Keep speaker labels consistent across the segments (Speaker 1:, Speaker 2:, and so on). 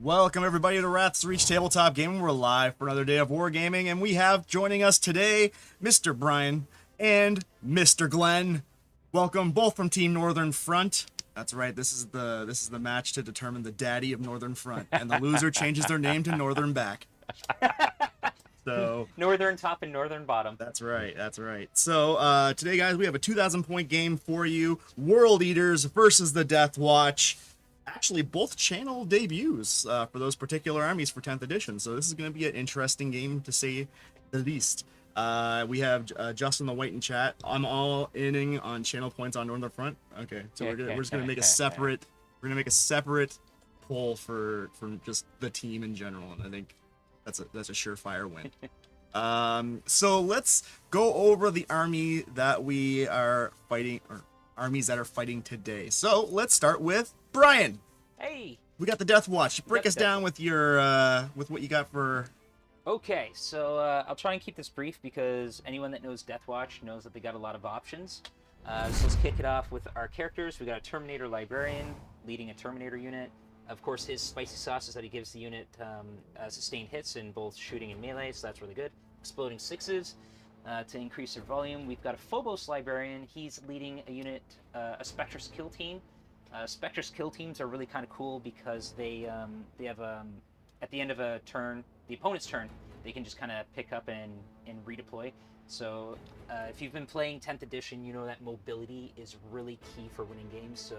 Speaker 1: Welcome everybody to Wrath's Reach Tabletop Gaming. We're live for another day of Wargaming, and we have joining us today Mr. Brian and Mr. Glenn. Welcome, both from Team Northern Front. That's right. This is the match to determine the daddy of Northern Front, and the loser changes their name to Northern Back. So
Speaker 2: Northern top and northern bottom.
Speaker 1: that's right. That's right. So today, guys, we have a 2,000-point game for you: World Eaters versus the Deathwatch. Actually, both channel debuts for those particular armies for 10th edition. So this is going to be an interesting game, to say the least. We have Justin the White in chat. I'm all inning on channel points on Northern Front. Okay, so we're just going to make a separate. We're going to make a separate poll for just the team in general, and I think that's a surefire win. So let's go over the army that we are fighting, or armies that are fighting today. So let's start with Brian.
Speaker 2: Hey.
Speaker 1: We got the Deathwatch. Break us down with your with what you got for.
Speaker 2: Okay, so I'll try and keep this brief because anyone that knows Deathwatch knows that they got a lot of options. So let's kick it off with our characters. We got a Terminator Librarian leading a Terminator unit. Of course, his spicy sauce is that he gives the unit sustained hits in both shooting and melee, so that's really good. Exploding sixes to increase their volume. We've got a Phobos Librarian. He's leading a unit, a Spectrus kill team. Spectrus kill teams are really kind of cool because they have at the end of a turn, the opponent's turn, they can just kind of pick up and redeploy. So if you've been playing 10th edition, you know that mobility is really key for winning games. So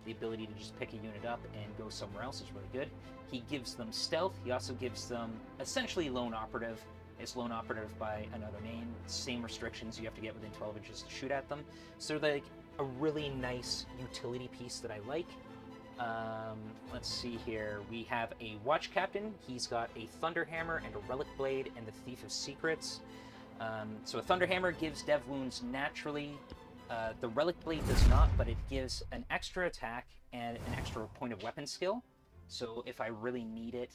Speaker 2: the ability to just pick a unit up and go somewhere else is really good. He gives them stealth. He also gives them essentially lone operative. It's lone operative by another name. Same restrictions. You have to get within 12 inches to shoot at them. So they're like a really nice utility piece that I like. Let's see here. We have a Watch Captain. He's got a Thunderhammer and a Relic Blade and the Thief of Secrets. So a Thunderhammer gives dev wounds naturally. The Relic Blade does not, but it gives an extra attack and an extra point of weapon skill. So if I really need it,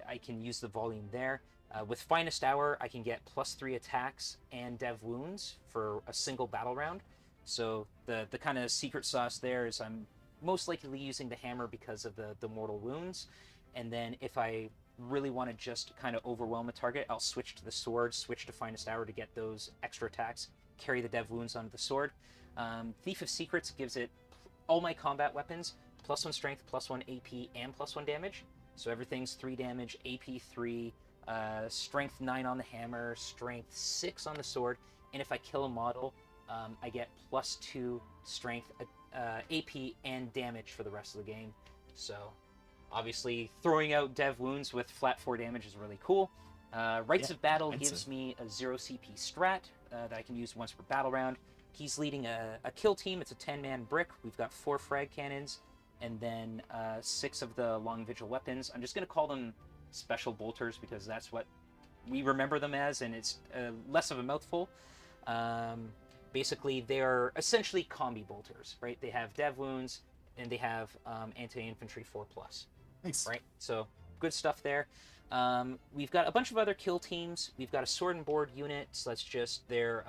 Speaker 2: I can use the volume there. With Finest Hour, I can get +3 attacks and dev wounds for a single battle round. So the kind of secret sauce there is I'm most likely using the hammer because of the mortal wounds. And then if I really want to just kind of overwhelm a target, I'll switch to the sword, switch to Finest Hour to get those extra attacks, carry the dev wounds onto the sword. Thief of Secrets gives it all my combat weapons, +1 strength, +1 AP, and +1 damage. So everything's 3 damage, AP 3, strength 9 on the hammer, strength 6 on the sword, and if I kill a model, I get +2 strength, AP, and damage for the rest of the game. So obviously throwing out dev wounds with flat 4 damage is really cool. Rites of Battle gives me a 0 CP strat that I can use once per battle round. He's leading a kill team. It's a 10-man brick. We've got 4 frag cannons and then 6 of the long vigil weapons. I'm just going to call them special bolters because that's what we remember them as, and it's less of a mouthful. Basically, they are essentially combi bolters, right? They have dev wounds and they have anti-infantry 4+.
Speaker 1: Nice.
Speaker 2: Right? So good stuff there. We've got a bunch of other kill teams. We've got a sword and board unit. So that's just their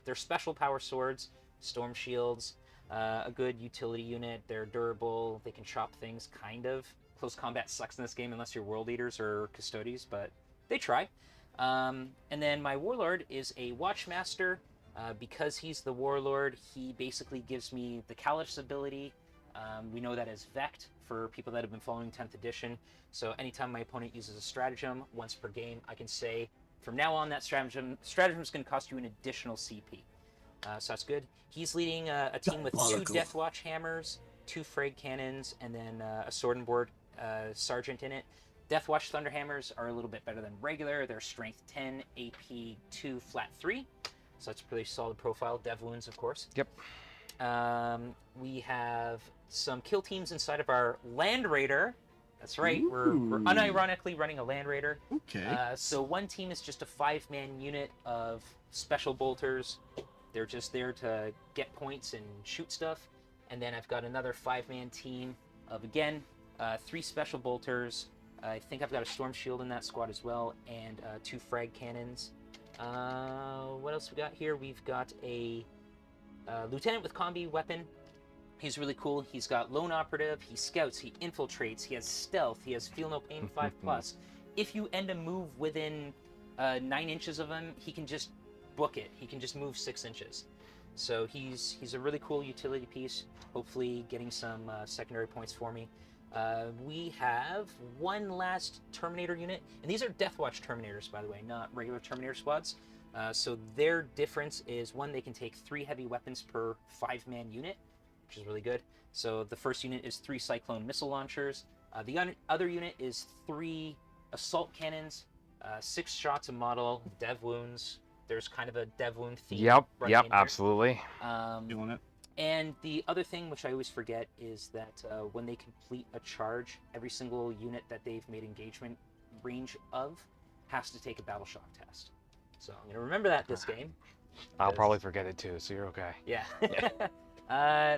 Speaker 2: their special power swords, storm shields, a good utility unit. They're durable. They can chop things, kind of. Close combat sucks in this game unless you're world eaters or custodies, but they try. And then my warlord is a watchmaster. Because he's the warlord, he basically gives me the Kalash ability. We know that as Vect for people that have been following 10th edition. So anytime my opponent uses a stratagem once per game, I can say, from now on, that stratagem is going to cost you an additional CP. So that's good. He's leading a team with 2 Deathwatch hammers, 2 frag cannons, and then a sword and board sergeant in it. Deathwatch Thunderhammers are a little bit better than regular. They're strength 10, AP 2, flat 3. So that's a pretty solid profile. Dev wounds, of course.
Speaker 3: Yep.
Speaker 2: We have some kill teams inside of our Land Raider. That's right. We're unironically running a Land Raider.
Speaker 1: Okay.
Speaker 2: So one team is just a 5-man unit of special bolters. They're just there to get points and shoot stuff. And then I've got another 5-man team of, again, 3 special bolters. I think I've got a storm shield in that squad as well, and 2 frag cannons. What else we got here? We've got a lieutenant with combi weapon, He's really cool. He's got lone operative, he scouts, he infiltrates, he has stealth, he has feel no pain 5+. If you end a move within 9 inches of him, he can just book it. He can just move 6 inches. So he's a really cool utility piece, hopefully getting some secondary points for me. We have one last Terminator unit, and these are Deathwatch Terminators, by the way, not regular Terminator squads. So their difference is, one, they can take 3 heavy weapons per 5-man unit, which is really good. So the first unit is 3 Cyclone missile launchers. The other unit is 3 assault cannons, 6 shots a model, dev wounds. There's kind of a dev wound theme.
Speaker 3: Yep,
Speaker 2: running in here.
Speaker 3: absolutely.
Speaker 1: Feeling it.
Speaker 2: And the other thing, which I always forget, is that when they complete a charge, every single unit that they've made engagement range of has to take a battle shock test. So I'm going to remember that this game.
Speaker 3: I'll probably forget it too, so you're okay.
Speaker 2: Yeah.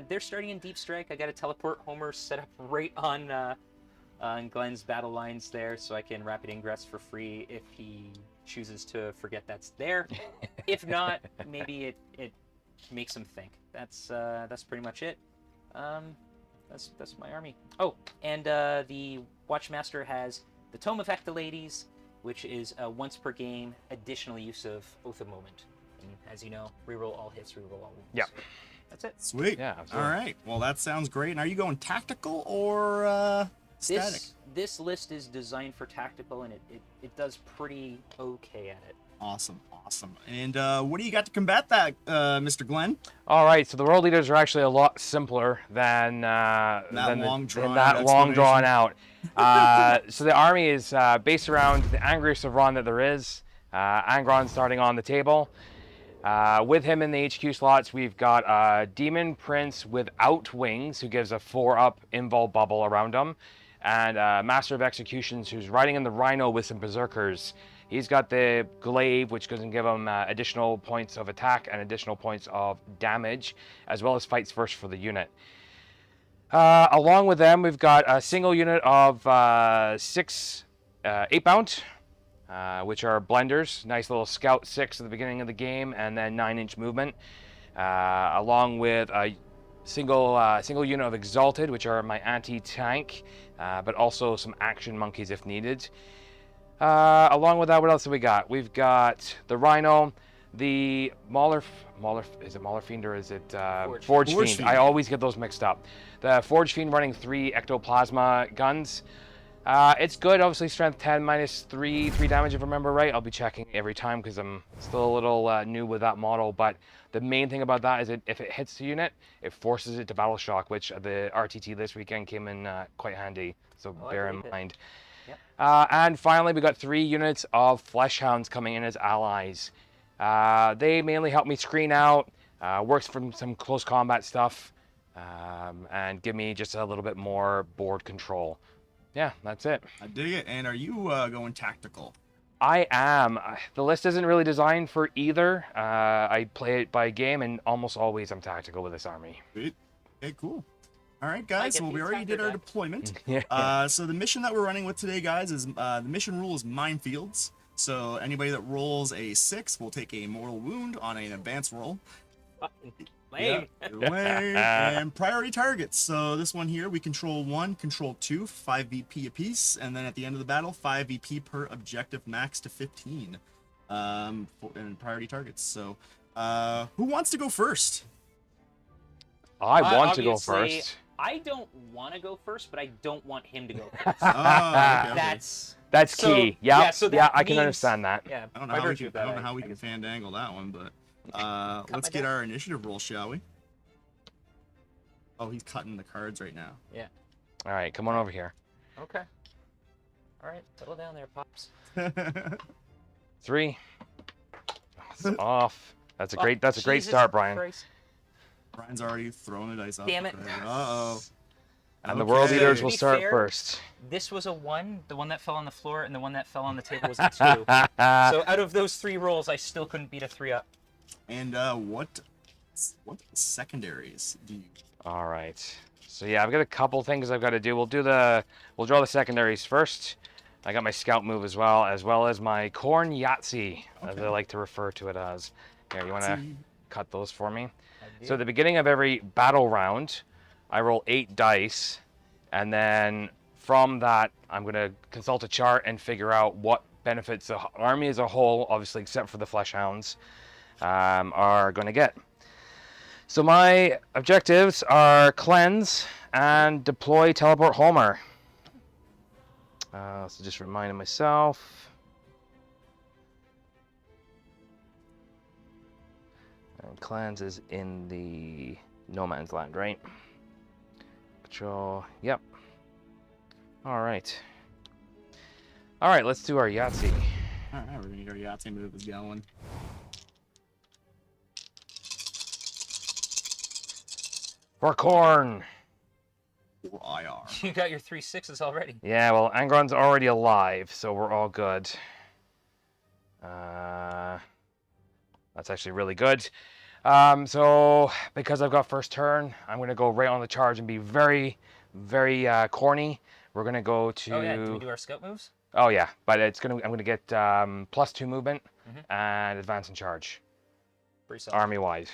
Speaker 2: They're starting in Deep Strike. I got a teleport Homer set up right on Glenn's battle lines there, so I can rapid ingress for free if he chooses to forget that's there. If not, maybe it makes him think. That's pretty much it. That's my army. Oh, and the Watchmaster has the Tome of Hectoladies, which is a once per game additional use of Oath of Moment. And as you know, reroll all hits, reroll all wounds.
Speaker 3: Yep.
Speaker 2: That's it.
Speaker 1: Sweet.
Speaker 3: Yeah, absolutely.
Speaker 1: All right. Well, that sounds great. And are you going tactical or static?
Speaker 2: This list is designed for tactical, and it does pretty okay at it.
Speaker 1: Awesome. And what do you got to combat that, Mr. Glenn?
Speaker 3: All right, so the world leaders are actually a lot simpler than
Speaker 1: long drawn
Speaker 3: out. So the army is based around the angriest of Ron that there is. Angron starting on the table. With him in the HQ slots, we've got a Demon Prince without wings, who gives a 4-up invul bubble around him, and Master of Executions, who's riding in the Rhino with some Berserkers. He's got the Glaive, which can give him additional points of attack and additional points of damage, as well as fights first for the unit. Along with them, we've got a single unit of 6 8-bound, which are blenders. Nice little scout 6 at the beginning of the game, and then 9-inch movement. Along with a single unit of Exalted, which are my anti-tank, but also some action monkeys if needed. Along with that, what else have we got? We've got the Rhino, the is it Mauler Fiend or is it Forge Fiend? I always get those mixed up. The Forge Fiend running 3 ectoplasma guns. It's good, obviously strength 10 minus 3 damage if I remember right. I'll be checking every time because I'm still a little new with that model, but the main thing about that is if it hits the unit, it forces it to battle shock, which the RTT this weekend came in quite handy, so bear in mind.
Speaker 2: Yep.
Speaker 3: And finally, we got 3 units of Fleshhounds coming in as allies. They mainly help me screen out, works from some close combat stuff, and give me just a little bit more board control. Yeah, that's it.
Speaker 1: I dig it. And are you going tactical?
Speaker 3: I am. The list isn't really designed for either. I play it by game, and almost always I'm tactical with this army.
Speaker 1: Sweet. Okay, cool. All right, guys. Well, we already did our deployment.
Speaker 3: Yeah.
Speaker 1: So the mission that we're running with today, guys, is the mission rule is Minefields. So anybody that rolls a 6 will take a mortal wound on an advanced roll.
Speaker 2: Lame.
Speaker 1: Lame. And priority targets. So this one here, we control 1, control 2, 5 VP apiece, and then at the end of the battle, 5 VP per objective, max to 15. And priority targets. So who wants to go first?
Speaker 3: I want to go first.
Speaker 2: I don't want to go first, but I don't want him to go first.
Speaker 1: Oh, okay.
Speaker 3: That's key. Yeah,
Speaker 2: so
Speaker 3: yeah,
Speaker 2: that
Speaker 3: I can
Speaker 2: means-
Speaker 3: understand that.
Speaker 2: Yeah,
Speaker 1: I don't know
Speaker 2: by
Speaker 1: how we
Speaker 2: virtue
Speaker 1: can,
Speaker 2: of that,
Speaker 1: I don't know how we
Speaker 2: I
Speaker 1: can
Speaker 2: guess-
Speaker 1: fandangle that one, but let's
Speaker 2: my
Speaker 1: get
Speaker 2: deck.
Speaker 1: our initiative roll, shall we? Oh, he's cutting the cards right now.
Speaker 2: Yeah.
Speaker 3: All right, come on over here.
Speaker 2: Okay. All right, settle down there, pops.
Speaker 3: 3. It's off. That's a great
Speaker 2: Jesus
Speaker 3: start, Brian.
Speaker 2: Christ.
Speaker 1: Brian's already throwing the dice off.
Speaker 2: Damn it.
Speaker 1: Uh-oh.
Speaker 3: And the world
Speaker 1: Okay.
Speaker 3: leaders will
Speaker 2: To be
Speaker 3: start
Speaker 2: fair,
Speaker 3: first.
Speaker 2: This was a 1. The one that fell on the floor and the one that fell on the table was a 2. So out of those 3 rolls, I still couldn't beat a 3-up.
Speaker 1: And what secondaries do you?
Speaker 3: All right. So yeah, I've got a couple things I've got to do. We'll draw the secondaries first. I got my scout move as well as my corn Yahtzee, as I like to refer to it as. Here, you want to cut those for me? So at the beginning of every battle round, I roll 8 dice, and then from that, I'm going to consult a chart and figure out what benefits the army as a whole, obviously except for the flesh hounds, are going to get. So my objectives are cleanse and deploy teleport Homer. So just reminding myself. And cleanse is in the no man's land, right? Patrol, yep. All right. All right, let's do our Yahtzee.
Speaker 1: All right, we're gonna get our Yahtzee move is going.
Speaker 3: For corn.
Speaker 1: Or IR.
Speaker 2: You got your 3 6s already.
Speaker 3: Yeah, well, Angron's already alive, so we're all good. That's actually really good. So because I've got first turn, I'm going to go right on the charge and be very, very corny. We're going to go to...
Speaker 2: Oh, yeah. Do we do our scout moves?
Speaker 3: Oh, yeah. But I'm going to get +2 movement and advance and charge.
Speaker 2: Pretty solid.
Speaker 3: Army-wide.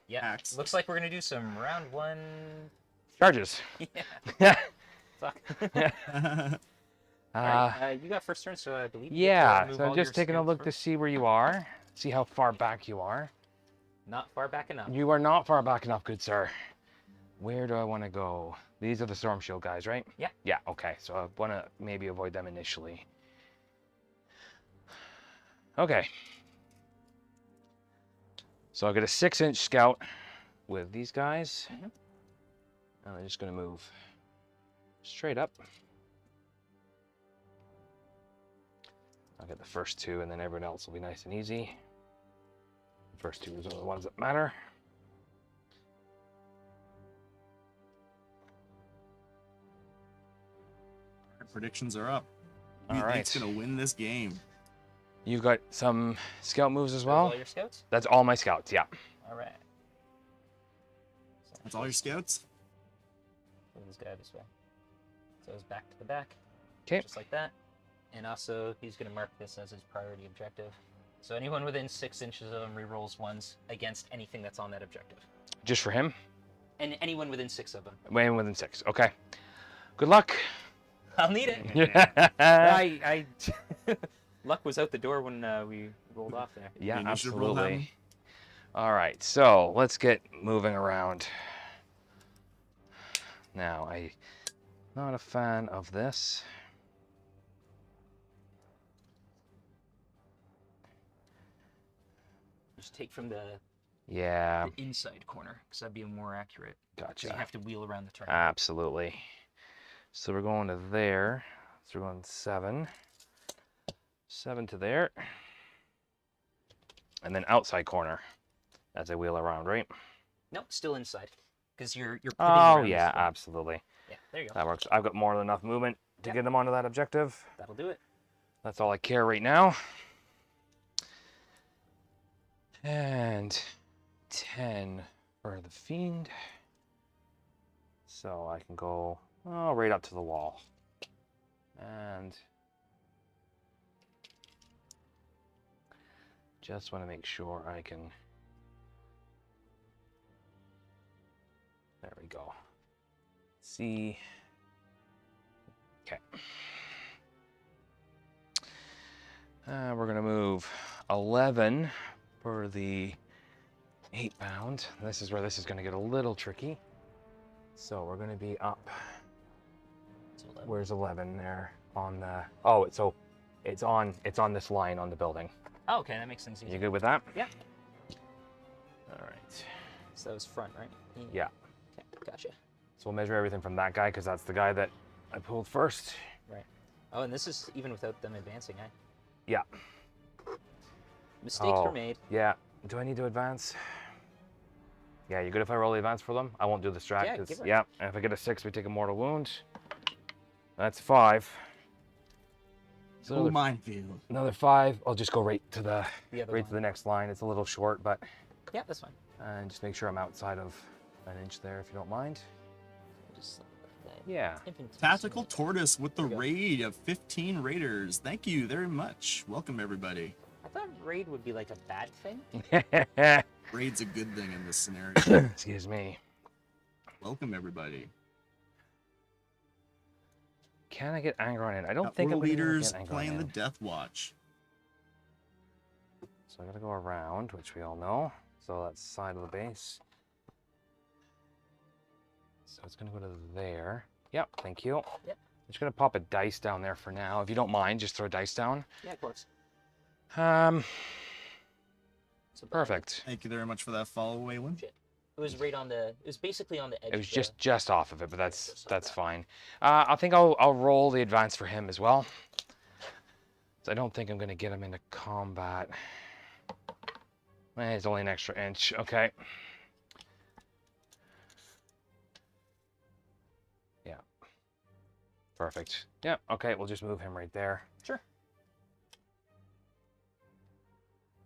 Speaker 2: Yeah.
Speaker 1: Axe.
Speaker 2: Looks like we're going to do some round 1...
Speaker 3: Charges.
Speaker 2: Yeah. Fuck.
Speaker 3: Alright,
Speaker 2: you got first turn, so I believe
Speaker 3: yeah,
Speaker 2: move
Speaker 3: so I'm
Speaker 2: all
Speaker 3: just
Speaker 2: your
Speaker 3: taking a
Speaker 2: scouts
Speaker 3: look to
Speaker 2: first.
Speaker 3: see where you are. See how far back you are.
Speaker 2: Not far back enough.
Speaker 3: You are not far back enough, good sir. Where do I want to go? These are the Storm Shield guys, right?
Speaker 2: Yeah.
Speaker 3: Yeah, okay. So I want to maybe avoid them initially. Okay. So I get a 6-inch scout with these guys. And I'm just going to move straight up. I'll get the first 2, and then everyone else will be nice and easy. The first 2 are the ones that matter.
Speaker 1: Our predictions are up.
Speaker 3: All
Speaker 1: Who
Speaker 3: right.
Speaker 1: think's gonna win this game?
Speaker 3: You've got some scout moves as
Speaker 2: Those
Speaker 3: well?
Speaker 2: all your scouts?
Speaker 3: That's all my scouts, yeah.
Speaker 2: All right.
Speaker 1: That's all your scouts?
Speaker 2: Move this guy this way. So it's back to the back.
Speaker 3: 'Kay.
Speaker 2: Just like that. And also, he's going to mark this as his priority objective. So anyone within 6 inches of him rerolls ones against anything that's on that objective.
Speaker 3: Just for him?
Speaker 2: And anyone within 6 of them.
Speaker 3: Weighing within 6. Okay. Good luck.
Speaker 2: I'll need it.
Speaker 3: Yeah,
Speaker 2: I luck was out the door when we rolled off there.
Speaker 3: yeah,
Speaker 1: Initiative roll happened.
Speaker 3: absolutely. All right, so let's get moving around. Now, I'm not a fan of this.
Speaker 2: Just take from the
Speaker 3: Yeah,
Speaker 2: inside corner, because that'd be more accurate. So
Speaker 3: gotcha.
Speaker 2: you have to wheel around the turn.
Speaker 3: Absolutely. So we're going to there. So we're going 7. 7 to there. And then outside corner as I wheel around, right?
Speaker 2: No, still inside, because you're pivoting
Speaker 3: Oh,
Speaker 2: around
Speaker 3: yeah,
Speaker 2: this way.
Speaker 3: absolutely.
Speaker 2: Yeah, there you go.
Speaker 3: That works. I've got more than enough movement to
Speaker 2: Yeah.
Speaker 3: get them onto that objective.
Speaker 2: That'll do it.
Speaker 3: That's all I care right now. And 10 for the Fiend. So I can go right up to the wall. And just want to make sure I can... There we go. See. Okay. We're going to move 11 for the 8 pound. This is where this is going to get a little tricky. So we're going to be up. Where's 11 there on the... Oh, so it's on this line on the building.
Speaker 2: Oh, okay, that makes things easier.
Speaker 3: You good with that?
Speaker 2: Yeah.
Speaker 3: All right.
Speaker 2: So that was front, right?
Speaker 3: Yeah.
Speaker 2: Okay, gotcha.
Speaker 3: So we'll measure everything from that guy because that's the guy that I pulled first.
Speaker 2: Right. Oh, and this is even without them advancing, eh?
Speaker 3: Yeah.
Speaker 2: Mistakes were made.
Speaker 3: Yeah. Do I need to advance? Yeah, you good if I roll the advance for them? I won't do the strat.
Speaker 2: Yeah,
Speaker 3: 'cause-
Speaker 2: give it.
Speaker 3: yeah. And if I get a 6, we take a mortal wound. That's 5. So
Speaker 1: Oh, minefield.
Speaker 3: another 5. I'll just go right to the
Speaker 2: The other
Speaker 3: right to the
Speaker 2: one.
Speaker 3: next line. It's a little short, but
Speaker 2: Yeah, that's fine.
Speaker 3: and just make sure I'm outside of an inch there, if you don't mind.
Speaker 2: Just
Speaker 3: Yeah.
Speaker 1: Tactical ToRRaDaS with the
Speaker 2: There we go.
Speaker 1: raid of 15 raiders. Thank you very much. Welcome, everybody.
Speaker 2: I thought raid would be like a bad thing.
Speaker 1: Raid's a good thing in this scenario.
Speaker 3: Excuse me.
Speaker 1: Welcome, everybody.
Speaker 3: Can I get Angron in? I don't think
Speaker 1: World
Speaker 3: I'm going to
Speaker 1: leaders
Speaker 3: get Angron
Speaker 1: playing
Speaker 3: in.
Speaker 1: the Deathwatch.
Speaker 3: So I got to go around, which we all know. So that's side of the base. So it's going to go to there. Yep, thank you.
Speaker 2: Yep.
Speaker 3: I'm just going to pop a dice down there for now. If you don't mind, just throw a dice down.
Speaker 2: Yeah, of course. So
Speaker 3: Perfect.
Speaker 1: Thank you very much for that follow, Waylon.
Speaker 2: Shit. It was right on the. It was basically on the edge.
Speaker 3: It was
Speaker 2: of the,
Speaker 3: just off of it, but that's
Speaker 2: just off that.
Speaker 3: fine. I think I'll roll the advance for him as well. So I don't think I'm going to get him into combat. It's only an extra inch. Okay. Yeah. Perfect. Yeah. Okay. We'll just move him right there.
Speaker 2: Sure.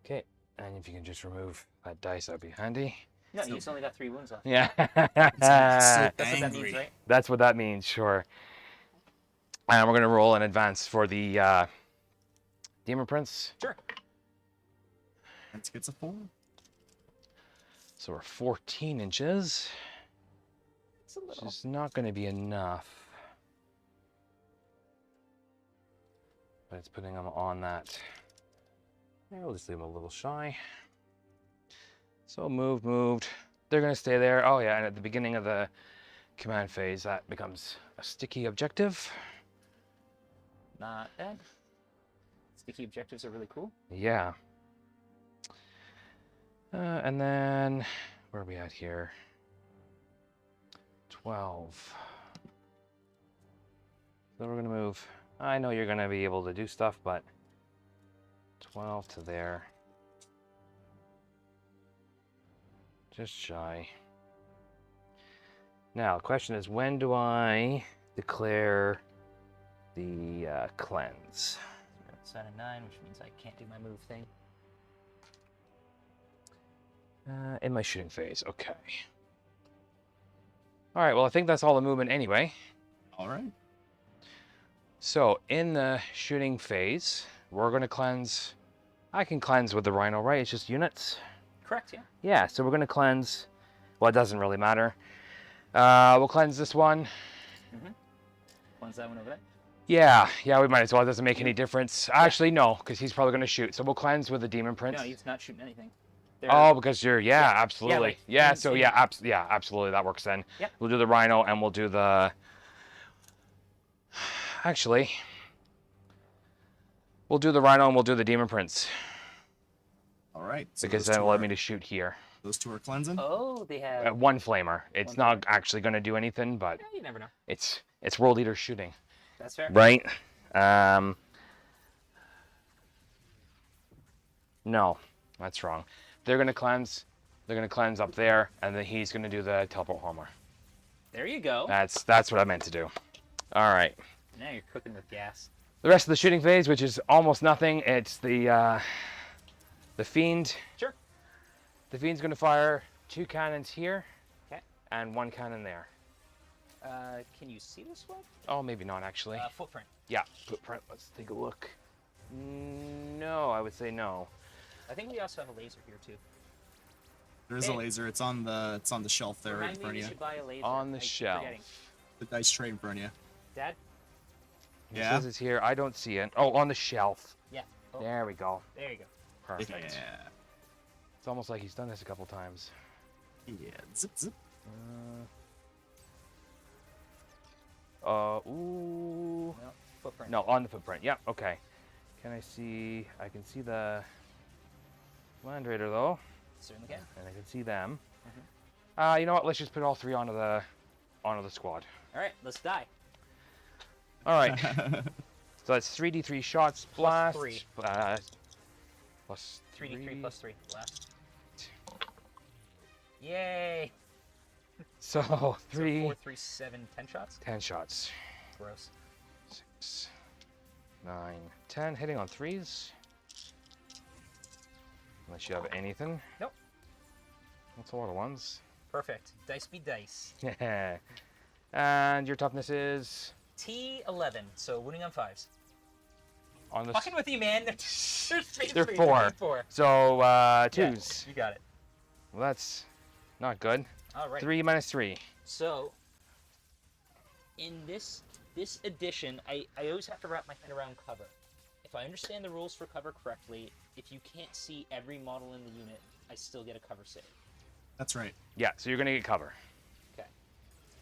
Speaker 3: Okay. And if you can just remove that dice, that'd be handy.
Speaker 2: No, he's only got 3 wounds left.
Speaker 3: Yeah.
Speaker 2: That's what that means, right?
Speaker 3: That's what that means. Sure. And we're gonna roll an advance for the Demon Prince.
Speaker 2: Sure.
Speaker 1: Let's get a 4.
Speaker 3: So we're 14 inches.
Speaker 2: It's a little.
Speaker 3: Which is not going to be enough. But it's putting them on that. Yeah, we'll just leave them a little shy. So moved. They're going to stay there. Oh yeah, and at the beginning of the command phase, that becomes a sticky objective.
Speaker 2: Not bad. Sticky objectives are really cool.
Speaker 3: Yeah. And then, where are we at here? 12. So we're going to move. I know you're going to be able to do stuff, but 12 to there. Just shy. Now, the question is, when do I declare the cleanse?
Speaker 2: Outside of 9, which means I can't do my move thing.
Speaker 3: In my shooting phase, okay. All right, well, I think that's all the movement anyway.
Speaker 1: All right.
Speaker 3: So, in the shooting phase, we're going to cleanse. I can cleanse with the Rhino, right? It's just units.
Speaker 2: Correct, yeah.
Speaker 3: Yeah, so we're going to cleanse. Well, it doesn't really matter. We'll cleanse this one.
Speaker 2: Cleanse that one over there.
Speaker 3: Yeah, we might as well. It doesn't make any difference. Actually, no, because he's probably going to shoot. So we'll cleanse with the Demon Prince.
Speaker 2: No, he's not shooting anything.
Speaker 3: Oh, because you're, absolutely.
Speaker 2: like,
Speaker 3: Yeah,
Speaker 2: insane.
Speaker 3: so absolutely. That works then.
Speaker 2: Yep.
Speaker 3: We'll do the Rhino and we'll do the... Actually, we'll do the Rhino and we'll do the Demon Prince.
Speaker 1: All right. So
Speaker 3: Because
Speaker 1: those
Speaker 3: then
Speaker 1: two
Speaker 3: it'll let
Speaker 1: are-
Speaker 3: me to shoot here.
Speaker 1: Those two are cleansing.
Speaker 2: Oh, they have.
Speaker 3: One flamer. It's
Speaker 2: One
Speaker 3: not actually going to do anything, but
Speaker 2: Yeah, you never know.
Speaker 3: it's World Eater shooting.
Speaker 2: That's fair.
Speaker 3: Right? No, that's wrong. They're going to cleanse. They're going to cleanse up there, and then he's going to do the teleport homer.
Speaker 2: There you go.
Speaker 3: That's what I meant to do. All right.
Speaker 2: Now you're cooking with gas.
Speaker 3: The rest of the shooting phase, which is almost nothing, it's the Fiend.
Speaker 2: Sure.
Speaker 3: The Fiend's going to fire 2 cannons here.
Speaker 2: Okay.
Speaker 3: And 1 cannon there.
Speaker 2: Can you see this one?
Speaker 3: Oh, maybe not, actually.
Speaker 2: Footprint.
Speaker 3: Yeah, footprint. Let's take a look. No, I would say no.
Speaker 2: I think we also have a laser here too.
Speaker 1: There is a laser. It's on the shelf there right in
Speaker 2: Remind me
Speaker 1: front
Speaker 2: we
Speaker 1: of you.
Speaker 2: should buy a laser.
Speaker 3: On the
Speaker 2: I keep
Speaker 3: shelf.
Speaker 2: forgetting.
Speaker 1: The dice tray in front of you.
Speaker 2: Dad?
Speaker 3: It
Speaker 1: Yeah.
Speaker 3: says it's here. I don't see it. Oh, on the shelf.
Speaker 2: Yeah. Oh,
Speaker 3: There we go.
Speaker 2: there you go.
Speaker 3: Perfect.
Speaker 1: Yeah.
Speaker 3: It's almost like he's done this a couple times.
Speaker 1: Yeah. Zip zip.
Speaker 3: Ooh.
Speaker 2: No, footprint.
Speaker 3: No, on the footprint. Yep, okay. Can I see... I can see the Land Raider, though.
Speaker 2: Certainly can.
Speaker 3: And I can see them.
Speaker 2: Mm-hmm.
Speaker 3: You know what? Let's just put all 3 onto the squad.
Speaker 2: All right, let's die.
Speaker 3: All right. So that's 3d3 shots. Blast.
Speaker 2: 3.
Speaker 3: Plus
Speaker 2: 3d3 plus 3. Blast. Yay!
Speaker 3: So
Speaker 2: So
Speaker 3: 3,
Speaker 2: 4, 3, 7, 10 shots?
Speaker 3: 10 shots.
Speaker 2: Gross.
Speaker 3: 6, 9, 10. Hitting on 3s. Unless you have anything.
Speaker 2: Nope.
Speaker 3: That's a lot of 1s.
Speaker 2: Perfect. Dice be dice.
Speaker 3: And your toughness is
Speaker 2: T11, so wounding on 5s.
Speaker 3: on the...
Speaker 2: Fucking with you, man. They're straight
Speaker 3: They're
Speaker 2: threes,
Speaker 3: 4.
Speaker 2: 4.
Speaker 3: So, 2s.
Speaker 2: Yeah, you got it.
Speaker 3: Well, that's not good.
Speaker 2: All right.
Speaker 3: 3 minus 3.
Speaker 2: So, in this edition, I always have to wrap my head around cover. If I understand the rules for cover correctly, if you can't see every model in the unit, I still get a cover save.
Speaker 1: That's right.
Speaker 3: Yeah, so you're gonna get cover.
Speaker 2: Okay.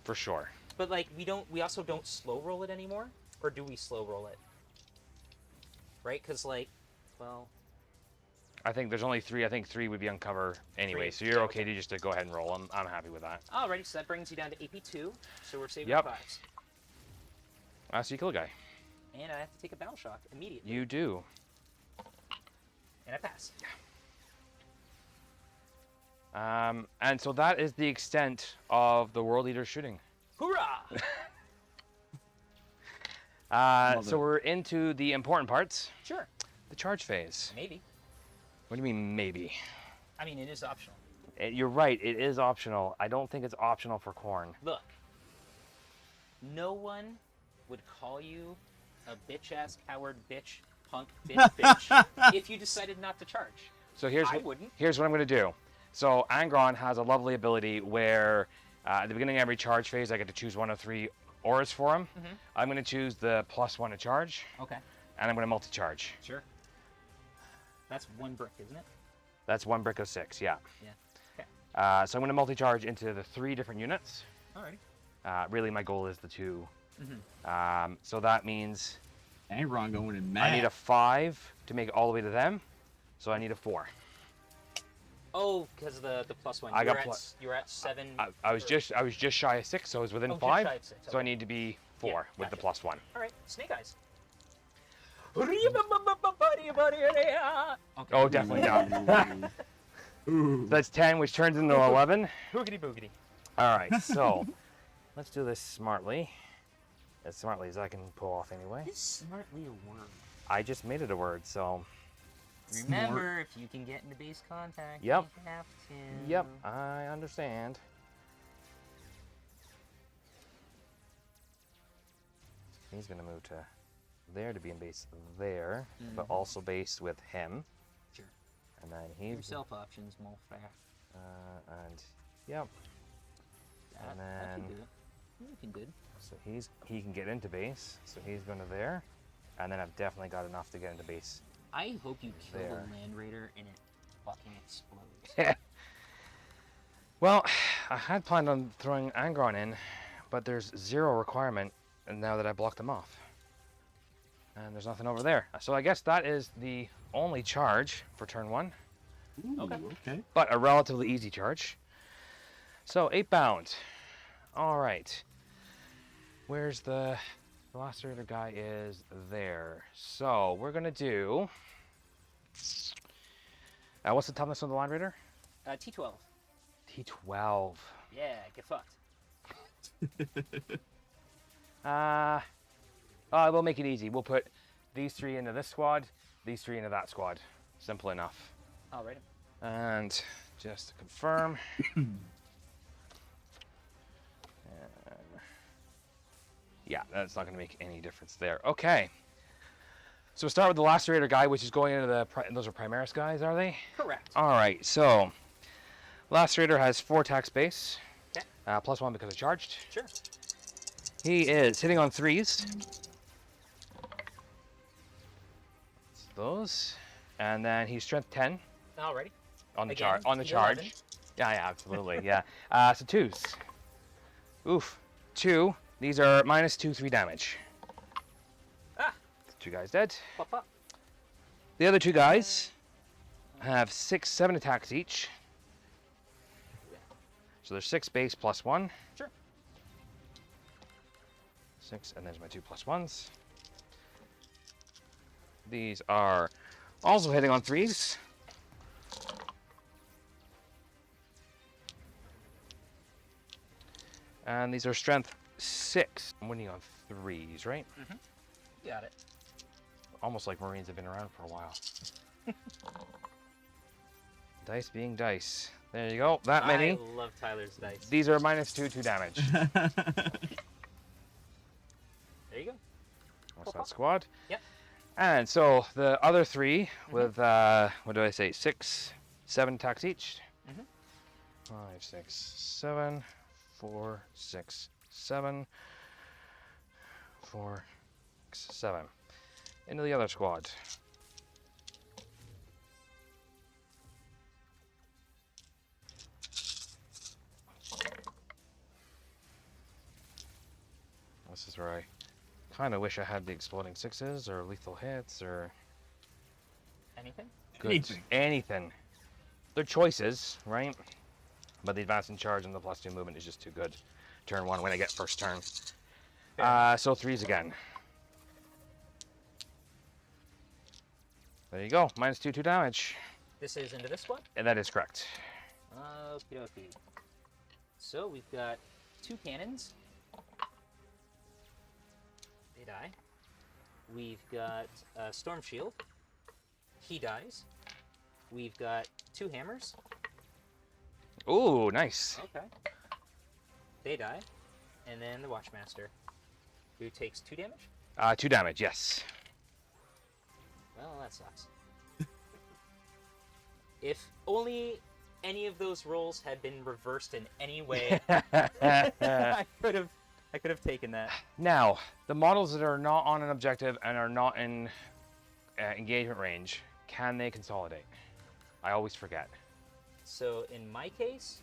Speaker 3: For sure.
Speaker 2: But like we also don't slow roll it anymore, or do we slow roll it? Right? Because like, well,
Speaker 3: I think there's only 3. I think 3 would be on cover anyway, so you're okay to just go ahead and roll. I'm happy with that.
Speaker 2: alrighty, so that brings you down to AP2, so we're saving
Speaker 3: Yep.
Speaker 2: 5s.
Speaker 3: So you kill a guy.
Speaker 2: And I have to take a battle shock immediately.
Speaker 3: You do.
Speaker 2: And I pass.
Speaker 3: And so that is the extent of the World Eater shooting.
Speaker 2: Hoorah!
Speaker 3: So we're into the important parts.
Speaker 2: Sure.
Speaker 3: The charge phase.
Speaker 2: Maybe.
Speaker 3: What do you mean, maybe?
Speaker 2: I mean, it is optional.
Speaker 3: You're right, it is optional. I don't think it's optional for Khorne.
Speaker 2: Look. No one would call you a bitch-ass coward bitch, punk bitch, if you decided not to charge.
Speaker 3: So here's
Speaker 2: I wouldn't.
Speaker 3: Here's what I'm going to do. So Angron has a lovely ability where at the beginning of every charge phase, I get to choose one of 3 auras for him.
Speaker 2: Mhm.
Speaker 3: I'm going to choose the +1 to charge,
Speaker 2: Okay.
Speaker 3: and I'm going to multi-charge.
Speaker 2: Sure. That's 1 brick, isn't it?
Speaker 3: That's 1 brick of 6, yeah.
Speaker 2: Yeah. Okay.
Speaker 3: So I'm going to multi-charge into the 3 different units.
Speaker 2: Alrighty.
Speaker 3: Really, my goal is the 2.
Speaker 2: Mm-hmm.
Speaker 3: So that means
Speaker 1: Angron going in mad.
Speaker 3: I need a 5 to make it all the way to them. So I need a 4.
Speaker 2: Oh, because of the +1.
Speaker 3: I got
Speaker 2: you're at 7.
Speaker 3: I was just shy of 6, so I was within
Speaker 2: Oh, just
Speaker 3: 5.
Speaker 2: shy of 6,
Speaker 3: So I
Speaker 2: okay.
Speaker 3: need to be 4
Speaker 2: Yeah,
Speaker 3: with the
Speaker 2: gotcha.
Speaker 3: +1.
Speaker 2: Alright, Snake Eyes. Okay.
Speaker 3: Oh, definitely not.
Speaker 1: Ooh.
Speaker 3: That's 10, which turns into 11.
Speaker 2: Boogity boogity.
Speaker 3: All right, so let's do this smartly. As smartly as I can pull off anyway.
Speaker 2: Is smartly a word?
Speaker 3: I just made it a word, so.
Speaker 2: Remember, if you can get into base contact,
Speaker 3: Yep.
Speaker 2: you have to.
Speaker 3: Yep, I understand. He's going to move to there to be in base there, but
Speaker 2: Mhm.
Speaker 3: also base with him.
Speaker 2: Sure.
Speaker 3: And then
Speaker 2: Your
Speaker 3: he's.
Speaker 2: self options, Molfar.
Speaker 3: And, yep.
Speaker 2: That
Speaker 3: And
Speaker 2: can
Speaker 3: then-
Speaker 2: do it. Looking good.
Speaker 3: So he can get into base, so he's going to there. And then I've definitely got enough to get into base.
Speaker 2: I hope you kill
Speaker 3: There.
Speaker 2: the Land Raider and it fucking explodes.
Speaker 3: Well, I had planned on throwing Angron in, but there's 0 requirement, and now that I blocked him off. And there's nothing over there. So I guess that is the only charge for turn 1,
Speaker 1: Ooh,
Speaker 2: Okay.
Speaker 1: okay.
Speaker 3: but a relatively easy charge. So 8 bound. All right. Where's the last raider guy is there. So we're gonna do. What's the toughness of the Land Raider?
Speaker 2: T12.
Speaker 3: T12.
Speaker 2: Yeah, get fucked.
Speaker 3: We'll make it easy. We'll put these 3 into this squad, these 3 into that squad. Simple enough.
Speaker 2: Alrighty.
Speaker 3: And just to confirm. Yeah, that's not going to make any difference there. Okay. So we'll start with the Lacerator guy, which is going into the... Those are Primaris guys, are they?
Speaker 2: Correct.
Speaker 3: All right, so Lacerator has 4 attack space.
Speaker 2: Okay.
Speaker 3: +1 because I charged.
Speaker 2: Sure.
Speaker 3: He is hitting on 3s. Those. And then he's strength 10
Speaker 2: Alrighty.
Speaker 3: on the
Speaker 2: Again,
Speaker 3: charge. On the
Speaker 2: T11.
Speaker 3: charge. Yeah, absolutely. Yeah. So 2s. Oof. 2. These are -2, 3 damage.
Speaker 2: Ah.
Speaker 3: 2 guys dead.
Speaker 2: Pop, pop.
Speaker 3: The other 2 guys have 6, 7 attacks each. So there's 6 base +1.
Speaker 2: Sure.
Speaker 3: 6, and there's my 2 +1s. These are also hitting on 3s. And these are strength 6. I'm winning on 3s, right?
Speaker 2: Got it.
Speaker 3: Almost like Marines have been around for a while. Dice being dice. There you go. That many.
Speaker 2: I love Tyler's dice.
Speaker 3: These are -2, 2 damage.
Speaker 2: There you go.
Speaker 3: What's that squad?
Speaker 2: Yep.
Speaker 3: And so the other 3 with, what do I say, 6, 7 attacks each.
Speaker 2: Mhm.
Speaker 3: 5, 6, 7, 4, 6, 7. 4, 6, 7. Into the other squad. This is where I kind of wish I had the exploding sixes or lethal hits or
Speaker 2: Anything?
Speaker 3: good anything. They're choices, right? But the advance in charge and the +2 movement is just too good. Turn 1 when I get first turn. So 3s again. There you go. -2, 2 damage.
Speaker 2: This is into this one?
Speaker 3: And that is correct.
Speaker 2: Okie dokie. So we've got 2 cannons. They die. We've got a storm shield. He dies. We've got 2 hammers.
Speaker 3: Ooh, nice.
Speaker 2: Okay. They die. And then the Watchmaster, who takes 2 damage.
Speaker 3: 2 damage, yes.
Speaker 2: Well, that sucks. If only any of those rolls had been reversed in any way, I could have taken that.
Speaker 3: Now, the models that are not on an objective and are not in engagement range, can they consolidate? I always forget.
Speaker 2: So in my case,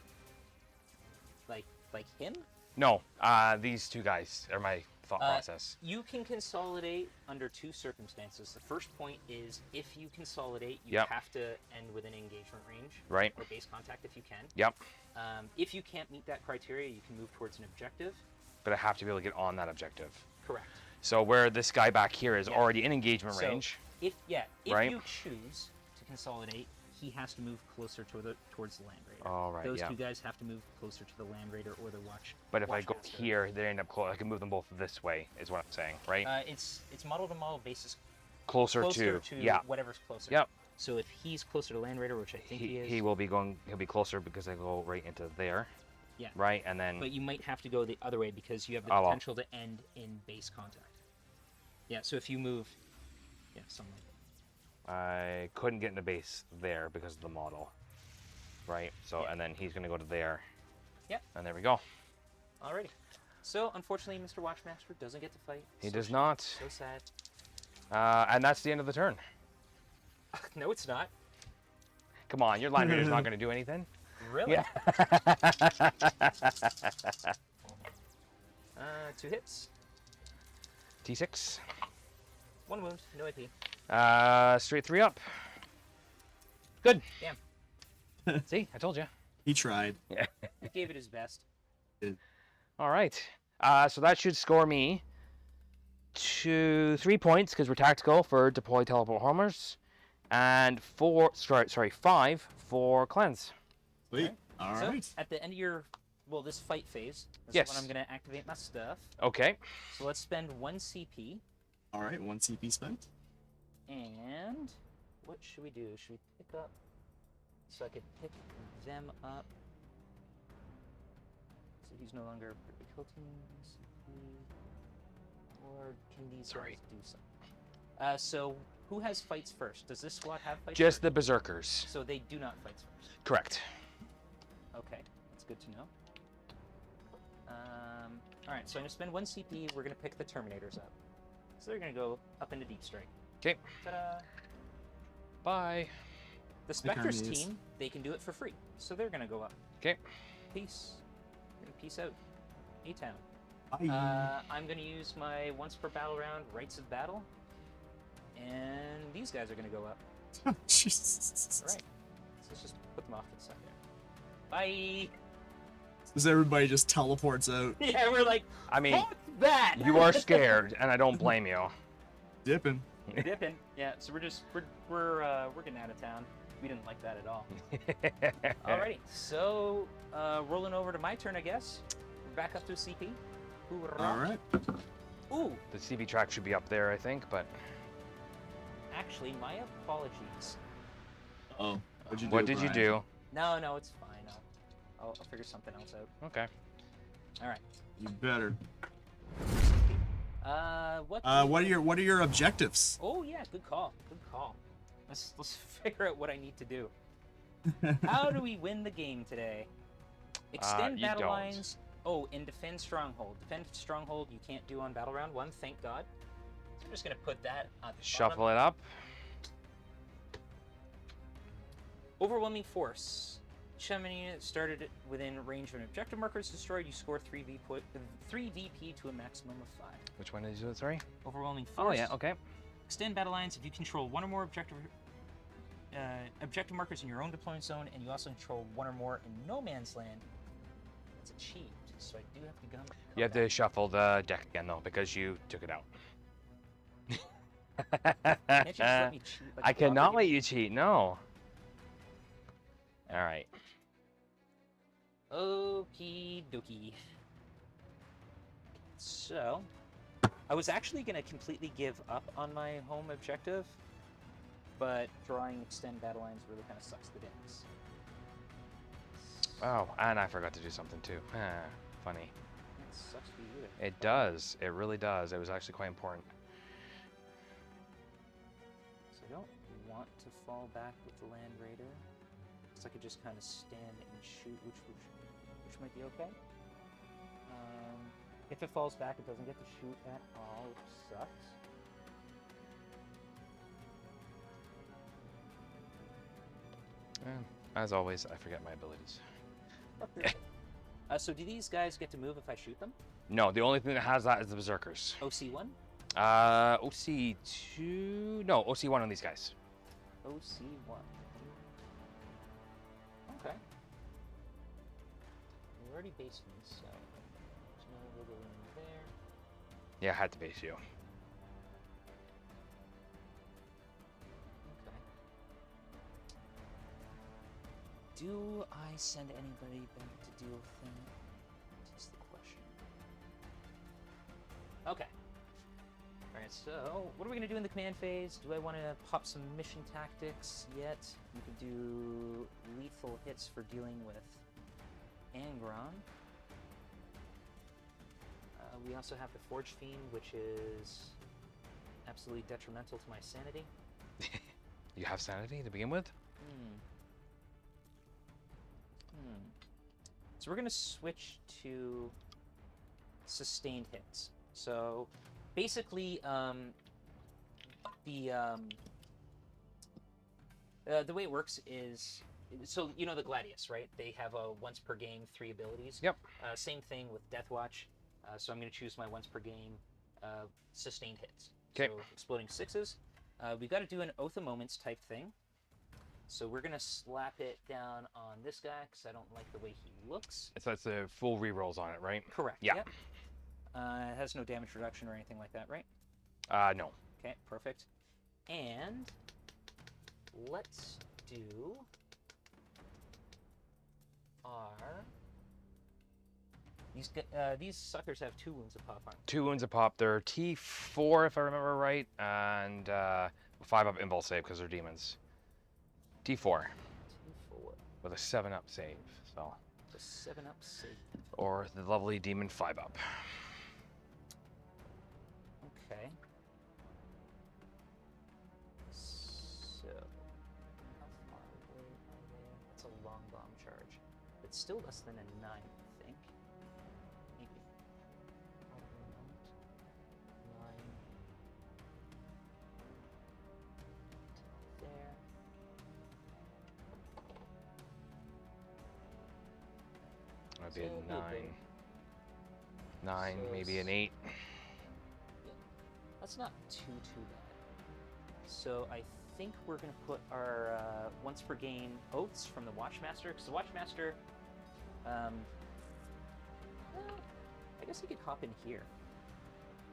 Speaker 2: like him,
Speaker 3: No, these 2 guys are my thought process.
Speaker 2: you can consolidate under 2 circumstances. The first point is if you consolidate, you
Speaker 3: Yep.
Speaker 2: have to end within engagement range,
Speaker 3: Right.
Speaker 2: or base contact if you can.
Speaker 3: Yep.
Speaker 2: If you can't meet that criteria, you can move towards an objective.
Speaker 3: But I have to be able to get on that objective.
Speaker 2: Correct.
Speaker 3: So where this guy back here is
Speaker 2: Yeah.
Speaker 3: already in engagement
Speaker 2: So,
Speaker 3: range.
Speaker 2: If
Speaker 3: Right.
Speaker 2: you choose to consolidate, he has to move closer towards the Land Raider.
Speaker 3: All right,
Speaker 2: Those
Speaker 3: yeah.
Speaker 2: 2 guys have to move closer to the Land Raider or the
Speaker 3: But if I go
Speaker 2: Watchmaster.
Speaker 3: here, they end up close. I can move them both this way, is what I'm saying, right?
Speaker 2: It's model to model basis,
Speaker 3: closer
Speaker 2: closer
Speaker 3: to,
Speaker 2: to
Speaker 3: yeah.
Speaker 2: whatever's closer.
Speaker 3: Yep.
Speaker 2: So if he's closer to Land Raider, which I think he is,
Speaker 3: He will be going. He'll be closer because I go right into there.
Speaker 2: Yeah.
Speaker 3: Right, and then
Speaker 2: But you might have to go the other way because you have the
Speaker 3: Oh, well.
Speaker 2: potential to end in base contact. Yeah. So if you move, yeah, something like that.
Speaker 3: I couldn't get into base there because of the model. Right. So
Speaker 2: Yeah.
Speaker 3: and then he's gonna go to there.
Speaker 2: Yep.
Speaker 3: And there we go.
Speaker 2: Alrighty. So unfortunately, Mr. Watchmaster doesn't get to fight.
Speaker 3: He
Speaker 2: So
Speaker 3: does
Speaker 2: sh-
Speaker 3: not.
Speaker 2: So sad.
Speaker 3: And that's the end of the turn.
Speaker 2: No, it's not.
Speaker 3: Come on, your line reader's not gonna do anything.
Speaker 2: Really?
Speaker 3: Yeah.
Speaker 2: 2 hits,
Speaker 3: T6.
Speaker 2: 1 wound, no AP.
Speaker 3: Straight 3 up. Good.
Speaker 2: Damn.
Speaker 3: See, I told you.
Speaker 1: He tried.
Speaker 2: He gave it his best.
Speaker 3: All right. So that should score me to 3 points because we're tactical for deploy teleport homers, and 5 for cleanse.
Speaker 1: Sweet. All
Speaker 2: So
Speaker 1: right.
Speaker 2: at the end of your, this fight phase, this
Speaker 3: Yes.
Speaker 2: is when I'm going to activate my stuff.
Speaker 3: Okay.
Speaker 2: So let's spend 1 CP,
Speaker 1: All right. 1 CP spent.
Speaker 2: and what should we do? Should we pick up? So I could pick them up. So he's no longer kill team CP, or can these guys do something? So who has fights first? Does this squad have fights?
Speaker 3: Just
Speaker 2: first?
Speaker 3: the berserkers.
Speaker 2: So they do not fight first.
Speaker 3: Correct.
Speaker 2: Okay, that's good to know. All right, so I'm gonna spend 1 CP. We're gonna pick the Terminators up. So they're gonna go up into Deep Strike.
Speaker 3: Okay.
Speaker 2: Ta-da!
Speaker 3: Bye.
Speaker 2: The Spectres
Speaker 1: Terminators.
Speaker 2: team, they can do it for free, so they're gonna go up.
Speaker 3: Okay.
Speaker 2: Peace. Peace out. A-Town.
Speaker 1: Bye.
Speaker 2: I'm gonna use my once per battle round Rites of Battle, and these guys are gonna go up.
Speaker 1: Jesus.
Speaker 2: All right. So let's just put them off to the side there. Bye.
Speaker 1: Does everybody just teleports out?
Speaker 2: Yeah, we're like,
Speaker 3: I mean,
Speaker 2: fuck that.
Speaker 3: you are scared, and I don't blame you.
Speaker 1: Dipping.
Speaker 2: Dipping. Yeah. So we're getting out of town. We didn't like that at all. Alrighty. So rolling over to my turn, I guess. We're back up to a CP. Hoorah.
Speaker 1: All right.
Speaker 2: Ooh.
Speaker 3: The CB track should be up there, I think, but
Speaker 2: Actually, my apologies.
Speaker 1: Oh. What'd you do?
Speaker 3: what did you
Speaker 1: Brian?
Speaker 3: do?
Speaker 2: No, it's fine. I'll figure something else out.
Speaker 3: Okay.
Speaker 2: All right.
Speaker 1: You better.
Speaker 2: What?
Speaker 1: What are your objectives?
Speaker 2: Oh yeah, good call. Good call. Let's figure out what I need to do. How do we win the game today? Extend
Speaker 3: You
Speaker 2: battle
Speaker 3: don't.
Speaker 2: lines Oh, and defend stronghold. Defend stronghold you can't do on battle round 1, thank God. So I'm just gonna put that at the
Speaker 3: Shuffle
Speaker 2: bottom.
Speaker 3: it up.
Speaker 2: Overwhelming force. Each time any unit started within range of an objective marker is destroyed, you score 3 VP to a maximum of 5.
Speaker 3: Which one did you do it, sorry?
Speaker 2: Overwhelming force.
Speaker 3: Oh, yeah, okay.
Speaker 2: Extend battle lines if you control one or more objective markers in your own deployment zone, and you also control one or more in no man's land. That's achieved, so I do have to come.
Speaker 3: You have to shuffle the deck again, though, because you took it out.
Speaker 2: Can't you just let me cheat? Like
Speaker 3: I
Speaker 2: a
Speaker 3: cannot
Speaker 2: property?
Speaker 3: let you cheat, no. All right.
Speaker 2: Okie dokie. So, I was actually going to completely give up on my home objective, but drawing extend battle lines really kind of sucks the dicks.
Speaker 3: Oh, and I forgot to do something too. Funny.
Speaker 2: That sucks for you.
Speaker 3: It does. It really does. It was actually quite important.
Speaker 2: So I don't want to fall back with the Land Raider. So I could just kind of stand and shoot, which might be okay. If it falls back, it doesn't get to shoot at all, which sucks.
Speaker 3: As always, I forget my abilities.
Speaker 2: So do these guys get to move if I shoot them?
Speaker 3: No, the only thing that has that is the Berserkers.
Speaker 2: OC1?
Speaker 3: OC2... No, OC1 on these guys.
Speaker 2: OC1. Okay. You already based me, so there's no wiggle room there.
Speaker 3: Yeah, I had to base you.
Speaker 2: Okay. Do I send anybody back to deal with them? That's the question. Okay. Alright, so what are we going to do in the command phase? Do I want to pop some mission tactics yet? We could do lethal hits for dealing with Angron. We also have the Forge Fiend, which is absolutely detrimental to my sanity.
Speaker 3: You have sanity to begin with?
Speaker 2: So we're going to switch to sustained hits. So basically, the way it works is, so you know the Gladius, right? They have a once per game 3 abilities.
Speaker 3: Yep.
Speaker 2: Same thing with Deathwatch. So I'm going to choose my once per game sustained hits.
Speaker 3: 'Kay.
Speaker 2: So exploding 6s. We've got to do an Oath of Moments type thing. So we're going to slap it down on this guy because I don't like the way he looks.
Speaker 3: So it's the full rerolls on it, right?
Speaker 2: Correct.
Speaker 3: Yeah.
Speaker 2: Yep. It has no damage reduction or anything like that, right?
Speaker 3: No.
Speaker 2: Okay, perfect. And let's do our... These suckers have 2 wounds of pop on.
Speaker 3: 2 wounds of pop. They're T4, if I remember right, and 5 up impulse save because they're demons. T4
Speaker 2: T4.
Speaker 3: with a 7-up save, so.
Speaker 2: The 7-up save.
Speaker 3: Or the lovely demon 5-up.
Speaker 2: Okay. So, how far away are they? That's a long bomb charge. It's still less than a 9, I think. Maybe. Probably not. 9. There.
Speaker 3: Might be
Speaker 2: So,
Speaker 3: a
Speaker 2: we'll
Speaker 3: 9. 9,
Speaker 2: So
Speaker 3: maybe an 8.
Speaker 2: That's not too bad. So I think we're going to put our once per game oaths from the Watchmaster, because the Watchmaster, well, I guess he could hop in here.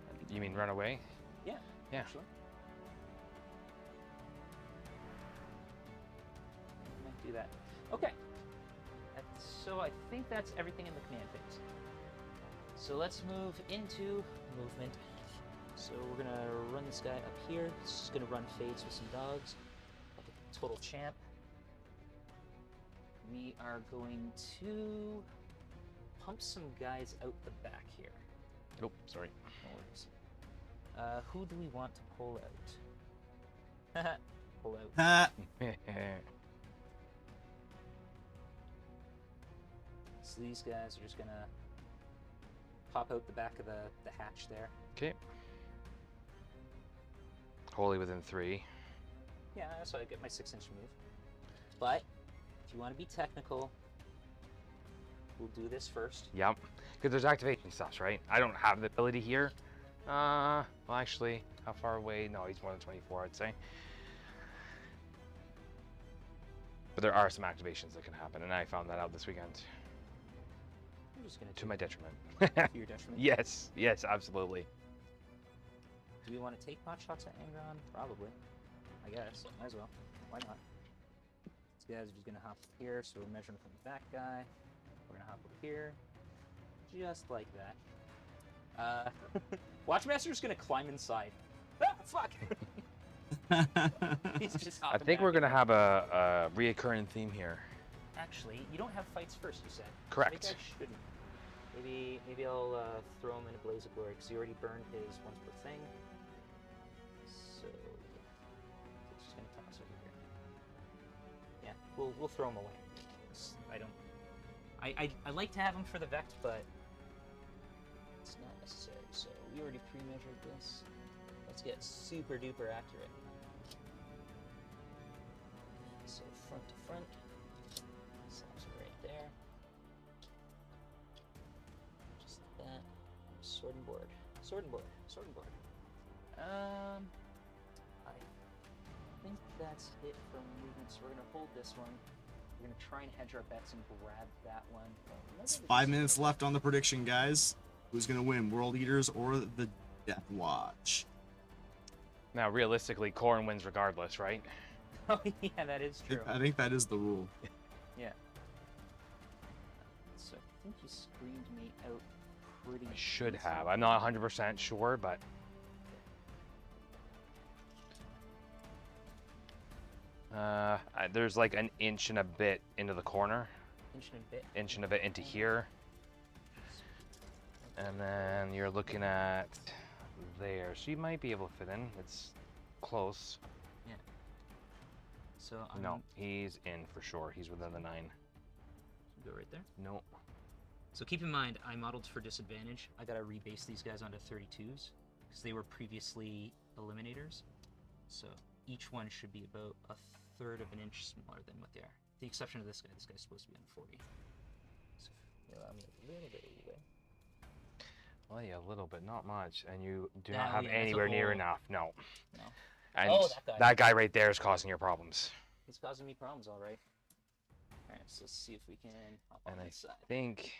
Speaker 2: That'd be
Speaker 3: You mean
Speaker 2: fine.
Speaker 3: run away?
Speaker 2: Yeah.
Speaker 3: Yeah.
Speaker 2: Actually. I might do that. Okay. So I think that's everything in the command phase. So let's move into movement. So we're gonna run this guy up here. This is gonna run fades with some dogs, like a total champ. We are going to pump some guys out the back here.
Speaker 3: Oh, sorry.
Speaker 2: No worries. Who do we want to pull out? Pull out.
Speaker 1: Ha!
Speaker 2: So these guys are just gonna pop out the back of the hatch there.
Speaker 3: Okay. Wholly within 3.
Speaker 2: Yeah, so I get my 6-inch move. But if you want to be technical, we'll do this first.
Speaker 3: Yep. Because there's activation stuff, right? I don't have the ability here. Well, actually, how far away? No, he's more than 24, I'd say. But there are some activations that can happen, and I found that out this weekend.
Speaker 2: I'm just gonna
Speaker 3: To my detriment.
Speaker 2: to your detriment.
Speaker 3: Yes, absolutely.
Speaker 2: Do we want to take pot shots at Angron? Probably. I guess. Might as well. Why not? These guys are just gonna hop up here, so we're measuring from the back guy. We're gonna hop up here. Just like that. Watchmaster's gonna climb inside. Ah, fuck! He's just
Speaker 3: I
Speaker 2: hopping
Speaker 3: think
Speaker 2: back
Speaker 3: we're going to
Speaker 2: in.
Speaker 3: have a reoccurring theme here.
Speaker 2: Actually, you don't have fights first, you said.
Speaker 3: Correct.
Speaker 2: Maybe I shouldn't. Maybe I'll throw him in a blaze of glory, because he already burned his once per thing. So, yeah. It's just gonna toss over here. Yeah, we'll throw him away. I like to have him for the Vect, but it's not necessary. So we already pre-measured this. Let's get super duper accurate. So front to front. Slaps it right there. Just like that. Sword and board. Sword and board. Sword and board. I think that's it for movements. We're gonna hold this one. We're gonna try and hedge our bets and grab that one.
Speaker 1: It's 5 minutes left on the prediction, guys. Who's gonna win, World Eaters or the Deathwatch?
Speaker 3: Now, realistically, Corrin wins regardless, right?
Speaker 2: Oh yeah, that is true.
Speaker 1: I think that is the rule.
Speaker 2: Yeah. So I think you screened me out pretty.
Speaker 3: I should
Speaker 2: easily.
Speaker 3: have. I'm not 100% sure, but there's like an inch and a bit into the corner,
Speaker 2: Inch and a bit.
Speaker 3: inch and a bit into here, and then you're looking at there. So you might be able to fit in. It's close.
Speaker 2: Yeah. So I'm
Speaker 3: No, he's in for sure. He's within the 9.
Speaker 2: go right there.
Speaker 3: No.
Speaker 2: So keep in mind, I modeled for disadvantage. I gotta rebase these guys onto 32s because they were previously eliminators. So each one should be about a third of an inch smaller than what they are. With the exception of this guy. This guy's supposed to be on 40. So allow me a little bit of leeway.
Speaker 3: Well, yeah, a little bit, not much, and you do
Speaker 2: No,
Speaker 3: not have
Speaker 2: yeah, that's a
Speaker 3: anywhere near
Speaker 2: whole-
Speaker 3: enough. No.
Speaker 2: No.
Speaker 3: And
Speaker 2: Oh, that guy.
Speaker 3: right there is causing your problems.
Speaker 2: He's causing me problems, all right. All right, so let's see if we can hop on
Speaker 3: And I
Speaker 2: this side.
Speaker 3: think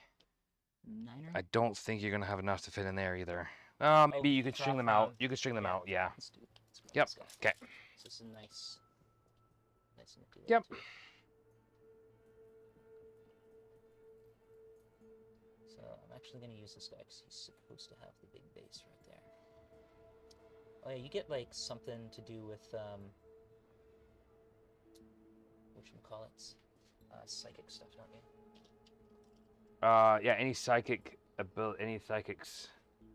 Speaker 2: Niner.
Speaker 3: I don't think you're gonna have enough to fit in there either. Maybe you could string them
Speaker 2: drop
Speaker 3: out.
Speaker 2: down.
Speaker 3: You could string them out. Yeah.
Speaker 2: Let's do it. Let's grab
Speaker 3: Yep.
Speaker 2: this guy.
Speaker 3: Okay.
Speaker 2: So it's a nice nifty there,
Speaker 3: Yep.
Speaker 2: too. So I'm actually going to use this guy because he's supposed to have the big base right there. Oh yeah, you get like something to do with whatchamacallits, psychic stuff, don't you?
Speaker 3: Yeah. Any psychic ability, any psychics,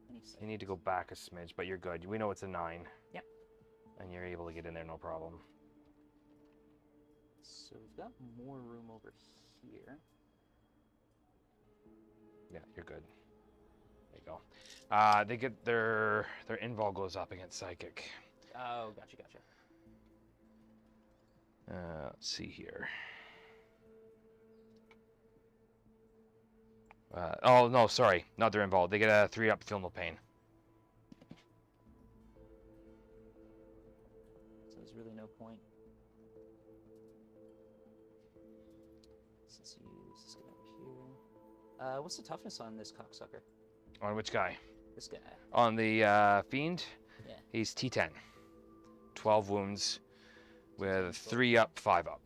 Speaker 2: Any
Speaker 3: you
Speaker 2: psychic?
Speaker 3: need to go back a smidge, but you're good. We know it's a 9.
Speaker 2: Yep.
Speaker 3: And you're able to get in there, no problem.
Speaker 2: So we've got more room over here.
Speaker 3: Yeah, you're good. There you go. They get their invul goes up against psychic.
Speaker 2: Oh, gotcha.
Speaker 3: Let's see here. Oh no, sorry, not their invul. They get a 3-up, feel no pain.
Speaker 2: So there's really no point. Since you use this guy over here. What's the toughness on this cocksucker?
Speaker 3: On which guy?
Speaker 2: This guy.
Speaker 3: On the fiend.
Speaker 2: Yeah.
Speaker 3: He's T10. 12 wounds with 3-up, 5-up.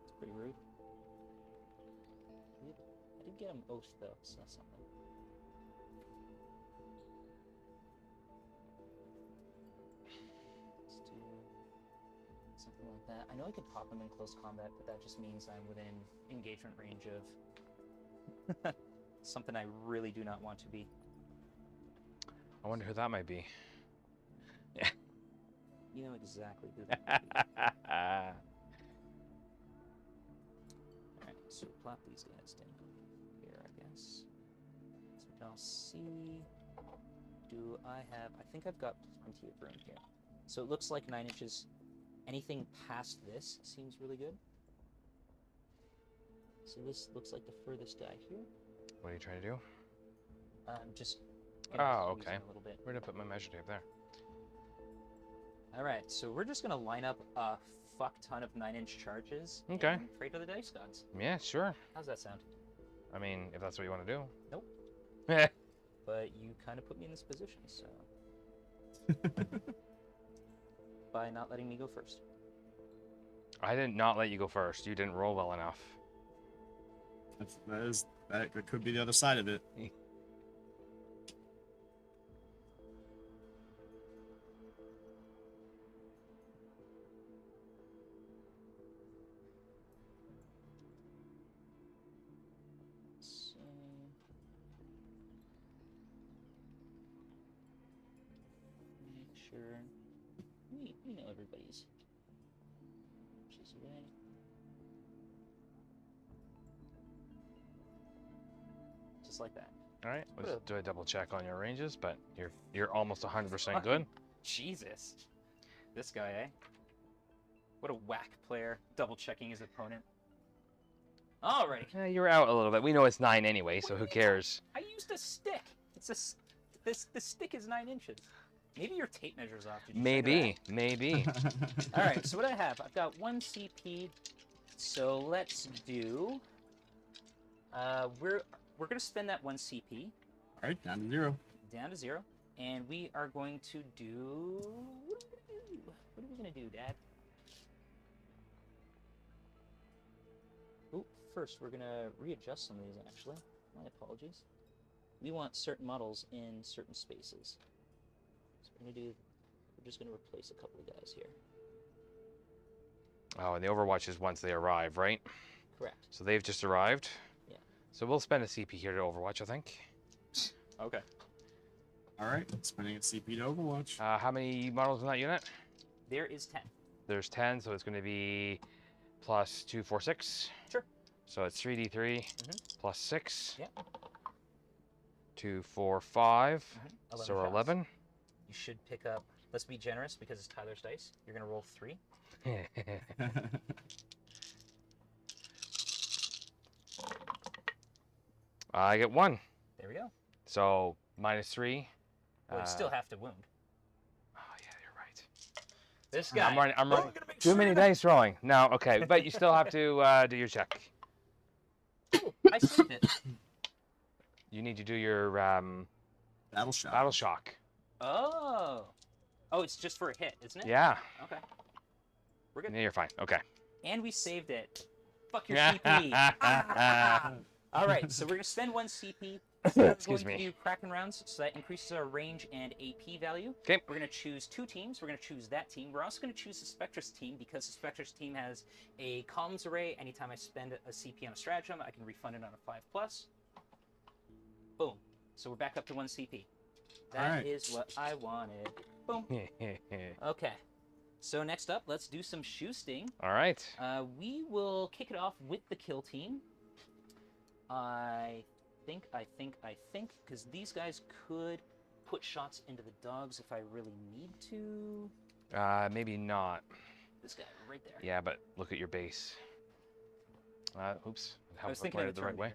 Speaker 2: It's pretty rude. I did get him oath though, so that's something. Let's do something like that. I know I could pop him in close combat, but that just means I'm within engagement range of something I really do not want to be.
Speaker 3: I wonder who that might be.
Speaker 2: You know exactly who that would be. Alright, so plop these guys down here. this. So I'll see. Do I have? I think I've got plenty of room here. So it looks like 9 inches. Anything past this seems really good. So this looks like the furthest guy here.
Speaker 3: What are you trying to do?
Speaker 2: Just.
Speaker 3: Oh, okay.
Speaker 2: A little bit.
Speaker 3: Where did I put my measure tape there?
Speaker 2: All right, so we're just gonna line up a fuck ton of 9-inch charges.
Speaker 3: Okay.
Speaker 2: And pray to the dice gods.
Speaker 3: Yeah, sure.
Speaker 2: How's that sound?
Speaker 3: I mean, if that's what you want to do.
Speaker 2: Nope.
Speaker 3: Eh.
Speaker 2: But you kind of put me in this position, so. By not letting me go first.
Speaker 3: I did not let you go first. You didn't roll well enough.
Speaker 1: That could be the other side of it.
Speaker 2: So... Make sure we know everybody's inches away. Just like that.
Speaker 3: All right. Let's
Speaker 2: Good.
Speaker 3: do a double check on your ranges, but you're almost 100% good.
Speaker 2: Fucking Jesus. This guy, eh? What a whack player. Double checking his opponent. Alrighty.
Speaker 3: Yeah, you're out a little bit. We know it's 9 anyway, so who cares?
Speaker 2: I used a stick. The stick is 9 inches. Maybe your tape measure's off. Did you check
Speaker 3: Maybe, maybe.
Speaker 2: that? All right. So what I have, I've got 1 CP. So let's do. We're gonna spend that 1 CP.
Speaker 1: All right, down to 0.
Speaker 2: Down to 0, and we are going to do. What are we gonna do, Dad? Oh, first we're gonna readjust some of these. Actually, my apologies. We want certain models in certain spaces. So we're just gonna replace a couple of guys here.
Speaker 3: Oh, and the Overwatch is once they arrive, right?
Speaker 2: Correct.
Speaker 3: So they've just arrived.
Speaker 2: Yeah.
Speaker 3: So we'll spend a CP here to Overwatch, I think.
Speaker 2: Okay.
Speaker 1: All right, spending a CP to Overwatch.
Speaker 3: How many models in that unit?
Speaker 2: There is 10.
Speaker 3: There's 10, so it's going to be plus 2, 4, 6.
Speaker 2: Sure.
Speaker 3: So it's 3d3 plus 6.
Speaker 2: Yeah.
Speaker 3: 2, 4, 5.
Speaker 2: 11
Speaker 3: So
Speaker 2: shots.
Speaker 3: 11.
Speaker 2: You should pick up. Let's be generous because it's Tyler's dice. You're gonna roll 3.
Speaker 3: I get 1.
Speaker 2: There we go.
Speaker 3: So minus 3.
Speaker 2: Well, you still have to wound.
Speaker 3: Oh, yeah, you're right.
Speaker 2: This guy.
Speaker 3: I'm running.
Speaker 2: Oh, I'm gonna make
Speaker 3: Too
Speaker 2: sure
Speaker 3: many
Speaker 2: that-
Speaker 3: dice rolling. No, okay. But you still have to do your check.
Speaker 2: Ooh, I saved it.
Speaker 3: You need to do your
Speaker 1: Battle shot.
Speaker 3: battle shock.
Speaker 2: Oh. Oh, it's just for a hit, isn't it?
Speaker 3: Yeah.
Speaker 2: Okay. We're good.
Speaker 3: Yeah, you're fine. Okay.
Speaker 2: And we saved it. Fuck your CP. Ah! All right, so we're gonna spend 1 CP. We're
Speaker 3: Excuse
Speaker 2: going
Speaker 3: me.
Speaker 2: to do Kraken rounds, so that increases our range and AP value.
Speaker 3: Okay.
Speaker 2: We're gonna choose 2 teams. We're gonna choose that team. We're also gonna choose the Spectrus team because the Spectrus team has a comms array. Anytime I spend a CP on a stratagem, I can refund it on a 5+. Boom. So we're back up to 1 CP. That is
Speaker 1: Alright.
Speaker 2: what I wanted. Boom. Okay. So next up, let's do some shoosting.
Speaker 3: All right.
Speaker 2: We will kick it off with the kill team. I think, because these guys could put shots into the dogs if I really need to.
Speaker 3: Maybe not.
Speaker 2: This guy right there.
Speaker 3: Yeah, but look at your base. Oops.
Speaker 2: I was thinking of
Speaker 3: it the right way.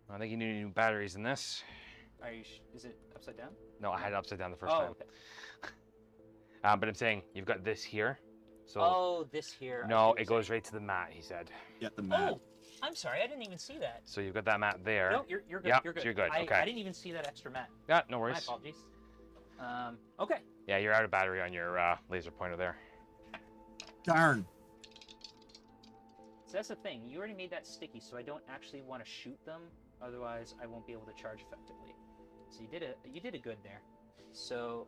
Speaker 2: Terminators.
Speaker 3: I think you need new batteries in this.
Speaker 2: Are you? Is it upside down?
Speaker 3: No, I had it upside down the first
Speaker 2: Oh,
Speaker 3: time.
Speaker 2: okay.
Speaker 3: But I'm saying you've got this here. So
Speaker 2: Oh, this here. I see
Speaker 3: no,
Speaker 2: what
Speaker 3: it
Speaker 2: you're
Speaker 3: goes
Speaker 2: saying.
Speaker 3: right to the mat. He said.
Speaker 1: Get the map.
Speaker 2: Oh, I'm sorry. I didn't even see that.
Speaker 3: So you've got that mat there.
Speaker 2: No, you're good.
Speaker 3: Yeah,
Speaker 2: you're good.
Speaker 3: you're good,
Speaker 2: I
Speaker 3: okay.
Speaker 2: didn't even see that extra mat.
Speaker 3: Yeah, no
Speaker 2: My
Speaker 3: worries.
Speaker 2: apologies. Okay.
Speaker 3: Yeah, you're out of battery on your laser pointer there.
Speaker 1: Darn.
Speaker 2: So that's the thing. You already made that sticky, so I don't actually want to shoot them. Otherwise, I won't be able to charge effectively. So you did a good there. So,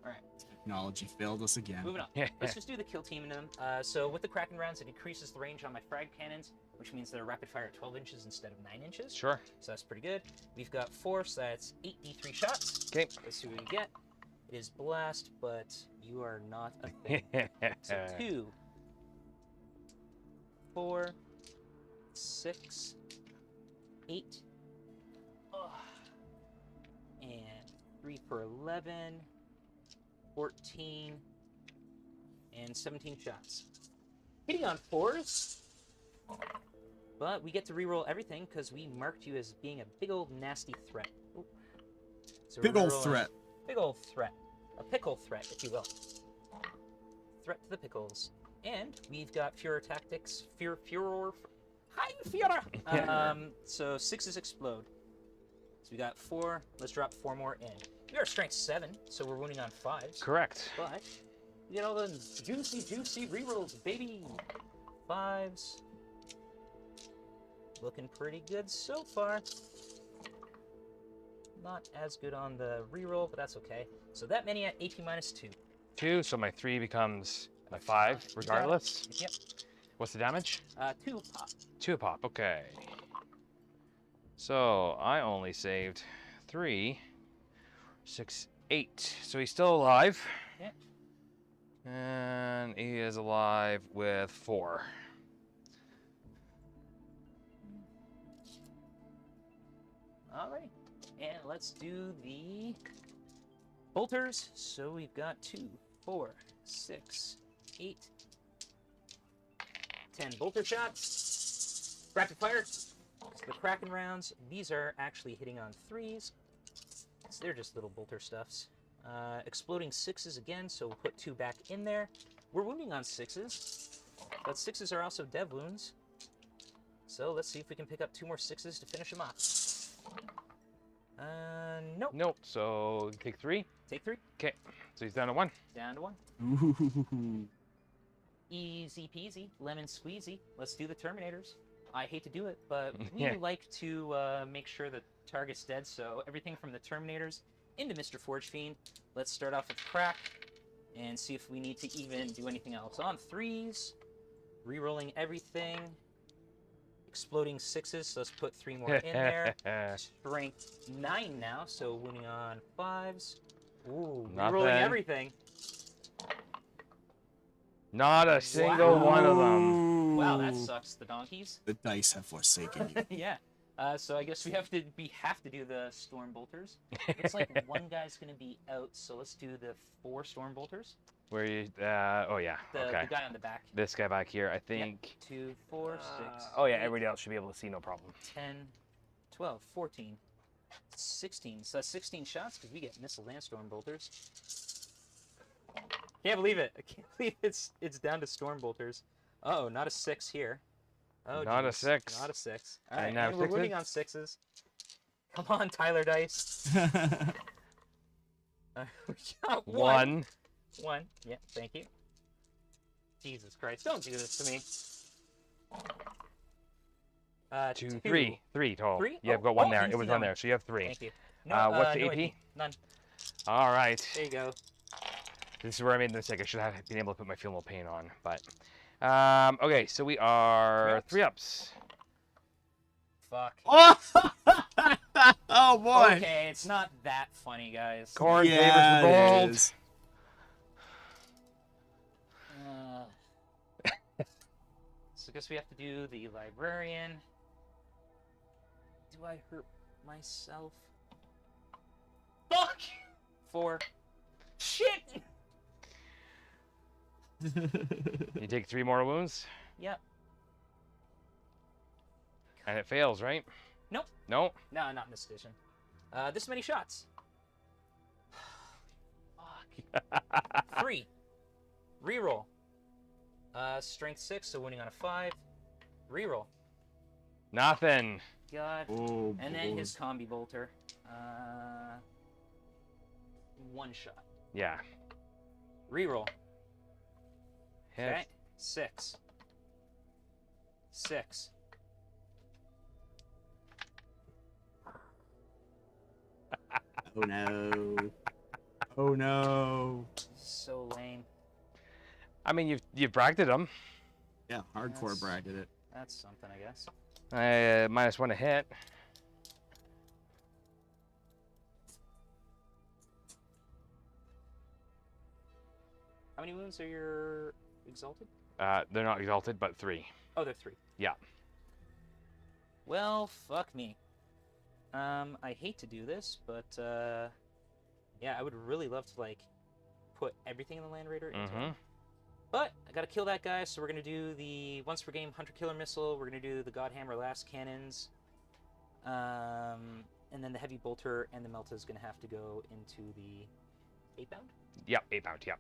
Speaker 2: all right.
Speaker 1: Technology failed us again.
Speaker 2: Moving on. Let's just do the kill team in them. So with the Kraken rounds, it increases the range on my frag cannons, which means they're rapid fire at 12 inches instead of 9 inches.
Speaker 3: Sure.
Speaker 2: So that's pretty good. We've got 4, so that's 8d3 shots.
Speaker 3: Okay.
Speaker 2: Let's see what we get. It is blast, but you are not a thing. So 2, 4, 6, 8. Ugh. And 3 for 11. 14. And 17 shots. Hitting on 4s. But we get to reroll everything because we marked you as being a big old nasty threat. Ooh. So
Speaker 1: Big old threat.
Speaker 2: Big old threat. A pickle threat, if you will. Threat to the pickles. And we've got Furor Tactics. Furor. Hi, Furor! So 6s explode. So we got 4. Let's drop 4 more in. We are strength 7, so we're wounding on 5s.
Speaker 3: Correct.
Speaker 2: But we get all the juicy rerolls, baby. 5s. Looking pretty good so far. Not as good on the reroll, but that's okay. So that many at AP minus 2.
Speaker 3: 2, so my 3 becomes a 5, regardless.
Speaker 2: Yep.
Speaker 3: What's the damage?
Speaker 2: 2 pop.
Speaker 3: 2 pop, okay. So I only saved 3, 6, 8. So he's still alive.
Speaker 2: Yeah.
Speaker 3: And he is alive with 4.
Speaker 2: Alright. And let's do the bolters. So we've got 2, 4, 6, 8, 10 bolter shots. Rapid fire. So the Kraken rounds, these are actually hitting on 3s. So they're just little bolter stuffs. Exploding 6s again, so we'll put 2 back in there. We're wounding on 6s, but 6s are also dev wounds. So let's see if we can pick up 2 more 6s to finish them off. Nope.
Speaker 3: Nope, so take 3.
Speaker 2: Take 3.
Speaker 3: Okay, so he's down to 1.
Speaker 2: Down to 1.
Speaker 1: Ooh.
Speaker 2: Easy peasy, lemon squeezy. Let's do the Terminators. I hate to do it, but we
Speaker 3: Yeah.
Speaker 2: like to make sure the target's dead, so everything from the Terminators into Mr. Forge Fiend. Let's start off with Crack and see if we need to even do anything else. On 3s, re-rolling everything. Exploding 6s, so let's put 3 more in there. Strength 9 now, so wounding on 5s. Ooh, re-rolling
Speaker 3: Nothing.
Speaker 2: everything.
Speaker 3: Not a single one of them.
Speaker 2: Wow, that sucks, the donkeys.
Speaker 1: The dice have forsaken you.
Speaker 2: Yeah. So I guess we have to do the Storm Bolters. Looks like one guy's gonna be out, so let's do the 4 Storm Bolters.
Speaker 3: Where you? Oh yeah.
Speaker 2: The
Speaker 3: Okay.
Speaker 2: guy on the back.
Speaker 3: This guy back here, I think.
Speaker 2: 2, 4, 6.
Speaker 3: Oh yeah,
Speaker 2: 8,
Speaker 3: everybody else should be able to see, no problem.
Speaker 2: 10, 12, 14, 16. So that's 16 shots because we get missile and Storm Bolters. Can't believe it. I can't believe it's down to Storm Bolters. Oh, not a 6 here. Oh,
Speaker 3: Not a
Speaker 2: geez.
Speaker 3: 6.
Speaker 2: Not a 6. All right,
Speaker 3: And now
Speaker 2: and we're
Speaker 3: 6s?
Speaker 2: moving on 6s. Come on, ToRRaDaS. We got 1. 1. Yeah, thank you. Jesus Christ, don't do this to me.
Speaker 3: 2, 3. 3 total.
Speaker 2: 3?
Speaker 3: Yeah, I've got 1 there. It was on there, so you have 3.
Speaker 2: Thank you. No,
Speaker 3: What's the
Speaker 2: no
Speaker 3: AP?
Speaker 2: None.
Speaker 3: All right.
Speaker 2: There you go.
Speaker 3: This is where I made the mistake. I should have been able to put my Feel No Pain on, but... okay, so we are 3 ups.
Speaker 2: Fuck.
Speaker 1: Oh, oh boy.
Speaker 2: Okay, it's not that funny, guys.
Speaker 3: Corn
Speaker 1: Yeah,
Speaker 3: flavors
Speaker 1: it
Speaker 3: revolt.
Speaker 1: is.
Speaker 2: So I guess we have to do the librarian. Do I hurt myself? Fuck! 4. Shit!
Speaker 3: You take 3 more wounds,
Speaker 2: Yep.
Speaker 3: and it fails, right?
Speaker 2: Nope.
Speaker 3: No?
Speaker 2: No, not in this edition. This many shots. Fuck. 3. Reroll. Strength 6, so winning on a 5. Reroll.
Speaker 3: Nothing.
Speaker 2: God.
Speaker 1: Oh,
Speaker 2: And then
Speaker 1: boy.
Speaker 2: his combi bolter. 1 shot.
Speaker 3: Yeah.
Speaker 2: Reroll.
Speaker 3: Hit.
Speaker 2: Okay. 6. 6.
Speaker 1: Oh no. Oh no.
Speaker 2: So lame.
Speaker 3: I mean, you've bracketed him.
Speaker 1: Yeah, hardcore
Speaker 2: Yes.
Speaker 1: bracketed it.
Speaker 2: That's something, I guess.
Speaker 3: -1 to hit.
Speaker 2: How many wounds are your exalted?
Speaker 3: They're not exalted, but 3.
Speaker 2: Oh, they're 3.
Speaker 3: Yeah.
Speaker 2: Well, fuck me. I hate to do this, but yeah, I would really love to like put everything in the Land Raider into it. But I gotta kill that guy, so we're gonna do the once per game Hunter Killer Missile. We're gonna do the Godhammer Last Cannons, and then the Heavy Bolter and the Melta is gonna have to go into the 8-bound.
Speaker 3: Yep, 8-bound. Yep.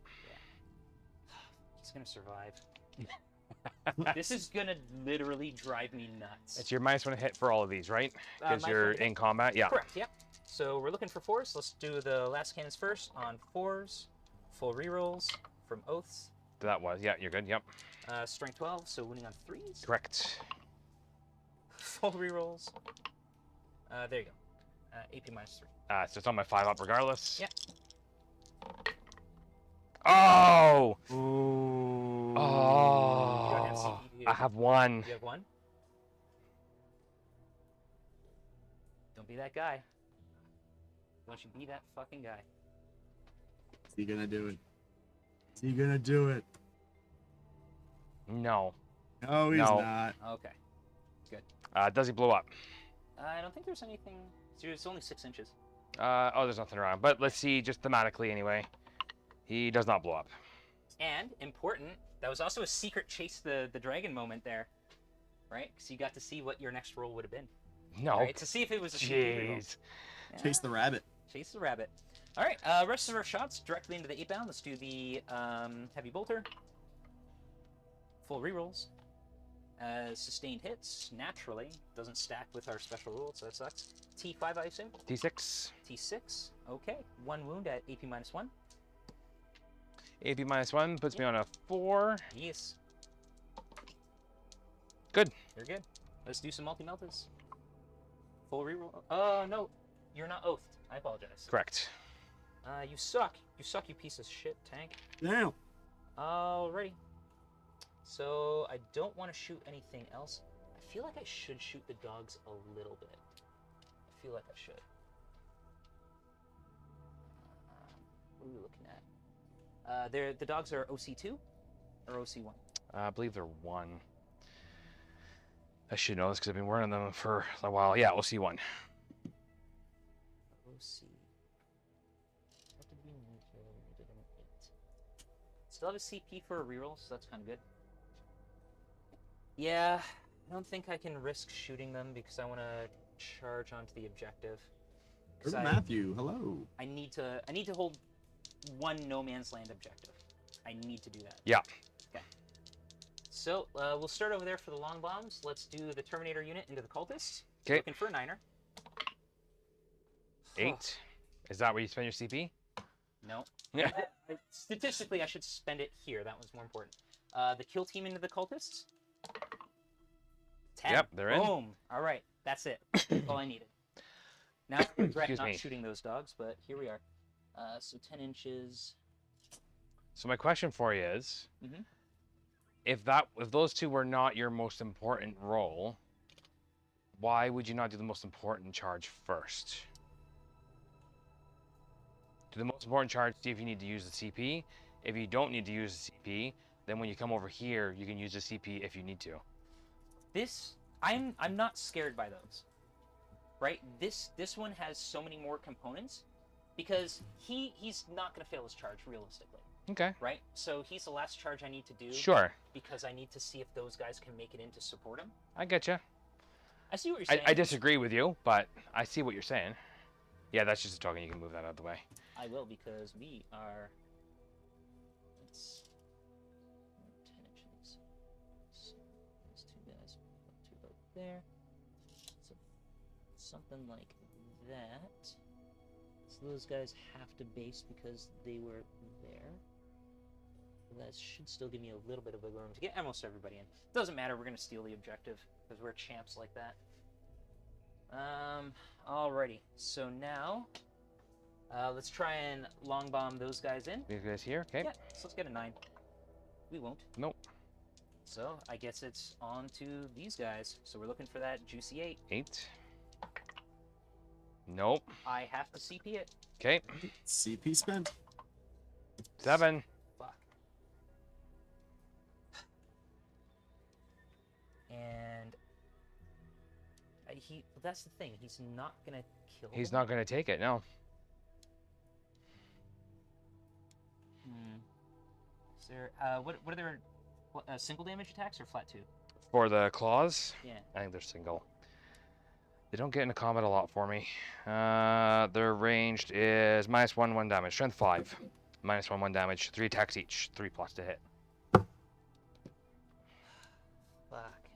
Speaker 2: He's gonna survive. This is gonna literally drive me nuts.
Speaker 3: It's your -1 hit for all of these, right? Because
Speaker 2: -1
Speaker 3: you're
Speaker 2: hit.
Speaker 3: in combat. Yeah.
Speaker 2: Correct. Yep. So we're looking for 4s. Let's do the Last Cannons first on 4s. Full rerolls from Oaths.
Speaker 3: That was. Yeah, you're good. Yep.
Speaker 2: Strength 12, so wounding on 3s.
Speaker 3: Correct.
Speaker 2: Full rerolls. There you go. AP -3.
Speaker 3: So it's on my 5 up regardless.
Speaker 2: Yep.
Speaker 3: Oh!
Speaker 1: Ooh.
Speaker 2: You don't have
Speaker 3: Oh!
Speaker 2: CP, do you?
Speaker 3: I have 1.
Speaker 2: You have 1? Don't be that guy. Don't you be that fucking guy.
Speaker 1: Is he gonna do it? Is he gonna do it?
Speaker 3: No.
Speaker 1: No, he's
Speaker 3: No.
Speaker 1: not.
Speaker 2: Okay.
Speaker 3: Does he blow up?
Speaker 2: I don't think there's anything... It's only 6 inches.
Speaker 3: Oh, there's nothing around. But let's see, just thematically anyway. He does not blow up.
Speaker 2: And, important, that was also a secret chase the dragon moment there. Right? Because you got to see what your next roll would have been.
Speaker 3: No.
Speaker 2: Right? To see if it was a CP roll.
Speaker 3: Jeez.
Speaker 2: Yeah.
Speaker 1: Chase the rabbit.
Speaker 2: Chase the rabbit. All right, rest of our shots directly into the 8-bound. Let's do the Heavy Bolter. Full rerolls. Sustained hits, naturally. Doesn't stack with our special rule, so that sucks. T5, I assume?
Speaker 3: T6.
Speaker 2: T6. Okay. 1 wound at AP -1.
Speaker 3: AP -1 puts me on a 4.
Speaker 2: Yes.
Speaker 3: Good.
Speaker 2: You're good. Let's do some multi-meltas. Full reroll. Oh, no. You're not oathed. I apologize.
Speaker 3: Correct.
Speaker 2: You suck. You suck, you piece of shit, tank.
Speaker 1: Damn.
Speaker 2: Alrighty. So, I don't want to shoot anything else. I feel like I should shoot the dogs a little bit. I feel like I should. What are we looking at? The dogs are OC2 or OC1?
Speaker 3: I believe they're 1. I should know this because I've been wearing them for a while. Yeah, we'll see 1.
Speaker 2: OC. What did we need here? We did an 8. Still have a CP for a reroll, so that's kind of good. Yeah, I don't think I can risk shooting them because I want to charge onto the objective.
Speaker 1: Where's Matthew? Hello.
Speaker 2: I need to hold 1 no man's land objective. I need to do that.
Speaker 3: Yeah.
Speaker 2: Okay. So we'll start over there for the long bombs. Let's do the Terminator unit into the cultists.
Speaker 3: Okay.
Speaker 2: Looking for a 9er.
Speaker 3: 8. Is that where you spend your CP?
Speaker 2: No.
Speaker 3: Yeah.
Speaker 2: Statistically, I should spend it here. That was more important. The kill team into the cultists. 10.
Speaker 3: Yep, they're in.
Speaker 2: Boom. All right, that's it. That's all I needed. Now I regret
Speaker 3: Excuse
Speaker 2: not
Speaker 3: me.
Speaker 2: shooting those dogs, but here we are. So 10 inches.
Speaker 3: So my question for you is,
Speaker 2: Mhm.
Speaker 3: if those 2 were not your most important role, why would you not do the most important charge first? Do the most important charge, see if you need to use the CP. If you don't need to use the CP, then when you come over here, you can use the CP if you need to.
Speaker 2: I'm not scared by those. Right? This one has so many more components because he's not going to fail his charge realistically.
Speaker 3: Okay.
Speaker 2: Right? So he's the last charge I need to do.
Speaker 3: Sure.
Speaker 2: Because I need to see if those guys can make it in to support him.
Speaker 3: I get you.
Speaker 2: I see what you're saying.
Speaker 3: I disagree with you, but I see what you're saying. Yeah, that's just a token. You can move that out of the way.
Speaker 2: I will because we are. It's 10 inches. So those 2 guys, 2 about there. So something like that. So those guys have to base because they were there. That should still give me a little bit of wiggle room to get almost everybody in. Doesn't matter. We're gonna steal the objective because we're champs like that. Alrighty. So now, let's try and long bomb those guys in.
Speaker 3: These guys here, okay?
Speaker 2: Yeah. So let's get a 9. We won't.
Speaker 3: Nope.
Speaker 2: So I guess it's on to these guys. So we're looking for that juicy 8.
Speaker 3: 8. Nope.
Speaker 2: I have to CP it.
Speaker 3: Okay.
Speaker 1: CP spent.
Speaker 3: 7.
Speaker 2: Fuck. And That's the thing. He's not gonna kill.
Speaker 3: He's
Speaker 2: them.
Speaker 3: not going to take it, no.
Speaker 2: Is there? What are their single damage attacks or flat 2?
Speaker 3: For the claws,
Speaker 2: Yeah.
Speaker 3: I think they're single. They don't get into combat a lot for me. Their ranged is -1 damage, strength 5. -1 damage, 3 attacks each, 3+ to hit.
Speaker 2: Fuck.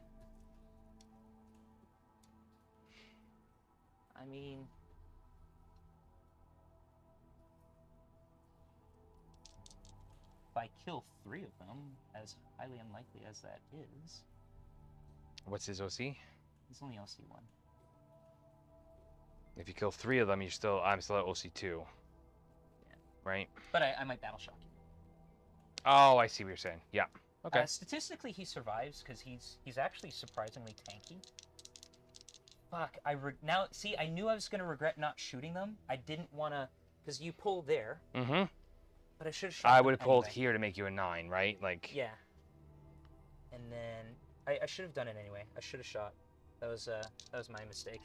Speaker 2: I mean, if I kill 3 of them, as highly unlikely as that is,
Speaker 3: What's his OC?
Speaker 2: it's only LC 1.
Speaker 3: If you kill 3 of them, I'm still at OC 2.
Speaker 2: Yeah.
Speaker 3: Right?
Speaker 2: But I might battle shock you.
Speaker 3: Oh, I see what you're saying. Yeah. Okay.
Speaker 2: Statistically, he survives because he's actually surprisingly tanky. Fuck! Now see, I knew I was gonna regret not shooting them. I didn't wanna, because you pull there.
Speaker 3: Mm-hmm.
Speaker 2: But I should have shot.
Speaker 3: I
Speaker 2: them
Speaker 3: would have pulled
Speaker 2: anyway.
Speaker 3: here to make you a 9, right? Like.
Speaker 2: Yeah. And then I should have done it anyway. I should have shot. That was my mistake.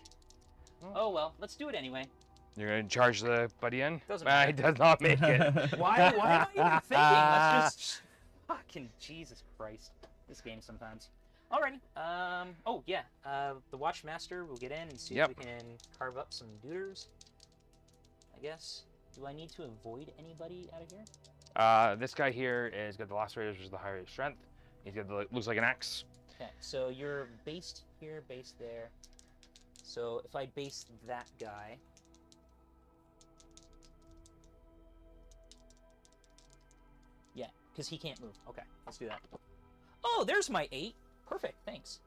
Speaker 2: Oh well, let's do it anyway.
Speaker 3: You're gonna charge the buddy in?
Speaker 2: Doesn't matter.
Speaker 3: He does not make it.
Speaker 2: Why am I even thinking? Let's just fucking Jesus Christ. This game sometimes. Alrighty. Oh yeah. The Watchmaster will get in and see if we can carve up some duders. I guess. Do I need to avoid anybody out of here?
Speaker 3: This guy here is got the lacerators, which is the higher strength. He's got the looks like an axe.
Speaker 2: Okay, so you're based here, based there. So if I base that guy. Yeah, because he can't move. Okay, let's do that. Oh, there's my 8. Perfect, thanks.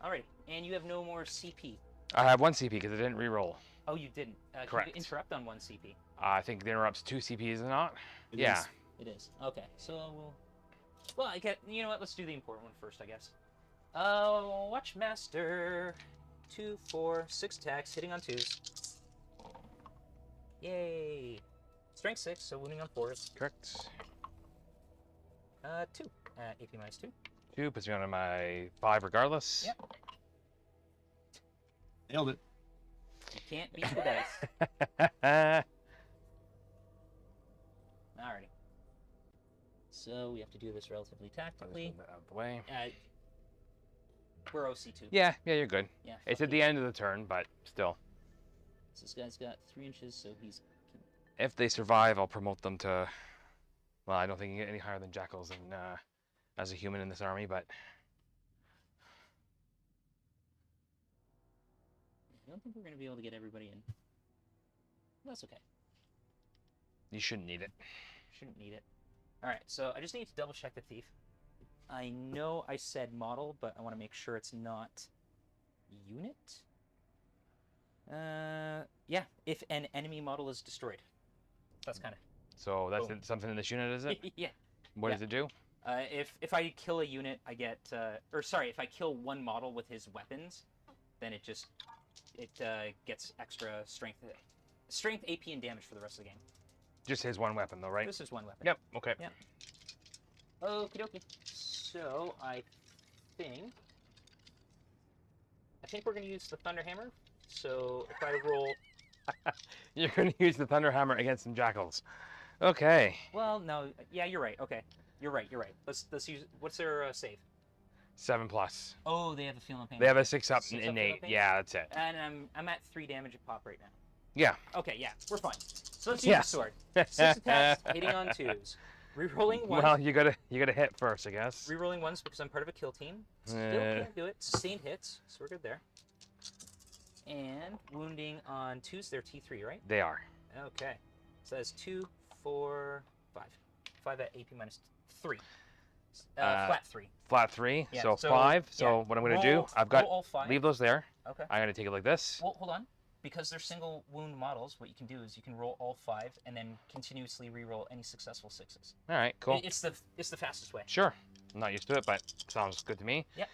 Speaker 2: Alrighty, and you have no more CP.
Speaker 3: I have 1 CP because I didn't reroll.
Speaker 2: Oh, you didn't.
Speaker 3: Correct.
Speaker 2: Can you interrupt on 1 CP?
Speaker 3: I think the interrupt's 2 CP, is it not?
Speaker 1: It
Speaker 3: yeah.
Speaker 1: is.
Speaker 2: It is. Okay, so we'll... Well, you know what? Let's do the important one first, I guess. Watchmaster. 2, 4, 6 attacks, hitting on 2s. Yay. Strength 6, so wounding on 4s.
Speaker 3: Correct.
Speaker 2: 2. AP minus 2.
Speaker 3: 2 puts me on my 5 regardless.
Speaker 2: Yep.
Speaker 1: Nailed it.
Speaker 2: You can't beat the dice. Alrighty. So we have to do this relatively tactically.
Speaker 3: Out of the way.
Speaker 2: We're OC2.
Speaker 3: Yeah, you're good.
Speaker 2: Yeah.
Speaker 3: It's at the end of the turn, but still.
Speaker 2: So this guy's got 3 inches, so he's...
Speaker 3: If they survive, I'll promote them to... Well, I don't think you can get any higher than jackals as a human in this army, but...
Speaker 2: I don't think we're going to be able to get everybody in. That's okay.
Speaker 3: You shouldn't need it.
Speaker 2: Shouldn't need it. Alright, so I just need to double check the thief. I know I said model, but I want to make sure it's not unit. Yeah, if an enemy model is destroyed. That's kind of...
Speaker 3: So that's something in this unit, is it?
Speaker 2: Yeah.
Speaker 3: What does it do?
Speaker 2: If I kill a unit, I get... if I kill one model with his weapons, then it just... It gets extra strength, AP, and damage for the rest of the game.
Speaker 3: Just his one weapon, though, right?
Speaker 2: This is one weapon.
Speaker 3: Yep. Okay.
Speaker 2: Yep. Okie dokie. So I think we're gonna use the Thunder Hammer. So if I roll,
Speaker 3: You're going to use the Thunder Hammer against some jackals. Okay.
Speaker 2: well, no, yeah, you're right. Okay, you're right. Let's use. What's their save?
Speaker 3: 7+.
Speaker 2: Oh, they have a feel no pain.
Speaker 3: They have a 6-up
Speaker 2: 6 up
Speaker 3: innate.
Speaker 2: pain?
Speaker 3: Yeah, that's it.
Speaker 2: And I'm at 3 damage a pop right now.
Speaker 3: Yeah.
Speaker 2: Okay, yeah, we're fine. So let's use the sword. 6 attacks, hitting on 2s. Rerolling 1.
Speaker 3: Well, you gotta hit first, I guess.
Speaker 2: Rerolling 1s because I'm part of a kill team. Still can't do it. Sustained hits, so we're good there. And wounding on 2s, they're T3, right?
Speaker 3: They are.
Speaker 2: Okay. So that's 2, 4, 5. 5 at AP minus 3. Flat 3.
Speaker 3: Flat 3.
Speaker 2: Yeah,
Speaker 3: so
Speaker 2: so
Speaker 3: 5.
Speaker 2: yeah,
Speaker 3: So what I'm gonna do? I've got
Speaker 2: roll all 5.
Speaker 3: leave those there.
Speaker 2: Okay.
Speaker 3: I'm gonna take it like this.
Speaker 2: Well, hold on. Because they're single wound models, what you can do is you can roll all 5 and then continuously re-roll any successful 6s.
Speaker 3: All right. Cool.
Speaker 2: It's the fastest way.
Speaker 3: Sure. I'm not used to it, but sounds good to me.
Speaker 2: Yep.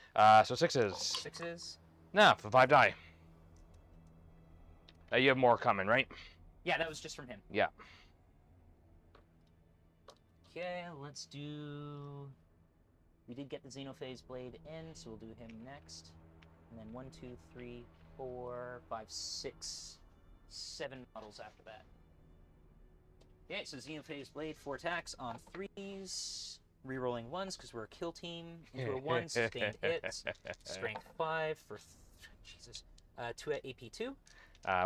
Speaker 3: So 6s.
Speaker 2: 6s.
Speaker 3: No, for 5 die. You have more coming, right?
Speaker 2: Yeah, that was just from him.
Speaker 3: Yeah.
Speaker 2: Okay, let's do We did get the Xenophase Blade in, so we'll do him next. And then 1, 2, 3, 4, 5, 6, 7 models after that. Okay, so Xenophase Blade, 4 attacks on 3s. Rerolling 1s because we're a kill team. Into a 1, sustained hits. Strength 5 for, Jesus, 2 at AP2.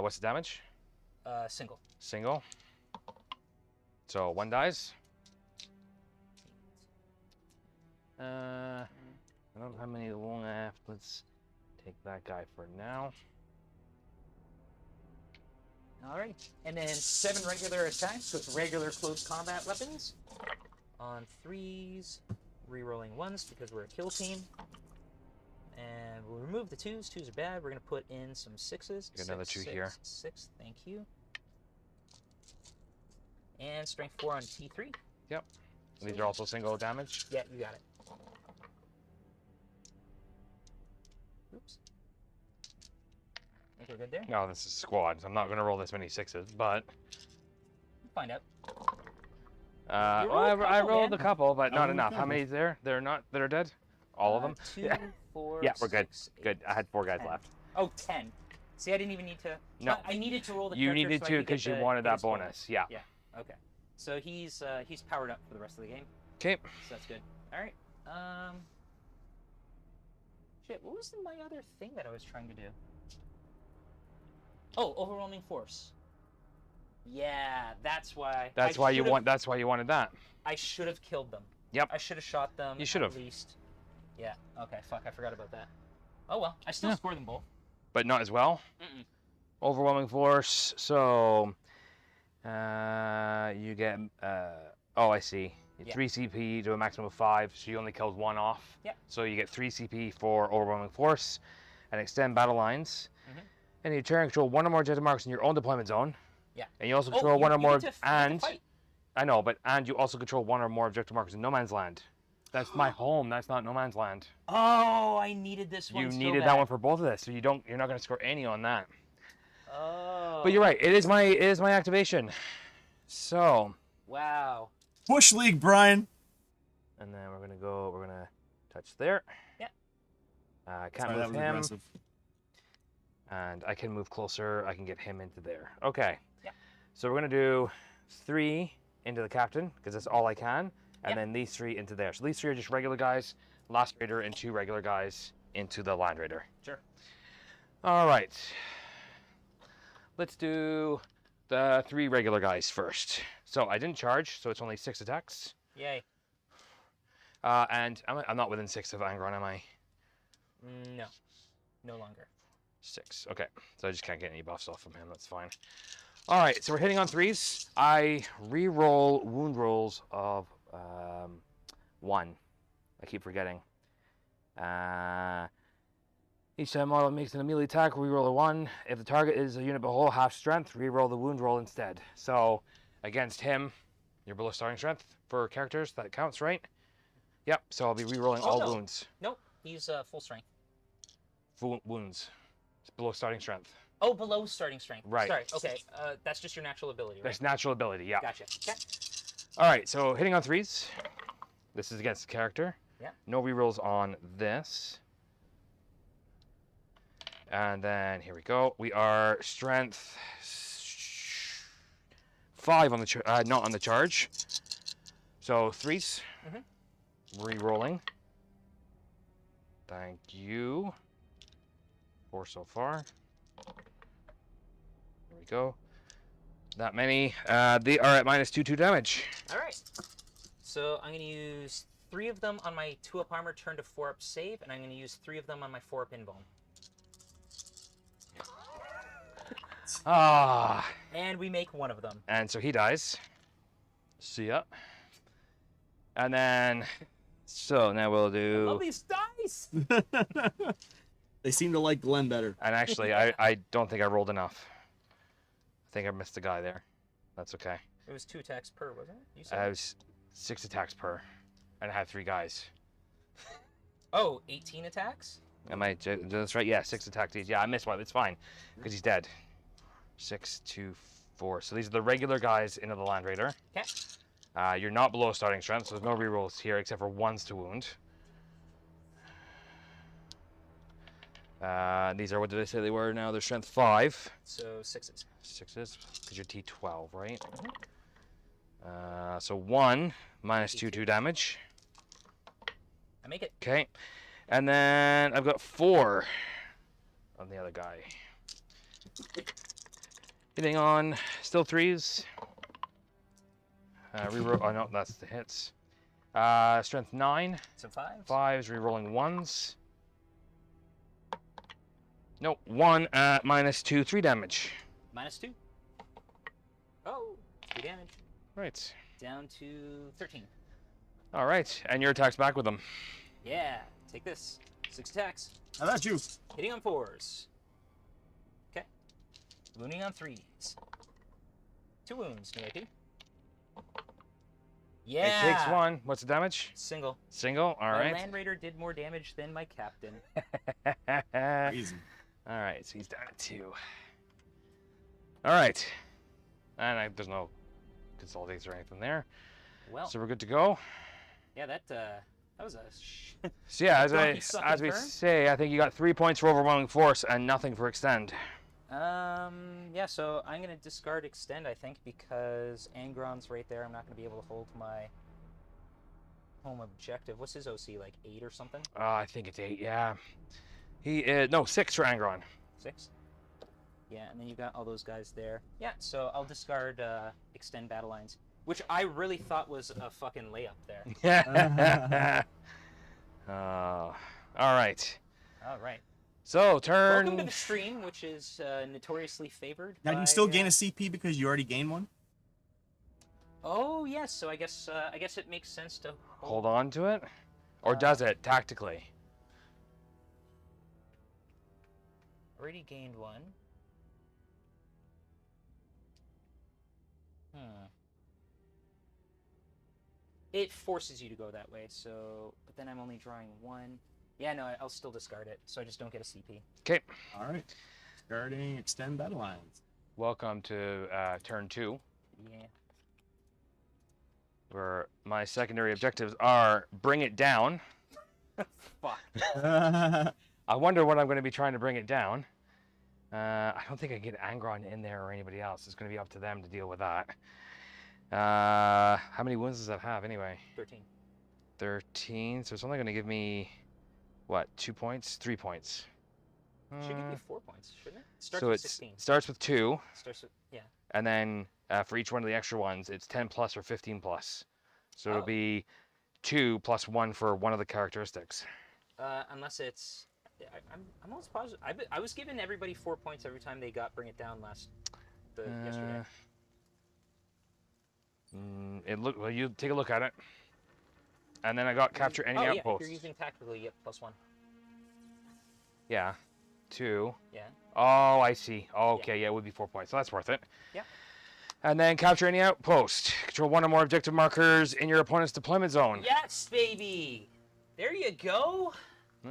Speaker 3: What's the damage?
Speaker 2: Single.
Speaker 3: Single. So 1 dies. I don't have many left. Let's take that guy for now.
Speaker 2: Alright, and then 7 regular attacks with regular close combat weapons. On 3s, rerolling 1s because we're a kill team. And we'll remove the 2s. 2s are bad. We're going to put in some 6s.
Speaker 3: Got another 2 here.
Speaker 2: 6, thank you. And strength 4 on T3.
Speaker 3: Yep. These are also single damage.
Speaker 2: Yeah, you got it. Oops. Think we're good there?
Speaker 3: No, this is squad. I'm not going to roll this many 6s, but...
Speaker 2: Find out.
Speaker 3: Well, I rolled a couple, but not
Speaker 1: Oh,
Speaker 3: enough.
Speaker 1: okay.
Speaker 3: How many is there? They're not. That are dead. All of them.
Speaker 2: 2, 4,
Speaker 3: Yeah, we're good.
Speaker 2: 6,
Speaker 3: Good.
Speaker 2: 8,
Speaker 3: I had 4 guys
Speaker 2: 10.
Speaker 3: left.
Speaker 2: Oh, 10. See, I didn't even need to.
Speaker 3: No.
Speaker 2: I needed to roll the.
Speaker 3: You
Speaker 2: character
Speaker 3: needed
Speaker 2: so I
Speaker 3: to
Speaker 2: could get
Speaker 3: because you
Speaker 2: the
Speaker 3: wanted that
Speaker 2: base bonus.
Speaker 3: bonus. Yeah.
Speaker 2: Yeah. Okay. So he's powered up for the rest of the game.
Speaker 3: Okay.
Speaker 2: So that's good. All right. Shit. What was my other thing that I was trying to do? Oh, overwhelming force. Yeah, that's why.
Speaker 3: That's why you want. That's why you wanted that.
Speaker 2: I should have killed them.
Speaker 3: Yep.
Speaker 2: I should have shot them.
Speaker 3: You should have.
Speaker 2: At least. Yeah. Okay. Fuck. I forgot about that. Oh well. I still scored them both.
Speaker 3: But not as well.
Speaker 2: Mm-mm.
Speaker 3: Overwhelming force. So, you get. Oh, I see.
Speaker 2: Yeah.
Speaker 3: 3 CP to a maximum of 5, so you only killed 1 off.
Speaker 2: Yeah.
Speaker 3: So you get 3 CP for overwhelming force, and extend battle lines. And you turn control 1 or more objective marks in your own deployment zone.
Speaker 2: Yeah.
Speaker 3: And you also control 1 or more.
Speaker 2: You get to fight.
Speaker 3: I know, but and you also control 1 or more objective markers in no man's land. That's my home. That's not no man's land.
Speaker 2: Oh, I needed this one.
Speaker 3: You
Speaker 2: so
Speaker 3: needed
Speaker 2: bad.
Speaker 3: that one for both of this, so you're not going to score any on that.
Speaker 2: Oh.
Speaker 3: But you're right. It is my activation. So.
Speaker 2: Wow.
Speaker 1: Bush League, Brian.
Speaker 3: And then we're gonna touch there.
Speaker 2: Yeah.
Speaker 3: Can't
Speaker 1: Sorry, that
Speaker 3: move
Speaker 1: was
Speaker 3: him.
Speaker 1: aggressive.
Speaker 3: And I can move closer. I can get him into there. Okay.
Speaker 2: Yeah.
Speaker 3: So we're gonna do 3 into the captain because that's all I can, and
Speaker 2: Yeah.
Speaker 3: then these 3 into there. So these 3 are just regular guys, Last Raider, and 2 regular guys into the Land Raider.
Speaker 2: Sure.
Speaker 3: All right. Let's do the 3 regular guys first. So I didn't charge, so it's only 6 attacks.
Speaker 2: Yay.
Speaker 3: And I'm not within 6 of Angron, am I?
Speaker 2: No. No longer.
Speaker 3: 6. Okay. So I just can't get any buffs off from him. That's fine. All right. So we're hitting on 3s. I re-roll wound rolls of 1. I keep forgetting. Each time model makes an melee attack, re-roll a 1. If the target is a unit below half strength, re-roll the wound roll instead. So against him, you're below starting strength for characters. That counts, right? Yep. So I'll be re-rolling all
Speaker 2: no.
Speaker 3: wounds.
Speaker 2: Nope. He's full strength.
Speaker 3: Full wounds. It's below starting strength.
Speaker 2: Oh, below starting strength.
Speaker 3: Right.
Speaker 2: Sorry. Okay. That's just your natural ability, right?
Speaker 3: That's natural ability, yeah.
Speaker 2: Gotcha. Okay.
Speaker 3: All right, so hitting on 3s. This is against the character.
Speaker 2: Yeah.
Speaker 3: No rerolls on this. And then here we go. We are strength 5 on the not on the charge. So 3s. Re-rolling. Thank you. 4 so far. There we go. That many. They are at -2 damage.
Speaker 2: All right. So I'm going to use 3 of them on my 2-up armor, turn to 4-up save, and I'm going to use 3 of them on my 4-up invuln.
Speaker 3: Ah.
Speaker 2: And we make 1 of them.
Speaker 3: And so he dies. See ya. And then, so now we'll do.
Speaker 2: Love these dice.
Speaker 1: They seem to like Glenn better.
Speaker 3: And actually, I don't think I rolled enough. I think I missed a guy there. That's okay.
Speaker 2: It was 2 attacks per, wasn't it? You
Speaker 3: I
Speaker 2: said.
Speaker 3: was 6 attacks per, and I had 3 guys.
Speaker 2: Oh, 18 attacks?
Speaker 3: Am I? That's right. Yeah, 6 attacks each. Yeah, I missed one. It's fine, because he's dead. 6, 2, 4. So these are the regular guys into the Land Raider.
Speaker 2: Okay.
Speaker 3: You're not below starting strength, so there's no rerolls here except for 1s to wound. These are, what did I say they were now? They're strength 5.
Speaker 2: So 6s.
Speaker 3: 6s, because you're T12, right? So 1 minus 2 damage.
Speaker 2: I make it.
Speaker 3: Okay. And then I've got 4 on the other guy. Hitting on still 3s. Reroll. Oh no, that's the hits. Strength 9.
Speaker 2: So 5s.
Speaker 3: 5s, rerolling 1s. Nope, 1 minus 2, 3 damage.
Speaker 2: Minus 2. Oh, 3 damage.
Speaker 3: Right.
Speaker 2: Down to 13.
Speaker 3: All right, and your attack's back with them.
Speaker 2: Yeah, take this. 6 attacks.
Speaker 1: How about you?
Speaker 2: Hitting on 4s. Okay. Wounding on 3s. 2 wounds, new AP. Yeah.
Speaker 3: It takes 1. What's the damage?
Speaker 2: Single.
Speaker 3: Single. All
Speaker 2: My
Speaker 3: right.
Speaker 2: Land Raider did more damage than my captain.
Speaker 1: Easy.
Speaker 3: All right, so he's down at 2. All right, and there's no consolidates or anything there,
Speaker 2: Well,
Speaker 3: so we're good to go.
Speaker 2: yeah, that was a.
Speaker 3: So yeah,
Speaker 2: Donkey
Speaker 3: as
Speaker 2: sucking
Speaker 3: we
Speaker 2: turn?
Speaker 3: say, I think you got 3 points for overwhelming force and nothing for extend.
Speaker 2: Yeah, so I'm gonna discard extend, I think, because Angron's right there. I'm not gonna be able to hold my home objective. What's his OC, like 8 or something?
Speaker 3: I think it's 8. Yeah, he is no 6 for Angron.
Speaker 2: 6. Yeah, and then you got all those guys there. Yeah, so I'll discard extend battle lines, which I really thought was a fucking layup there.
Speaker 3: All right.
Speaker 2: All right.
Speaker 3: So turn.
Speaker 2: Welcome to the stream, which is notoriously favored.
Speaker 1: Now, do
Speaker 2: by,
Speaker 1: you still gain a CP because you already gained one?
Speaker 2: Oh yes, so I guess it makes sense to
Speaker 3: Hold on to it, or does it tactically?
Speaker 2: Already gained 1. It forces you to go that way, so... But then I'm only drawing 1. Yeah, no, I'll still discard it, so I just don't get a CP.
Speaker 3: Okay.
Speaker 1: All right. Starting extend battle lines.
Speaker 3: Welcome to turn 2,
Speaker 2: Yeah.
Speaker 3: where my secondary objectives are bring it down.
Speaker 2: Fuck.
Speaker 3: I wonder what I'm going to be trying to bring it down. I don't think I can get Angron in there or anybody else. It's going to be up to them to deal with that. How many wounds does that have anyway?
Speaker 2: 13.
Speaker 3: 13. So it's only going to give me, what, 2 points? 3 points.
Speaker 2: Should give you 4 points, shouldn't it? Starts
Speaker 3: So
Speaker 2: with
Speaker 3: it
Speaker 2: 16.
Speaker 3: starts with 2,
Speaker 2: Starts with, yeah.
Speaker 3: and then for each one of the extra ones, it's 10 plus or 15 plus. So it'll
Speaker 2: Oh.
Speaker 3: be 2 plus 1 for one of the characteristics.
Speaker 2: Unless it's... I'm almost positive. I was giving everybody 4 points every time they got Bring It Down yesterday.
Speaker 3: Well, you take a look at it. And then I got capture any
Speaker 2: Yeah, if
Speaker 3: outpost.
Speaker 2: you're using tactical, you get +1.
Speaker 3: Yeah. 2.
Speaker 2: Yeah.
Speaker 3: Oh, I see. Okay, yeah, it would be 4 points. So that's worth it.
Speaker 2: Yeah.
Speaker 3: And then capture any outpost. Control 1 or more objective markers in your opponent's deployment zone.
Speaker 2: Yes, baby! There you go!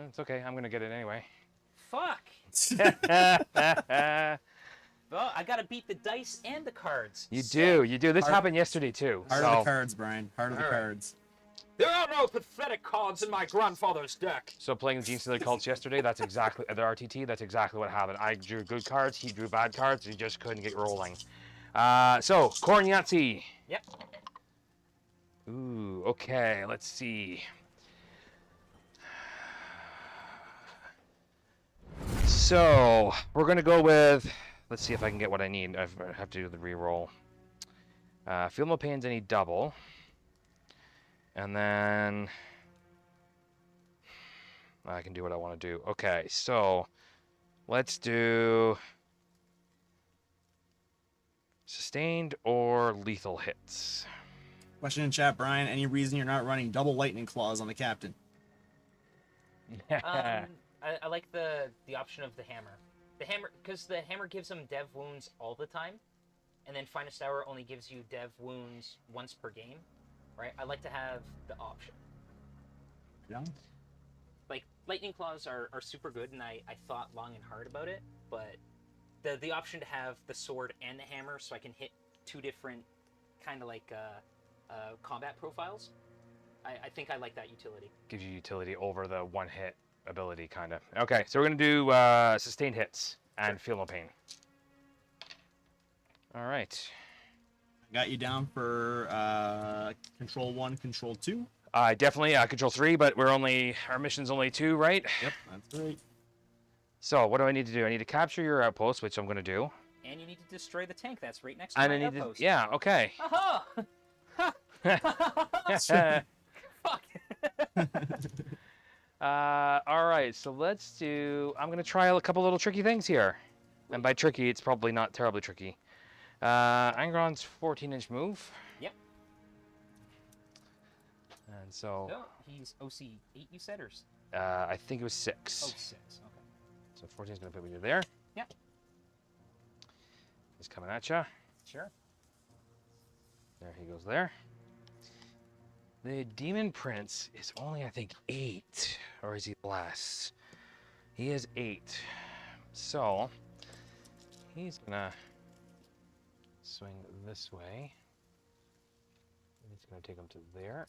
Speaker 3: It's okay. I'm going to get it anyway.
Speaker 2: Fuck! Well, I gotta beat the dice and the cards.
Speaker 3: You do. This happened yesterday too.
Speaker 1: Heart of the cards, Brian. Heart of the
Speaker 2: All right.
Speaker 1: cards.
Speaker 2: There are no pathetic cards in my grandfather's deck.
Speaker 3: So playing the Gene Stealer cults yesterday, that's exactly the RTT. That's exactly what happened. I drew good cards. He drew bad cards. He just couldn't get rolling. So Corn Yahtzee.
Speaker 2: Yep.
Speaker 3: Ooh. Okay. Let's see. So we're gonna go with. Let's see if I can get what I need. I have to do the reroll. Feel no pains any double. And then I can do what I want to do. Okay, so let's do sustained or lethal hits.
Speaker 1: Question in chat, Brian. Any reason you're not running double lightning claws on the captain?
Speaker 2: I like the option of the hammer. The hammer, because the hammer gives him dev wounds all the time, and then Finest Hour only gives you dev wounds once per game, right? I like to have the option.
Speaker 1: Yeah.
Speaker 2: Like, lightning claws are super good, and I thought long and hard about it, but the option to have the sword and the hammer, so I can hit 2 different kind of like combat profiles, I think I like that utility.
Speaker 3: Gives you utility over the one hit. ability, kind of. Okay, so we're going to do sustained hits and feel no pain. All right.
Speaker 1: Got you down for control 1, control 2.
Speaker 3: Definitely control 3, but our mission's only 2, right?
Speaker 1: Yep, that's right.
Speaker 3: So what do I need to do? I need to capture your outpost, which I'm going to do.
Speaker 2: And you need to destroy the tank that's right next to
Speaker 3: And
Speaker 2: my
Speaker 3: I need
Speaker 2: outpost.
Speaker 3: to, yeah, okay.
Speaker 2: Aha! Fuck.
Speaker 3: All right, so let's do. I'm gonna try a couple little tricky things here, and by tricky, it's probably not terribly tricky. Angron's 14-inch move,
Speaker 2: Yep.
Speaker 3: and so
Speaker 2: So he's OC 8, you said, or
Speaker 3: I think it was 6.
Speaker 2: 6? Okay.
Speaker 3: So 14's gonna put me there.
Speaker 2: Yep.
Speaker 3: He's coming at you.
Speaker 2: Sure.
Speaker 3: There he goes there. The Demon Prince is only, I think, 8. Or is he less? He is 8. So, he's gonna swing this way. He's gonna take him to there.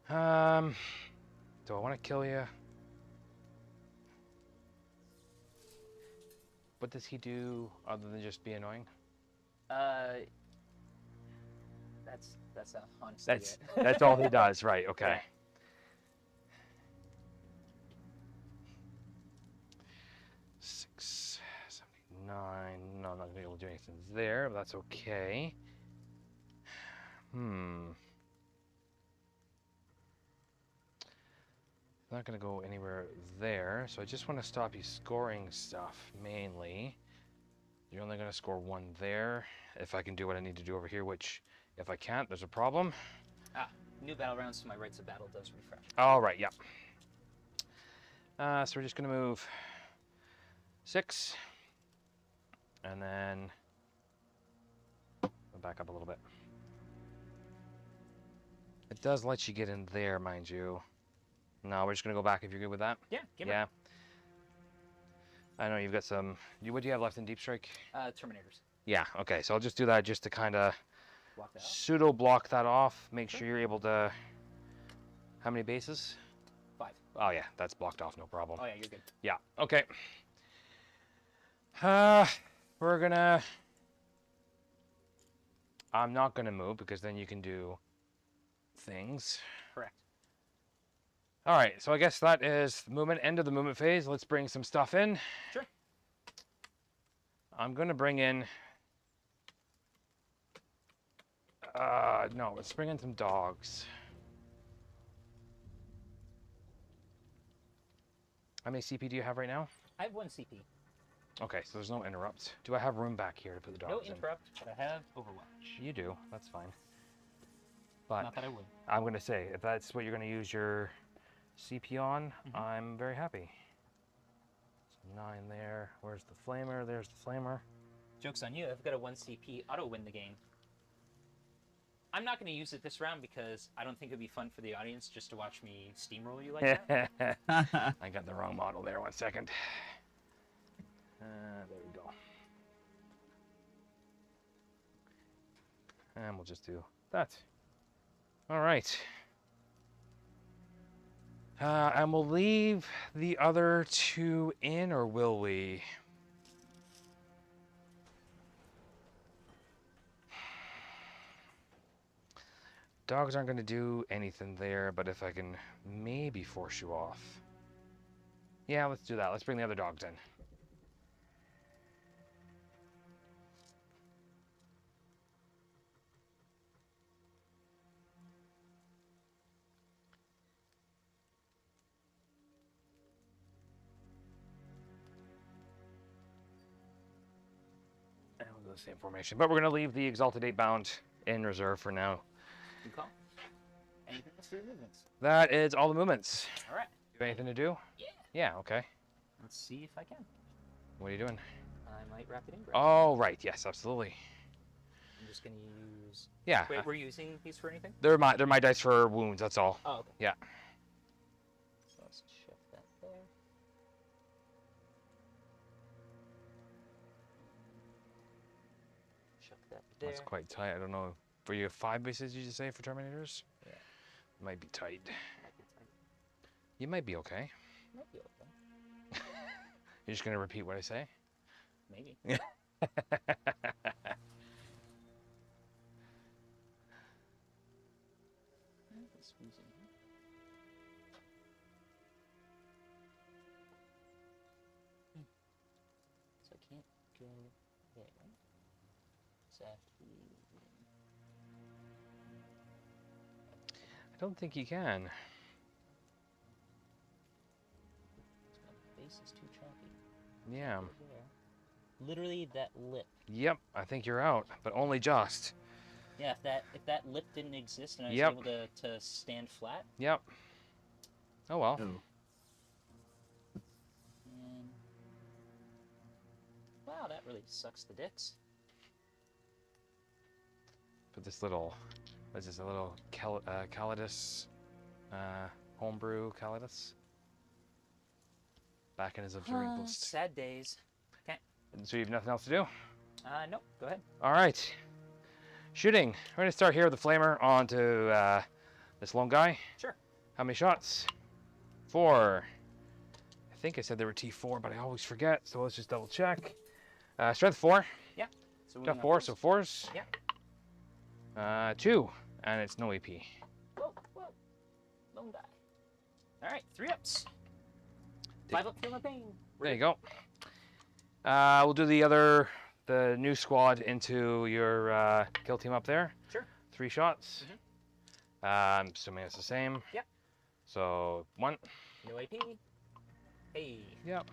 Speaker 3: Do I want to kill you? What does he do other than just be annoying?
Speaker 2: That's a honestly
Speaker 3: That's
Speaker 2: it.
Speaker 3: that's all he does, right? Okay.
Speaker 2: Yeah.
Speaker 3: 6, 79. No, I'm not gonna be able to do anything there, but that's okay. Not gonna go anywhere there, so I just want to stop you scoring stuff mainly. You're only gonna score 1 there. If I can do what I need to do over here, which if I can't, there's a problem.
Speaker 2: New battle rounds to my rights of battle does refresh.
Speaker 3: All right, yeah. So we're just gonna move 6, and then back up a little bit. It does let you get in there, mind you. No, we're just gonna go back if you're good with that.
Speaker 2: Yeah, give
Speaker 3: Yeah. I know you've got some. What do you have left in Deep Strike?
Speaker 2: Terminators.
Speaker 3: Yeah. Okay. So I'll just do that just to kind of
Speaker 2: Block that out.
Speaker 3: pseudo block that off. Make sure you're able to. How many bases?
Speaker 2: 5.
Speaker 3: Oh yeah, that's blocked off. No problem.
Speaker 2: Oh yeah, you're good.
Speaker 3: Yeah. Okay. We're gonna. I'm not gonna move because then you can do things.
Speaker 2: Correct.
Speaker 3: All right, so I guess that is the movement, end of the movement phase. Let's bring some stuff in.
Speaker 2: Sure.
Speaker 3: I'm gonna bring in. No, let's bring in some dogs. How many CP do you have right now?
Speaker 2: I have 1 CP.
Speaker 3: Okay, so there's no interrupt. Do I have room back here to put the dogs
Speaker 2: No
Speaker 3: in?
Speaker 2: interrupt, but I have Overwatch.
Speaker 3: You do, that's fine. But
Speaker 2: Not that I would.
Speaker 3: I'm gonna say, if that's what you're gonna use your CP on, I'm very happy. So 9 there. Where's the flamer? There's the flamer.
Speaker 2: Joke's on you, I've got a 1 CP auto win the game. I'm not going to use it this round because I don't think it would be fun for the audience just to watch me steamroll you like that.
Speaker 3: I got the wrong model there. 1 second. There we go. And we'll just do that. All right. And we'll leave the other 2 in, or will we? Dogs aren't going to do anything there, but if I can maybe force you off. Yeah, let's do that. Let's bring the other dogs in. And we'll do the same formation, but we're going to leave the Exalted 8 bound in reserve for now.
Speaker 2: Good call. Anything else for your movements?
Speaker 3: That is all the movements.
Speaker 2: All right.
Speaker 3: You have anything to do?
Speaker 2: Yeah.
Speaker 3: Yeah, okay.
Speaker 2: Let's see if I can.
Speaker 3: What are you doing?
Speaker 2: I might wrap it in.
Speaker 3: Oh, right. Yes, absolutely.
Speaker 2: I'm just going to use...
Speaker 3: Yeah.
Speaker 2: Wait, we're using these for anything?
Speaker 3: They're my dice for wounds, that's all.
Speaker 2: Oh, okay.
Speaker 3: Yeah.
Speaker 2: So let's shift that there. Chuck that there.
Speaker 3: That's quite tight. I don't know. For you have 5 bases, you just say, for Terminators?
Speaker 2: Yeah.
Speaker 3: Might be tight.
Speaker 2: Might be tight.
Speaker 3: You might be okay.
Speaker 2: Might be okay.
Speaker 3: You're just going to repeat what I say?
Speaker 2: Maybe.
Speaker 3: Yeah.
Speaker 2: Squeeze in here. So I can't go there. So I have to
Speaker 3: I don't think you can.
Speaker 2: my base is too choppy.
Speaker 3: Yeah.
Speaker 2: Go there. Literally that lip.
Speaker 3: Yep, I think you're out, but only just.
Speaker 2: Yeah, if that lip didn't exist and I was
Speaker 3: Yep.
Speaker 2: able to stand flat,
Speaker 3: Yep. Oh well.
Speaker 1: Oh.
Speaker 2: and wow, that really sucks the dicks.
Speaker 3: Put this little, what's this, a little Calidus, homebrew Calidus. Back in his observing post.
Speaker 2: Sad days. Okay.
Speaker 3: So you have nothing else to do?
Speaker 2: Nope. Go ahead.
Speaker 3: All right. Shooting. We're going to start here with the flamer onto this lone guy.
Speaker 2: Sure.
Speaker 3: How many shots? 4. I think I said there were T4, but I always forget, so let's just double check. Strength 4.
Speaker 2: Yeah. So we
Speaker 3: Got
Speaker 2: got
Speaker 3: 4, so 4s.
Speaker 2: Yeah.
Speaker 3: 2, and it's no AP.
Speaker 2: Whoa, whoa. Lone die. All right, 3 ups. 5 up, feel no pain.
Speaker 3: There you go. We'll do the new squad into your kill team up there.
Speaker 2: Sure.
Speaker 3: 3 shots. I'm assuming it's the same.
Speaker 2: Yep.
Speaker 3: So 1.
Speaker 2: No AP. Hey.
Speaker 3: Yep.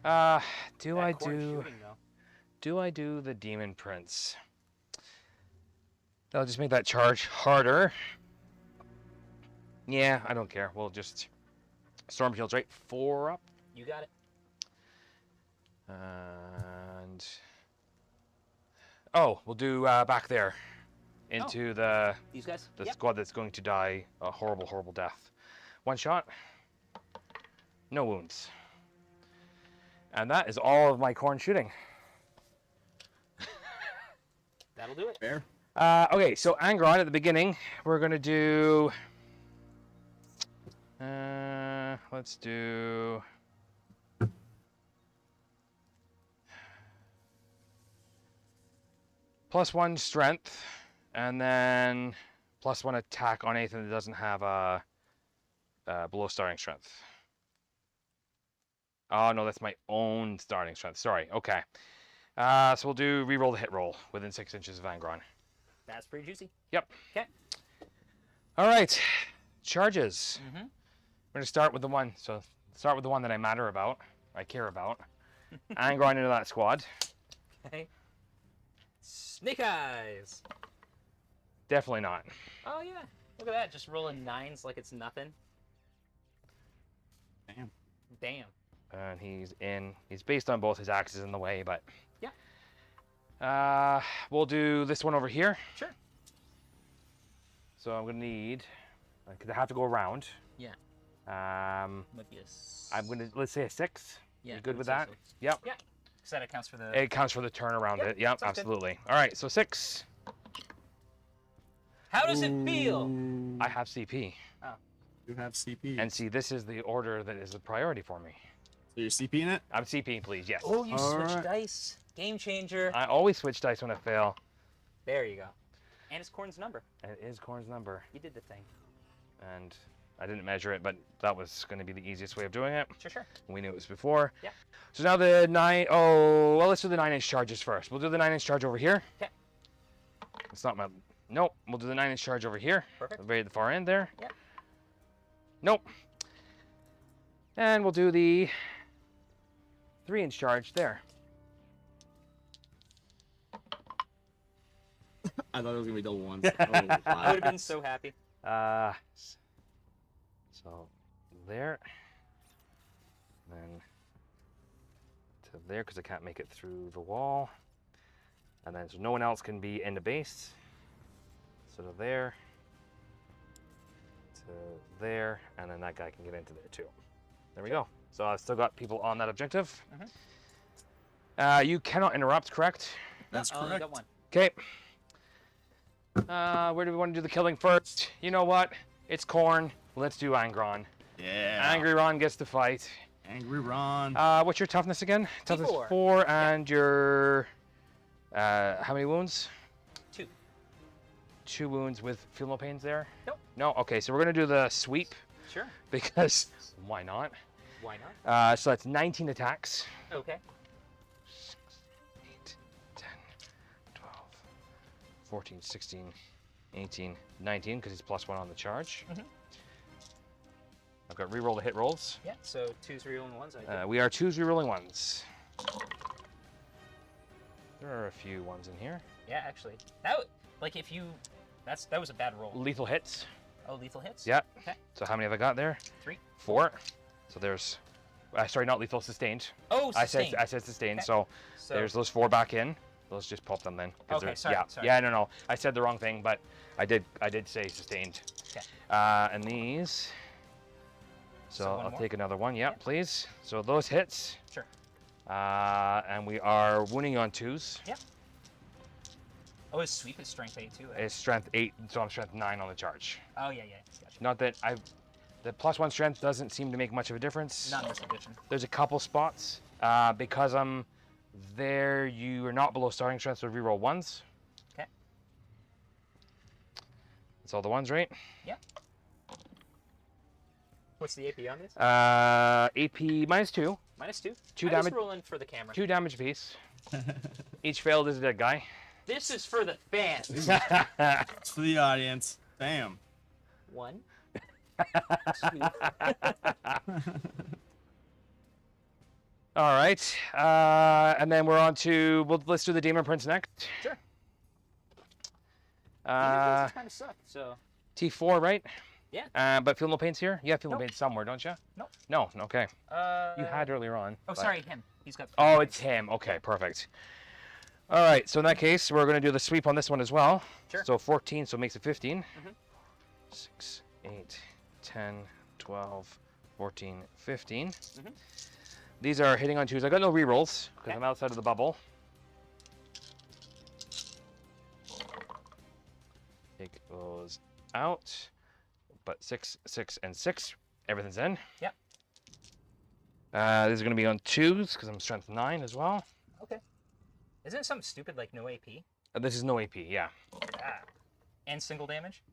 Speaker 2: That
Speaker 3: Do I
Speaker 2: corn
Speaker 3: do?
Speaker 2: shooting, though.
Speaker 3: Do I do the Demon Prince? That'll just make that charge harder. Yeah, I don't care. We'll just Storm Shield's right. 4 up.
Speaker 2: You got it.
Speaker 3: And we'll do back there into
Speaker 2: These guys?
Speaker 3: the
Speaker 2: Yep.
Speaker 3: squad that's going to die a horrible, horrible death. 1 shot, no wounds. And that is all of my corn shooting.
Speaker 2: That'll do it.
Speaker 1: Fair.
Speaker 3: Okay, so Angron at the beginning, we're going to do... let's do... +1 strength, and then +1 attack on anything that doesn't have a below starting strength. Oh no, that's my own starting strength. Sorry. Okay. So we'll do reroll the hit roll within 6 inches of Angron.
Speaker 2: That's pretty juicy.
Speaker 3: Yep.
Speaker 2: Okay.
Speaker 3: All right. Charges.
Speaker 2: Mm-hmm.
Speaker 3: We're gonna start with the one. So start with the one that I care about. Angron into that squad.
Speaker 2: Okay. Snake eyes.
Speaker 3: Definitely not.
Speaker 2: Oh yeah. Look at that. Just rolling 9s like it's nothing.
Speaker 1: Damn.
Speaker 2: Damn.
Speaker 3: And he's based on both his axes in the way, but
Speaker 2: Yeah.
Speaker 3: we'll do this one over here.
Speaker 2: Sure.
Speaker 3: So I'm gonna need, because I have to go around.
Speaker 2: Yeah.
Speaker 3: Let's say a 6.
Speaker 2: Yeah.
Speaker 3: You good
Speaker 2: I
Speaker 3: with
Speaker 2: would say
Speaker 3: that?
Speaker 2: so.
Speaker 3: Yep.
Speaker 2: Yeah. Because that accounts for the.
Speaker 3: It counts for the turn around
Speaker 2: Yep,
Speaker 3: it. Yep,
Speaker 2: sounds good.
Speaker 3: absolutely. All right, so 6.
Speaker 2: How does it feel?
Speaker 3: I have CP.
Speaker 1: You have CP.
Speaker 3: And see, this is the order that is the priority for me.
Speaker 1: So you're CPing it?
Speaker 3: I'm CP, please, yes.
Speaker 2: Oh, you
Speaker 1: All
Speaker 2: switched
Speaker 1: right.
Speaker 2: dice. Game changer.
Speaker 3: I always switch dice when I fail.
Speaker 2: There you go. And it's Corn's number.
Speaker 3: And it is Corn's number.
Speaker 2: You did the thing.
Speaker 3: And I didn't measure it, but that was going to be the easiest way of doing it.
Speaker 2: Sure.
Speaker 3: We knew it was before.
Speaker 2: Yeah.
Speaker 3: So now the 9, oh, well, let's do the 9-inch charges first. We'll do the 9-inch charge over here.
Speaker 2: Okay.
Speaker 3: It's not my, nope. We'll do the 9-inch charge over here.
Speaker 2: Perfect.
Speaker 3: Very at the far end there.
Speaker 2: Yep.
Speaker 3: Nope. And we'll do the 3-inch charge there.
Speaker 1: I thought it was gonna be double ones.
Speaker 2: I would have been so happy.
Speaker 3: So there. Then to there, because I can't make it through the wall. And then so no one else can be in the base. So to there. To there. And then that guy can get into there too. There we go. So I've still got people on that objective. You cannot interrupt, correct?
Speaker 1: That's
Speaker 2: I only
Speaker 1: correct.
Speaker 2: got one.
Speaker 3: Okay. Where do we want to do the killing first? You know what? It's Corn. Let's do Angron.
Speaker 1: Yeah.
Speaker 3: Angry Ron gets to fight.
Speaker 1: Angry Ron.
Speaker 3: What's your toughness again? Toughness
Speaker 2: T4.
Speaker 3: 4, and your how many wounds?
Speaker 2: 2.
Speaker 3: 2 wounds with feel no pains there?
Speaker 2: Nope.
Speaker 3: No. Okay, so we're gonna do the sweep
Speaker 2: Sure.
Speaker 3: because why not?
Speaker 2: Why not?
Speaker 3: So that's 19 attacks.
Speaker 2: Okay.
Speaker 3: 6, 8, 10, 12, 14, 16, 18, 19, because it's +1 on the charge.
Speaker 2: Mhm.
Speaker 3: I've got reroll the hit rolls.
Speaker 2: Yeah. So 2's rerolling ones.
Speaker 3: We are 2's rerolling ones. There are a few ones in here.
Speaker 2: Yeah, actually, like if you, that was a bad roll.
Speaker 3: Lethal hits.
Speaker 2: Oh, lethal hits.
Speaker 3: Yeah.
Speaker 2: Okay.
Speaker 3: So how many have I got there?
Speaker 2: 3.
Speaker 3: 4. So there's, sorry, not lethal, sustained.
Speaker 2: Oh, sustained.
Speaker 3: I said sustained.
Speaker 2: Okay.
Speaker 3: So
Speaker 2: So
Speaker 3: there's those 4 back in. Let's just pop them then. 'cause
Speaker 2: Okay,
Speaker 3: they're-
Speaker 2: sorry,
Speaker 3: Yeah.
Speaker 2: sorry.
Speaker 3: Yeah. No. I said the wrong thing, but I did say sustained.
Speaker 2: Okay.
Speaker 3: And these. So
Speaker 2: So one
Speaker 3: I'll
Speaker 2: more?
Speaker 3: take another one. Yeah,
Speaker 2: Yep.
Speaker 3: please. So those hits.
Speaker 2: Sure.
Speaker 3: And we are wounding on 2s.
Speaker 2: Yeah. Oh, his sweep is strength 8 too.
Speaker 3: It's strength 8, so I'm strength 9 on the charge.
Speaker 2: Oh yeah. Gotcha.
Speaker 3: Not that the +1 strength doesn't seem to make much of a difference.
Speaker 2: Not in this edition.
Speaker 3: There's a couple spots. Because I'm there, you are not below starting strength, so reroll 1s.
Speaker 2: Okay.
Speaker 3: That's all the 1s, right?
Speaker 2: Yeah. What's the AP on this?
Speaker 3: AP -2.
Speaker 2: -2.
Speaker 3: Two
Speaker 2: I just
Speaker 3: damage-
Speaker 2: roll in for the camera.
Speaker 3: 2 damage apiece. Each failed is a dead guy.
Speaker 2: This is for the fans.
Speaker 1: It's for the audience. Bam.
Speaker 2: 1, 2.
Speaker 3: All right. And then we're on to, let's do the Demon Prince next.
Speaker 2: Sure.
Speaker 3: Uh,
Speaker 2: kind of suck. So
Speaker 3: T4, right?
Speaker 2: yeah.
Speaker 3: But feel no pains here? Yeah, feel no
Speaker 2: Nope.
Speaker 3: pains somewhere, don't you?
Speaker 2: Nope.
Speaker 3: No, okay. You
Speaker 2: You
Speaker 3: had earlier on.
Speaker 2: Oh,
Speaker 3: but-
Speaker 2: sorry, him. He's got.
Speaker 3: Oh, it's him. Okay, perfect. All right, so in that case, we're going to do the sweep on this one as well.
Speaker 2: Sure.
Speaker 3: So 14, so it makes it 15.
Speaker 2: Mhm.
Speaker 3: 6, 8, 10, 12, 14, 15.
Speaker 2: Mhm.
Speaker 3: These are hitting on 2s. I got no rerolls because
Speaker 2: Okay.
Speaker 3: I'm outside of the bubble. Take those out. But 6, 6, and 6. Everything's in.
Speaker 2: Yep.
Speaker 3: These are going to be on 2s because I'm strength 9 as well.
Speaker 2: Okay. Isn't it something stupid like no AP?
Speaker 3: This is no AP, yeah.
Speaker 2: Ah. And single damage?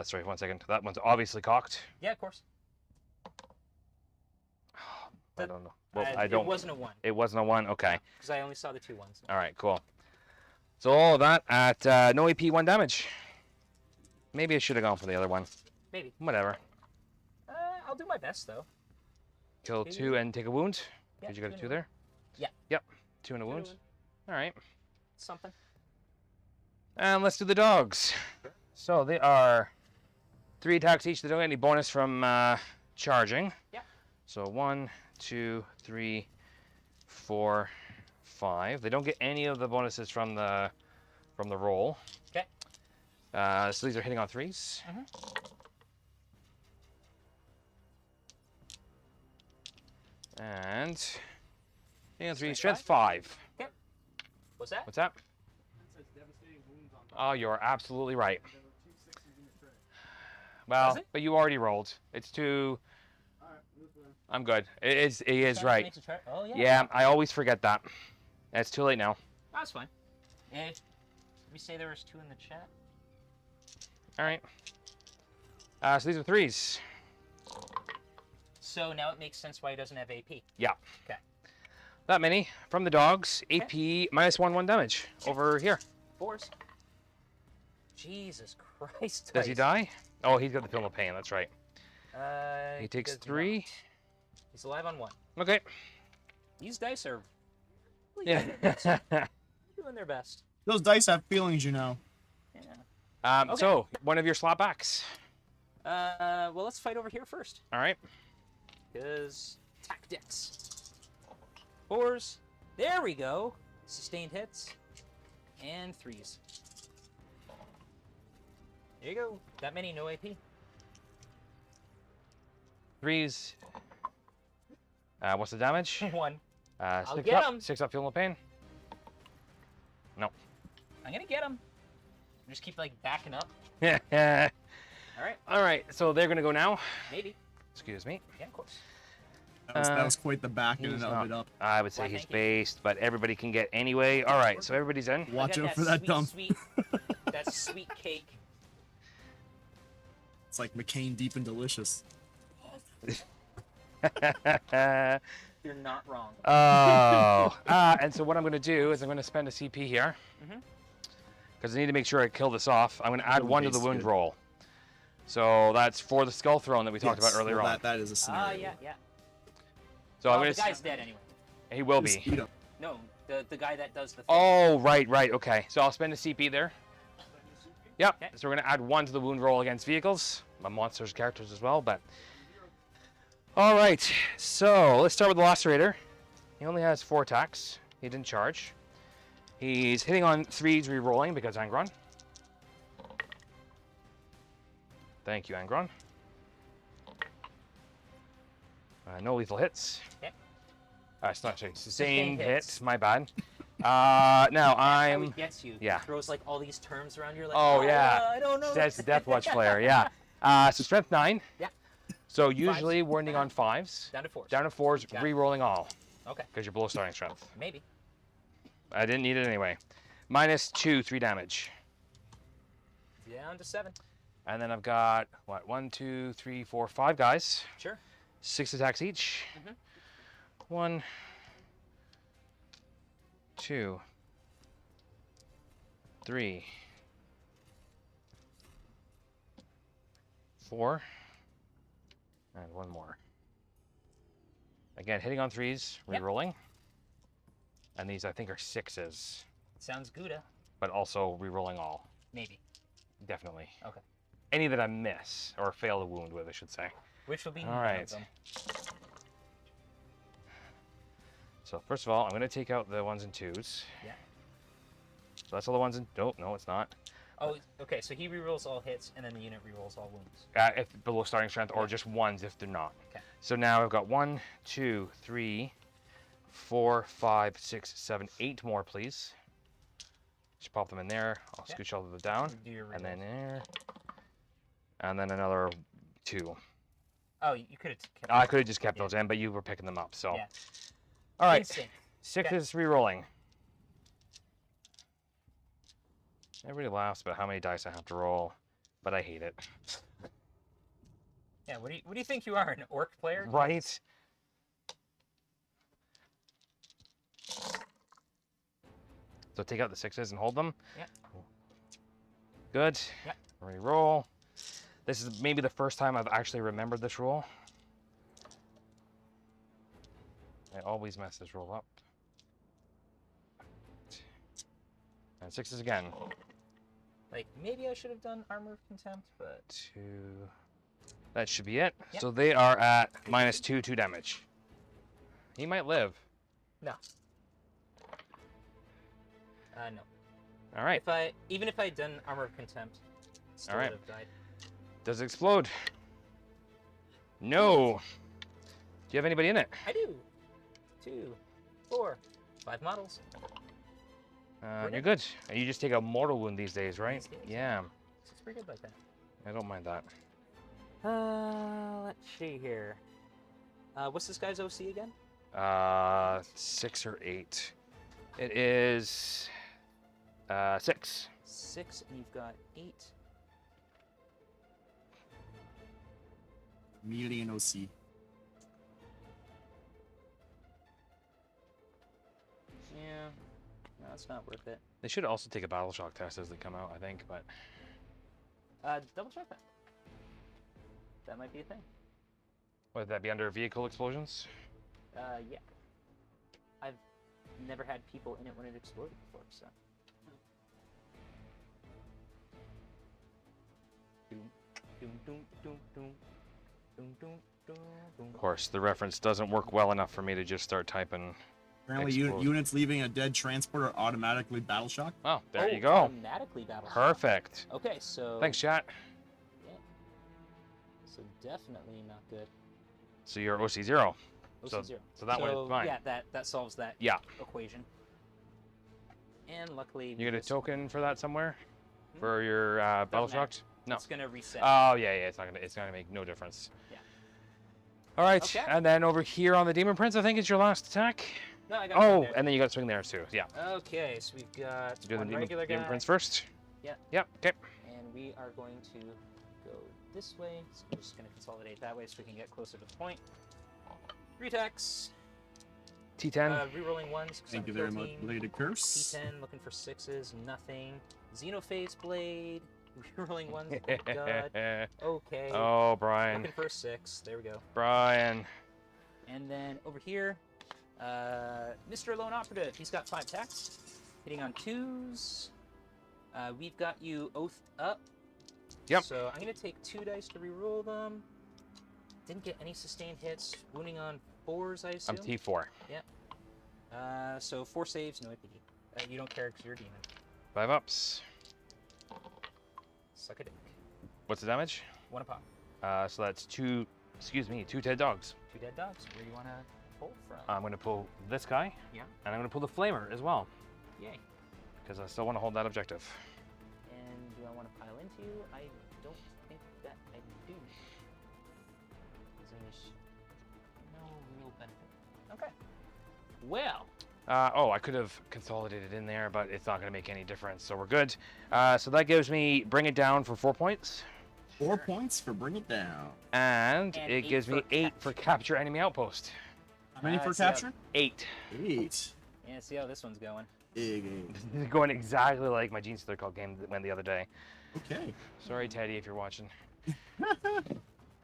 Speaker 3: Sorry, 1 second. That one's obviously cocked.
Speaker 2: Yeah, of course.
Speaker 3: I don't know. Well,
Speaker 2: It
Speaker 3: I don't.
Speaker 2: wasn't a 1
Speaker 3: It wasn't a 1. Okay.
Speaker 2: because I only saw the 2 ones.
Speaker 3: All right. Cool. So all of that at no AP, 1 damage. Maybe I should have gone for the other one.
Speaker 2: Maybe.
Speaker 3: Whatever.
Speaker 2: I'll do my best though.
Speaker 3: Kill
Speaker 2: Maybe.
Speaker 3: 2 and take a wound.
Speaker 2: Yeah,
Speaker 3: Did you got a 2
Speaker 2: 2
Speaker 3: there?
Speaker 2: Yeah.
Speaker 3: Yep. 2 and a wound. All right.
Speaker 2: Something.
Speaker 3: And let's do the dogs. So they are 3 attacks each. They don't get any bonus from charging.
Speaker 2: Yeah.
Speaker 3: So 1, 2, 3, 4, 5. They don't get any of the bonuses from the roll.
Speaker 2: Okay.
Speaker 3: So these are hitting on 3s.
Speaker 2: Mhm.
Speaker 3: And hitting on 3,
Speaker 2: Strength
Speaker 3: strength 5.
Speaker 2: Okay. What's that?
Speaker 3: What's that? Oh, you're absolutely right. Well,
Speaker 2: Does it?
Speaker 3: but you already rolled. It's 2. I'm good. It is
Speaker 2: Strength
Speaker 3: right.
Speaker 2: makes a chart- Oh yeah.
Speaker 3: Yeah, I always forget that. It's too late now.
Speaker 2: That's fine. Let me say there was 2 in the chat.
Speaker 3: All right. So these are 3s.
Speaker 2: So now it makes sense why he doesn't have AP.
Speaker 3: Yeah.
Speaker 2: Okay.
Speaker 3: That many from the dogs. AP -1, 1 damage over here.
Speaker 2: 4s. Jesus Christ.
Speaker 3: Does he
Speaker 2: dice.
Speaker 3: die? Oh, he's got the pill of pain. That's right. He takes
Speaker 2: does
Speaker 3: 3.
Speaker 2: not. He's alive on 1.
Speaker 3: Okay.
Speaker 2: These dice are really
Speaker 3: Yeah.
Speaker 2: doing their best.
Speaker 1: Those dice have feelings, you know.
Speaker 2: Yeah. Okay.
Speaker 3: So one of your slot backs.
Speaker 2: Well, let's fight over here first.
Speaker 3: All right.
Speaker 2: Because tactics. 4s. There we go. Sustained hits. And 3s. There you go. That many, no AP.
Speaker 3: 3s. What's the damage?
Speaker 2: 1.
Speaker 3: 6
Speaker 2: get
Speaker 3: up.
Speaker 2: 'em.
Speaker 3: 6 up, feeling the pain. No.
Speaker 2: I I'm gonna get him. Just keep like backing up.
Speaker 3: Yeah.
Speaker 2: All right.
Speaker 3: All right, so they're gonna go now.
Speaker 2: Maybe.
Speaker 3: Excuse me.
Speaker 2: Yeah, of course.
Speaker 1: That was quite the backing
Speaker 3: He's
Speaker 1: of
Speaker 3: not.
Speaker 1: it up.
Speaker 3: I would say
Speaker 2: Why,
Speaker 3: he's
Speaker 2: thank you.
Speaker 3: based, but everybody can get anyway. All right, so everybody's in.
Speaker 1: Watch
Speaker 2: I got
Speaker 1: out for that
Speaker 2: sweet,
Speaker 1: dump.
Speaker 2: Sweet, that sweet cake.
Speaker 1: It's like McCain deep and delicious.
Speaker 2: You're not wrong.
Speaker 3: Oh. And so what I'm going to do is I'm going to spend a CP here. Because I need to make sure I kill this off. I'm going to add 1 to the
Speaker 1: base,
Speaker 3: wound
Speaker 1: good.
Speaker 3: roll. So that's for the skull throne that we talked about
Speaker 1: Yes,
Speaker 3: earlier
Speaker 1: well,
Speaker 3: on.
Speaker 1: That is a scenario.
Speaker 2: Yeah.
Speaker 3: So
Speaker 2: Oh,
Speaker 3: I'm going
Speaker 2: the guy's dead anyway.
Speaker 3: He will
Speaker 1: Just
Speaker 3: be.
Speaker 1: eat 'em.
Speaker 2: No, the guy that does the thing.
Speaker 3: Oh, right. Okay. So I'll spend a CP there. Yep.
Speaker 2: Okay.
Speaker 3: So we're going to add 1 to the wound roll against vehicles. My monsters characters as well, but... All right. So let's start with the Lacerator. He only has 4 attacks. He didn't charge. He's hitting on 3s, re-rolling because Angron. Thank you, Angron. No lethal hits.
Speaker 2: Okay.
Speaker 3: It's not sorry, sustained
Speaker 2: Sustained
Speaker 3: hits.
Speaker 2: hits.
Speaker 3: My bad. Now
Speaker 2: How
Speaker 3: I'm.
Speaker 2: he gets you.
Speaker 3: yeah.
Speaker 2: He throws like all these terms around your like.
Speaker 3: Oh yeah.
Speaker 2: I don't know.
Speaker 3: That's the Deathwatch player. Yeah. So strength 9.
Speaker 2: Yeah.
Speaker 3: So usually we're ending on 5s.
Speaker 2: Down to 4s.
Speaker 3: Down to 4s,
Speaker 2: Got it.
Speaker 3: re-rolling all
Speaker 2: Okay.
Speaker 3: because you're below starting strength.
Speaker 2: Maybe.
Speaker 3: I didn't need it anyway. -2, 3 damage.
Speaker 2: Down to 7.
Speaker 3: And then I've got what? 1, 2, 3, 4, 5 guys.
Speaker 2: Sure.
Speaker 3: 6 attacks each. 1, 2, 3, 4, and 1 more. Again, hitting on 3s,
Speaker 2: Yep.
Speaker 3: re-rolling. And these I think are 6s,
Speaker 2: Sounds Gouda.
Speaker 3: but also re-rolling all.
Speaker 2: Maybe.
Speaker 3: Definitely.
Speaker 2: Okay.
Speaker 3: Any that I miss or fail to wound with, I should say.
Speaker 2: Which will be
Speaker 3: All
Speaker 2: none
Speaker 3: right.
Speaker 2: of them.
Speaker 3: So first of all, I'm going to take out the 1s and 2s.
Speaker 2: Yeah.
Speaker 3: So that's all the 1s and... Nope, no, it's not.
Speaker 2: Oh, okay. So he rerolls all hits, and then the unit rerolls all wounds.
Speaker 3: If below starting strength, or just 1s if they're not.
Speaker 2: Okay.
Speaker 3: So now I've got 1, 2, 3, 4, 5, 6, 7, 8 more, please. Just pop them in there. I'll
Speaker 2: Yeah.
Speaker 3: scooch all of them down.
Speaker 2: Do your
Speaker 3: And then
Speaker 2: rerolls.
Speaker 3: there. And then another 2.
Speaker 2: Oh, you could have kept.
Speaker 3: I could have just kept
Speaker 2: Yeah.
Speaker 3: those in, but you were picking them up, so.
Speaker 2: Yeah.
Speaker 3: All right.
Speaker 2: Instinct.
Speaker 3: 6
Speaker 2: Okay.
Speaker 3: is re-rolling. Everybody laughs about how many dice I have to roll, but I hate it.
Speaker 2: Yeah. What do you think you are, an orc player?
Speaker 3: Right? So take out the 6s and hold them.
Speaker 2: Yeah.
Speaker 3: Good.
Speaker 2: Yeah.
Speaker 3: Re-roll. This is maybe the first time I've actually remembered this roll. I always mess this roll up. And 6s again.
Speaker 2: Like maybe I should have done armor of contempt, but
Speaker 3: 2. That should be it.
Speaker 2: Yep.
Speaker 3: So they are at -2, 2 damage. He might live.
Speaker 2: no. No.
Speaker 3: All right.
Speaker 2: Even if I had done armor of contempt, still
Speaker 3: All right.
Speaker 2: would have died.
Speaker 3: Does it explode? No. Do you have anybody in it?
Speaker 2: I do. 2, 4, 5 models.
Speaker 3: You're good. And you just take a mortal wound these days, right?
Speaker 2: These days.
Speaker 3: Yeah.
Speaker 2: It's pretty good like that.
Speaker 3: I don't mind that.
Speaker 2: Let's see here. What's this guy's OC again?
Speaker 3: 6 or 8. It is 6.
Speaker 2: 6, and you've got 8.
Speaker 1: Immediately an OC.
Speaker 2: Yeah. No, it's not worth it.
Speaker 3: They should also take a battle shock test as they come out, I think, but
Speaker 2: Double check that. That might be a thing.
Speaker 3: would that be under vehicle explosions?
Speaker 2: Yeah. I've never had people in it when it exploded before, so. Doom, doom, doom, doom, doom, doom, doom, doom, doom.
Speaker 3: Of course, the reference doesn't work well enough for me to just start typing.
Speaker 1: Apparently,
Speaker 3: Explode.
Speaker 1: units leaving a dead transport are automatically battle shock.
Speaker 3: Oh, there
Speaker 2: Oh,
Speaker 3: you go.
Speaker 2: Automatically battle.
Speaker 3: Perfect.
Speaker 2: Okay, so.
Speaker 3: Thanks, chat.
Speaker 2: Yeah. So definitely not good.
Speaker 3: So you're OC0.
Speaker 2: OC
Speaker 3: So-
Speaker 2: zero.
Speaker 3: so that one is fine.
Speaker 2: Yeah, that solves that
Speaker 3: Yeah.
Speaker 2: equation. And luckily,
Speaker 3: You get a
Speaker 2: just-
Speaker 3: token for that somewhere? For your battle
Speaker 2: Doesn't matter.
Speaker 3: shocked? No.
Speaker 2: It's gonna reset.
Speaker 3: Oh yeah, it's gonna make no difference.
Speaker 2: Yeah.
Speaker 3: All right,
Speaker 2: Okay.
Speaker 3: and then over here on the Demon Prince, I think it's your last attack.
Speaker 2: No, I got
Speaker 3: Oh,
Speaker 2: one there.
Speaker 3: and then you got swing there too. Yeah.
Speaker 2: Okay, so we've got
Speaker 3: Do the
Speaker 2: one regular
Speaker 3: Demon
Speaker 2: guy,
Speaker 3: Prince first.
Speaker 2: Yeah.
Speaker 3: Yep. Okay.
Speaker 2: and we are going to go this way. So we're just gonna consolidate that way so we can get closer to the point. 3 attacks.
Speaker 3: T10.
Speaker 2: Rerolling ones. 'cause
Speaker 1: Thank
Speaker 2: I'm
Speaker 1: you very
Speaker 2: kill
Speaker 1: much.
Speaker 2: team.
Speaker 1: Bladed Curse.
Speaker 2: T10, looking for 6s, nothing. Xenophase Blade. Rerolling ones. Oh god. Okay.
Speaker 3: Oh, Brian.
Speaker 2: Looking for a 6. There we go.
Speaker 3: Brian.
Speaker 2: And then over here, Mr. Lone Operative. He's got 5 attacks, hitting on 2s. We've got you oathed up.
Speaker 3: Yep.
Speaker 2: So I'm gonna take 2 dice to reroll them. Didn't get any sustained hits. Wounding on 4s, I assume.
Speaker 3: I'm T4.
Speaker 2: So 4 saves, no AP. You don't care because you're a demon.
Speaker 3: 5 ups.
Speaker 2: Suck a dick.
Speaker 3: What's the damage?
Speaker 2: 1 a pop.
Speaker 3: So that's 2 dead dogs.
Speaker 2: 2 dead dogs. Where do you want to pull from?
Speaker 3: I'm going to pull this guy.
Speaker 2: Yeah.
Speaker 3: And I'm going to pull the Flamer as well.
Speaker 2: Yay.
Speaker 3: Because I still want to hold that objective.
Speaker 2: And do I want to pile into you? I don't think that I do. There's no real benefit. Okay. Well,
Speaker 3: I could have consolidated in there, but it's not going to make any difference, so we're good. So that gives me bring it down for 4 points.
Speaker 1: 4 points for Bring It Down.
Speaker 3: And
Speaker 2: And
Speaker 3: it
Speaker 2: 8
Speaker 3: gives me
Speaker 2: for
Speaker 3: 8 for capture enemy outpost.
Speaker 1: How many for
Speaker 2: see how-
Speaker 1: capture?
Speaker 3: 8.
Speaker 1: 8.
Speaker 2: yeah, see how this one's going.
Speaker 1: Big 8.
Speaker 3: This is going exactly like my Gene Stealer Cult game that went the other day.
Speaker 1: Okay.
Speaker 3: Sorry, Teddy, if you're watching.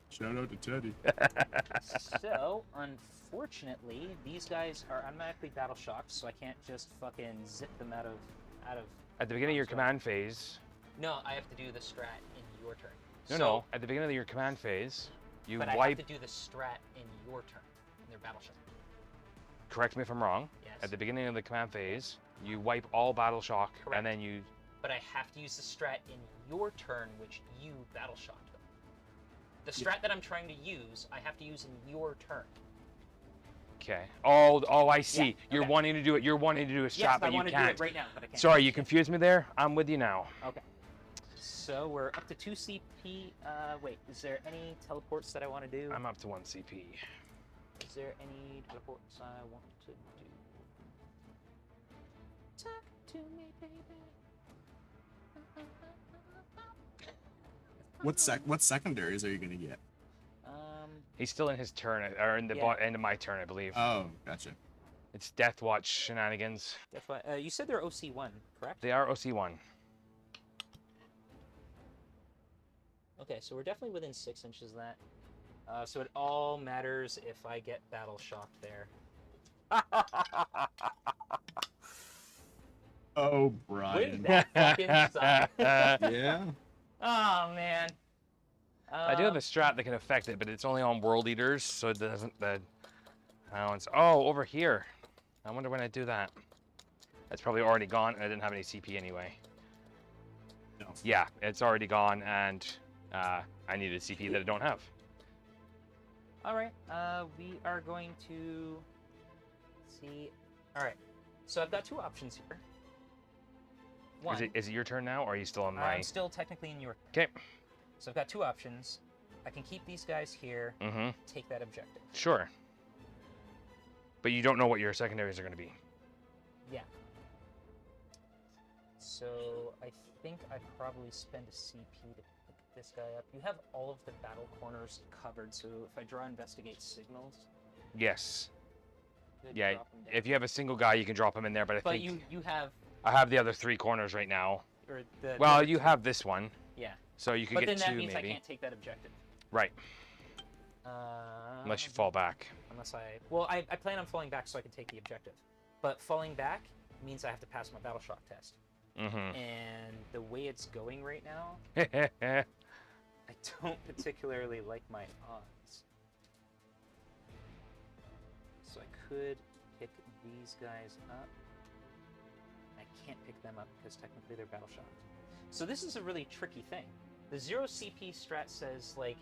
Speaker 1: Shout out to Teddy.
Speaker 2: So, unfortunately, these guys are automatically battle shocked, so I can't just fucking zip them out of.
Speaker 3: At the beginning of your command phase,
Speaker 2: No, I have to do the strat in your turn.
Speaker 3: no, at the beginning of your command phase, you
Speaker 2: But I
Speaker 3: wipe.
Speaker 2: have to do the strat in your turn. And they're battle shocked.
Speaker 3: Correct me if I'm wrong.
Speaker 2: Yes.
Speaker 3: At the beginning of the command phase, you wipe all battle shock,
Speaker 2: Correct.
Speaker 3: and then you.
Speaker 2: But I have to use the strat in your turn, which you battle shocked them. The strat that I'm trying to use, I have to use in your turn.
Speaker 3: Okay. Oh, I see.
Speaker 2: Yeah,
Speaker 3: You're
Speaker 2: okay.
Speaker 3: wanting to do it. You're wanting to do a strat,
Speaker 2: Yes,
Speaker 3: but
Speaker 2: I
Speaker 3: you
Speaker 2: want to do
Speaker 3: can't.
Speaker 2: it right now, but I can't.
Speaker 3: Sorry, you confused me there. I'm with you now.
Speaker 2: Okay. So we're up to 2 CP. Wait, is there any teleports that I want to do?
Speaker 3: I'm up to 1 CP.
Speaker 2: Is there any teleports I want to do? Talk to me, baby.
Speaker 1: What secondaries are you gonna get?
Speaker 3: He's still in his turn, or in the
Speaker 2: Yeah.
Speaker 3: end of my turn, I believe.
Speaker 1: Oh, gotcha.
Speaker 3: It's Deathwatch shenanigans.
Speaker 2: That's why you said they're OC1, correct?
Speaker 3: They are OC1.
Speaker 2: Okay, so we're definitely within 6 inches of that. So it all matters if I get battle shocked there.
Speaker 1: Oh,
Speaker 2: Wouldn't
Speaker 1: Brian.
Speaker 2: that fucking suck?
Speaker 1: Yeah.
Speaker 2: Oh man.
Speaker 3: I do have a strat that can affect it, but it's only on World Eaters, so it doesn't. Oh, over here. I wonder when I do that. That's probably already gone, and I didn't have any CP anyway.
Speaker 1: No.
Speaker 3: Yeah, it's already gone, and I need a CP that I don't have.
Speaker 2: All right. We are going to see. All right. So I've got 2 options here. One.
Speaker 3: Is it your turn now, or are you still on my?
Speaker 2: I'm still technically in your.
Speaker 3: Okay.
Speaker 2: So I've got 2 options. I can keep these guys here,
Speaker 3: Mm-hmm.
Speaker 2: take that objective.
Speaker 3: Sure. But you don't know what your secondaries are going to be.
Speaker 2: Yeah. So I think I'd probably spend a CP to pick this guy up. You have all of the battle corners covered, so if I draw investigate signals,
Speaker 3: Yes.
Speaker 2: could
Speaker 3: Yeah.
Speaker 2: drop 'em down.
Speaker 3: If you have a single guy, you can drop him in there. But I
Speaker 2: But
Speaker 3: think
Speaker 2: you have
Speaker 3: I have the other 3 corners right now.
Speaker 2: or the
Speaker 3: Well,
Speaker 2: the-
Speaker 3: you have this one,
Speaker 2: yeah.
Speaker 3: so you could
Speaker 2: But
Speaker 3: get
Speaker 2: then that
Speaker 3: 2
Speaker 2: means
Speaker 3: maybe.
Speaker 2: I can't take that objective.
Speaker 3: Right. Unless you fall back.
Speaker 2: Unless I plan on falling back so I can take the objective. But falling back means I have to pass my battle shock test.
Speaker 3: Mm-hmm.
Speaker 2: And the way it's going right now, I don't particularly like my odds. So I could pick these guys up. I can't pick them up because technically they're battle shocked. So this is a really tricky thing. The 0 CP strat says like.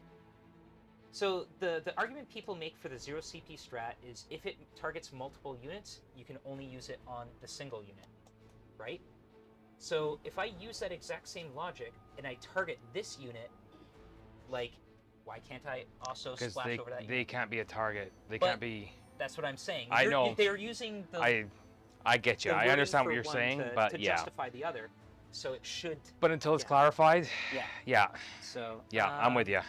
Speaker 2: So the argument people make for the 0 CP strat is if it targets multiple units, you can only use it on the single unit. right? So if I use that exact same logic and I target this unit, like, why can't I also
Speaker 3: Because
Speaker 2: splash over that unit?
Speaker 3: they can't be a target. They
Speaker 2: But
Speaker 3: can't be.
Speaker 2: That's what I'm saying.
Speaker 3: I know.
Speaker 2: They're using the
Speaker 3: I get you.
Speaker 2: the
Speaker 3: I
Speaker 2: wording
Speaker 3: understand what
Speaker 2: for
Speaker 3: you're
Speaker 2: one
Speaker 3: saying,
Speaker 2: to,
Speaker 3: but
Speaker 2: to
Speaker 3: yeah.
Speaker 2: justify the other. So it should.
Speaker 3: But until it's
Speaker 2: yeah.
Speaker 3: clarified,
Speaker 2: Yeah.
Speaker 3: yeah,
Speaker 2: So
Speaker 3: yeah, I'm with you.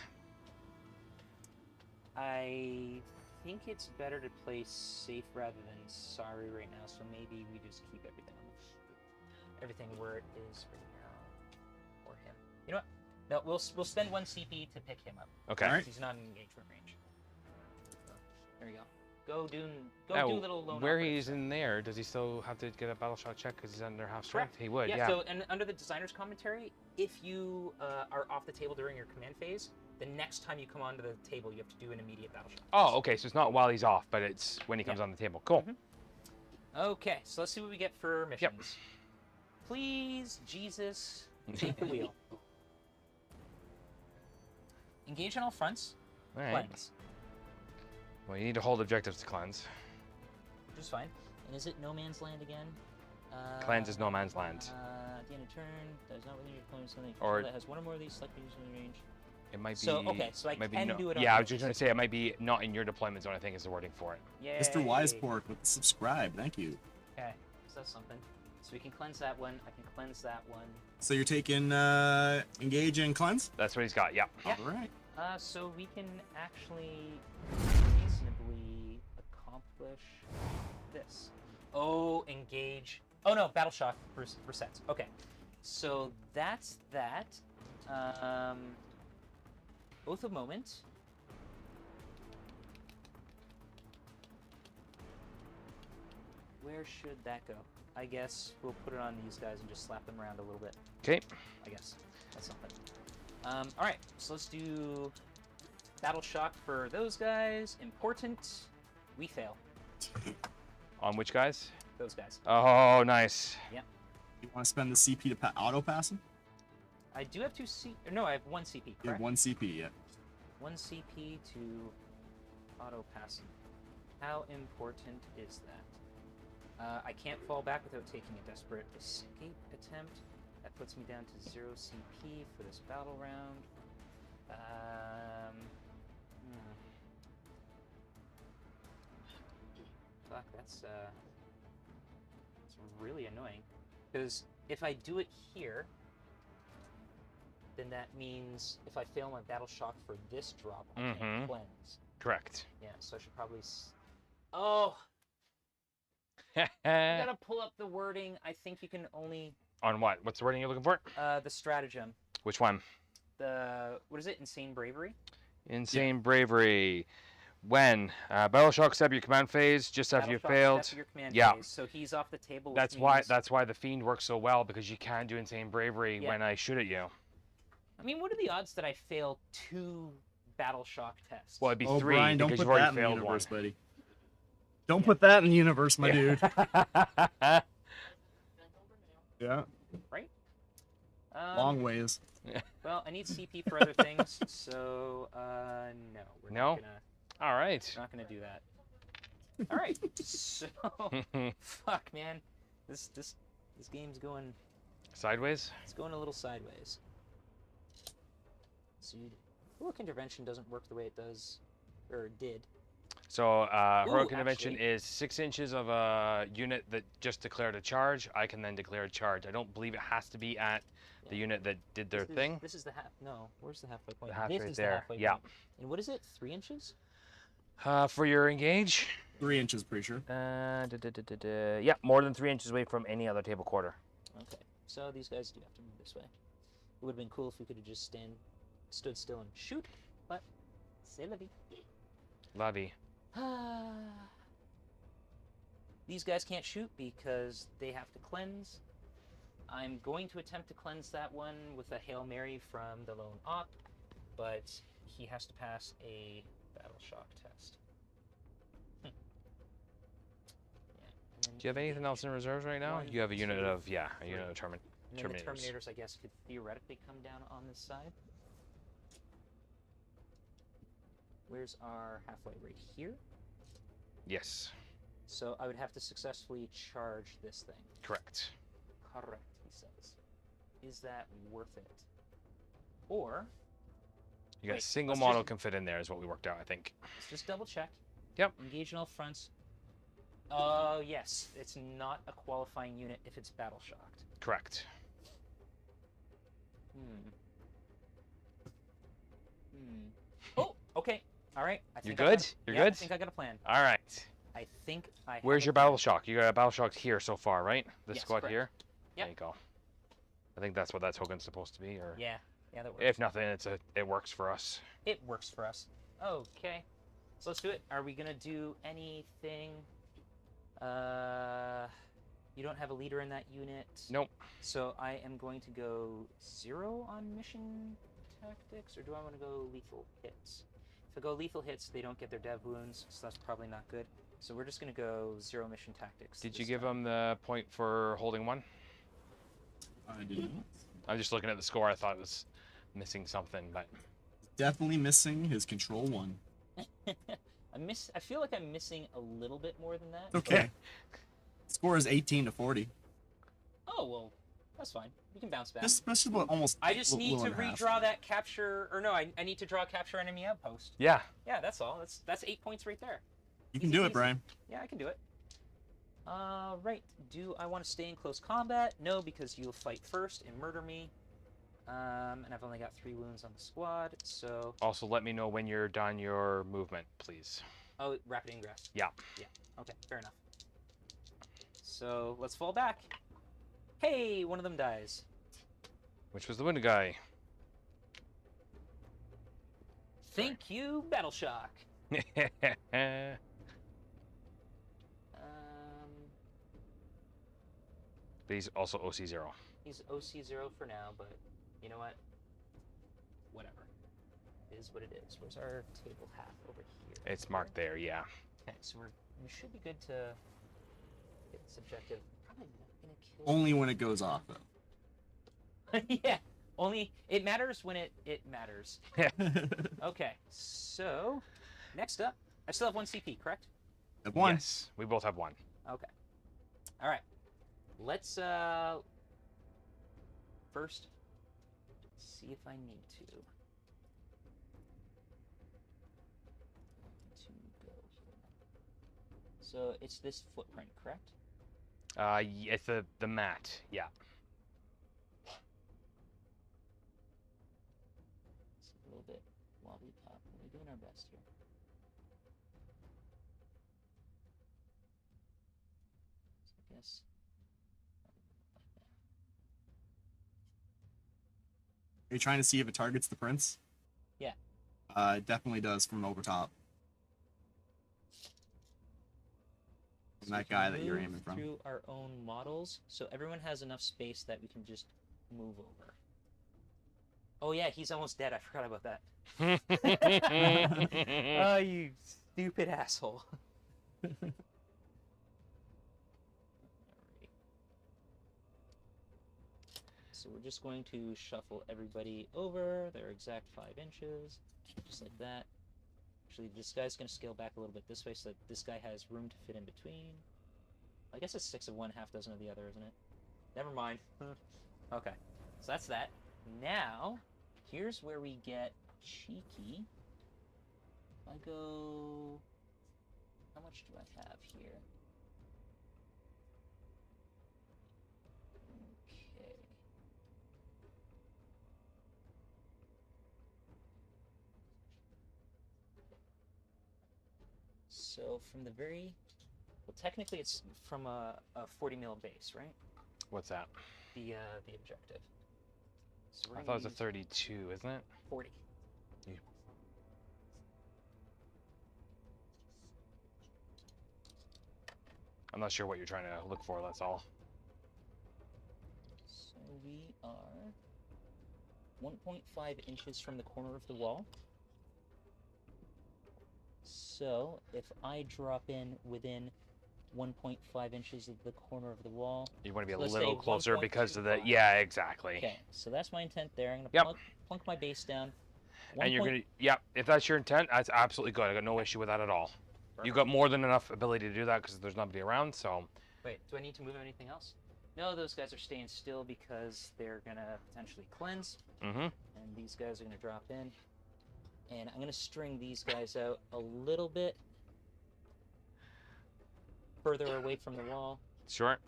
Speaker 2: I think it's better to play safe rather than sorry right now. So maybe we just keep everything where it is right now for him. You know what? No, we'll spend 1 CP to pick him up.
Speaker 3: Okay.
Speaker 1: All right.
Speaker 2: He's not in engagement range. So, there we go. Go do little lone
Speaker 3: where
Speaker 2: operative
Speaker 3: he's
Speaker 2: stuff.
Speaker 3: in there, does he still have to get a battle shot check because he's under half strength?
Speaker 2: Correct.
Speaker 3: He would, yeah.
Speaker 2: So, and under the designer's commentary, if you are off the table during your command phase, the next time you come onto the table, you have to do an immediate battle shot.
Speaker 3: Oh, okay. So it's not while he's off, but it's when he comes on the table. Cool.
Speaker 2: Okay, so let's see what we get for missions. Please, Jesus, take the wheel. Engage on all fronts.
Speaker 3: All right.
Speaker 2: Cleanse.
Speaker 3: Well, you need to hold objectives to cleanse.
Speaker 2: Which is fine. And is it no man's land again?
Speaker 3: Cleanse is no man's land.
Speaker 2: At the end of turn, does not within your opponent's something
Speaker 3: Or-
Speaker 2: that has one or more of these selected users in range.
Speaker 3: It might be.
Speaker 2: So, okay, so I
Speaker 3: might be
Speaker 2: can
Speaker 3: no,
Speaker 2: do it on
Speaker 3: Yeah, I
Speaker 2: yours.
Speaker 3: was just going to say, it might be not in your deployment zone, I think is the wording for it.
Speaker 2: Yay.
Speaker 1: Mr. Wiseport with the subscribe. Thank you.
Speaker 2: Okay, so that's something. So we can cleanse that one. I can cleanse that one.
Speaker 1: So you're taking engage and cleanse?
Speaker 3: That's what he's got, yeah.
Speaker 2: Yeah.
Speaker 1: All right.
Speaker 2: So we can actually reasonably accomplish this. Oh, engage. Oh no, battle shock resets. Okay, so that's that. Oath of moment. Where should that go? I guess we'll put it on these guys and just slap them around a little bit.
Speaker 3: Okay.
Speaker 2: I guess that's something. All right, so let's do battle shock for those guys. Important. We fail.
Speaker 3: On which guys?
Speaker 2: Those guys.
Speaker 3: Oh, nice.
Speaker 2: Yeah.
Speaker 1: You want to spend the CP to auto pass him?
Speaker 2: I do have 2 CP. No, I have 1 CP.
Speaker 1: You have
Speaker 2: Correct?
Speaker 1: 1 CP, yeah.
Speaker 2: 1 CP to auto passing. How important is that? I can't fall back without taking a desperate escape attempt. That puts me down to 0 CP for this battle round. Fuck, that's really annoying. Because if I do it here, then that means if I fail my battle shock for this drop, I can't cleanse.
Speaker 3: Correct.
Speaker 2: Yeah, so I should probably. Oh! You
Speaker 3: On
Speaker 2: gotta pull up the wording. I think you can only.
Speaker 3: what? What's the wording you're looking for?
Speaker 2: The stratagem.
Speaker 3: Which one?
Speaker 2: What is it? Insane bravery.
Speaker 3: Insane bravery. When battle shock step your command phase just after
Speaker 2: Battle
Speaker 3: you
Speaker 2: shock
Speaker 3: failed.
Speaker 2: step your command
Speaker 3: Yeah.
Speaker 2: phase, so he's off the table. Which
Speaker 3: That's why the fiend works so well, because you can't do insane bravery
Speaker 2: Yeah.
Speaker 3: when I shoot at you.
Speaker 2: I mean, what are the odds that I fail 2 battle shock tests?
Speaker 3: Well, it'd be
Speaker 1: Oh,
Speaker 3: 3
Speaker 1: Brian, don't
Speaker 3: because
Speaker 1: put
Speaker 3: you've
Speaker 1: that
Speaker 3: already
Speaker 1: in the
Speaker 3: failed
Speaker 1: universe,
Speaker 3: one.
Speaker 1: buddy. Don't put that in the universe, my dude. Yeah.
Speaker 2: Right?
Speaker 1: Long ways.
Speaker 2: Well, I need CP for other things, so no, we're
Speaker 3: No? All right.
Speaker 2: not gonna do that. All right, so fuck, man, this game's going.
Speaker 3: Sideways?
Speaker 2: It's going a little sideways. So, heroic intervention doesn't work the way it does, or did.
Speaker 3: So, heroic intervention
Speaker 2: actually-
Speaker 3: is 6 inches of a unit that just declared a charge. I can then declare a charge. I don't believe it has to be at the unit that did their thing.
Speaker 2: This is the half. No, where's the halfway point?
Speaker 3: The half
Speaker 2: this
Speaker 3: right
Speaker 2: is
Speaker 3: there,
Speaker 2: the halfway
Speaker 3: yeah.
Speaker 2: point. And what is it? 3 inches?
Speaker 3: For your engage?
Speaker 1: 3 inches, pretty sure.
Speaker 3: Yeah, more than 3 inches away from any other table quarter.
Speaker 2: Okay, so these guys do have to move this way. It would have been cool if we could have just stood still and shoot, but c'est la vie.
Speaker 3: Lovey.
Speaker 2: These guys can't shoot because they have to cleanse. I'm going to attempt to cleanse that one with a Hail Mary from the lone op, but he has to pass a battle shock test. Yeah.
Speaker 3: Do you have anything else in reserves right now? You have a unit of, a unit of
Speaker 2: And then the
Speaker 3: Terminators.
Speaker 2: Terminators, I guess, could theoretically come down on this side. Where's our halfway? Right here?
Speaker 3: Yes,
Speaker 2: So I would have to successfully charge this thing.
Speaker 3: correct.
Speaker 2: Correct, he says. Is that worth it? Or
Speaker 3: You got
Speaker 2: wait,
Speaker 3: a single
Speaker 2: let's
Speaker 3: model
Speaker 2: just-
Speaker 3: can fit in there, is what we worked out, I think.
Speaker 2: let's just double check.
Speaker 3: Yep.
Speaker 2: Engage on all fronts. Oh, yes. It's not a qualifying unit if it's battle shocked.
Speaker 3: Correct.
Speaker 2: Oh, okay. All right.
Speaker 3: You're
Speaker 2: I've
Speaker 3: good?
Speaker 2: got
Speaker 3: You're
Speaker 2: yeah,
Speaker 3: good?
Speaker 2: I think I got a plan.
Speaker 3: All right.
Speaker 2: I think I have
Speaker 3: Where's
Speaker 2: a
Speaker 3: your
Speaker 2: plan.
Speaker 3: battle shock? You got a battle shock here so far, right? This
Speaker 2: Yes,
Speaker 3: squad
Speaker 2: correct.
Speaker 3: here.
Speaker 2: Yep.
Speaker 3: There you go. I think that's what that token's supposed to be, or
Speaker 2: Yeah, that works.
Speaker 3: if nothing, it works for us.
Speaker 2: It works for us. Okay. So let's do it. Are we going to do anything? You don't have a leader in that unit.
Speaker 3: Nope.
Speaker 2: So I am going to go 0 on mission tactics, or do I want to go lethal hits? If I go lethal hits, they don't get their dev wounds, so that's probably not good. So we're just going to go 0 mission tactics.
Speaker 3: Did you
Speaker 2: this
Speaker 3: give
Speaker 2: time.
Speaker 3: him the point for holding one?
Speaker 1: I did.
Speaker 3: I'm just looking at the score. I thought it was missing something, but
Speaker 1: Definitely missing his control 1.
Speaker 2: I feel like I'm missing a little bit more than that.
Speaker 1: Okay. Score is 18 to 40.
Speaker 2: Oh, well, that's fine. We can bounce back.
Speaker 1: This is what almost.
Speaker 2: I just need to
Speaker 1: and a half.
Speaker 2: redraw that capture, or no, I need to draw capture enemy outpost.
Speaker 3: yeah.
Speaker 2: Yeah, that's all. That's 8 points right there.
Speaker 1: You can
Speaker 2: Easy
Speaker 1: do it,
Speaker 2: peasy.
Speaker 1: Brian.
Speaker 2: Yeah, I can do it. Right. Do I want to stay in close combat? No, because you'll fight first and murder me. And I've only got 3 wounds on the squad, so...
Speaker 3: Also, let me know when you're done your movement, please.
Speaker 2: Oh, rapid ingress.
Speaker 3: Yeah.
Speaker 2: Yeah, okay, fair enough. So, let's fall back. Hey, one of them dies.
Speaker 3: Which was the wounded guy.
Speaker 2: Thank you, Battle Shock.
Speaker 3: But he's also OC0.
Speaker 2: He's OC0 for now, but you know what? Whatever. It is what it is. Where's our table half over here?
Speaker 3: It's marked there, yeah.
Speaker 2: Okay, so we should be good to get this objective. Probably not gonna kill.
Speaker 1: Only when it goes off, though.
Speaker 2: Yeah. Only it matters when it matters. Okay. So next up, I still have 1 CP, correct?
Speaker 1: At 1.
Speaker 3: Yes, we both have 1.
Speaker 2: Okay. All right. Let's first see if I need to go here. So it's this footprint, correct?
Speaker 3: Yeah, it's the mat, yeah.
Speaker 2: It's a little bit wobbly pop. We're doing our best here. So I guess.
Speaker 1: Are you trying to see if it targets the prince?
Speaker 2: Yeah.
Speaker 1: It definitely does from over top. From that
Speaker 2: we
Speaker 1: guy
Speaker 2: can
Speaker 1: that you're
Speaker 2: move
Speaker 1: aiming from.
Speaker 2: through our own models, so everyone has enough space that we can just move over. Oh yeah, he's almost dead. I forgot about that. Oh, you stupid asshole. Alright. So we're just going to shuffle everybody over their exact 5 inches, just like that. Actually, this guy's going to scale back a little bit this way so that this guy has room to fit in between. I guess it's 6 of one, half dozen of the other, isn't it? Never mind. Okay, so that's that. Now, here's where we get cheeky. If I go... How much do I have here? Okay. So from the very... Well, technically it's from a 40 mil base, right?
Speaker 3: What's that?
Speaker 2: The objective. So we're
Speaker 3: I
Speaker 2: gonna
Speaker 3: thought it was a
Speaker 2: use
Speaker 3: 32, isn't it?
Speaker 2: 40.
Speaker 3: Yeah. I'm not sure what you're trying to look for, that's all.
Speaker 2: So we are 1.5 inches from the corner of the wall. So if I drop in within 1.5 inches of the corner of the wall.
Speaker 3: You want to be a
Speaker 2: Let's
Speaker 3: little
Speaker 2: say
Speaker 3: closer because of the...
Speaker 2: 1.25.
Speaker 3: Yeah, exactly.
Speaker 2: Okay, so that's my intent there. I'm gonna
Speaker 3: Yep.
Speaker 2: plunk my base down.
Speaker 3: And you're
Speaker 2: 1.
Speaker 3: going to... Yeah, if that's your intent, that's absolutely good. I got no issue with that at all. You got more than enough ability to do that because there's nobody around, so...
Speaker 2: Wait, do I need to move anything else? No, those guys are staying still because they're gonna potentially cleanse.
Speaker 3: Mm-hmm.
Speaker 2: And these guys are gonna drop in. And I'm gonna string these guys out a little bit further away from the wall.
Speaker 3: Sure.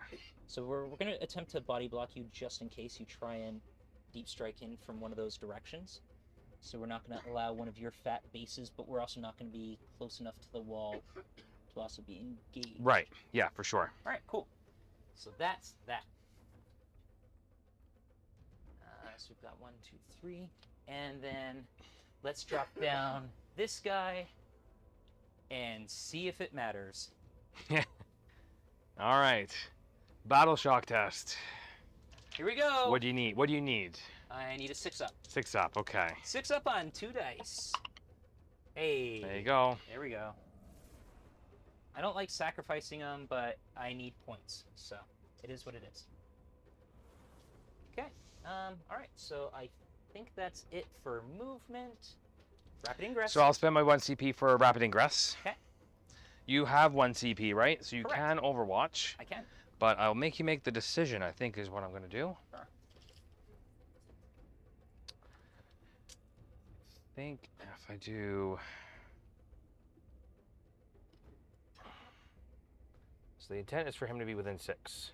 Speaker 2: So we're gonna attempt to body block you just in case you try and deep strike in from one of those directions. So we're not gonna allow one of your fat bases, but we're also not gonna be close enough to the wall to also be engaged.
Speaker 3: Right. Yeah, for sure.
Speaker 2: All right, cool. So that's that. So we've got 1, 2, 3, and then let's drop down this guy and see if it matters.
Speaker 3: All right. Battle shock test.
Speaker 2: Here we go.
Speaker 3: What do you need? What do you need?
Speaker 2: I need a 6-up.
Speaker 3: 6 up. Okay.
Speaker 2: 6-up on 2 dice. Hey.
Speaker 3: There you go.
Speaker 2: There we go. I don't like sacrificing them, but I need points, so it is what it is. Okay. All right. So I think that's it for movement. Rapid ingress.
Speaker 3: So I'll spend my 1 CP for rapid ingress.
Speaker 2: Okay.
Speaker 3: You have 1 CP, right? So you
Speaker 2: Correct.
Speaker 3: can Overwatch.
Speaker 2: I can.
Speaker 3: But I'll make you make the decision, I think, is what I'm going to do.
Speaker 2: Sure.
Speaker 3: I think if I do... So the intent is for him to be within 6.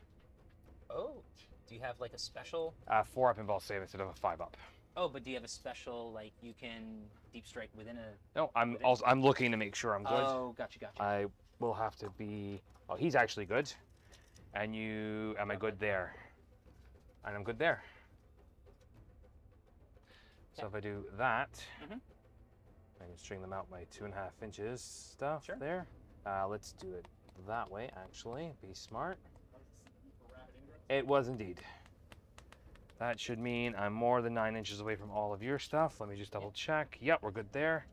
Speaker 2: Oh. Do you have like a special?
Speaker 3: 4 up involves save instead of a 5 up.
Speaker 2: Oh, but do you have a special, like, you can deep strike within a...
Speaker 3: No, I'm looking to make sure I'm good.
Speaker 2: Oh, gotcha.
Speaker 3: I will have to be... Oh, he's actually good. And you... Am I good there? And I'm good there. So if I do that, I can string them out by 2.5 inches stuff there. Let's do it that way, actually. Be smart. It was indeed. That should mean I'm more than 9 inches away from all of your stuff. Let me just double check. Yep, we're good there.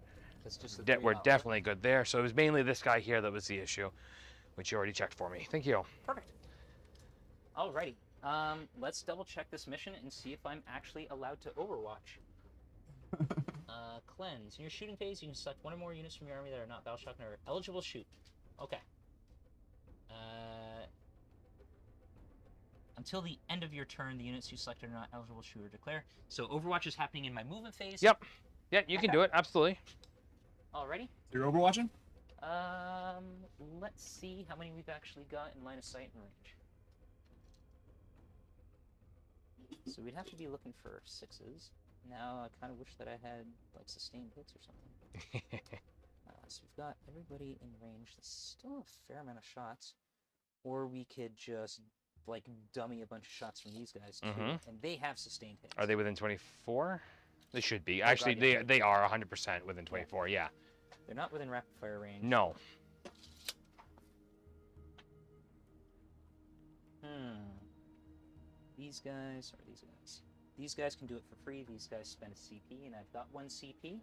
Speaker 2: That's just
Speaker 3: We're definitely good there. So it was mainly this guy here that was the issue, which you already checked for me. Thank you.
Speaker 2: Perfect. Alrighty. Let's double check this mission and see if I'm actually allowed to Overwatch. Cleanse. In your shooting phase, you can select 1 or more units from your army that are not battle shock and are eligible to shoot. Okay. Until the end of your turn, the units you selected are not eligible to shoot or declare. So Overwatch is happening in my movement phase.
Speaker 3: Yep. Yeah, you can do it. Absolutely.
Speaker 2: Alrighty.
Speaker 1: You're overwatching?
Speaker 2: Let's see how many we've actually got in line of sight and range. So we'd have to be looking for 6s. Now I kind of wish that I had like sustained hits or something. So we've got everybody in range. That's still a fair amount of shots. Or we could just like dummy a bunch of shots from these guys too, and they have sustained hits.
Speaker 3: Are they within 24? They should be. Actually, they are 100% within 24. Yeah.
Speaker 2: They're not within rapid fire range.
Speaker 3: No.
Speaker 2: These guys or these guys? These guys can do it for free. These guys spend a CP, and I've got 1 CP.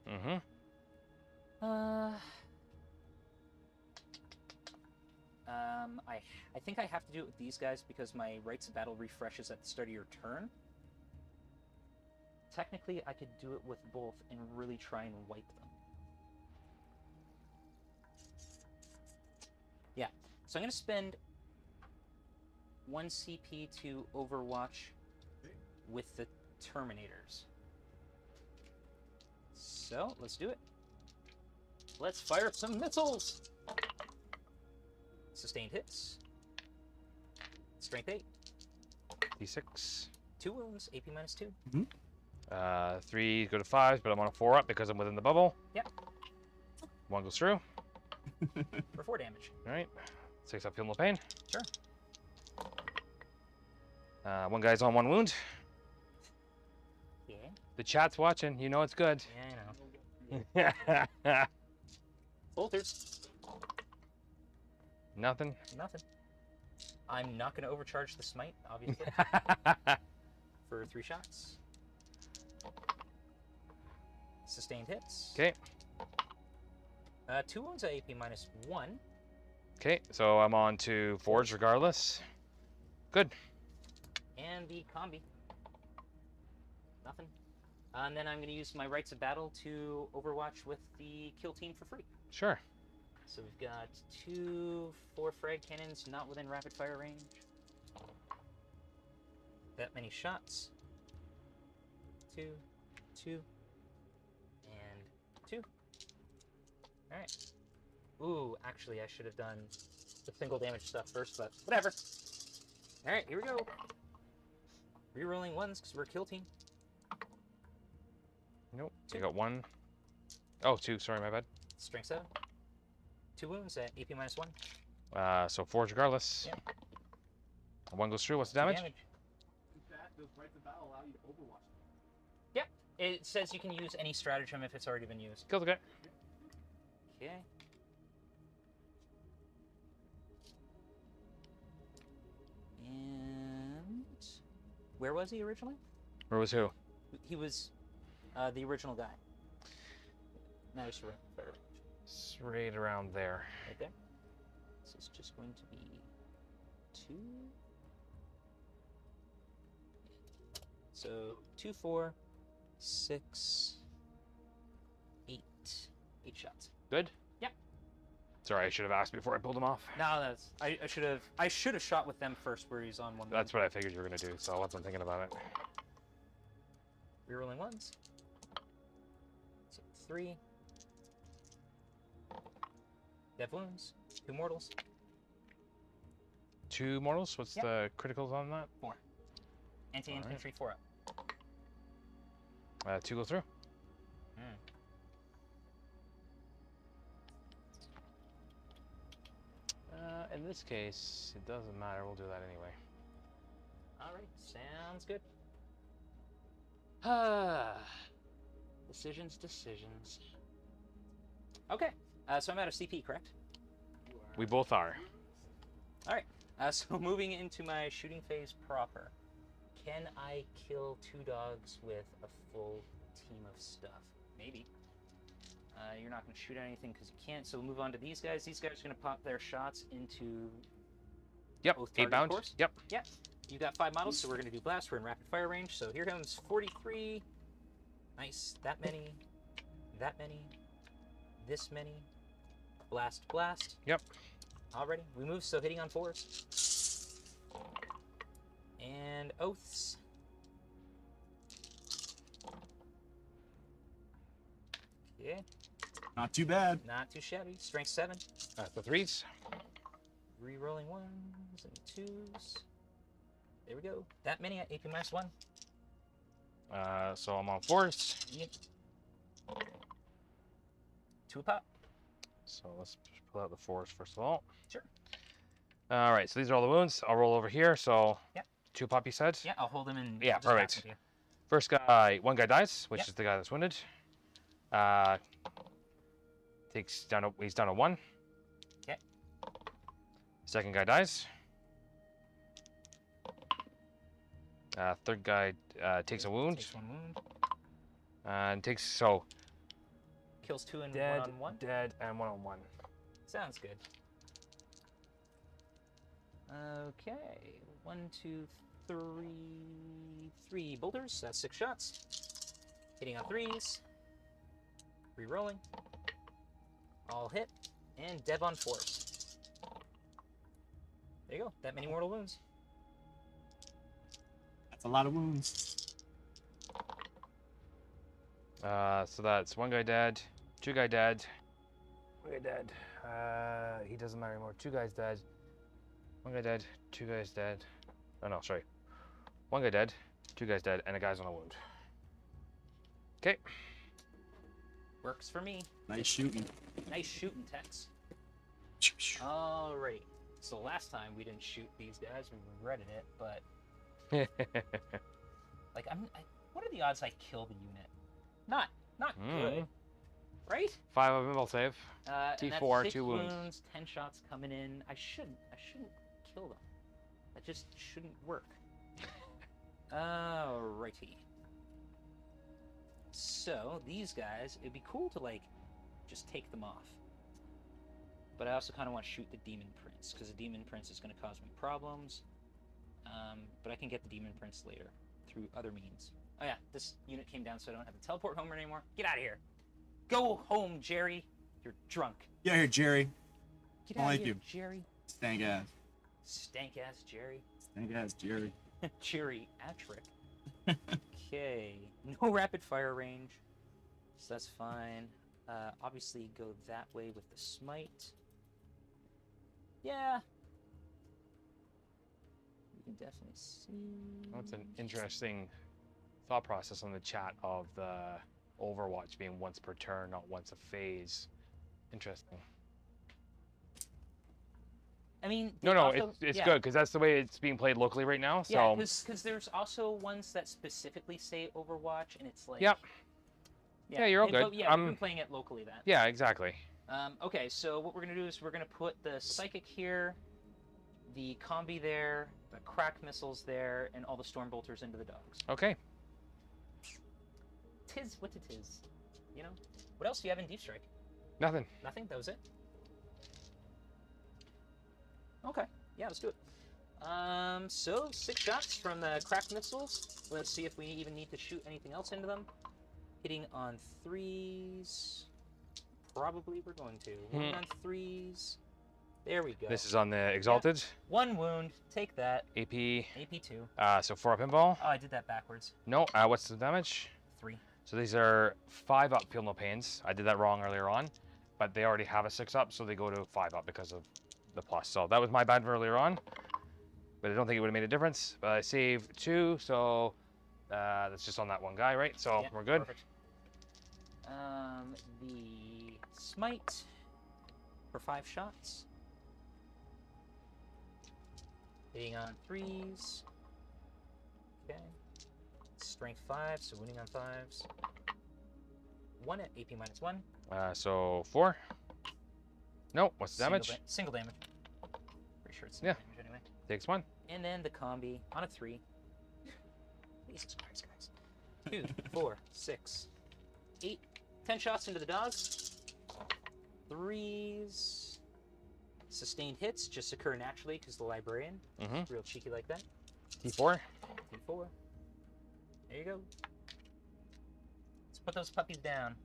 Speaker 2: I think I have to do it with these guys because my Rites of Battle refreshes at the start of your turn. Technically, I could do it with both and really try and wipe them. Yeah, so I'm going to spend 1 CP to Overwatch with the Terminators. So, let's do it. Let's fire some missiles! Sustained hits. Strength 8.
Speaker 3: D6.
Speaker 2: 2 wounds, AP -2.
Speaker 3: 3 go to 5s, but I'm on a 4 up because I'm within the bubble.
Speaker 2: Yep.
Speaker 3: 1 goes through.
Speaker 2: For 4 damage.
Speaker 3: All right. 6 up, feel no pain.
Speaker 2: Sure.
Speaker 3: 1 guy's on 1 wound.
Speaker 2: Yeah.
Speaker 3: The chat's watching. You know it's good.
Speaker 2: Yeah, I know. Bolters.
Speaker 3: Nothing.
Speaker 2: Nothing. I'm not going to overcharge the smite, obviously. For 3 shots. Sustained hits.
Speaker 3: Okay.
Speaker 2: 2 wounds at AP -1.
Speaker 3: Okay, so I'm on to Forge regardless. Good.
Speaker 2: And the combi. Nothing. And then I'm going to use my Rites of Battle to Overwatch with the kill team for free.
Speaker 3: Sure.
Speaker 2: So we've got 2 4 frag cannons not within rapid fire range. that many shots. 2, 2, and 2. Alright. Ooh, actually, I should have done the single damage stuff first, but whatever. Alright, here we go. Rerolling ones, because we're a kill team.
Speaker 3: Nope. You got 1. Oh, 2. Sorry, my bad.
Speaker 2: Strength 7. 2 wounds at AP -1.
Speaker 3: So 4 regardless.
Speaker 2: Yeah.
Speaker 3: 1 goes through. What's the damage?
Speaker 1: Does Rights of Battle allow you to overwatch?
Speaker 2: Yep. It says you can use any stratagem if it's already been used.
Speaker 3: Kills the guy.
Speaker 2: Okay. And where was he originally?
Speaker 3: Where was who?
Speaker 2: He was the original guy. Now he's right there.
Speaker 3: It's right around there.
Speaker 2: Right there. This is just going to be 2. So 2, 4, 6, 8. 8 shots.
Speaker 3: Good?
Speaker 2: Yep.
Speaker 3: Sorry, I should have asked before I pulled him off.
Speaker 2: No, that's I should have shot with them first where he's on 1.
Speaker 3: That's what I figured you were gonna do, so I wasn't thinking about it.
Speaker 2: Rerolling ones. So 3. Dev wounds. 2 mortals.
Speaker 3: 2 mortals? What's
Speaker 2: Yep.
Speaker 3: the criticals on that?
Speaker 2: 4. Anti-infantry 4 up.
Speaker 3: 2 go through. In this case, it doesn't matter. We'll do that anyway.
Speaker 2: Alright, sounds good. Decisions. Okay, so I'm out of CP, correct?
Speaker 3: We both are.
Speaker 2: Alright, so moving into my shooting phase proper. Can I kill 2 dogs with a full team of stuff? Maybe. You're not going to shoot at anything because you can't, so we'll move on to these guys. These guys are going to pop their shots into
Speaker 3: Yep,
Speaker 2: both
Speaker 3: 8
Speaker 2: targets,
Speaker 3: bound.
Speaker 2: of course.
Speaker 3: Yep.
Speaker 2: Yep. You got 5 models, so we're going to do blast. We're in rapid fire range, so here comes 43. Nice. That many. That many. This many. Blast, blast.
Speaker 3: Yep.
Speaker 2: Already. We move, so hitting on 4s. And oaths. Yeah.
Speaker 1: Not too bad.
Speaker 2: Not too shabby. Strength 7.
Speaker 3: The 3s.
Speaker 2: Rerolling 1s and 2s. There we go. That many at AP -1.
Speaker 3: So I'm on 4s.
Speaker 2: Yep. 2 a pop.
Speaker 3: So let's pull out the 4s first of all.
Speaker 2: Sure.
Speaker 3: All right, so these are all the wounds. I'll roll over here. So
Speaker 2: Yep.
Speaker 3: 2 pop, you said?
Speaker 2: Yeah, I'll hold him in.
Speaker 3: Yeah,
Speaker 2: just back
Speaker 3: perfect.
Speaker 2: with you.
Speaker 3: First guy, 1 guy dies, which
Speaker 2: Yep.
Speaker 3: is the guy that's wounded. He's down to 1.
Speaker 2: Okay.
Speaker 3: Second guy dies. Third guy takes a wound.
Speaker 2: Takes 1 wound.
Speaker 3: And kills
Speaker 2: 2 and
Speaker 3: dead,
Speaker 2: 1-on-1.
Speaker 3: dead, and 1-on-1.
Speaker 2: Sounds good. Okay. 1, 2, 3. 3 boulders. That's 6 shots. Hitting on 3s. Rerolling. All hit. And dev on 4s. There you go. That many mortal wounds.
Speaker 1: That's a lot of wounds.
Speaker 3: So that's 1 guy dead, 2 guy dead. 1 guy dead. He doesn't matter anymore. 2 guys dead. 1 guy dead, 2 guys dead. Oh no, sorry. 1 guy dead, 2 guys dead, and a guy's on a wound. Okay.
Speaker 2: Works for me.
Speaker 1: Nice shooting.
Speaker 2: Nice shooting, Tex. Alrighty. So last time we didn't shoot these guys, we regretted it, but like what are the odds I kill the unit? Not good, right?
Speaker 3: 5 of them will save.
Speaker 2: And that's
Speaker 3: T4,
Speaker 2: 6
Speaker 3: 2 wounds.
Speaker 2: 10 shots coming in. I shouldn't kill them. That just shouldn't work. Alrighty. So these guys, it'd be cool to like just take them off. But I also kind of want to shoot the Demon Prince, because the Demon Prince is going to cause me problems. But I can get the Demon Prince later through other means. Oh yeah, this unit came down, so I don't have to teleport home anymore. Get out of here. Go home, Jerry. You're drunk.
Speaker 1: Get out here, Jerry.
Speaker 2: Get
Speaker 1: I
Speaker 2: out
Speaker 1: like
Speaker 2: of here,
Speaker 1: you.
Speaker 2: Jerry.
Speaker 1: Stank ass.
Speaker 2: Stank ass Jerry.
Speaker 1: Stank ass, Jerry.
Speaker 2: Geriatric. Okay. No rapid fire range. So that's fine. Obviously go that way with the smite. Yeah. You can definitely see.
Speaker 3: That's an interesting thought process on the chat of the Overwatch being once per turn, not once a phase. Interesting.
Speaker 2: I mean,
Speaker 3: No,
Speaker 2: also,
Speaker 3: it's
Speaker 2: yeah.
Speaker 3: good because that's the way it's being played locally right now. So
Speaker 2: Yeah, because there's also ones that specifically say Overwatch, and it's like.
Speaker 3: Yep. Yeah, you're all good.
Speaker 2: But yeah, we've been playing it locally then.
Speaker 3: Yeah, exactly.
Speaker 2: Okay, so what we're gonna do is we're gonna put the psychic here, the combi there, the crack missiles there, and all the storm bolters into the dogs.
Speaker 3: Okay.
Speaker 2: Tis what it is, you know. What else do you have in Deep Strike?
Speaker 3: Nothing.
Speaker 2: Nothing. That was it. Okay. Yeah, let's do it. So 6 shots from the crack missiles. Let's see if we even need to shoot anything else into them. Hitting on 3s. Probably we're going to. Hitting on 3s. There we go.
Speaker 3: This is on the Exalted.
Speaker 2: Yep. 1 wound. Take that.
Speaker 3: AP.
Speaker 2: AP 2.
Speaker 3: So 4 up pinball.
Speaker 2: Oh, I did that backwards.
Speaker 3: No. What's the damage?
Speaker 2: 3.
Speaker 3: So these are 5 up, feel no pains. I did that wrong earlier on, but they already have a 6 up, so they go to 5 up because of the plus. So that was my bad earlier on, but I don't think it would have made a difference. But I saved 2, so that's just on that one guy, right? So
Speaker 2: Yeah,
Speaker 3: we're good.
Speaker 2: Perfect. The smite for 5 shots. Hitting on 3s. Okay. Strength 5, so wounding on 5s. 1 at AP -1.
Speaker 3: So 4. No, what's the damage?
Speaker 2: Single damage. Pretty sure it's single damage anyway.
Speaker 3: Takes 1.
Speaker 2: And then the combi on a 3. Jesus Christ, guys. 2, 4, 6, 8, 10 shots into the dogs. 3s. Sustained hits just occur naturally because the librarian. Real cheeky like that.
Speaker 3: D4.
Speaker 2: D4. There you go. Let's put those puppies down.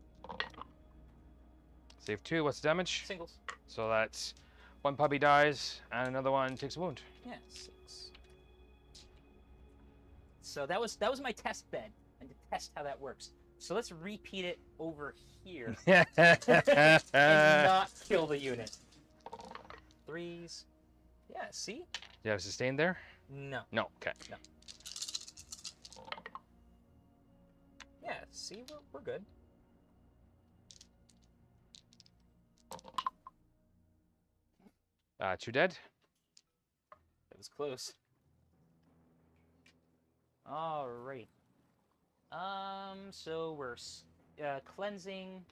Speaker 3: Save 2. What's the damage?
Speaker 2: Singles.
Speaker 3: So that's 1 puppy dies and another one takes a wound.
Speaker 2: Yeah, 6. So that was my test bed, and to test how that works. So let's repeat it over here and not kill the unit. 3s. Yeah, see?
Speaker 3: You have sustained there?
Speaker 2: No.
Speaker 3: No. Okay.
Speaker 2: No. Yeah, see, we're good.
Speaker 3: 2 dead.
Speaker 2: That was close. Alright. So we're cleansing.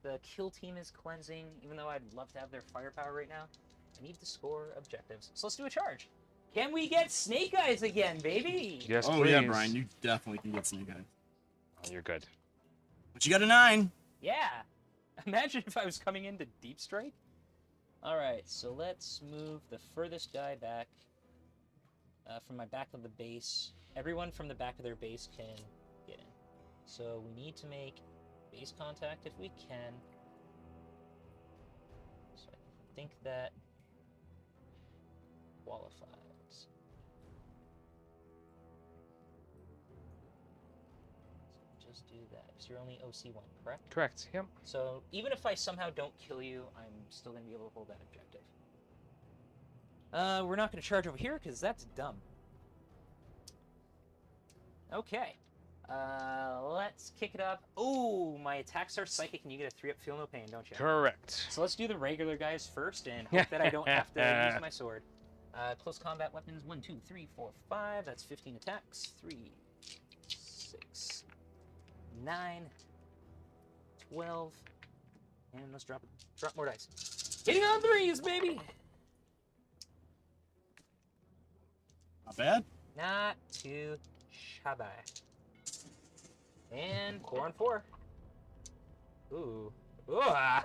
Speaker 2: The kill team is cleansing, even though I'd love to have their firepower right now. I need to score objectives. So let's do a charge. Can we get Snake Eyes again, baby?
Speaker 3: Yes,
Speaker 1: Oh
Speaker 3: please.
Speaker 1: yeah, Brian, you definitely can get Snake Eyes.
Speaker 3: Oh, you're good.
Speaker 1: But you got a 9.
Speaker 2: Yeah. Imagine if I was coming into Deep Strike. Alright, so let's move the furthest guy back from my back of the base. Everyone from the back of their base can get in. So we need to make base contact if we can. So I think that qualifies. So just do that, because you're only OC1, correct?
Speaker 3: Correct. Yep.
Speaker 2: So even if I somehow don't kill you, I'm still going to be able to hold that objective. We're not going to charge over here, because that's dumb. Okay. Let's kick it up. Oh, my attacks are psychic, and you get a 3-up feel no pain, don't you?
Speaker 3: Correct.
Speaker 2: So let's do the regular guys first, and hope that I don't have to use my sword. Close combat weapons, 1, 2, 3, 4, 5. That's 15 attacks. 3, 6, 9, 12. And let's drop more dice. Hitting on 3s, baby!
Speaker 1: Not bad.
Speaker 2: Not too shabby. And 4 on 4. Ooh. Ooh. Ah.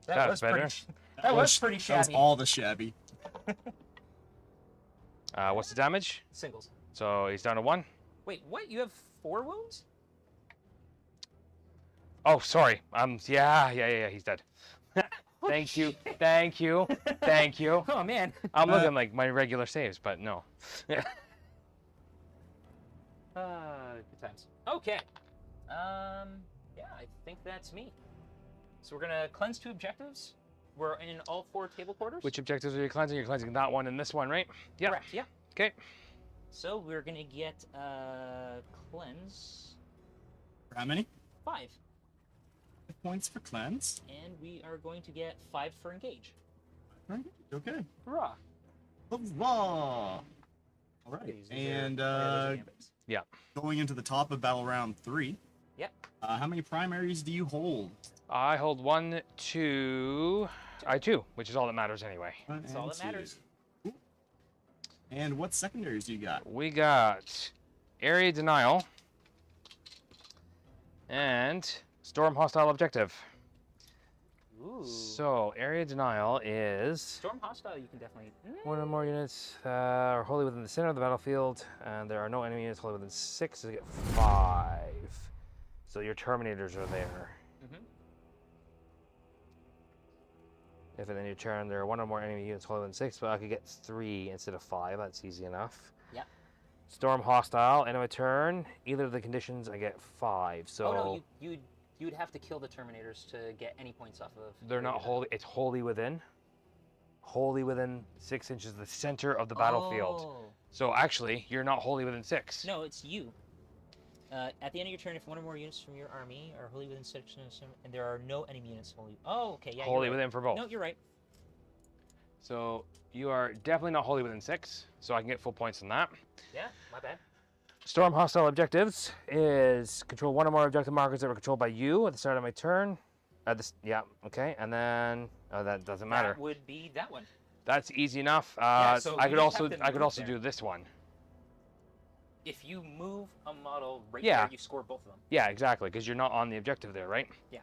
Speaker 2: That was
Speaker 3: better.
Speaker 2: pretty. That was pretty
Speaker 1: That was
Speaker 2: shabby.
Speaker 1: all the shabby.
Speaker 3: What's the damage?
Speaker 2: Singles.
Speaker 3: So he's down to 1.
Speaker 2: Wait, what? You have 4 wounds?
Speaker 3: Oh, sorry. Yeah, he's dead. Thank you. Thank you. Thank you.
Speaker 2: Oh man.
Speaker 3: I'm looking like my regular saves, but no.
Speaker 2: Good times. Okay. Yeah, I think that's me. So we're gonna cleanse 2 objectives. We're in all 4 table quarters.
Speaker 3: Which objectives are you cleansing? You're cleansing that one and this one, right? Yeah.
Speaker 2: Correct. Yeah.
Speaker 3: Okay.
Speaker 2: So we're gonna get cleanse
Speaker 1: How many
Speaker 2: 5,
Speaker 1: points for cleanse?
Speaker 2: and we are going to get 5 for engage.
Speaker 1: Right. Okay.
Speaker 2: Hurrah!
Speaker 1: Huzzah! All right. And
Speaker 3: Yeah.
Speaker 1: going into the top of battle round 3.
Speaker 2: Yep.
Speaker 1: How many primaries do you hold?
Speaker 3: I hold 1, 2. I 2, which is all that matters anyway.
Speaker 2: That's all that matters.
Speaker 1: Cool. And what secondaries do you got?
Speaker 3: We got area denial and storm hostile objective.
Speaker 2: Ooh.
Speaker 3: So area denial is
Speaker 2: Storm hostile, you can definitely.
Speaker 3: one or more units are wholly within the center of the battlefield, and there are no enemy units wholly within 6. So you get 5. So your terminators are there.
Speaker 2: Mm-hmm.
Speaker 3: If at the end of your turn there are 1 or more enemy units wholly within 6, but I could get 3 instead of 5. That's easy enough.
Speaker 2: Yep.
Speaker 3: Storm hostile, end of my turn. Either of the conditions, I get 5. So
Speaker 2: Oh no, you would have to kill the terminators to get any points off of.
Speaker 3: they're not wholly. It's wholly within. Wholly within 6 inches of the center of the battlefield.
Speaker 2: Oh.
Speaker 3: So actually, you're not wholly within 6.
Speaker 2: No, it's you. At the end of your turn, if 1 or more units from your army are wholly within 6, and there are no enemy units wholly. Oh, okay, yeah.
Speaker 3: Wholly
Speaker 2: you're right.
Speaker 3: within for both.
Speaker 2: No, you're right.
Speaker 3: So you are definitely not wholly within 6. So I can get full points on that.
Speaker 2: Yeah, my bad.
Speaker 3: Storm hostile objectives is control 1 or more objective markers that were controlled by you at the start of my turn. Yeah, okay, and then that doesn't matter.
Speaker 2: That would be that one.
Speaker 3: That's easy enough.
Speaker 2: So
Speaker 3: I
Speaker 2: you
Speaker 3: could
Speaker 2: just
Speaker 3: also
Speaker 2: have to
Speaker 3: I could
Speaker 2: move
Speaker 3: also
Speaker 2: there.
Speaker 3: do this one.
Speaker 2: If you move a model right
Speaker 3: Yeah.
Speaker 2: there, you score both of them.
Speaker 3: Yeah, exactly, because you're not on the objective there, right?
Speaker 2: Yeah.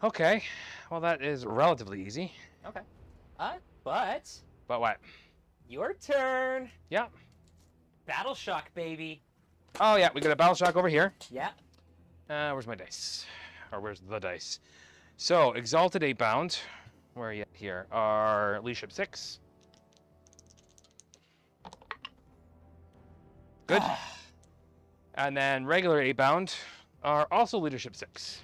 Speaker 3: Okay, well that is relatively easy.
Speaker 2: Okay. But
Speaker 3: But what?
Speaker 2: your turn.
Speaker 3: Yeah.
Speaker 2: Battle shock, baby.
Speaker 3: Oh yeah, we got a battle shock over here.
Speaker 2: Yeah.
Speaker 3: Where's my dice? Or where's the dice? So, Exalted 8 bound. Where are you at here? Are Leadership 6. Good. And then regular 8 bound are also Leadership 6.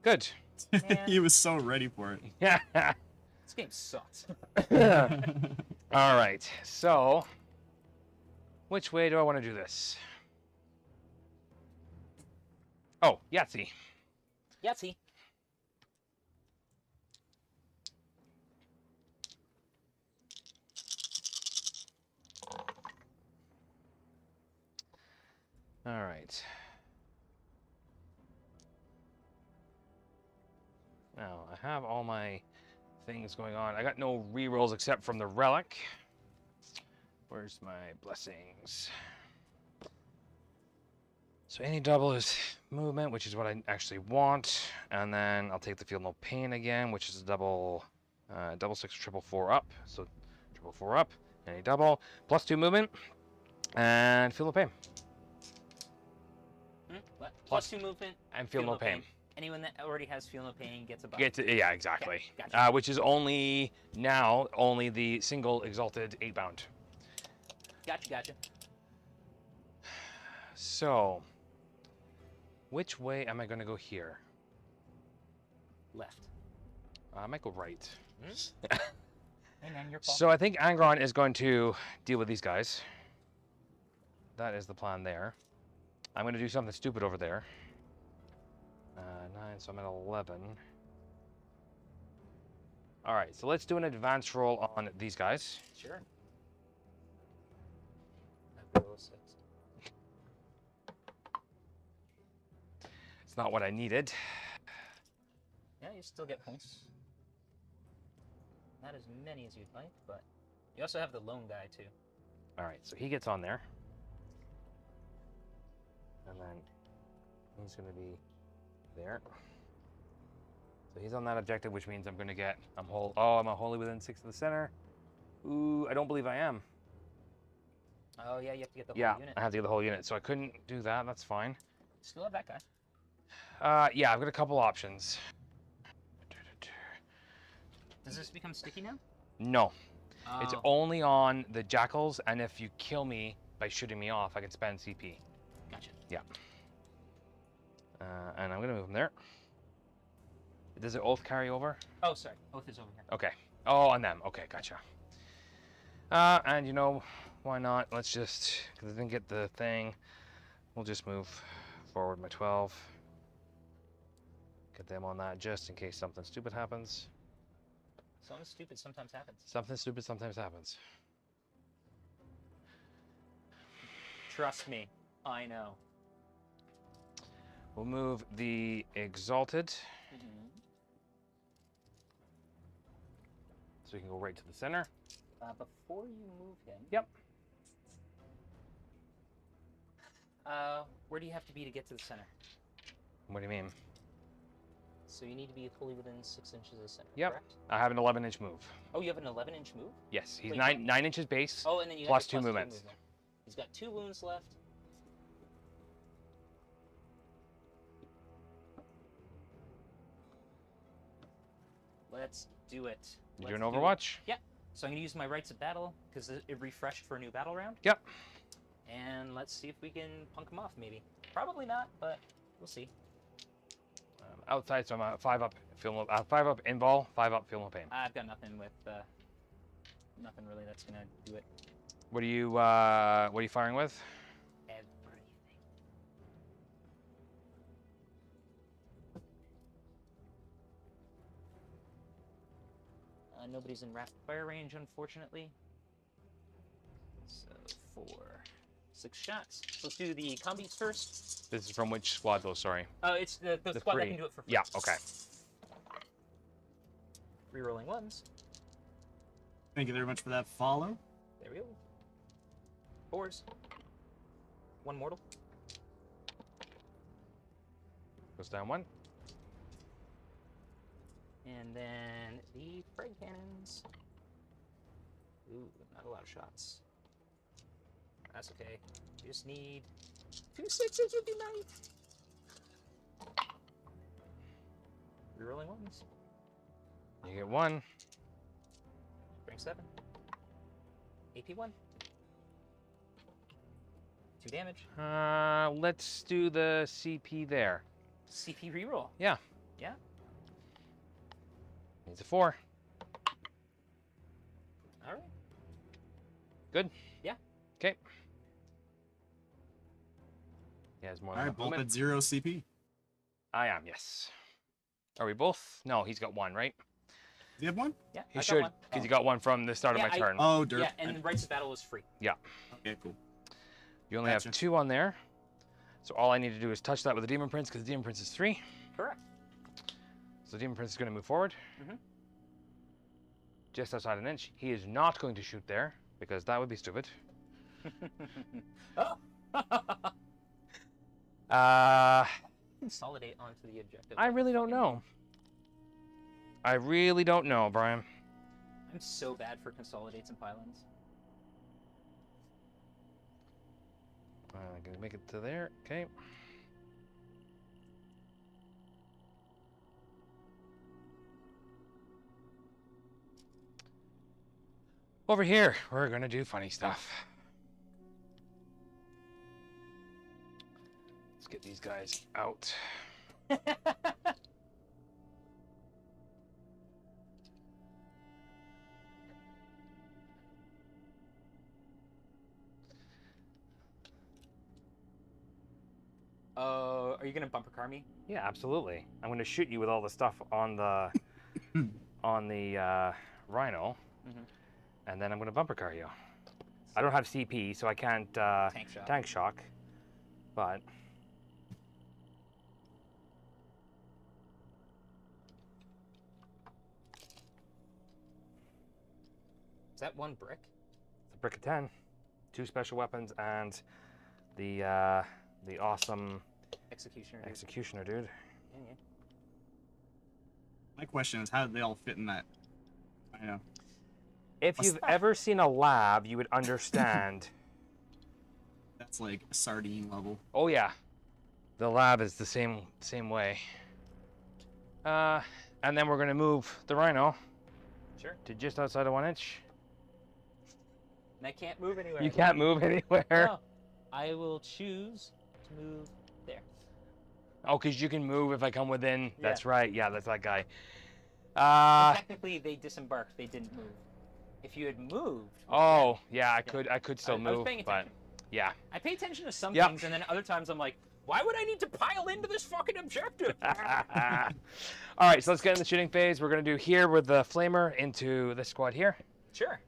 Speaker 3: Good.
Speaker 1: He was so ready for it.
Speaker 3: Yeah.
Speaker 2: This game sucks.
Speaker 3: All right. So, which way do I want to do this? Oh, Yahtzee.
Speaker 2: Yahtzee.
Speaker 3: All right. Now, I have all my things going on. I got no rerolls except from the relic. Where's my blessings? So any double is movement, which is what I actually want. And then I'll take the feel no pain again, which is a double 6 triple 4 up. So triple 4 up, any double, +2 movement, and feel no pain.
Speaker 2: What?
Speaker 3: Plus-
Speaker 2: +2 movement.
Speaker 3: And feel no pain.
Speaker 2: Anyone that already has feel no pain gets a buff.
Speaker 3: Yeah, exactly.
Speaker 2: Yeah, gotcha.
Speaker 3: Which is only the single exalted 8 bound.
Speaker 2: Gotcha.
Speaker 3: So, which way am I going to go here?
Speaker 2: Left.
Speaker 3: I might go right.
Speaker 2: Hey man, your fault.
Speaker 3: So I think Angron is going to deal with these guys. That is the plan there. I'm going to do something stupid over there. 9, so I'm at 11. All right, so let's do an advance roll on these guys.
Speaker 2: Sure.
Speaker 3: It's not what I needed.
Speaker 2: Yeah, you still get points. Not as many as you'd like, but you also have the lone guy too.
Speaker 3: All right, so he gets on there. And then he's going to be there. So he's on that objective, which means I'm going to get, I'm wholly within 6 of the center. Ooh, I don't believe I am.
Speaker 2: Oh yeah, you have to get the whole
Speaker 3: Yeah,
Speaker 2: unit.
Speaker 3: I have to get the whole unit, so I couldn't do that. That's fine.
Speaker 2: Still have that guy.
Speaker 3: Yeah, I've got a couple options.
Speaker 2: Does this become sticky now?
Speaker 3: No, it's
Speaker 2: Oh,
Speaker 3: only on the jackals, and if you kill me by shooting me off, I can spend CP.
Speaker 2: gotcha.
Speaker 3: Yeah. And I'm gonna move them there. Does the oath carry over?
Speaker 2: Oh, sorry. Oath is over here.
Speaker 3: Okay. Oh, on them. Okay, gotcha. And you know, why not? Let's just, because I didn't get the thing, we'll just move forward my 12. Get them on that just in case something stupid happens.
Speaker 2: Something stupid sometimes happens.
Speaker 3: Something stupid sometimes happens.
Speaker 2: Trust me, I know.
Speaker 3: We'll move the Exalted, so we can go right to the center.
Speaker 2: Before you move him.
Speaker 3: Yep.
Speaker 2: Where do you have to be to get to the center?
Speaker 3: What do you mean?
Speaker 2: So you need to be fully within 6 inches of the center.
Speaker 3: Yep.
Speaker 2: Correct?
Speaker 3: I have an 11-inch move.
Speaker 2: Oh, you have an 11-inch move?
Speaker 3: Yes, he's
Speaker 2: Wait,
Speaker 3: 9 inches base.
Speaker 2: Oh, and then you
Speaker 3: Plus
Speaker 2: have your
Speaker 3: two movements.
Speaker 2: movement. He's got 2 wounds left. Let's do it.
Speaker 3: You doing
Speaker 2: Let's do it.
Speaker 3: Overwatch?
Speaker 2: Yeah. So I'm going to use my rights of battle because it refreshed for a new battle round.
Speaker 3: Yep.
Speaker 2: And let's see if we can punk him off, maybe. Probably not, but we'll see.
Speaker 3: Outside, so I'm a 5 up, 5 up invul, 5 up, feel no pain.
Speaker 2: I've got nothing with nothing really that's gonna do it.
Speaker 3: What are you firing with?
Speaker 2: Everything. Nobody's in rapid fire range, unfortunately. So 4, 6 shots. Let's do the combis first.
Speaker 3: This is from which squad though, sorry?
Speaker 2: It's the squad that
Speaker 3: 3.
Speaker 2: can do it for free.
Speaker 3: Yeah, okay.
Speaker 2: Rerolling ones.
Speaker 1: Thank you very much for that follow.
Speaker 2: There we go. 4s. 1 mortal.
Speaker 3: Goes down 1.
Speaker 2: And then the frag cannons. Ooh, not a lot of shots. That's okay. We just need 2 6s would be nice. Rerolling ones.
Speaker 3: You get 1.
Speaker 2: Bring 7. AP 1. 2 damage.
Speaker 3: Let's do the CP there.
Speaker 2: CP reroll.
Speaker 3: Yeah.
Speaker 2: Yeah.
Speaker 3: Needs a 4.
Speaker 2: All right.
Speaker 3: Good?
Speaker 2: Yeah.
Speaker 3: Okay. He has more
Speaker 1: All
Speaker 3: than
Speaker 1: right,
Speaker 3: enough
Speaker 1: both
Speaker 3: movement.
Speaker 1: at 0 CP.
Speaker 3: I am, yes. Are we both? No, he's got 1, right?
Speaker 1: Do you have one?
Speaker 2: Yeah.
Speaker 3: He
Speaker 2: I got
Speaker 3: should,
Speaker 2: one.
Speaker 3: because he got 1 from the start
Speaker 2: Yeah,
Speaker 3: of my
Speaker 2: I-
Speaker 3: turn.
Speaker 1: Oh, derp.
Speaker 2: Yeah, and the rights of battle is free.
Speaker 3: Yeah.
Speaker 1: Okay, cool.
Speaker 3: You only have
Speaker 1: Gotcha.
Speaker 3: 2 on there. So all I need to do is touch that with the Demon Prince, because the Demon Prince is 3.
Speaker 2: Correct.
Speaker 3: So the Demon Prince is going to move forward.
Speaker 2: Mhm.
Speaker 3: Just outside an inch. He is not going to shoot there, because that would be stupid.
Speaker 2: Oh. Consolidate onto the objective.
Speaker 3: I really don't know. I really don't know, Brian.
Speaker 2: I'm so bad for consolidates and pylons.
Speaker 3: I'm going to make it to there. Okay. Over here, we're going to do funny stuff. Let's get these guys out.
Speaker 2: Are you gonna bumper car me?
Speaker 3: Yeah, absolutely. I'm going to shoot you with all the stuff on the Rhino, and then I'm going to bumper car you. I don't have CP, so I can't
Speaker 2: Tank shock.
Speaker 3: but
Speaker 2: Is that 1 brick?
Speaker 3: it's a brick of 10, 2 special weapons, and the awesome
Speaker 2: Executioner. Dude.
Speaker 3: executioner, dude.
Speaker 2: Yeah.
Speaker 1: My question is, how did they all fit in that? I know.
Speaker 3: If you've ever seen a lab, you would understand.
Speaker 1: That's like sardine level.
Speaker 3: Oh yeah, The lab is the same way. And then we're gonna move the rhino
Speaker 2: Sure.
Speaker 3: to just outside of 1 inch.
Speaker 2: And I can't move anywhere.
Speaker 3: You can't move anywhere.
Speaker 2: No. I will choose to move there.
Speaker 3: Oh, because you can move if I come within.
Speaker 2: Yeah.
Speaker 3: That's right. Yeah, that's that guy.
Speaker 2: And technically, they disembarked. They didn't move. If you had moved.
Speaker 3: Oh, yeah, I could still
Speaker 2: I
Speaker 3: move,
Speaker 2: was paying
Speaker 3: but
Speaker 2: attention.
Speaker 3: yeah.
Speaker 2: I pay attention to some
Speaker 3: Yep.
Speaker 2: things, and then other times I'm like, why would I need to pile into this fucking objective?
Speaker 3: All right, so let's get in the shooting phase. We're gonna do here with the flamer into this squad here.
Speaker 2: Sure.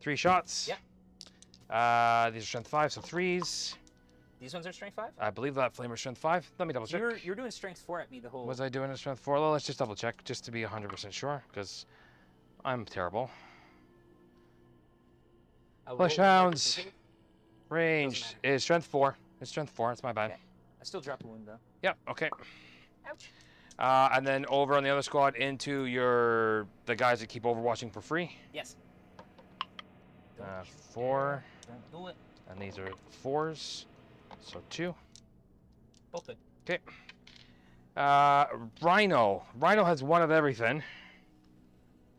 Speaker 3: 3 shots.
Speaker 2: Yeah.
Speaker 3: These are strength 5, so 3s.
Speaker 2: These ones are strength 5?
Speaker 3: I believe that flamer strength 5. Let me double check.
Speaker 2: You're doing strength 4 at me the whole.
Speaker 3: Was I doing a strength 4? Well, let's just double check just to be 100% sure, because I'm terrible. Flesh hounds. Ranged is strength 4. It's strength 4. It's my bad.
Speaker 2: Okay. I still drop a wound though.
Speaker 3: Yep. Okay.
Speaker 2: Ouch.
Speaker 3: And then over on the other squad into the guys that keep overwatching for free.
Speaker 2: Yes.
Speaker 3: 4.
Speaker 2: Don't do it.
Speaker 3: And these are 4s. So 2.
Speaker 2: Both good.
Speaker 3: Okay. Rhino. Rhino has 1 of everything.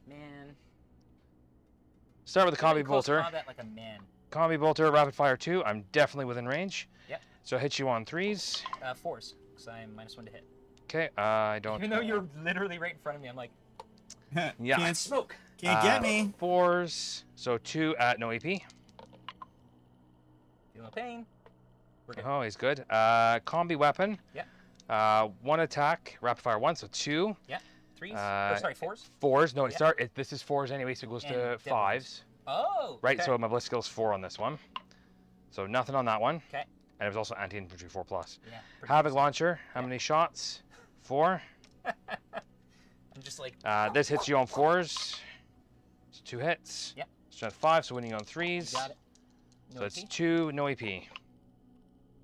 Speaker 2: Man.
Speaker 3: Start with the combi
Speaker 2: Close
Speaker 3: bolter.
Speaker 2: combat like a man.
Speaker 3: Combi bolter, rapid fire 2. I'm definitely within range.
Speaker 2: Yep.
Speaker 3: So I hit you on 3s.
Speaker 2: 4s, because I'm -1 to hit.
Speaker 3: Okay. I don't.
Speaker 2: Even though you're literally right in front of me, I'm like,
Speaker 3: Yeah.
Speaker 1: Can't,
Speaker 2: smoke.
Speaker 1: can't get me.
Speaker 3: 4s. So 2 at no AP.
Speaker 2: Feel no pain. We're good.
Speaker 3: Oh, he's good. Combi weapon.
Speaker 2: Yeah.
Speaker 3: 1 attack, rapid fire 1, so 2.
Speaker 2: Yeah. 3s. Sorry, 4s.
Speaker 3: 4s. No,
Speaker 2: Yeah.
Speaker 3: this is 4s anyway, so it goes
Speaker 2: And
Speaker 3: to
Speaker 2: deadly
Speaker 3: 5s.
Speaker 2: Oh.
Speaker 3: Right,
Speaker 2: okay.
Speaker 3: so my bliss skill's 4 on this one. So nothing on that one.
Speaker 2: Okay.
Speaker 3: And it was also anti-infantry 4+.
Speaker 2: Yeah. pretty
Speaker 3: Havoc
Speaker 2: decent.
Speaker 3: launcher, how
Speaker 2: Yeah.
Speaker 3: many shots? 4.
Speaker 2: I'm just like.
Speaker 3: This hits you on 4s. It's 2 hits.
Speaker 2: Yep.
Speaker 3: Strength 5, so winning on 3s.
Speaker 2: You got it. No
Speaker 3: So it's
Speaker 2: AP.
Speaker 3: 2, no AP.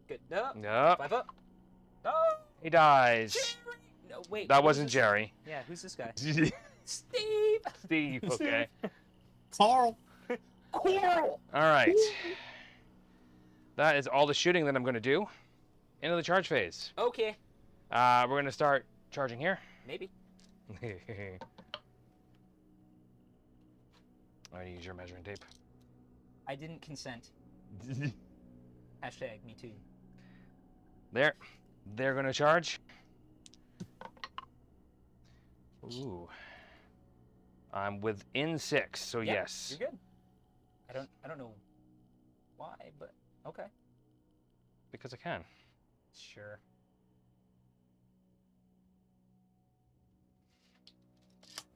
Speaker 2: Good. No.
Speaker 3: Yep.
Speaker 2: 5 up. Oh.
Speaker 3: He dies.
Speaker 2: Jerry. No, wait.
Speaker 3: That
Speaker 2: who's
Speaker 3: wasn't
Speaker 2: this
Speaker 3: Jerry.
Speaker 2: guy? Yeah, who's this guy?
Speaker 3: Steve,
Speaker 2: Steve.
Speaker 3: okay.
Speaker 1: Carl.
Speaker 2: Coral.
Speaker 3: All right. That is all the shooting that I'm going to do. Into the charge phase.
Speaker 2: Okay.
Speaker 3: We're going to start charging here.
Speaker 2: Maybe.
Speaker 3: I'm going to use your measuring tape.
Speaker 2: I didn't consent. Hashtag me too.
Speaker 3: There. They're going to charge. Ooh. I'm within 6, so
Speaker 2: Yeah,
Speaker 3: yes.
Speaker 2: You're good. I don't know why, but okay.
Speaker 3: Because I can.
Speaker 2: Sure.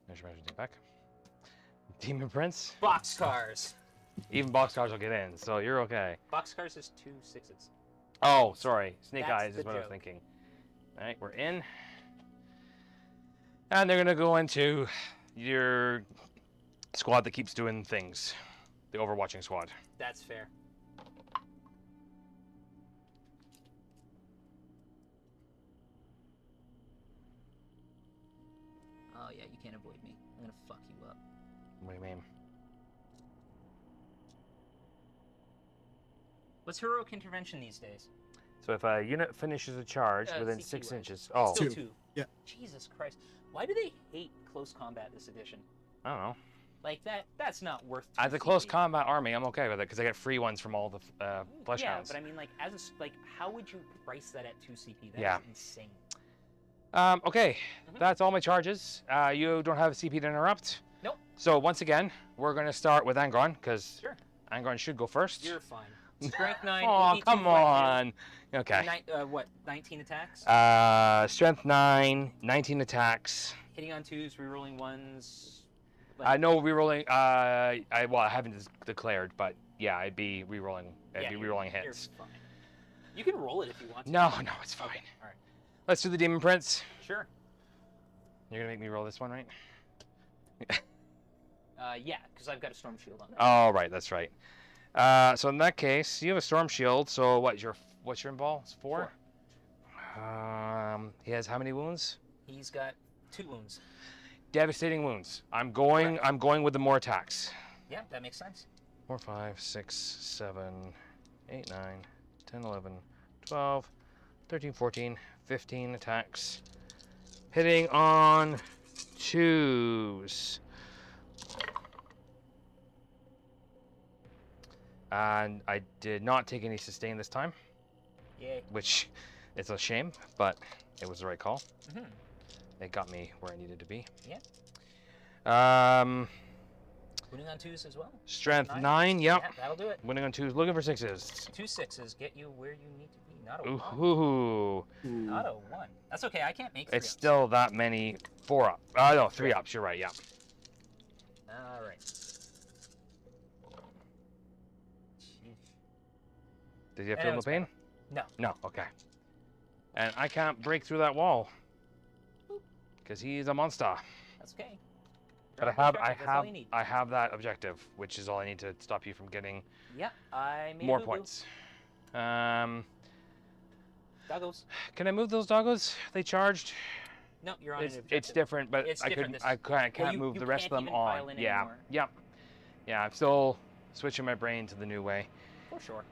Speaker 3: There's your measuring tape back. Demon Prince.
Speaker 2: Boxcars.
Speaker 3: Even boxcars will get in, so you're okay.
Speaker 2: Boxcars is 2 6s.
Speaker 3: Oh, sorry. Snake
Speaker 2: That's
Speaker 3: eyes
Speaker 2: the
Speaker 3: is what I was
Speaker 2: joke.
Speaker 3: thinking. All right, we're in. And they're going to go into your squad that keeps doing things. The overwatching squad.
Speaker 2: That's fair. Oh yeah, you can't avoid me. I'm gonna fuck you up.
Speaker 3: What do you mean?
Speaker 2: What's heroic intervention these days?
Speaker 3: So if a unit finishes a charge within
Speaker 2: CQ
Speaker 3: 6
Speaker 2: wise.
Speaker 3: inches... Oh,
Speaker 2: Still
Speaker 1: Two.
Speaker 2: 2.
Speaker 1: Yeah.
Speaker 2: Jesus Christ. Why do they hate close combat this edition?
Speaker 3: I don't know.
Speaker 2: Like that's not worth. 2
Speaker 3: As a close
Speaker 2: CP.
Speaker 3: combat army, I'm okay with it because I get free ones from all the flesh
Speaker 2: Yeah,
Speaker 3: hounds.
Speaker 2: but I mean, like, how would you price that at 2 CP? That's
Speaker 3: Yeah.
Speaker 2: insane.
Speaker 3: Okay,
Speaker 2: Mhm.
Speaker 3: that's all my charges. You don't have a CP to interrupt.
Speaker 2: Nope.
Speaker 3: So once again, we're going to start with Angron because
Speaker 2: Sure.
Speaker 3: Angron should go first.
Speaker 2: You're fine. Strength 9.
Speaker 3: Oh,
Speaker 2: 82
Speaker 3: come
Speaker 2: flank
Speaker 3: on. Okay.
Speaker 2: hit. What? 19 attacks.
Speaker 3: Strength 9, 19 attacks.
Speaker 2: Hitting on 2s, rerolling 1s.
Speaker 3: No rerolling. I haven't declared, but yeah, I'd be rerolling. I'd be rerolling
Speaker 2: You're
Speaker 3: hits.
Speaker 2: fine. You can roll it if you want to.
Speaker 3: No, it's fine.
Speaker 2: Okay, all right.
Speaker 3: Let's do the Demon Prince.
Speaker 2: Sure.
Speaker 3: You're gonna make me roll this one, right?
Speaker 2: Yeah, because I've got a storm shield on there.
Speaker 3: Oh, right, that's right. So in that case, you have a storm shield. So what's your involved? It's 4. He has how many wounds?
Speaker 2: He's got 2 wounds.
Speaker 3: Devastating wounds. I'm going with the more attacks.
Speaker 2: Yeah, that makes sense.
Speaker 3: 4, 5, 6, 7, 8, 9, 10, 11, 12, 13, 14, 15 attacks. Hitting on 2s. And I did not take any sustain this time,
Speaker 2: Yay.
Speaker 3: which is a shame, but it was the right call.
Speaker 2: Mm-hmm.
Speaker 3: It got me where I needed to be.
Speaker 2: Yeah. Winning on 2s as well.
Speaker 3: Strength 9, yep.
Speaker 2: Yeah, that'll do it.
Speaker 3: Winning on 2s, looking for 6s.
Speaker 2: 2 6s get you where you need to be. Not a 1.
Speaker 3: Ooh.
Speaker 2: Not a 1. That's okay. I can't make 3
Speaker 3: It's
Speaker 2: ups.
Speaker 3: still that many 4 up. No, 3 ups. You're right. Yeah.
Speaker 2: All right.
Speaker 3: Did you have
Speaker 2: And it
Speaker 3: feel no
Speaker 2: was
Speaker 3: pain?
Speaker 2: No.
Speaker 3: No. Okay. And I can't break through that wall because he's a monster.
Speaker 2: That's okay.
Speaker 3: But I have that objective, which is all I need to stop you from getting
Speaker 2: Yeah, I made
Speaker 3: more
Speaker 2: boo-boo.
Speaker 3: points.
Speaker 2: Doggos.
Speaker 3: Can I move those doggos? They charged.
Speaker 2: No, you're on an
Speaker 3: It's
Speaker 2: objective.
Speaker 3: different, but
Speaker 2: It's
Speaker 3: I
Speaker 2: different
Speaker 3: can't
Speaker 2: you-
Speaker 3: move
Speaker 2: you
Speaker 3: the rest of
Speaker 2: can't
Speaker 3: them
Speaker 2: even
Speaker 3: on.
Speaker 2: pile in
Speaker 3: Yeah.
Speaker 2: anymore.
Speaker 3: Yep. Yeah. I'm still switching my brain to the new way.
Speaker 2: For sure.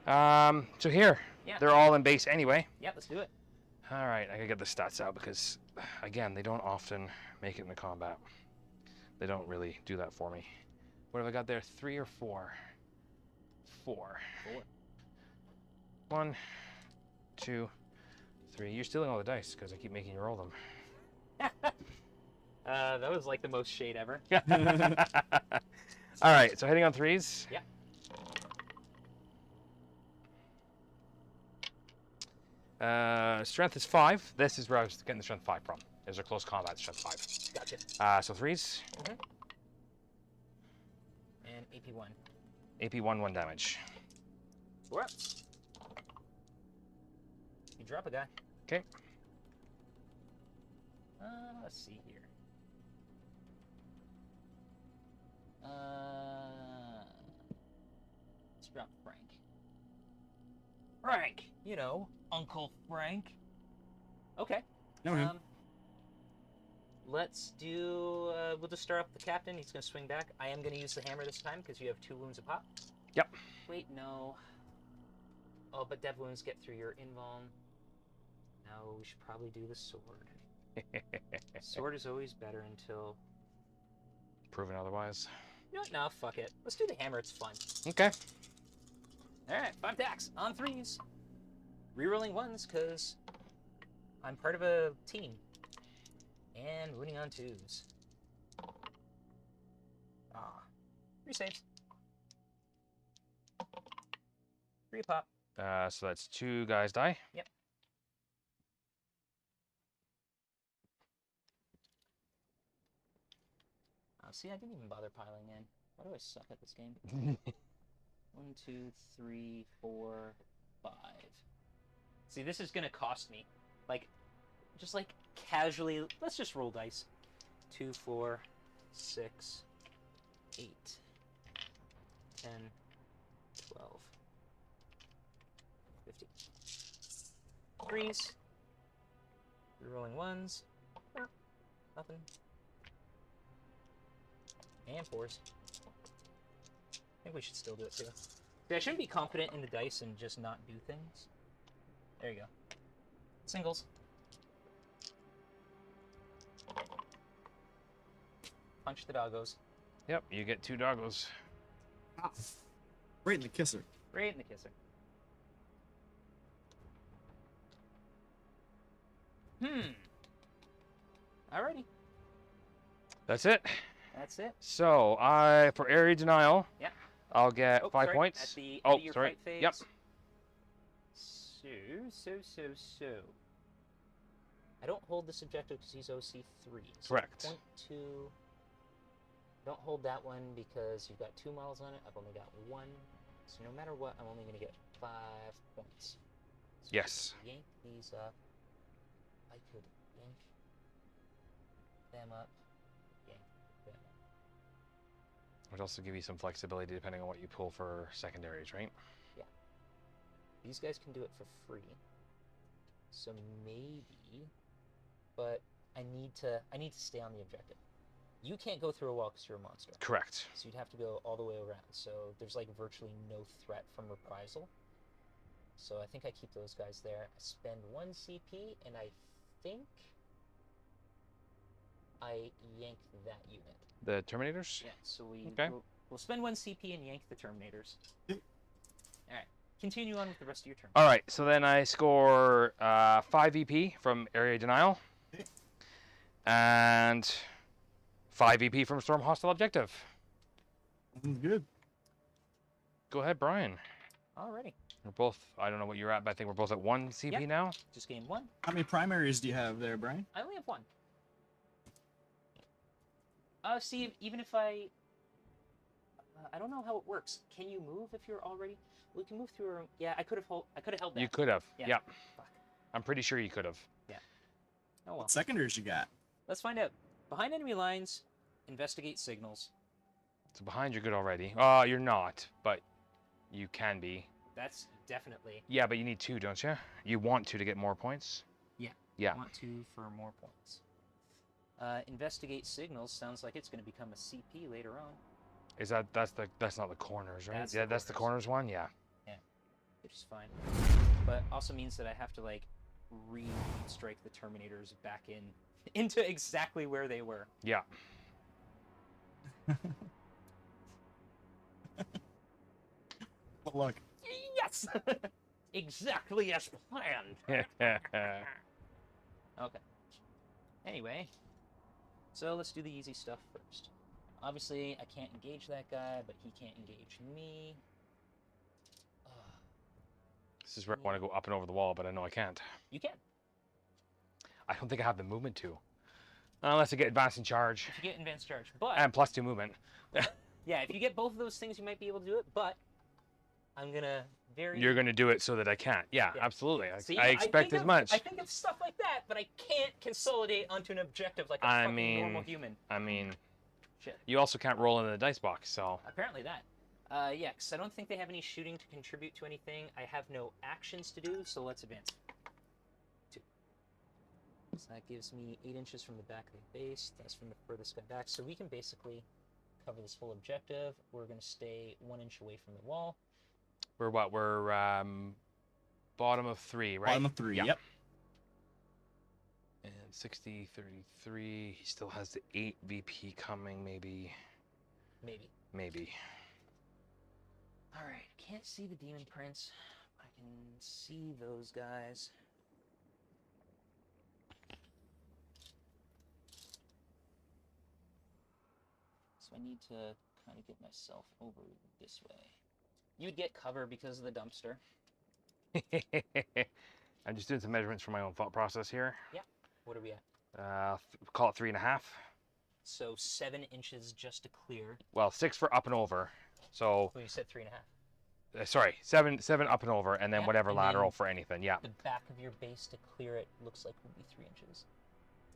Speaker 3: So here,
Speaker 2: Yeah.
Speaker 3: they're all in base anyway.
Speaker 2: Yeah, let's do it.
Speaker 3: All right, I gotta get the stats out because, again, they don't often make it into combat. They don't really do that for me. What have I got there? 3 or 4? 4.
Speaker 2: 4.
Speaker 3: 1, 2, 3. You're stealing all the dice because I keep making you roll them.
Speaker 2: That was like the most shade ever.
Speaker 3: All right, so hitting on 3s.
Speaker 2: Yeah.
Speaker 3: Strength is 5. This is where I was getting the strength 5 from. There's a close combat strength 5.
Speaker 2: Gotcha.
Speaker 3: So 3s.
Speaker 2: And AP1.
Speaker 3: AP1, 1 damage.
Speaker 2: 4 ups. You drop a guy.
Speaker 3: Okay.
Speaker 2: Let's see here. Let's drop Frank. Frank! You know, Uncle Frank. Okay.
Speaker 1: Know him.
Speaker 2: Let's do, we'll just start off with the captain. He's going to swing back. I am going to use the hammer this time because you have 2 wounds a pop.
Speaker 3: Yep.
Speaker 2: Wait, no. Oh, but dev wounds get through your invuln. No, we should probably do the sword. Sword is always better until...
Speaker 3: Proven otherwise.
Speaker 2: You know what? No, fuck it. Let's do the hammer. It's fun.
Speaker 3: Okay.
Speaker 2: Alright, 5 attacks on 3s. Rerolling 1s because I'm part of a team. And winning on 2s. 3 saves. 3 a pop.
Speaker 3: So that's 2 guys die.
Speaker 2: Yep. See, I didn't even bother piling in. Why do I suck at this game? 1, 2, 3, 4, 5. See, this is gonna cost me. Like, just like casually, let's just roll dice. 2, 4, 6, 8, 10, 12, 15. 3s. Rerolling 1s. Nothing. And 4s. I think we should still do it too. See, I shouldn't be confident in the dice and just not do things. There you go. Singles. Punch the doggos.
Speaker 3: Yep, you get 2 doggos.
Speaker 1: Ah, right in the kisser.
Speaker 2: Right in the kisser. Alrighty.
Speaker 3: That's it.
Speaker 2: That's it.
Speaker 3: So, for area denial,
Speaker 2: Yeah.
Speaker 3: I'll get 5
Speaker 2: sorry.
Speaker 3: points.
Speaker 2: At the end
Speaker 3: Oh,
Speaker 2: of your
Speaker 3: sorry.
Speaker 2: fight phase.
Speaker 3: Yep.
Speaker 2: So. I don't hold this objective because he's OC3. So
Speaker 3: Correct.
Speaker 2: Point to. Don't hold that one because you've got 2 models on it. I've only got 1. So no matter what, I'm only going to get 5 points. So
Speaker 3: Yes.
Speaker 2: I could yank these up. I could yank them up. Yank them up.
Speaker 3: Which also give you some flexibility depending on what you pull for secondaries, right?
Speaker 2: Yeah. These guys can do it for free. So maybe, but I need to stay on the objective. You can't go through a wall because you're a monster.
Speaker 3: Correct.
Speaker 2: So you'd have to go all the way around. So there's like virtually no threat from reprisal. So I think I keep those guys there. I spend 1 CP, and I think I yank that unit.
Speaker 3: The Terminators?
Speaker 2: Yeah, so
Speaker 3: Okay.
Speaker 2: we'll spend 1 CP and yank the Terminators. Alright, continue on with the rest of your turn.
Speaker 3: All right, so then I score 5 EP from Area Denial. And 5 EP from Storm Hostile Objective.
Speaker 1: Good.
Speaker 3: Go ahead, Brian.
Speaker 2: Alrighty.
Speaker 3: We're both, I don't know what you're at, but I think we're both at 1 CP
Speaker 2: Yep.
Speaker 3: now.
Speaker 2: Just gained 1.
Speaker 1: How many primaries do you have there, Brian?
Speaker 2: I only have 1. See, even if I don't know how it works. Can you move if you're already? We can move through our. Yeah, I could have held that.
Speaker 3: You could have.
Speaker 2: Yeah.
Speaker 3: Yep.
Speaker 2: Fuck.
Speaker 3: I'm pretty sure you could have.
Speaker 2: Yeah. Oh well.
Speaker 1: What seconders you got?
Speaker 2: Let's find out. Behind enemy lines, investigate signals.
Speaker 3: So behind you're good already. You're not, but you can be.
Speaker 2: That's definitely.
Speaker 3: Yeah, but you need 2, don't you? You want to get more points?
Speaker 2: Yeah.
Speaker 3: Yeah.
Speaker 2: Want to for more points. Investigate signals sounds like it's going to become a CP later on.
Speaker 3: Is that's not the corners, right?
Speaker 2: That's
Speaker 3: yeah,
Speaker 2: the
Speaker 3: that's the corners one. Yeah.
Speaker 2: Which is fine, but also means that I have to like strike the Terminators back into exactly where they were.
Speaker 3: Yeah.
Speaker 1: But look.
Speaker 2: Yes, exactly as planned. Okay. Anyway, so let's do the easy stuff first. Obviously, I can't engage that guy, but he can't engage me.
Speaker 3: This is where I want to go up and over the wall, but I know I can't.
Speaker 2: You can.
Speaker 3: I don't think I have the movement to. Unless I get advanced in charge.
Speaker 2: If you get advanced charge. But
Speaker 3: And +2 movement.
Speaker 2: yeah, if you get both of those things, you might be able to do it, but I'm gonna
Speaker 3: You're going to do it so that I can't. Yeah,
Speaker 2: Yeah.
Speaker 3: absolutely.
Speaker 2: See,
Speaker 3: I expect as much.
Speaker 2: I think of stuff like that, but I can't consolidate onto an objective like a fucking normal human.
Speaker 3: I mean,
Speaker 2: Shit.
Speaker 3: you also can't roll in the dice box, so.
Speaker 2: Apparently that. Yeah, because I don't think they have any shooting to contribute to anything. I have no actions to do, so let's advance. 2. So that gives me 8 inches from the back of the base. That's from the furthest guy back. So we can basically cover this whole objective. We're going to stay 1 inch away from the wall.
Speaker 3: We're what? We're bottom of 3, right?
Speaker 1: Bottom of 3,
Speaker 3: Yeah.
Speaker 1: yep.
Speaker 3: And 60, 33. He still has the 8 VP coming, maybe.
Speaker 2: Maybe. Alright, can't see the Demon Prince. I can see those guys. So I need to kind of get myself over this way. You'd get cover because of the dumpster.
Speaker 3: I'm just doing some measurements for my own thought process here.
Speaker 2: Yeah. What are we at?
Speaker 3: Call it 3.5.
Speaker 2: So 7 inches just to clear.
Speaker 3: Well, 6 for up and over. So,
Speaker 2: Well, you said 3.5.
Speaker 3: sorry, 7 up and over, and then
Speaker 2: Yeah,
Speaker 3: whatever
Speaker 2: and
Speaker 3: lateral
Speaker 2: then
Speaker 3: for anything. Yeah.
Speaker 2: The back of your base to clear it looks like would be 3 inches.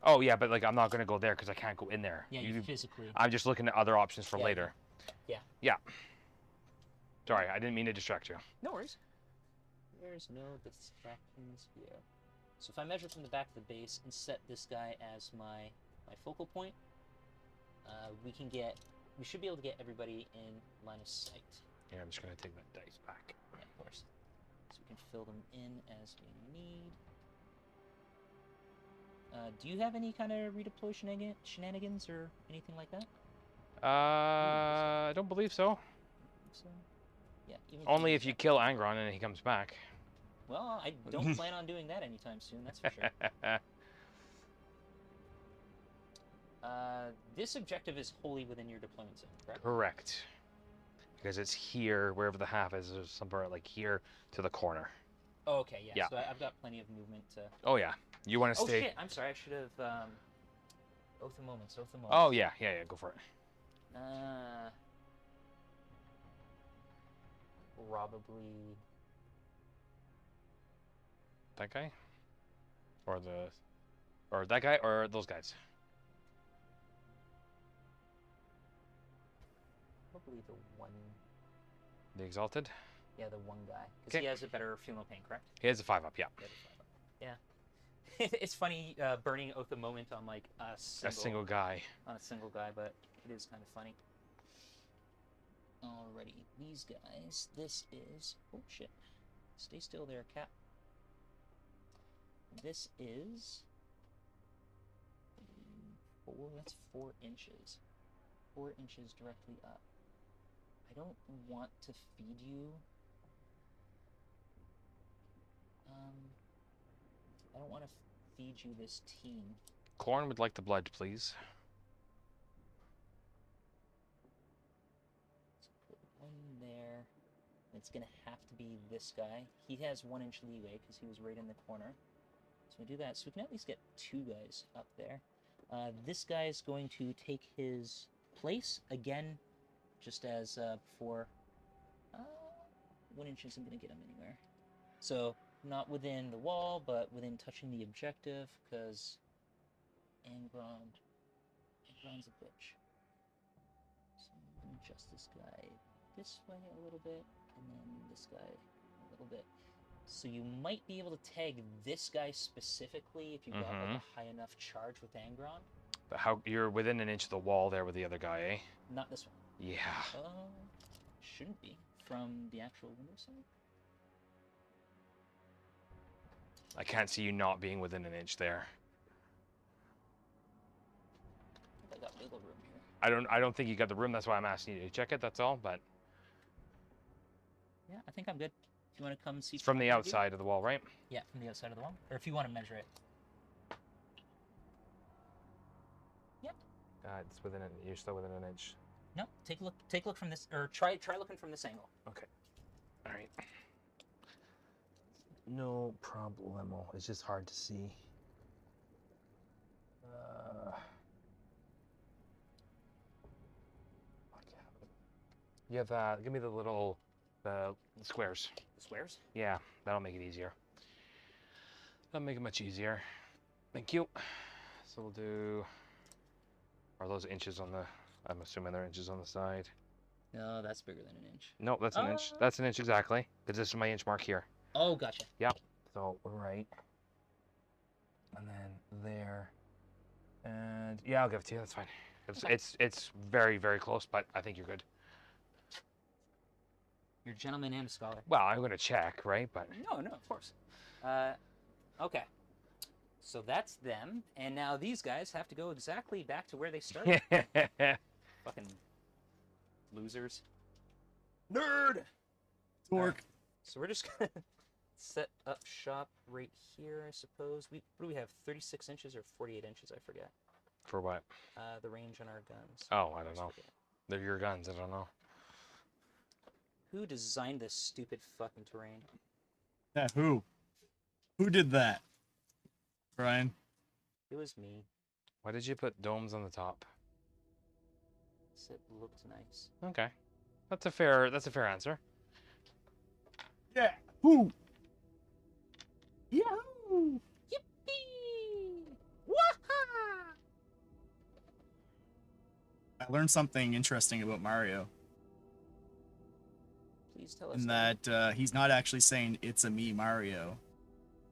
Speaker 3: Oh yeah, but like I'm not gonna go there because I can't go in there.
Speaker 2: Yeah, you physically.
Speaker 3: I'm just looking at other options for
Speaker 2: Yeah,
Speaker 3: later.
Speaker 2: Yeah.
Speaker 3: Yeah. Sorry, I didn't mean to distract you.
Speaker 2: No worries. There's no distractions here. So if I measure from the back of the base and set this guy as my focal point, we should be able to get everybody in line of sight.
Speaker 3: Yeah, I'm just gonna take that dice back.
Speaker 2: Yeah, of course. So we can fill them in as we need. Do you have any kind of redeploy shenanigans or anything like that?
Speaker 3: I don't believe so.
Speaker 2: So, yeah. Even
Speaker 3: Only if you kill Angron and he comes back.
Speaker 2: Well, I don't plan on doing that anytime soon. That's for sure. This objective is wholly within your deployment zone, correct?
Speaker 3: Correct. Because it's here, wherever the half is, there's somewhere like here to the corner.
Speaker 2: Oh, okay, yeah.
Speaker 3: Yeah.
Speaker 2: So I've got plenty of movement to...
Speaker 3: Oh yeah. You want to
Speaker 2: Oh
Speaker 3: stay?
Speaker 2: shit, I'm sorry, I should have, Oath of Moments.
Speaker 3: Oh yeah, go for it.
Speaker 2: Probably...
Speaker 3: That guy? Or that guy, or those guys?
Speaker 2: Probably the one...
Speaker 3: The Exalted?
Speaker 2: Yeah, the one guy. Because he has a better feel no pain, correct?
Speaker 3: He has a 5 up, yeah.
Speaker 2: Yeah. It's funny burning Oath of Moment on like a single
Speaker 3: guy.
Speaker 2: On a single guy, but it is kind of funny. Alrighty, these guys. This is... Oh shit. Stay still there, Cap. This is 4. That's 4 inches. 4 inches directly up. I don't want to feed you. I don't want to feed you this team.
Speaker 3: Clorn would like the blood, please.
Speaker 2: Let's put 1 there. It's gonna have to be this guy. He has 1 inch leeway because he was right in the corner. So we do that. So we can at least get 2 guys up there. This guy is going to take his place again, just as before. 1 inch isn't gonna get him anywhere. So not within the wall, but within touching the objective, because Angron's a bitch. So I'm gonna adjust this guy this way a little bit, and then this guy a little bit. So you might be able to tag this guy specifically if you got like a high enough charge with Angron.
Speaker 3: But how you're within an inch of the wall there with the other guy, eh?
Speaker 2: Not this one.
Speaker 3: Yeah.
Speaker 2: Shouldn't be from the actual window side.
Speaker 3: I can't see you not being within an inch there.
Speaker 2: I got wiggle room here.
Speaker 3: I don't think you got the room. That's why I'm asking you to check it. That's all. But
Speaker 2: Yeah, I think I'm good. If you want to come see
Speaker 3: it's from the outside of the wall, right?
Speaker 2: Yeah, from the outside of the wall. Or if you want to measure it. Yep.
Speaker 3: It's within an. You're still within an inch.
Speaker 2: No, take a look. Take a look from this, or try looking from this angle.
Speaker 3: Okay. All right. No problemo. It's just hard to see. You have give me the little squares.
Speaker 2: The squares.
Speaker 3: Yeah, that'll make it easier. That'll make it much easier. Thank you. So we'll do. Are those inches on the? I'm assuming they're inches on the side.
Speaker 2: No, that's bigger than an inch.
Speaker 3: No, that's an inch. That's an inch exactly. Because this is my inch mark here.
Speaker 2: Oh, gotcha.
Speaker 3: Yeah. So we're right. And then there. And yeah, I'll give it to you. That's fine. It's very, very close, but I think you're good.
Speaker 2: You're a gentleman and a scholar.
Speaker 3: Well, I'm gonna check, right? But
Speaker 2: No, of course. Okay. So that's them, and now these guys have to go exactly back to where they started. Fucking losers.
Speaker 1: Nerd. Torque.
Speaker 2: So we're just gonna set up shop right here, I suppose. What do we have? 36 inches or 48 inches? I forget.
Speaker 3: For what?
Speaker 2: The range on our guns.
Speaker 3: Oh, I don't know. They're your guns. I don't know.
Speaker 2: Who designed this stupid fucking terrain?
Speaker 1: Yeah, who? Who did that? Brian.
Speaker 2: It was me.
Speaker 3: Why did you put domes on the top?
Speaker 2: It looked nice.
Speaker 3: Okay, that's a fair answer.
Speaker 1: Yeah. Who? Yahoo!
Speaker 2: Yippee! Waha!
Speaker 1: I learned something interesting about Mario.
Speaker 2: Please tell us.
Speaker 1: In that he's not actually saying "It's a me, Mario."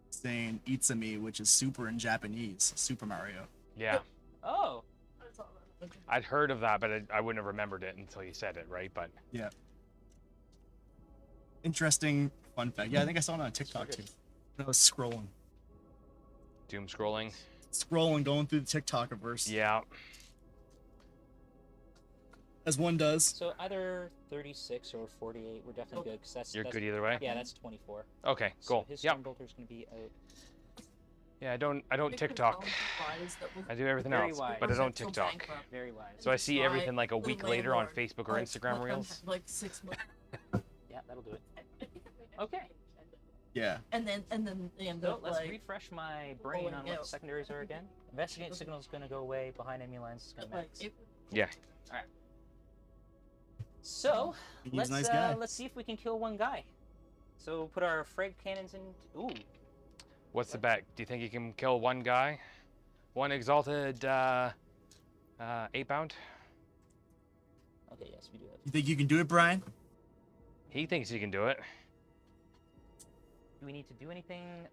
Speaker 1: He's saying "It's a me," which is super in Japanese. Super Mario.
Speaker 3: Yeah,
Speaker 2: Oh.
Speaker 3: I'd heard of that, but I wouldn't have remembered it until you said it, right? But
Speaker 1: Yeah. Interesting fun fact. Yeah, I think I saw it on TikTok too. When I was scrolling,
Speaker 3: doom scrolling.
Speaker 1: going through the TikTok-averse,
Speaker 3: Yeah.
Speaker 1: as one does.
Speaker 2: So either 36 or 48, we're definitely good. Cause that's
Speaker 3: You're good either way.
Speaker 2: Yeah, that's 24.
Speaker 3: Okay,
Speaker 2: So
Speaker 3: cool.
Speaker 2: his
Speaker 3: Yep.
Speaker 2: storm bolter's gonna be out.
Speaker 3: Yeah, I don't TikTok. I do everything
Speaker 2: Very
Speaker 3: else,
Speaker 2: wise.
Speaker 3: but I don't TikTok.
Speaker 2: Very wise.
Speaker 3: So I see everything like a week later on Facebook or Instagram Reels.
Speaker 4: Like 6 months.
Speaker 2: Yeah, that'll do it. Okay.
Speaker 1: Yeah.
Speaker 4: And then they end
Speaker 2: So
Speaker 4: up
Speaker 2: let's
Speaker 4: like
Speaker 2: refresh my brain on what
Speaker 4: out.
Speaker 2: the secondaries are again. Investigate signal is gonna go away. Behind enemy lines is gonna
Speaker 4: like
Speaker 2: max.
Speaker 4: it,
Speaker 3: Yeah.
Speaker 2: So
Speaker 1: He's
Speaker 2: let's
Speaker 1: a nice guy.
Speaker 2: let's see if we can kill one guy. So put our frag cannons in. Ooh.
Speaker 3: What's the bet? Do you think you can kill one guy? One exalted 8-pound?
Speaker 2: Okay, yes, we do have.
Speaker 1: You think you can do it, Brian?
Speaker 3: He thinks he can do it.
Speaker 2: Do we need to do anything?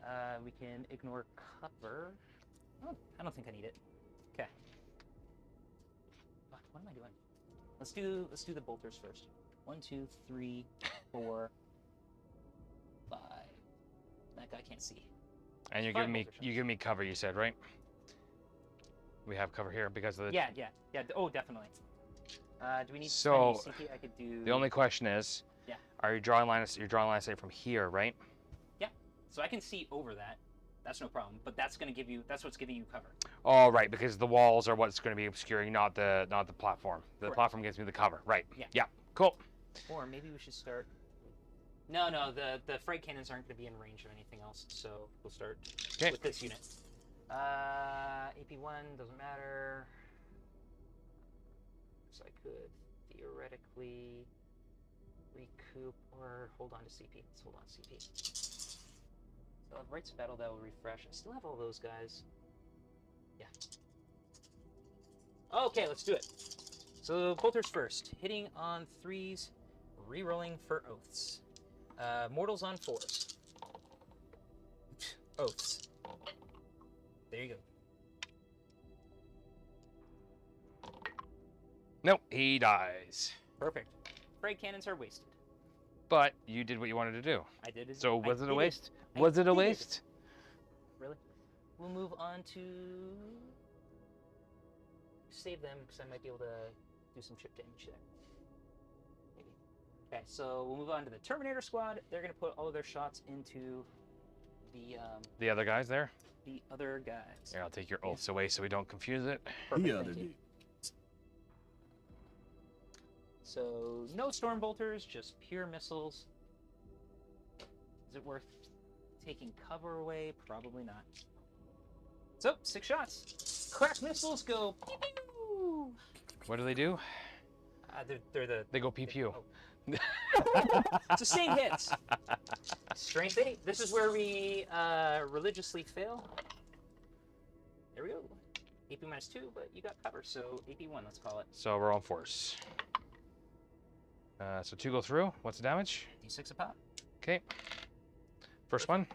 Speaker 2: We can ignore cover. Oh, I don't think I need it. Okay. What am I doing? Let's do the bolters first. 1, 2, 3, 4, 5. that guy can't see.
Speaker 3: And you're
Speaker 2: Five
Speaker 3: giving me
Speaker 2: bolter shots.
Speaker 3: you give me cover. You said right? We have cover here because of the.
Speaker 2: Yeah. Oh, definitely. Do we need
Speaker 3: So,
Speaker 2: to spend any CP? I could do.
Speaker 3: The only question is,
Speaker 2: Yeah.
Speaker 3: are you drawing line? You're drawing line of sight from here, right?
Speaker 2: Yeah. So I can see over that. That's no problem. But that's gonna give you. That's what's giving you cover.
Speaker 3: Oh, right, because the walls are what's going to be obscuring, not the platform. The
Speaker 2: Correct.
Speaker 3: platform gives me the cover. Right.
Speaker 2: Yeah.
Speaker 3: Yeah. Cool.
Speaker 2: Or maybe we should start. No. The frag cannons aren't gonna be in range of anything else. So we'll start
Speaker 3: Okay.
Speaker 2: with this unit. AP1 doesn't matter. So I could theoretically recoup or hold on to CP. Let's hold on to CP. So Rights of Battle, that will refresh. I still have all those guys. Yeah. Okay, let's do it. So bolters first. Hitting on 3s, rerolling for oaths. Mortals on 4s. Oaths. There you go.
Speaker 3: Nope, he dies.
Speaker 2: Perfect. Frag cannons are wasted.
Speaker 3: But you did what you wanted to do.
Speaker 2: I did it.
Speaker 3: So
Speaker 2: I
Speaker 3: was it a
Speaker 2: did
Speaker 3: waste?
Speaker 2: I
Speaker 3: Was it a
Speaker 2: did
Speaker 3: waste?
Speaker 2: Really? We'll move on to save them because I might be able to do some chip damage there. Maybe. Okay, so we'll move on to the Terminator squad. They're gonna put all of their shots into
Speaker 3: The other guys there?
Speaker 2: the other guys.
Speaker 3: Here, I'll take your oaths away so we don't confuse it.
Speaker 2: Perfect,
Speaker 1: The other
Speaker 2: thank you.
Speaker 1: dude.
Speaker 2: So no storm bolters, just pure missiles. Is it worth taking cover away? Probably not. So 6 shots. Crack missiles go. Pew, pew.
Speaker 3: What do they do?
Speaker 2: They're the.
Speaker 3: They go pew pew.
Speaker 2: Sustained hits. Strength 8. This is where we religiously fail. There we go. AP -2, but you got cover, so AP1, let's call it.
Speaker 3: So we're on force. So 2 go through. What's the damage?
Speaker 2: D6 a pop.
Speaker 3: Okay. First one.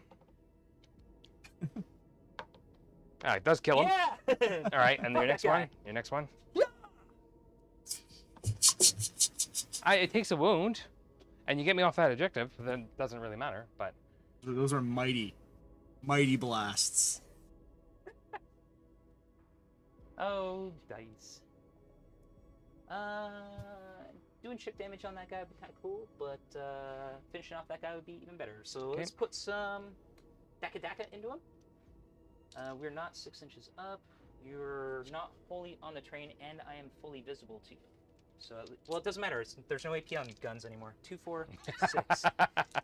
Speaker 3: It does kill him.
Speaker 2: Yeah!
Speaker 3: All right, and
Speaker 2: Fuck
Speaker 3: your next
Speaker 2: that guy.
Speaker 3: one. Your next one. It takes a wound, and you get me off that objective. Then it doesn't really matter. But
Speaker 1: Those are mighty blasts.
Speaker 2: Oh, dice. Doing chip damage on that guy would be kind of cool, but finishing off that guy would be even better. So let's put some Daka into him. We're not 6 inches up. You're not wholly on the train, and I am fully visible to you. So, well, it doesn't matter. There's no AP on guns anymore. 2, 4, 6,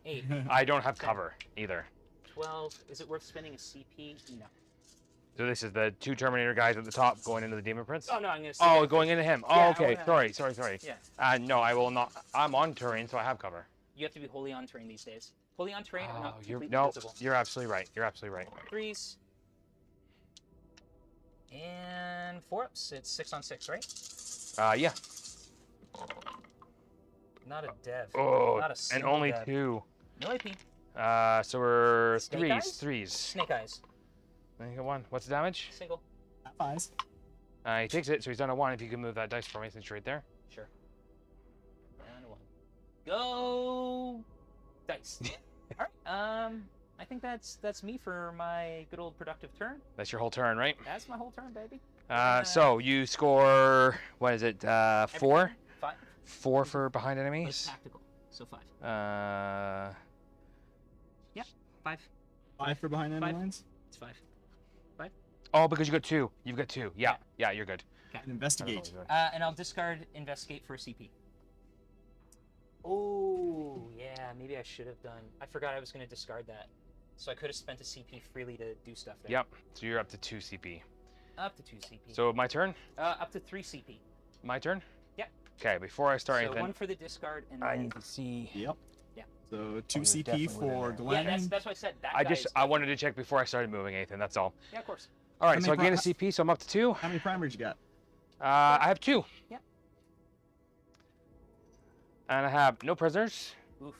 Speaker 2: 8,
Speaker 3: I don't have
Speaker 2: 10,
Speaker 3: cover either.
Speaker 2: 12. Is it worth spending a CP? No.
Speaker 3: So this is the 2 Terminator guys at the top going into the Demon Prince?
Speaker 2: Oh, no, I'm going to
Speaker 3: Oh, going into him.
Speaker 2: Yeah,
Speaker 3: Oh, okay.
Speaker 2: I wanna-
Speaker 3: Sorry.
Speaker 2: Yeah.
Speaker 3: No, I will not. I'm on terrain, so I have cover.
Speaker 2: You have to be wholly on terrain these days. Wholly on terrain or not
Speaker 3: you're,
Speaker 2: completely
Speaker 3: no,
Speaker 2: visible.
Speaker 3: you're absolutely right. You're absolutely right.
Speaker 2: 3s. And 4-ups. It's 6 on 6, right?
Speaker 3: Yeah.
Speaker 2: Not a dev.
Speaker 3: Oh,
Speaker 2: Not a
Speaker 3: and
Speaker 2: single
Speaker 3: only
Speaker 2: dev.
Speaker 3: 2.
Speaker 2: No AP.
Speaker 3: So we're
Speaker 2: Snake eyes?
Speaker 3: threes.
Speaker 2: Snake eyes.
Speaker 3: Then you got 1. What's the damage?
Speaker 2: Single.
Speaker 1: Fives.
Speaker 3: He takes it, so he's down to 1. If you can move that dice for me, since you're right there.
Speaker 2: Sure. And 1. Go dice. All right. I think that's me for my good old productive turn.
Speaker 3: That's your whole turn, right?
Speaker 2: That's my whole turn, baby.
Speaker 3: So you score, what is it, 4?
Speaker 2: Everything. 5.
Speaker 3: 4 for behind
Speaker 2: But it's
Speaker 3: enemies?
Speaker 2: tactical. So 5. 5.
Speaker 1: 5 for behind enemy
Speaker 2: 5.
Speaker 1: lines.
Speaker 2: It's 5.
Speaker 3: Oh, because you got 2. You've got 2. Yeah, you're good.
Speaker 1: And investigate.
Speaker 2: And I'll discard investigate for a CP. Oh, yeah, maybe I should have done. I forgot I was going to discard that. So I could have spent a CP freely to do stuff there.
Speaker 3: Yep, so you're up to 2 CP.
Speaker 2: Up to 2 CP.
Speaker 3: So my turn?
Speaker 2: Up to 3 CP.
Speaker 3: My turn?
Speaker 2: Yep.
Speaker 3: Okay, before I start
Speaker 2: So
Speaker 3: anything,
Speaker 2: 1 for the discard and
Speaker 3: I
Speaker 2: then...
Speaker 3: need to see.
Speaker 1: Yep.
Speaker 2: Yeah.
Speaker 1: So 2
Speaker 3: he's
Speaker 1: CP
Speaker 3: definitely
Speaker 1: for
Speaker 3: within
Speaker 2: Yeah,
Speaker 1: Glenn.
Speaker 2: that's why I said that
Speaker 3: I
Speaker 2: guy
Speaker 3: just
Speaker 2: is
Speaker 3: I wanted to check before I started moving anything. That's all.
Speaker 2: Yeah, of course.
Speaker 3: All right,
Speaker 1: How
Speaker 3: so I
Speaker 1: many
Speaker 3: gain a CP, so I'm up to 2.
Speaker 1: How many primers you got?
Speaker 3: I have 2.
Speaker 2: Yeah.
Speaker 3: And I have no prisoners,
Speaker 2: Oof.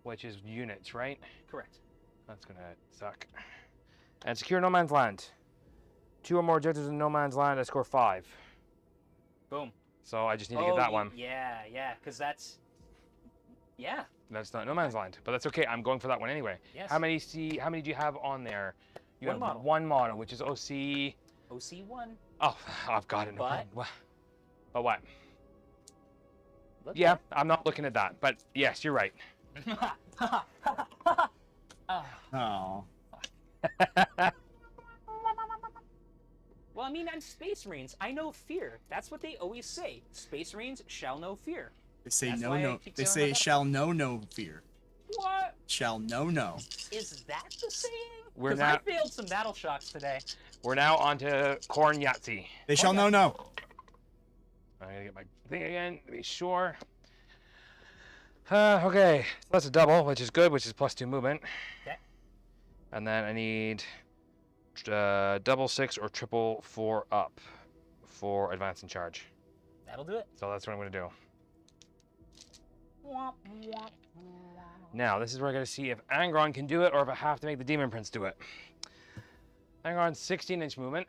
Speaker 3: which is units, right?
Speaker 2: Correct.
Speaker 3: That's gonna suck. And secure no man's land. 2 or more objectives in no man's land. I score 5.
Speaker 2: Boom.
Speaker 3: So I just need to get that one.
Speaker 2: Yeah, because that's... Yeah,
Speaker 3: That's not no man's land, but that's okay. I'm going for that one anyway.
Speaker 2: Yes.
Speaker 3: How many do you have on there? You
Speaker 2: One
Speaker 3: have
Speaker 2: model.
Speaker 3: one model, which is OC.
Speaker 2: OC1.
Speaker 3: Oh, I've got it. No
Speaker 2: But-
Speaker 3: problem. But what?
Speaker 2: Look
Speaker 3: Yeah, I'm not looking at that. But yes, you're right.
Speaker 1: Oh.
Speaker 2: Well, I mean, I'm Space Marines. I know fear. That's what they always say. Space Marines shall know fear.
Speaker 1: They say
Speaker 2: That's
Speaker 1: no,
Speaker 2: why I
Speaker 1: no.
Speaker 2: keep
Speaker 1: They
Speaker 2: saying
Speaker 1: say
Speaker 2: that.
Speaker 1: shall know no fear.
Speaker 2: What?
Speaker 1: Shall know no.
Speaker 2: Is that the saying?
Speaker 3: We're
Speaker 2: Because I
Speaker 3: not-
Speaker 2: failed some battle shocks today.
Speaker 3: We're now on to Corn Yahtzee.
Speaker 1: They shall know no.
Speaker 3: I'm gonna get my thing again to be sure. Okay, so that's a double, which is good, which is +2 movement.
Speaker 2: Okay.
Speaker 3: And then I need double 6 or triple 4 up for advance and charge.
Speaker 2: That'll do it.
Speaker 3: So that's what I'm gonna do. Now, this is where I gotta see if Angron can do it or if I have to make the Demon Prince do it. Angron's 16-inch movement.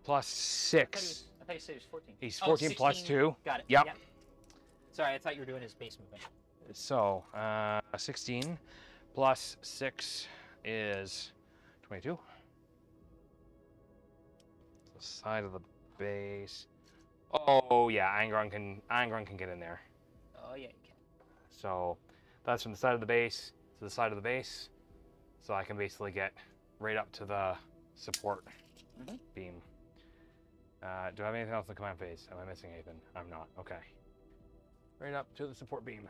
Speaker 3: Plus 6.
Speaker 2: I thought you said he was 14.
Speaker 3: He's
Speaker 2: Oh,
Speaker 3: 14 plus
Speaker 2: 16.
Speaker 3: 2.
Speaker 2: Got it.
Speaker 3: Yep.
Speaker 2: Sorry, I thought you were doing his base movement.
Speaker 3: So, 16 plus 6 is 22. The side of the base. Oh yeah, Angron can get in there.
Speaker 2: Oh, yeah, you can.
Speaker 3: So that's from the side of the base to the side of the base. So I can basically get right up to the support beam. Do I have anything else in the command phase? Am I missing anything? I'm not. Okay. Right up to the support beam.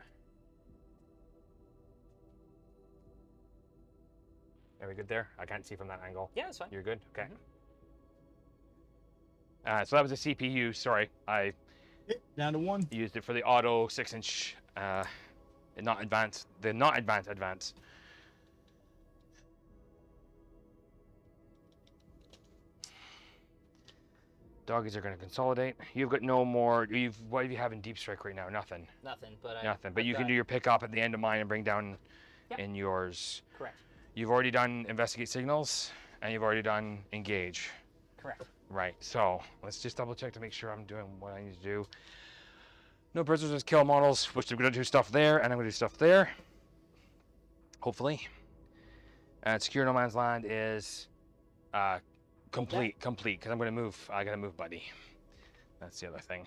Speaker 3: Are we good there? I can't see from that angle.
Speaker 2: Yeah, that's fine.
Speaker 3: You're good? Okay. So that was a CPU. Sorry, I
Speaker 1: Down to 1.
Speaker 3: used it for the auto 6-inch, not advanced, the not advanced. Doggies are going to consolidate. You've got no more. What do you have in deep strike right now? Nothing.
Speaker 2: Nothing, but
Speaker 3: Nothing. But
Speaker 2: I've
Speaker 3: you can
Speaker 2: got-
Speaker 3: do your pickup at the end of mine and bring down
Speaker 2: Yep.
Speaker 3: in yours.
Speaker 2: Correct.
Speaker 3: You've already done investigate signals, and you've already done engage.
Speaker 2: Correct.
Speaker 3: Right. So let's just double check to make sure I'm doing what I need to do. No prisoners as kill models, which I'm going to do stuff there, and I'm going to do stuff there. Hopefully. And secure no man's land is complete, because I'm going to move. I got to move Buddy. That's the other thing.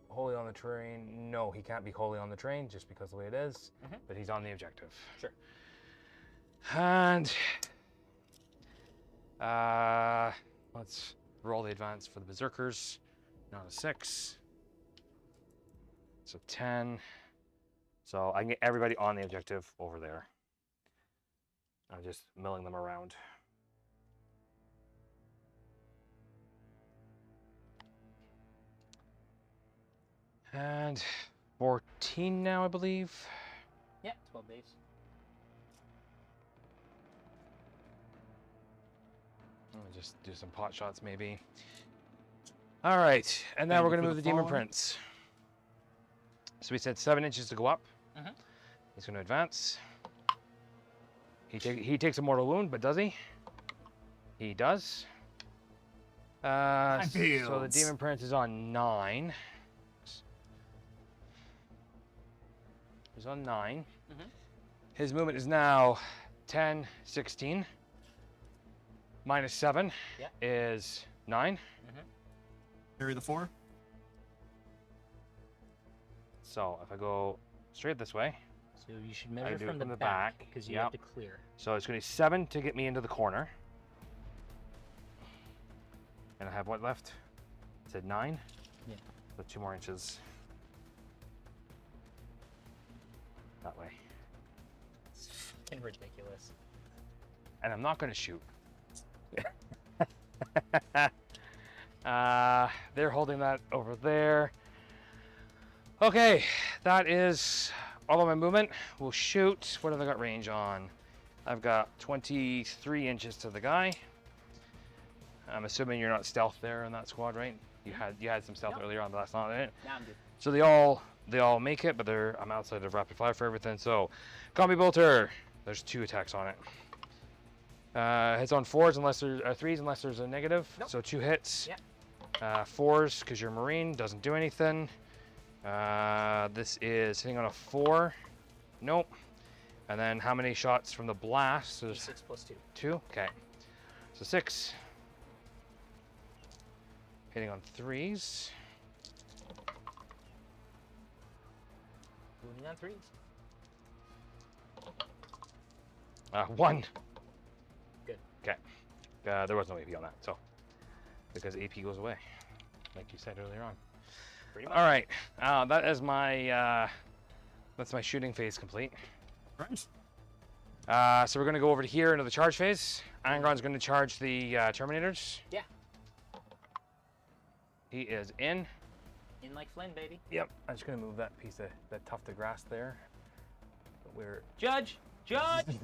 Speaker 3: Wholly on the terrain. No, he can't be wholly on the terrain just because of the way it is, but he's on the objective.
Speaker 2: Sure.
Speaker 3: And let's roll the advance for the berserkers. Not a 6. So 10. So I can get everybody on the objective over there. I'm just milling them around. And 14 now, I believe.
Speaker 2: Yeah, 12 base.
Speaker 3: I'll just do some pot shots, maybe. All right, and now
Speaker 1: Thank
Speaker 3: we're
Speaker 1: you
Speaker 3: going to
Speaker 1: for
Speaker 3: move
Speaker 1: the
Speaker 3: the Demon
Speaker 1: follow-up.
Speaker 3: Prince. So we said 7 inches to go up. He's going to advance. He takes a mortal wound, but does he? He does. So the
Speaker 1: Minefields.
Speaker 3: Demon Prince is on 9. He's on 9. His movement is now 10, 16. Minus 7
Speaker 2: Yeah.
Speaker 3: is 9.
Speaker 1: Carry the 4.
Speaker 3: So if I go straight this way,
Speaker 2: So you should
Speaker 3: I
Speaker 2: measure
Speaker 3: do it
Speaker 2: from the
Speaker 3: from the
Speaker 2: back
Speaker 3: back,
Speaker 2: because you
Speaker 3: yep.
Speaker 2: have to clear.
Speaker 3: so it's going to be 7 to get me into the corner. And I have what left? It said 9?
Speaker 2: Yeah.
Speaker 3: So 2 more inches. That way.
Speaker 2: It's fucking ridiculous.
Speaker 3: And I'm not going to shoot. They're holding that over there. Okay, that is all of my movement. We'll shoot. What have I got range on? I've got 23 inches to the guy. I'm assuming you're not stealth there in that squad, right? You had some stealth
Speaker 2: No.
Speaker 3: earlier on, but that's not it.
Speaker 2: Now I'm good.
Speaker 3: So they all make it, but I'm outside of rapid fire for everything. So, combi bolter. There's 2 attacks on it. Hits on 4s unless there's 3s unless there's a negative.
Speaker 2: Nope.
Speaker 3: So 2 hits.
Speaker 2: Yeah.
Speaker 3: 4s because you're a marine doesn't do anything. This is hitting on a 4. Nope. And then how many shots from the blast? So there's
Speaker 2: D6 plus 2.
Speaker 3: 2. Okay. So 6. Hitting on 3s.
Speaker 2: Wounding on 3s.
Speaker 3: 1.
Speaker 2: Good.
Speaker 3: Okay. There was no AP on that, so because AP goes away, like you said earlier on.
Speaker 2: Pretty much.
Speaker 3: All right. That is my that's my shooting phase complete.
Speaker 1: Right.
Speaker 3: So we're gonna go over to here into the charge phase. Angron's gonna charge the Terminators.
Speaker 2: Yeah.
Speaker 3: He is in.
Speaker 2: In like Flynn, baby.
Speaker 3: Yep. I'm just gonna move that piece of that tuft of grass there. We're
Speaker 2: Judge! Judge!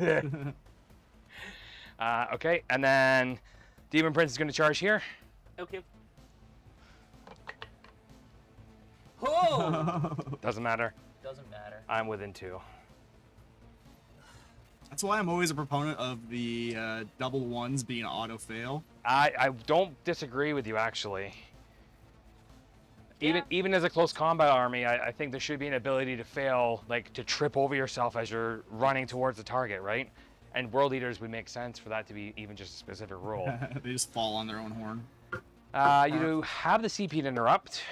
Speaker 3: okay, and then Demon Prince is gonna charge here.
Speaker 2: Okay. Oh!
Speaker 3: Doesn't matter.
Speaker 2: Doesn't matter.
Speaker 3: I'm within 2.
Speaker 1: That's why I'm always a proponent of the double ones being auto fail.
Speaker 3: I don't disagree with you actually.
Speaker 2: Yeah.
Speaker 3: Even as a close combat army, I think there should be an ability to fail, like to trip over yourself as you're running towards the target, right? And World Eaters would make sense for that to be even just a specific rule.
Speaker 1: They just fall on their own horn.
Speaker 3: You do have the CP to interrupt.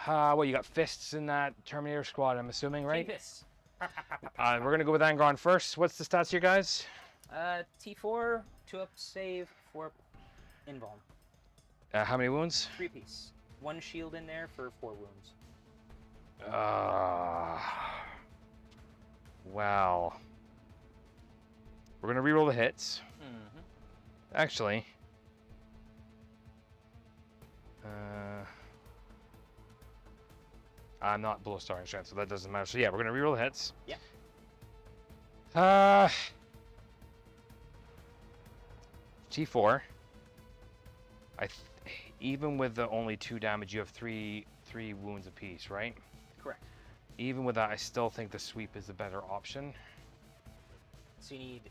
Speaker 3: Well, you got fists in that Terminator squad, I'm assuming, right?
Speaker 2: This.
Speaker 3: We're gonna go with Angron first. What's the stats here, guys?
Speaker 2: T4, 2-up save, 4 invuln.
Speaker 3: How many wounds?
Speaker 2: 3 piece. 1 shield in there for 4 wounds.
Speaker 3: Well. We're gonna reroll the hits.
Speaker 2: Mm-hmm.
Speaker 3: Actually. I'm not below starting strength, so that doesn't matter. So yeah, we're gonna reroll the hits.
Speaker 2: Yeah.
Speaker 3: T4. Even with the only 2 damage, you have three wounds apiece, right?
Speaker 2: Correct.
Speaker 3: Even with that, I still think the sweep is the better option.
Speaker 2: So you need,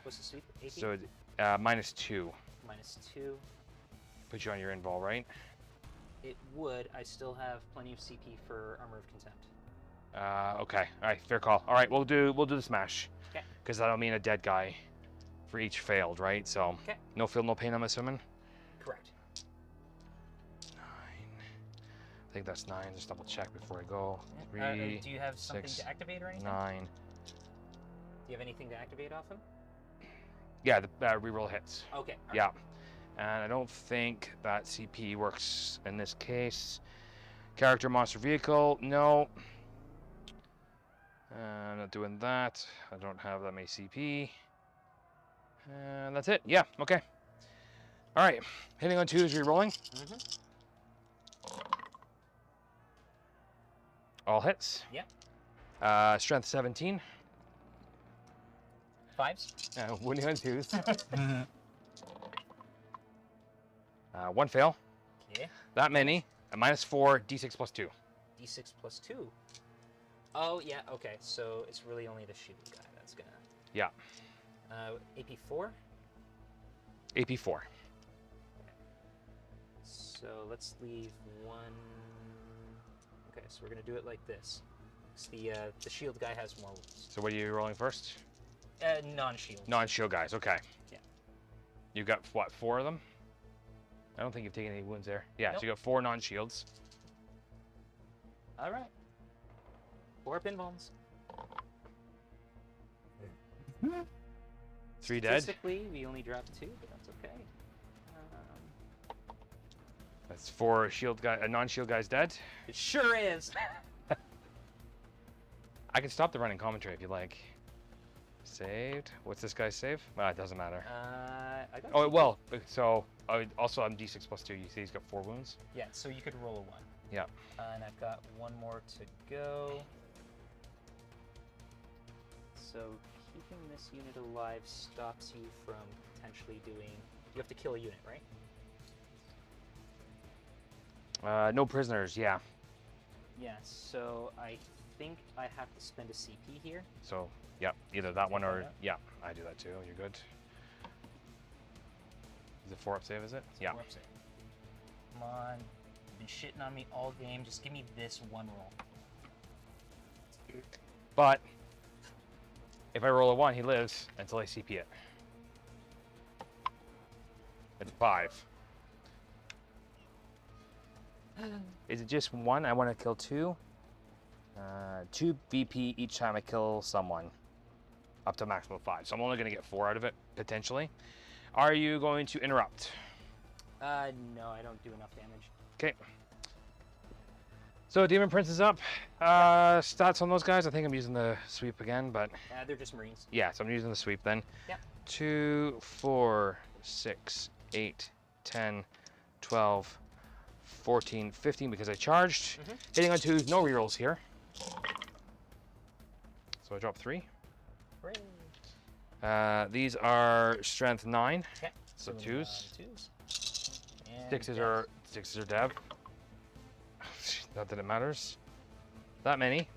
Speaker 2: what's the sweep? AP?
Speaker 3: So -2
Speaker 2: -2.
Speaker 3: put you on your invul, right?
Speaker 2: It would. I still have plenty of CP for Armor of Contempt.
Speaker 3: Okay. All right, fair call. All right, we'll do the smash.
Speaker 2: Okay.
Speaker 3: Because that'll mean a dead guy for each failed, right? So
Speaker 2: Okay.
Speaker 3: no feel, no pain, I'm assuming.
Speaker 2: Correct.
Speaker 3: 9. I think that's 9. Just double check before I go.
Speaker 2: Yeah.
Speaker 3: 3,
Speaker 2: Do you have something
Speaker 3: 6,
Speaker 2: to activate or anything?
Speaker 3: 9.
Speaker 2: Do you have anything to activate off him?
Speaker 3: Yeah, the reroll hits.
Speaker 2: Okay. all right.
Speaker 3: Yeah. And I don't think that CP works in this case. Character, monster, vehicle, no. I'm not doing that. I don't have that many CP. And that's it. Yeah, okay. All right. Hitting on 2 is re-rolling.
Speaker 2: Mm-hmm.
Speaker 3: All hits.
Speaker 2: Yeah.
Speaker 3: Strength 17.
Speaker 2: 5s.
Speaker 3: Wounding on 2s. 1 fail.
Speaker 2: Okay.
Speaker 3: That many. A -4, D6 plus 2.
Speaker 2: D6 plus 2. Oh, yeah, okay. So it's really only the shield guy that's gonna...
Speaker 3: Yeah.
Speaker 2: AP4?
Speaker 3: AP4.
Speaker 2: So let's leave 1... Okay, so we're gonna do it like this. 'Cause the shield guy has more wounds.
Speaker 3: So what are you rolling first?
Speaker 2: Non-shield.
Speaker 3: Non-shield guys, okay.
Speaker 2: Yeah.
Speaker 3: You got, what, 4 of them? I don't think you've taken any wounds there. Yeah,
Speaker 2: Nope.
Speaker 3: so you got 4 non-shields.
Speaker 2: All right. 4 pinballs.
Speaker 3: 3 dead.
Speaker 2: Statistically, we only dropped 2, but that's okay.
Speaker 3: That's 4 shield guy, non-shield guys dead.
Speaker 2: It sure is.
Speaker 3: I can stop the running commentary if you like. Saved. What's this guy's save? Well, it doesn't matter.
Speaker 2: I got
Speaker 3: Oh,
Speaker 2: two.
Speaker 3: well, so also I'm D6 plus 2. You see he's got 4 wounds?
Speaker 2: Yeah, so you could roll a 1.
Speaker 3: Yeah.
Speaker 2: And I've got 1 more to go. So keeping this unit alive stops you from potentially doing... You have to kill a unit, right?
Speaker 3: No prisoners, yeah.
Speaker 2: Yeah, so I think I have to spend a CP here.
Speaker 3: So, yeah, either that one or...
Speaker 2: that?
Speaker 3: Yeah, I do that too. You're good. Is it 4-up save, is it? Yeah.
Speaker 2: Four up save. Come on. You've been shitting on me all game. Just give me this one roll.
Speaker 3: But if I roll a 1, he lives until I CP it. It's 5. Is it just 1? I want to kill 2. 2 VP each time I kill someone. Up to a maximum of 5. So I'm only going to get 4 out of it, potentially. Are you going to interrupt?
Speaker 2: No, I don't do enough damage.
Speaker 3: Okay. So Demon Prince is up. Stats on those guys. I think I'm using the sweep again, but
Speaker 2: They're just Marines.
Speaker 3: yeah, so I'm using the sweep then.
Speaker 2: Yep.
Speaker 3: 2, 4, 6, 8, 10, 12, 14, 15 because I charged. Hitting on 2s, no rerolls here. So I drop 3.
Speaker 2: Hooray.
Speaker 3: These are strength 9.
Speaker 2: Okay.
Speaker 3: So
Speaker 2: Doing,
Speaker 3: 2s.
Speaker 2: 2s. And
Speaker 3: 6s are dev. Not that it matters. That many.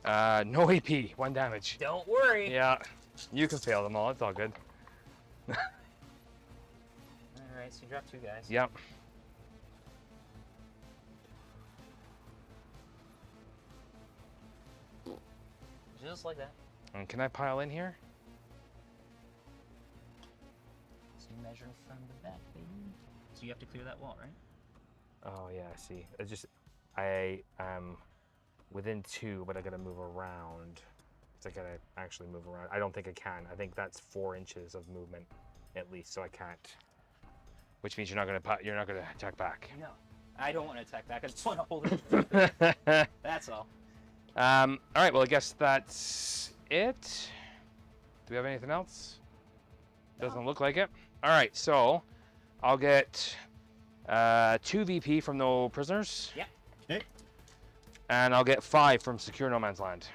Speaker 3: No AP, 1 damage.
Speaker 2: Don't worry.
Speaker 3: Yeah, you can fail them all. It's all good.
Speaker 2: All right, so you drop 2 guys.
Speaker 3: Yep.
Speaker 2: Just like that.
Speaker 3: And can I pile in here?
Speaker 2: So you measure from the back, baby. So you have to clear that wall, right?
Speaker 3: Oh yeah, I see. It's just I am within 2, but I gotta move around. So I gotta actually move around. I don't think I can. I think that's 4 inches of movement at least, so I can't. Which means you're not gonna attack back.
Speaker 2: No. I don't want to attack back. I just want to hold it. That's all.
Speaker 3: All right. Well, I guess that's it. Do we have anything else? Doesn't look like it. All right. So I'll get 2 VP from no prisoners.
Speaker 2: Yep.
Speaker 1: Okay.
Speaker 3: And I'll get 5 from secure no man's land.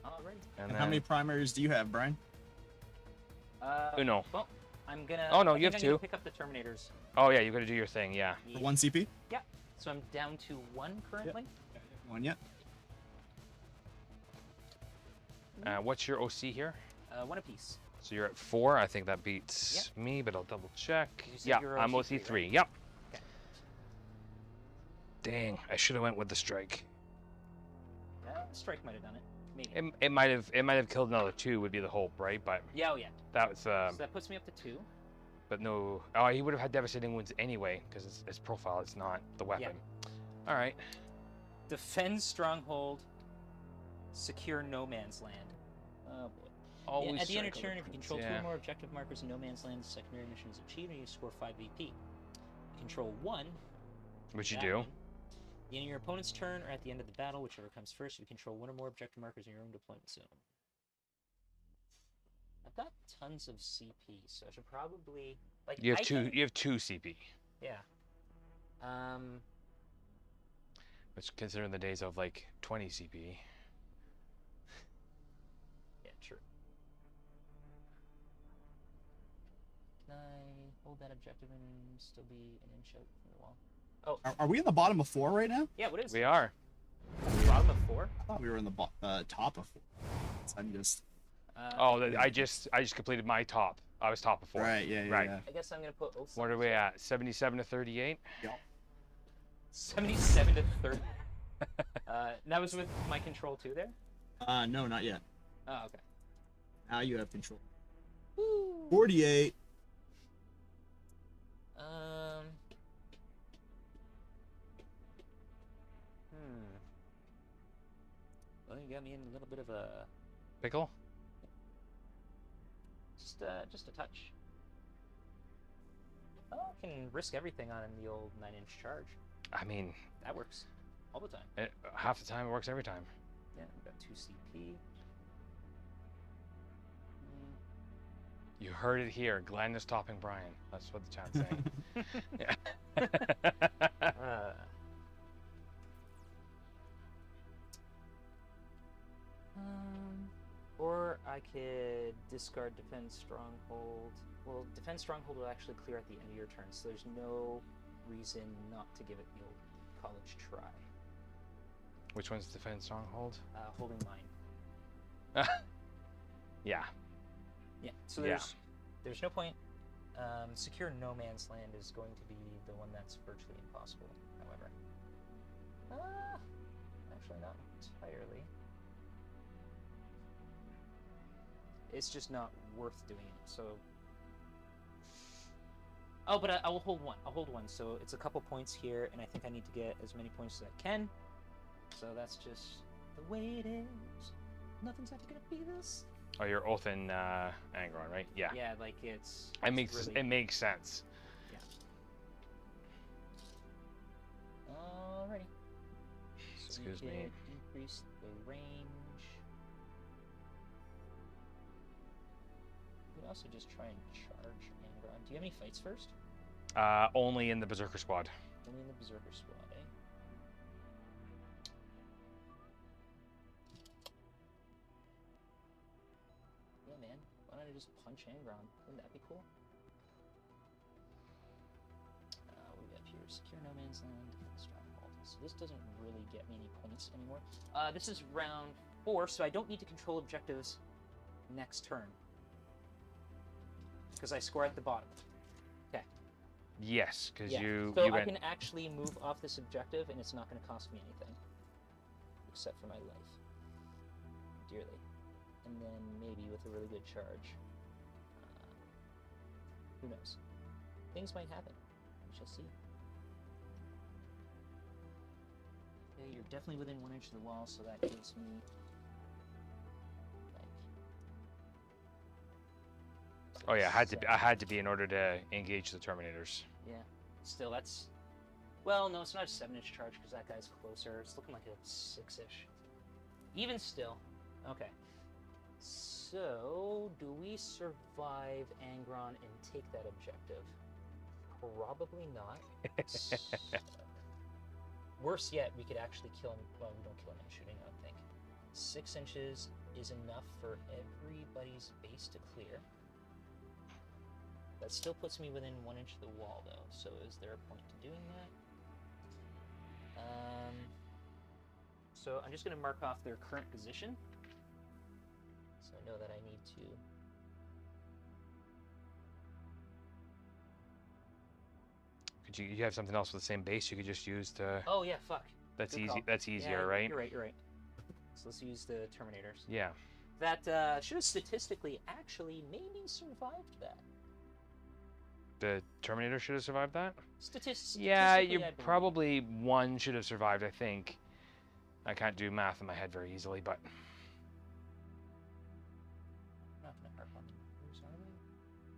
Speaker 2: Alrighty.
Speaker 1: And how many primaries do you have, Brian?
Speaker 3: Uno.
Speaker 2: Well, I'm gonna.
Speaker 3: Oh, no,
Speaker 2: I
Speaker 3: you
Speaker 2: think
Speaker 3: have
Speaker 2: I'm gonna
Speaker 3: 2.
Speaker 2: pick up the Terminators.
Speaker 3: Oh yeah, you gotta do your thing. Yeah.
Speaker 1: For 1 CP?
Speaker 2: Yeah. So I'm down to 1 currently.
Speaker 1: 1 yet.
Speaker 3: What's your OC here?
Speaker 2: 1 apiece.
Speaker 3: So you're at 4. I think that beats me, but I'll double check.
Speaker 2: You said
Speaker 3: Yeah,
Speaker 2: you're
Speaker 3: I'm
Speaker 2: OC
Speaker 3: OC 3.
Speaker 2: three, right?
Speaker 3: Yep.
Speaker 2: Okay.
Speaker 3: Dang, I should have went with the strike.
Speaker 2: Strike might have done it. Maybe.
Speaker 3: It might have killed another 2 would be the hope, right? But
Speaker 2: Yeah. Oh yeah.
Speaker 3: that was
Speaker 2: So that puts me up to 2.
Speaker 3: but no. Oh, he would have had devastating wounds anyway because it's profile. It's not the weapon. All right.
Speaker 2: Defend stronghold. Secure no man's land. Oh boy.
Speaker 3: Always
Speaker 2: At the end of
Speaker 3: strike on
Speaker 2: turn, if you
Speaker 3: prince,
Speaker 2: control 2
Speaker 3: yeah.
Speaker 2: or more objective markers in no man's land, the secondary mission is achieved and you score 5 VP. You control 1.
Speaker 3: Which you
Speaker 2: that
Speaker 3: do.
Speaker 2: one. The end of your opponent's turn or at the end of the battle, whichever comes first, you control 1 or more objective markers in your own deployment zone. I've got tons of CP, so I should probably like.
Speaker 3: You have 2. You have 2 CP.
Speaker 2: Yeah.
Speaker 3: Which, considering the days of like 20 CP.
Speaker 2: Yeah, true. Can I hold that objective and still be an inch out from the wall? Oh,
Speaker 1: Are we in the bottom of 4 right now?
Speaker 2: yeah. What is
Speaker 3: We
Speaker 2: it?
Speaker 3: are.
Speaker 2: Bottom of 4?
Speaker 1: I thought we were in the top of 4. So I'm just...
Speaker 3: Oh, I just completed my top. I was top of 4.
Speaker 1: Right, yeah.
Speaker 3: Right.
Speaker 2: I guess I'm gonna put.
Speaker 3: What are we at? 77 to 38.
Speaker 2: 77 to 30. That was with my control 2 there.
Speaker 1: No, not yet.
Speaker 2: Oh, okay.
Speaker 1: Now you have control.
Speaker 2: Woo.
Speaker 1: 48.
Speaker 2: Well, you got me in a little bit of a
Speaker 3: Pickle.
Speaker 2: just a touch. Oh, I can risk everything on the old 9-inch charge.
Speaker 3: I mean,
Speaker 2: That works all the time.
Speaker 3: half the time it works every time.
Speaker 2: Yeah, we've got 2 CP.
Speaker 3: You heard it here. Glenn is topping Brian. That's what the chat's saying. Yeah.
Speaker 2: Or I could discard Defend Stronghold. Well, Defend Stronghold will actually clear at the end of your turn, so there's no reason not to give it the old college try.
Speaker 3: Which one's Defend Stronghold?
Speaker 2: Holding mine.
Speaker 3: Yeah.
Speaker 2: Yeah. So
Speaker 3: Yeah.
Speaker 2: there's no point Secure no man's land is going to be the one that's virtually impossible, however. Actually not entirely. It's just not worth doing it, so... Oh, but I will hold one. I'll hold one, so it's a couple points here, and I think I need to get as many points as I can. So that's just the way it is. Nothing's ever gonna be this.
Speaker 3: Oh, you're Othin Angron, right? Yeah.
Speaker 2: Yeah, like it's
Speaker 3: It makes sense.
Speaker 2: Yeah. Alrighty. So
Speaker 3: Excuse
Speaker 2: we
Speaker 3: me.
Speaker 2: could increase the range. We could also just try and charge Angron. Do you have any fights first?
Speaker 3: Only in the Berserker squad.
Speaker 2: Only in the Berserker squad, eh? Yeah, man. Why don't I just punch Angron? Wouldn't that be cool? What do we have here? Secure no man's land and stronghold. So this doesn't really get me any points anymore. This is round 4, so I don't need to control objectives next turn. Because I score at the bottom. Okay.
Speaker 3: Yes, because
Speaker 2: Yeah.
Speaker 3: you
Speaker 2: So I
Speaker 3: went...
Speaker 2: can actually move off this objective, and it's not going to cost me anything. Except for my life. Dearly. And then maybe with a really good charge. Who knows? Things might happen. We shall see. Okay, you're definitely within 1 inch of the wall, so that gives me... like...
Speaker 3: Oh yeah, I had to be in order to engage the Terminators.
Speaker 2: Yeah. Still, that's... Well, no, it's not a 7-inch charge, because that guy's closer. It's looking like a 6-ish. Even still. Okay. So, do we survive Angron and take that objective? Probably not. Worse yet, we could actually kill him. Well, we don't kill him in shooting, I don't think. 6 inches is enough for everybody's base to clear. That still puts me within 1 inch of the wall, though. So, is there a point to doing that? So, I'm just going to mark off their current position. So I know that I need to...
Speaker 3: Could you have something else with the same base you could just use to...
Speaker 2: Oh yeah, fuck.
Speaker 3: That's
Speaker 2: Good
Speaker 3: easy.
Speaker 2: call.
Speaker 3: That's easier,
Speaker 2: Yeah,
Speaker 3: right?
Speaker 2: You're right. So let's use the Terminators.
Speaker 3: Yeah.
Speaker 2: That should have statistically actually maybe survived that.
Speaker 3: The Terminator should have survived that?
Speaker 2: Statistically,
Speaker 3: Yeah,
Speaker 2: I
Speaker 3: you
Speaker 2: believe.
Speaker 3: probably one should have survived, I think. I can't do math in my head very easily, but...
Speaker 2: I'm not gonna harp on the numbers, are we?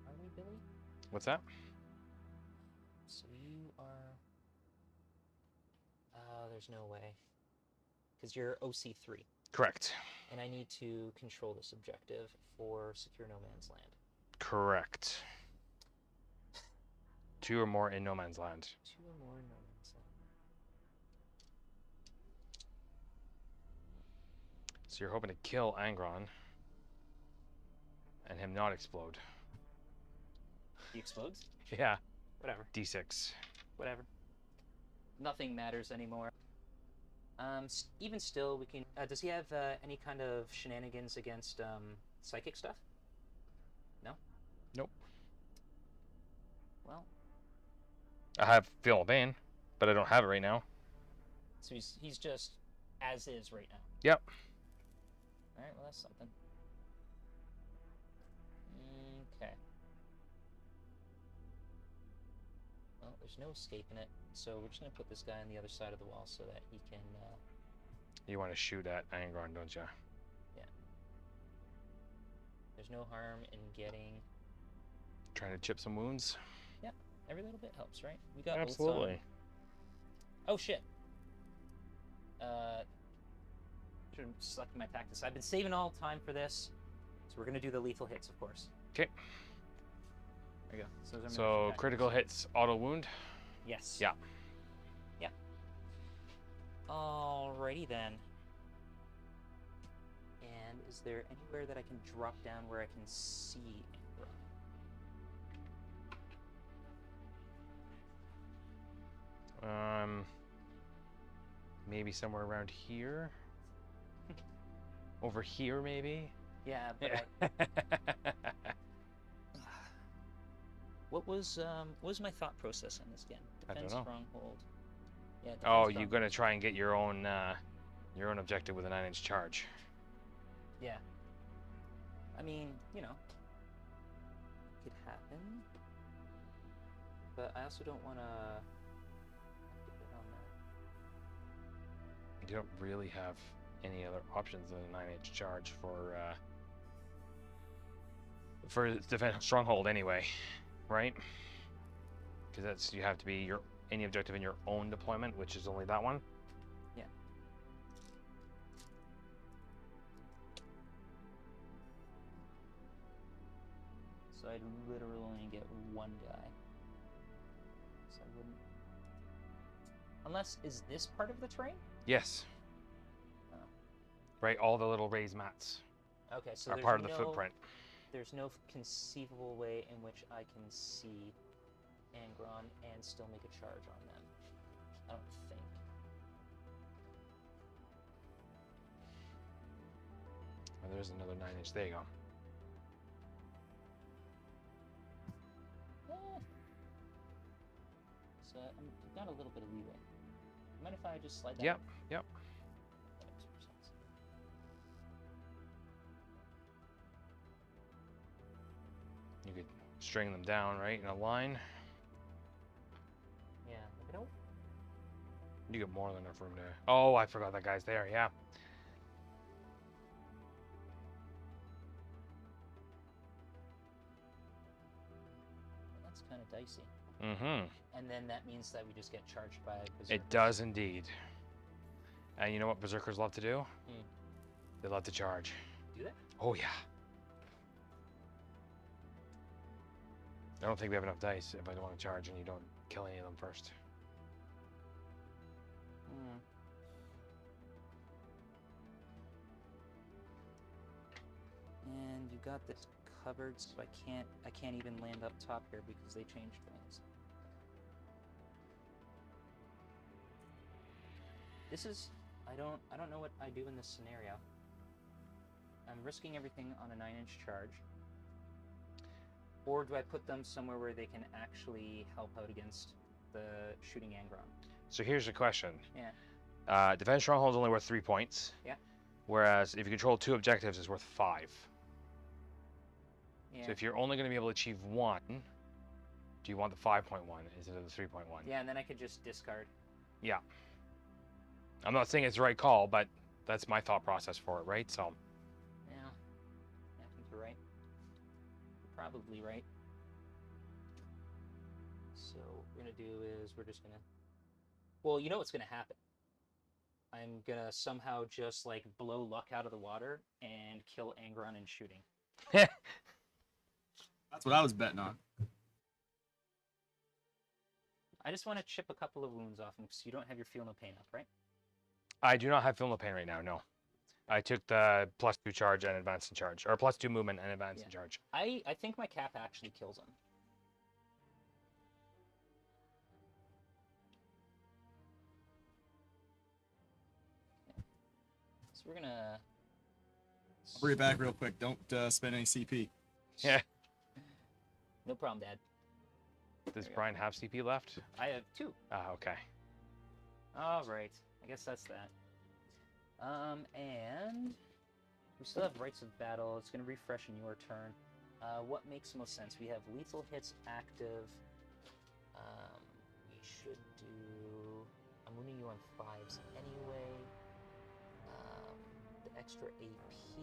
Speaker 2: Are we, Billy?
Speaker 3: What's that?
Speaker 2: So you are... there's no way. Because you're OC3.
Speaker 3: Correct.
Speaker 2: And I need to control this objective for Secure No Man's Land.
Speaker 3: Correct. 2 or more in No Man's Land.
Speaker 2: 2 or more in No Man's Land.
Speaker 3: So you're hoping to kill Angron and him not explode.
Speaker 2: He explodes?
Speaker 3: Yeah.
Speaker 2: Whatever.
Speaker 3: D6.
Speaker 2: Whatever. Nothing matters anymore. Even still, we can... does he have any kind of shenanigans against psychic stuff? No?
Speaker 3: Nope.
Speaker 2: Well,
Speaker 3: I have Feel No Pain, but I don't have it right now.
Speaker 2: so he's just as is right now.
Speaker 3: Yep.
Speaker 2: Alright, well that's something. Okay. Well, there's no escaping it, so we're just going to put this guy on the other side of the wall so that he can...
Speaker 3: You want to shoot at Angron, don't you?
Speaker 2: Yeah. There's no harm in getting...
Speaker 3: Trying to chip some wounds?
Speaker 2: Yep, every little bit helps, right? We got
Speaker 3: Absolutely.
Speaker 2: Oh shit. Should have selected my tactics. I've been saving all time for this, so we're gonna do the lethal hits, of course.
Speaker 3: Okay.
Speaker 2: There you go. So, those are my
Speaker 3: So
Speaker 2: tactics.
Speaker 3: critical hits, auto wound.
Speaker 2: Yes.
Speaker 3: Yeah.
Speaker 2: Yeah. Alrighty then. And is there anywhere that I can drop down where I can see Angron?
Speaker 3: Maybe somewhere around here. Over here, maybe.
Speaker 2: Yeah, but What was my thought process on this again?
Speaker 3: I don't
Speaker 2: Defense
Speaker 3: know.
Speaker 2: stronghold. Yeah. Defense
Speaker 3: Oh, you're
Speaker 2: stronghold.
Speaker 3: gonna try and get your own objective with a 9-inch charge.
Speaker 2: Yeah. I mean, you know, it could happen, but I also don't want to.
Speaker 3: You don't really have any other options than a 9-inch charge for defense stronghold anyway, right? Because that's, you have to be any objective in your own deployment, which is only that one.
Speaker 2: Yeah. So I'd literally only get one guy. So I wouldn't. Unless, is this part of the terrain?
Speaker 3: Yes.
Speaker 2: Oh.
Speaker 3: Right, all the little raised mats
Speaker 2: Okay, so
Speaker 3: are
Speaker 2: there's
Speaker 3: part of the
Speaker 2: no,
Speaker 3: footprint.
Speaker 2: There's no conceivable way in which I can see Angron and still make a charge on them. I don't think.
Speaker 3: Oh, there's another 9-inch. There you go.
Speaker 2: So I've got a little bit of leeway. Mind if I just slide that?
Speaker 3: Yep,
Speaker 2: in?
Speaker 3: yep.
Speaker 2: That makes more sense.
Speaker 3: You could string them down, right, in a line.
Speaker 2: Yeah, I don't.
Speaker 3: You get more than enough room to... Oh, I forgot that guy's there, yeah.
Speaker 2: That's kind of dicey.
Speaker 3: Mm-hmm.
Speaker 2: And then that means that we just get charged by berserkers.
Speaker 3: It does indeed. And you know what berserkers love to do?
Speaker 2: Hmm.
Speaker 3: They love to charge.
Speaker 2: Do they?
Speaker 3: Oh, yeah. I don't think we have enough dice if I don't want to charge and you don't kill any of them first.
Speaker 2: Hmm. And you got this covered, so I can't even land up top here because they changed things. This is I don't know what I do in this scenario. I'm risking everything on a 9-inch charge. Or do I put them somewhere where they can actually help out against the shooting Angron?
Speaker 3: So here's the question.
Speaker 2: Yeah.
Speaker 3: Defense stronghold is only worth 3 points.
Speaker 2: Yeah.
Speaker 3: Whereas if you control 2 objectives, it's worth 5.
Speaker 2: Yeah.
Speaker 3: So if you're only going to be able to achieve 1, do you want the 5.1 instead of the 3.1?
Speaker 2: Yeah, and then I could just discard.
Speaker 3: Yeah. I'm not saying it's the right call, but that's my thought process for it, right? So.
Speaker 2: Yeah. I think you're right. You're probably right. So what we're gonna do is we're just gonna. Well, you know what's gonna happen. I'm gonna somehow just like blow luck out of the water and kill Angron in shooting.
Speaker 1: That's what I was betting on.
Speaker 2: I just want to chip a couple of wounds off him because you don't have your feel no pain up, right?
Speaker 3: I do not have feel no pain right now, no. I took the +2 charge and advance in charge, or +2 movement and advance in charge.
Speaker 2: I think my cap actually kills him. So we're gonna.
Speaker 1: I'll bring it back real quick. Don't spend any CP.
Speaker 3: Yeah.
Speaker 2: No problem, Dad.
Speaker 3: Does Brian have CP left?
Speaker 2: I have 2.
Speaker 3: Ah, okay.
Speaker 2: All right. I guess that's that. And we still have Rites of Battle. It's going to refresh in your turn. What makes most sense? We have lethal hits active. We should do... I'm moving you on 5s anyway. The extra AP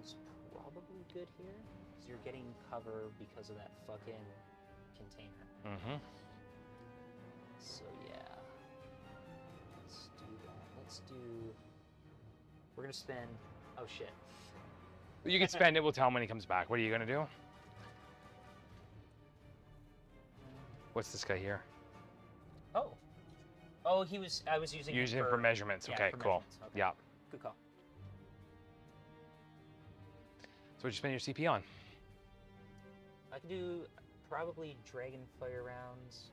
Speaker 2: is probably good here. Because you're getting cover because of that fucking container.
Speaker 3: Mm-hmm.
Speaker 2: So yeah. Let's do that. Let's do... We're gonna spend... Oh shit.
Speaker 3: You can spend it, we'll tell him when he comes back. What are you gonna do? What's this guy here?
Speaker 2: Oh. Oh, I was using
Speaker 3: Use him for measurements.
Speaker 2: yeah,
Speaker 3: Okay,
Speaker 2: for
Speaker 3: cool.
Speaker 2: measurements. Okay.
Speaker 3: Yeah.
Speaker 2: Good call.
Speaker 3: So what'd you spend your CP on?
Speaker 2: I could do probably Dragonfire rounds.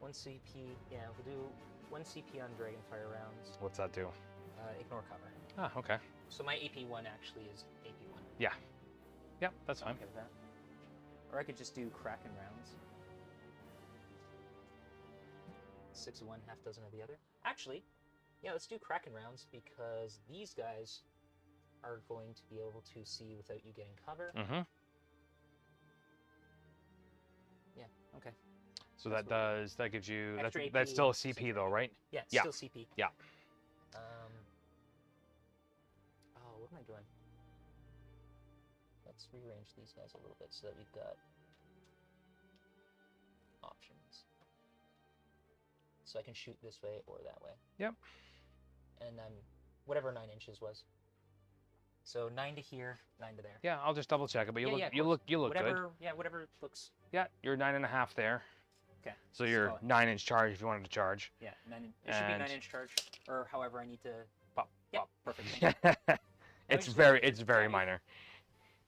Speaker 2: 1 CP. Yeah, we'll do 1 CP on Dragonfire rounds.
Speaker 3: What's that do?
Speaker 2: Ignore cover.
Speaker 3: Ah, okay.
Speaker 2: So my AP1 actually is AP1.
Speaker 3: Yeah. Yeah, that's
Speaker 2: I'm
Speaker 3: fine.
Speaker 2: okay with that. Or I could just do Kraken rounds. 6 of one, half dozen of the other. Actually, yeah, let's do Kraken rounds because these guys are going to be able to see without you getting cover.
Speaker 3: Mm-hmm.
Speaker 2: Yeah, okay.
Speaker 3: So
Speaker 2: That's
Speaker 3: that gives you,
Speaker 2: Extra AP,
Speaker 3: that's still a CP though, right?
Speaker 2: Yeah, it's
Speaker 3: Yeah.
Speaker 2: still CP.
Speaker 3: Yeah.
Speaker 2: Oh, what am I doing? Let's rearrange these guys a little bit so that we've got options. So I can shoot this way or that way.
Speaker 3: Yep.
Speaker 2: And whatever 9 inches was. So 9 to here, 9 to there.
Speaker 3: Yeah, I'll just double check it, but
Speaker 2: of
Speaker 3: you look good.
Speaker 2: whatever, yeah, whatever looks.
Speaker 3: Yeah, you're 9.5 there.
Speaker 2: Okay.
Speaker 3: So you're
Speaker 2: call it.
Speaker 3: 9-inch charge if you wanted to charge.
Speaker 2: Yeah, it should be 9-inch charge, or however I need to.
Speaker 3: Pop,
Speaker 2: Yeah,
Speaker 3: pop.
Speaker 2: perfect. Thank you.
Speaker 3: it's
Speaker 2: Actually,
Speaker 3: very minor.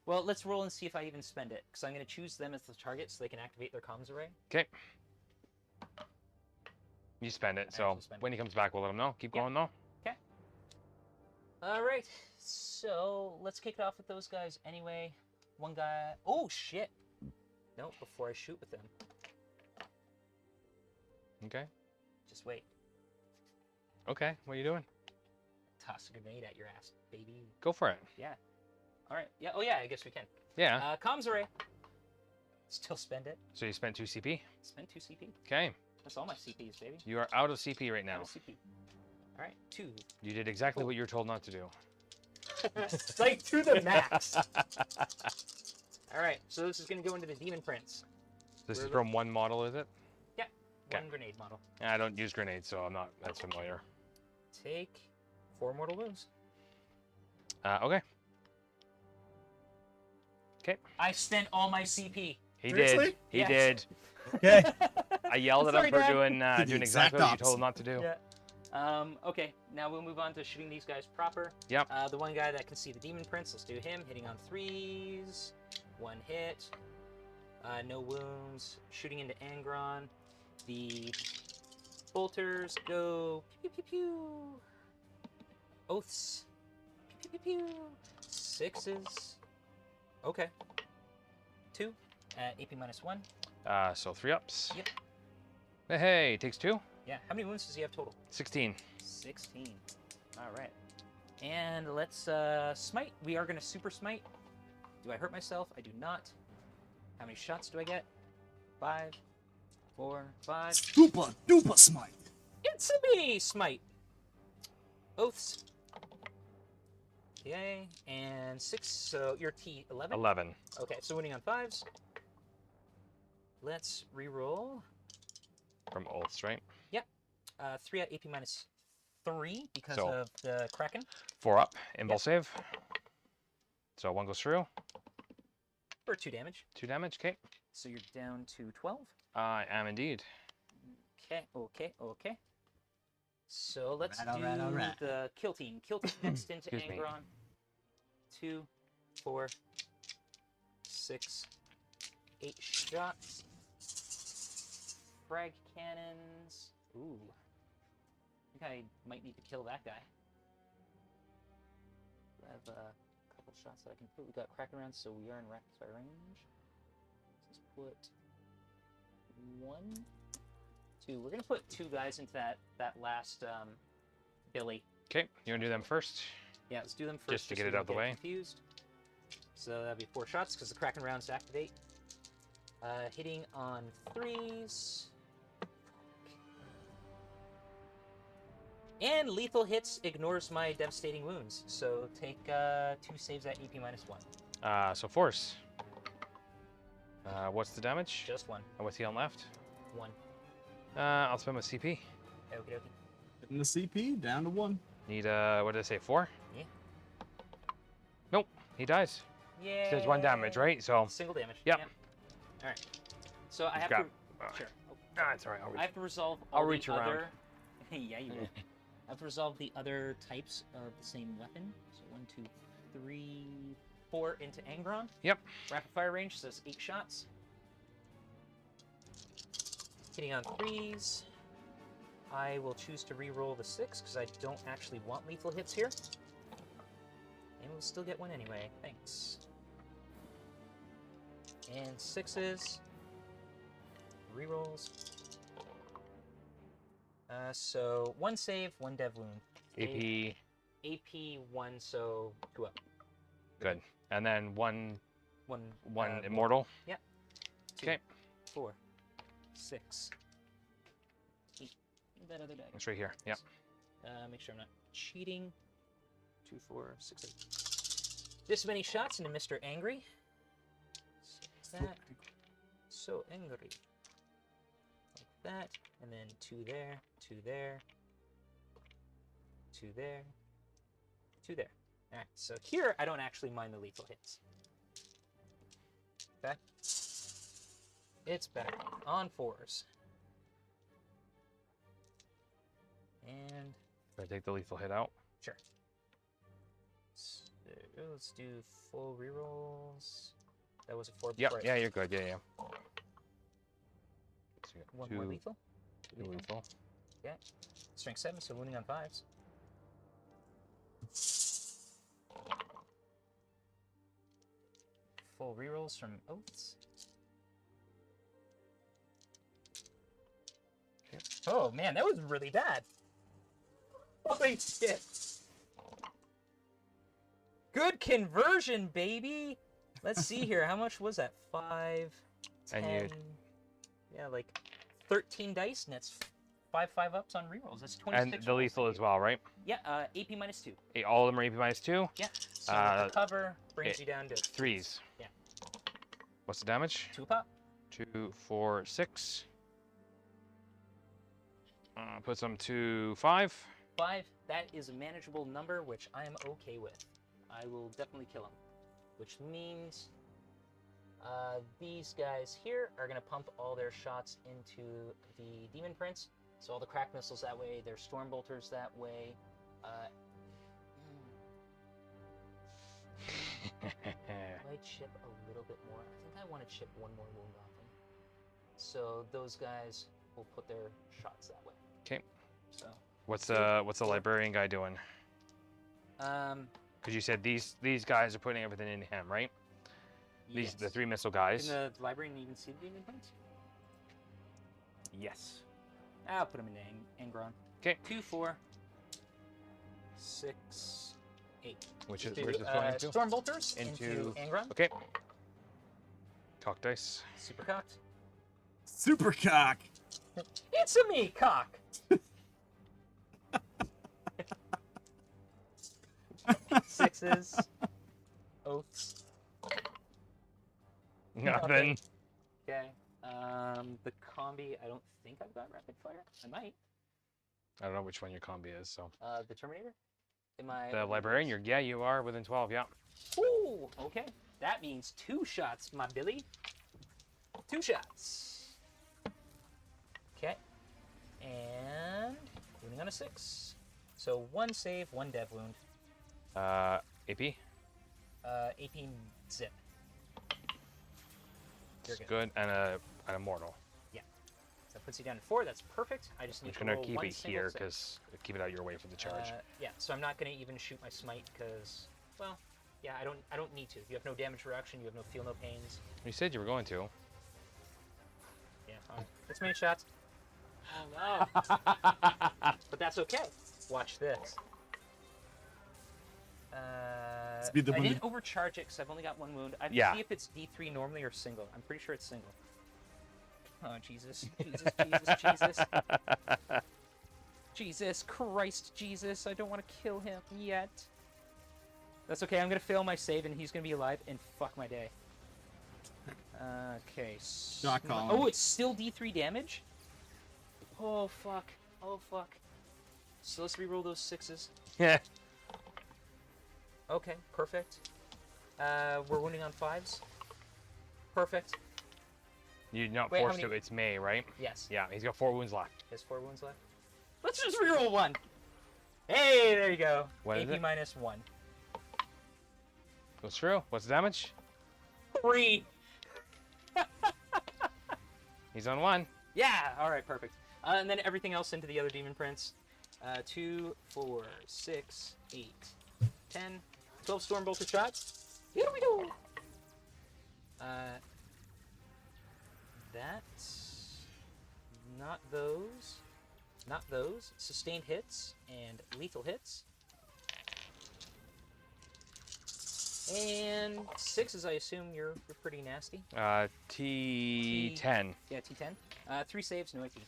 Speaker 2: Well, let's roll and see if I even spend it, because I'm going to choose them as the target so they can activate their comms array.
Speaker 3: Okay. You spend it, so
Speaker 2: actually spend
Speaker 3: when he comes back, we'll let him know. Keep
Speaker 2: Yep.
Speaker 3: going though.
Speaker 2: Okay. All right. So let's kick it off with those guys anyway. One guy. Oh shit! No, before I shoot with them,
Speaker 3: Okay.
Speaker 2: just wait.
Speaker 3: Okay. What are you doing?
Speaker 2: Toss a grenade at your ass, baby.
Speaker 3: Go for it.
Speaker 2: Yeah. All right. Yeah. Oh yeah. I guess we can.
Speaker 3: Yeah.
Speaker 2: Comms array. Still spend it.
Speaker 3: So you spent 2 CP.
Speaker 2: Spend 2 CP.
Speaker 3: Okay.
Speaker 2: That's all my CPs, baby.
Speaker 3: You are out of CP right now.
Speaker 2: Out of CP. All right. 2.
Speaker 3: You did exactly what you were told not to do.
Speaker 2: Like to the max. All right. So this is gonna go into the Demon Prince.
Speaker 3: This
Speaker 2: Where
Speaker 3: is
Speaker 2: the-
Speaker 3: from one model, is it?
Speaker 2: Yeah.
Speaker 3: Okay.
Speaker 2: One grenade model.
Speaker 3: I don't use grenades, so I'm not as familiar.
Speaker 2: Take 4 mortal wounds.
Speaker 3: Okay. Okay.
Speaker 2: I spent all my CP.
Speaker 3: He
Speaker 1: Seriously?
Speaker 3: did. He
Speaker 2: Yes.
Speaker 3: did.
Speaker 1: Okay.
Speaker 3: I yelled at him
Speaker 2: Sorry,
Speaker 3: for
Speaker 2: Dad.
Speaker 3: doing
Speaker 1: The exact
Speaker 3: exactly what you
Speaker 1: opposite.
Speaker 3: told him not to do.
Speaker 2: Yeah. Okay, now we'll move on to shooting these guys proper.
Speaker 3: Yep.
Speaker 2: The one guy that can see the Demon Prince, let's do him. Hitting on 3s. 1 hit. No wounds. Shooting into Angron. The bolters go pew pew pew pew. Oaths. Pew pew pew pew. 6s. Okay. 2 at AP -1.
Speaker 3: So 3 ups.
Speaker 2: Yep.
Speaker 3: Hey, takes 2.
Speaker 2: Yeah. How many wounds does he have total?
Speaker 3: 16.
Speaker 2: 16. All right. And let's smite. We are going to super smite. Do I hurt myself? I do not. How many shots do I get? 5, 4, 5.
Speaker 1: Duper duper smite.
Speaker 2: It's a me smite. Oaths. Okay. And 6. So your T 11.
Speaker 3: 11.
Speaker 2: Okay. So winning on 5s. Let's reroll.
Speaker 3: From Oaths, right?
Speaker 2: 3 at AP -3 because
Speaker 3: So-
Speaker 2: of the Kraken.
Speaker 3: 4 up. Invul save. So 1 goes through.
Speaker 2: For 2 damage.
Speaker 3: 2 damage. Okay.
Speaker 2: So you're down to 12.
Speaker 3: I am indeed.
Speaker 2: Okay. So let's
Speaker 1: Alright,
Speaker 2: do
Speaker 1: alright.
Speaker 2: the kill team. Kill team next into
Speaker 3: Excuse me.
Speaker 2: Angron. 2, 4, 6, 8 shots. Frag cannons. Ooh. I think I might need to kill that guy. I have a couple shots that I can put. We got Kraken rounds, so we are in rapid fire range. Let's put 1, 2. We're gonna put 2 guys into that last Billy.
Speaker 3: Okay. You want to do them first?
Speaker 2: Yeah, let's do them first.
Speaker 3: Just to get
Speaker 2: so
Speaker 3: it
Speaker 2: we
Speaker 3: out of the
Speaker 2: don't get
Speaker 3: way.
Speaker 2: Confused. So that'd be 4 shots because the Kraken rounds activate. Hitting on 3s. And lethal hits ignores my devastating wounds. So take 2 saves at EP -1.
Speaker 3: So force. What's the damage?
Speaker 2: Just 1.
Speaker 3: And what's he on left?
Speaker 2: 1.
Speaker 3: I'll spend my CP.
Speaker 2: Okie dokie.
Speaker 1: Getting the CP down to 1.
Speaker 3: Need what did I say? 4?
Speaker 2: Yeah.
Speaker 3: Nope. He dies.
Speaker 2: Yeah.
Speaker 3: So it's 1 damage, right? So
Speaker 2: Single damage.
Speaker 3: Yep.
Speaker 2: Yeah. All right. So I
Speaker 3: You've
Speaker 2: have
Speaker 3: got-
Speaker 2: to. Sure. Oh,
Speaker 3: it's alright. I'll
Speaker 2: I
Speaker 3: reach.
Speaker 2: have to resolve
Speaker 3: I'll
Speaker 2: all
Speaker 3: reach
Speaker 2: the
Speaker 3: around.
Speaker 2: other. Yeah, you will. I have to resolve the other types of the same weapon. So 1, 2, 3, 4 into Angron.
Speaker 3: Yep.
Speaker 2: Rapid fire range, so it's 8 shots. Hitting on 3s. I will choose to re-roll the 6 because I don't actually want lethal hits here. And we'll still get 1 anyway. Thanks. And 6s. Rerolls. So 1 save, 1 dev wound.
Speaker 3: AP.
Speaker 2: AP 1, so 2 up.
Speaker 3: Good. And then one
Speaker 2: One
Speaker 3: immortal.
Speaker 2: Yep. 2,
Speaker 3: Okay.
Speaker 2: 4, 6, 8. That other die.
Speaker 3: It's right here. Yep.
Speaker 2: Make sure I'm not cheating. 2, 4, 6, 8. This many shots into Mr. Angry. So that. So angry. Like that. And then 2 there, 2 there, 2 there, 2 there. Alright, so here I don't actually mind the lethal hits. Okay. It's back on 4s. And
Speaker 3: Should I take the lethal hit out?
Speaker 2: sure. So let's do full rerolls. That was a 4
Speaker 3: Yep.
Speaker 2: before.
Speaker 3: Yeah, you're good. Yeah, yeah. So you got
Speaker 2: One
Speaker 3: two,
Speaker 2: more lethal.
Speaker 3: two lethal.
Speaker 2: Okay. Strength 7, so wounding on 5s. Full rerolls from Oaths.
Speaker 3: Okay.
Speaker 2: Oh man, that was really bad. Holy shit. Good conversion, baby. Let's see here. How much was that? 5, 10.
Speaker 3: And
Speaker 2: Yeah, like 13 dice, and that's 5 5-ups on rerolls. That's 26.
Speaker 3: And the lethal as well, right?
Speaker 2: Yeah, AP -2.
Speaker 3: Hey, all of them are AP -2.
Speaker 2: Yeah. So
Speaker 3: Uh,
Speaker 2: the cover brings you down to
Speaker 3: 3s.
Speaker 2: Yeah.
Speaker 3: What's the damage?
Speaker 2: 2 pop.
Speaker 3: 2, 4, 6. Puts them to 5.
Speaker 2: 5. That is a manageable number, which I am okay with. I will definitely kill him. Which means these guys here are going to pump all their shots into the Demon Prince. So all the crack missiles that way, their Storm Bolters that way. Might chip a little bit more. I think I want to chip 1 more wound off him. So those guys will put their shots that way.
Speaker 3: Okay.
Speaker 2: So
Speaker 3: What's the librarian guy doing? Because you said these guys are putting everything in him, right? These the
Speaker 2: yes.
Speaker 3: 3 missile guys.
Speaker 2: Can the librarian even see the Demon Prince?
Speaker 3: Yes.
Speaker 2: I'll put him in Angron.
Speaker 3: Okay.
Speaker 2: 2, 4, 6, 8.
Speaker 3: Which is
Speaker 2: Do,
Speaker 3: where's this going into?
Speaker 2: Storm Bolters
Speaker 3: Into-
Speaker 2: into Angron.
Speaker 3: Okay. Cock dice.
Speaker 2: Super cocked.
Speaker 1: Super cock.
Speaker 2: It's a me cock. Sixes. Oaths.
Speaker 3: Nothing.
Speaker 2: Okay. The combi. I don't think I've got rapid fire. I might.
Speaker 3: I don't know which one your combi is. So
Speaker 2: The Terminator. Am I?
Speaker 3: the librarian. You are within 12. Yeah.
Speaker 2: Ooh. Okay. That means 2 shots, my Billy. 2 shots. Okay. And wounding on a 6. So 1 save, 1 dev wound.
Speaker 3: AP.
Speaker 2: AP zip. You're
Speaker 3: It's
Speaker 2: good.
Speaker 3: good. And an immortal.
Speaker 2: Yeah. So that puts you down to 4. That's perfect. I just
Speaker 3: I'm
Speaker 2: need
Speaker 3: just
Speaker 2: to
Speaker 3: gonna
Speaker 2: roll
Speaker 3: keep
Speaker 2: 1
Speaker 3: it
Speaker 2: single
Speaker 3: here
Speaker 2: save.
Speaker 3: because keep it out your way for the charge.
Speaker 2: Yeah. So I'm not gonna even shoot my smite because, well, yeah, I don't need to. You have no damage reduction. You have no feel no pains.
Speaker 3: You said you were going to.
Speaker 2: Yeah. All right. This many shots. Oh no. But that's okay. Watch this.
Speaker 1: Speed the
Speaker 2: I
Speaker 1: wound.
Speaker 2: didn't overcharge it because I've only got 1 wound. I have to
Speaker 3: Yeah.
Speaker 2: see if it's D3 normally or single. I'm pretty sure it's single. Oh, Jesus. Jesus, Jesus, Jesus. Jesus Christ, Jesus. I don't want to kill him yet. That's okay. I'm going to fail my save and he's going to be alive and fuck my day. Okay.
Speaker 1: Shot column.
Speaker 2: Oh, it's still D3 damage? Oh, fuck. Oh, fuck. So let's reroll those 6s.
Speaker 3: Yeah.
Speaker 2: Okay, perfect. We're wounding on 5s. Perfect.
Speaker 3: You're not
Speaker 2: Wait, how
Speaker 3: forced
Speaker 2: many-
Speaker 3: to. It's May, right?
Speaker 2: Yes.
Speaker 3: Yeah. He's got 4 wounds left.
Speaker 2: He has 4 wounds left. Let's just reroll 1. Hey, there you go.
Speaker 3: What is
Speaker 2: AP
Speaker 3: it?
Speaker 2: -1.
Speaker 3: Goes through. What's the damage?
Speaker 2: 3.
Speaker 3: He's on 1.
Speaker 2: Yeah. All right. Perfect. And then everything else into the other Demon Prince. 2, 4, 6, 8, 10, 12 Storm Bolter shots. Here we go. that. Not those. Not those. Sustained hits and lethal hits. And 6s, I assume you're pretty nasty.
Speaker 3: T10.
Speaker 2: Yeah, T10. 3 saves, no AP.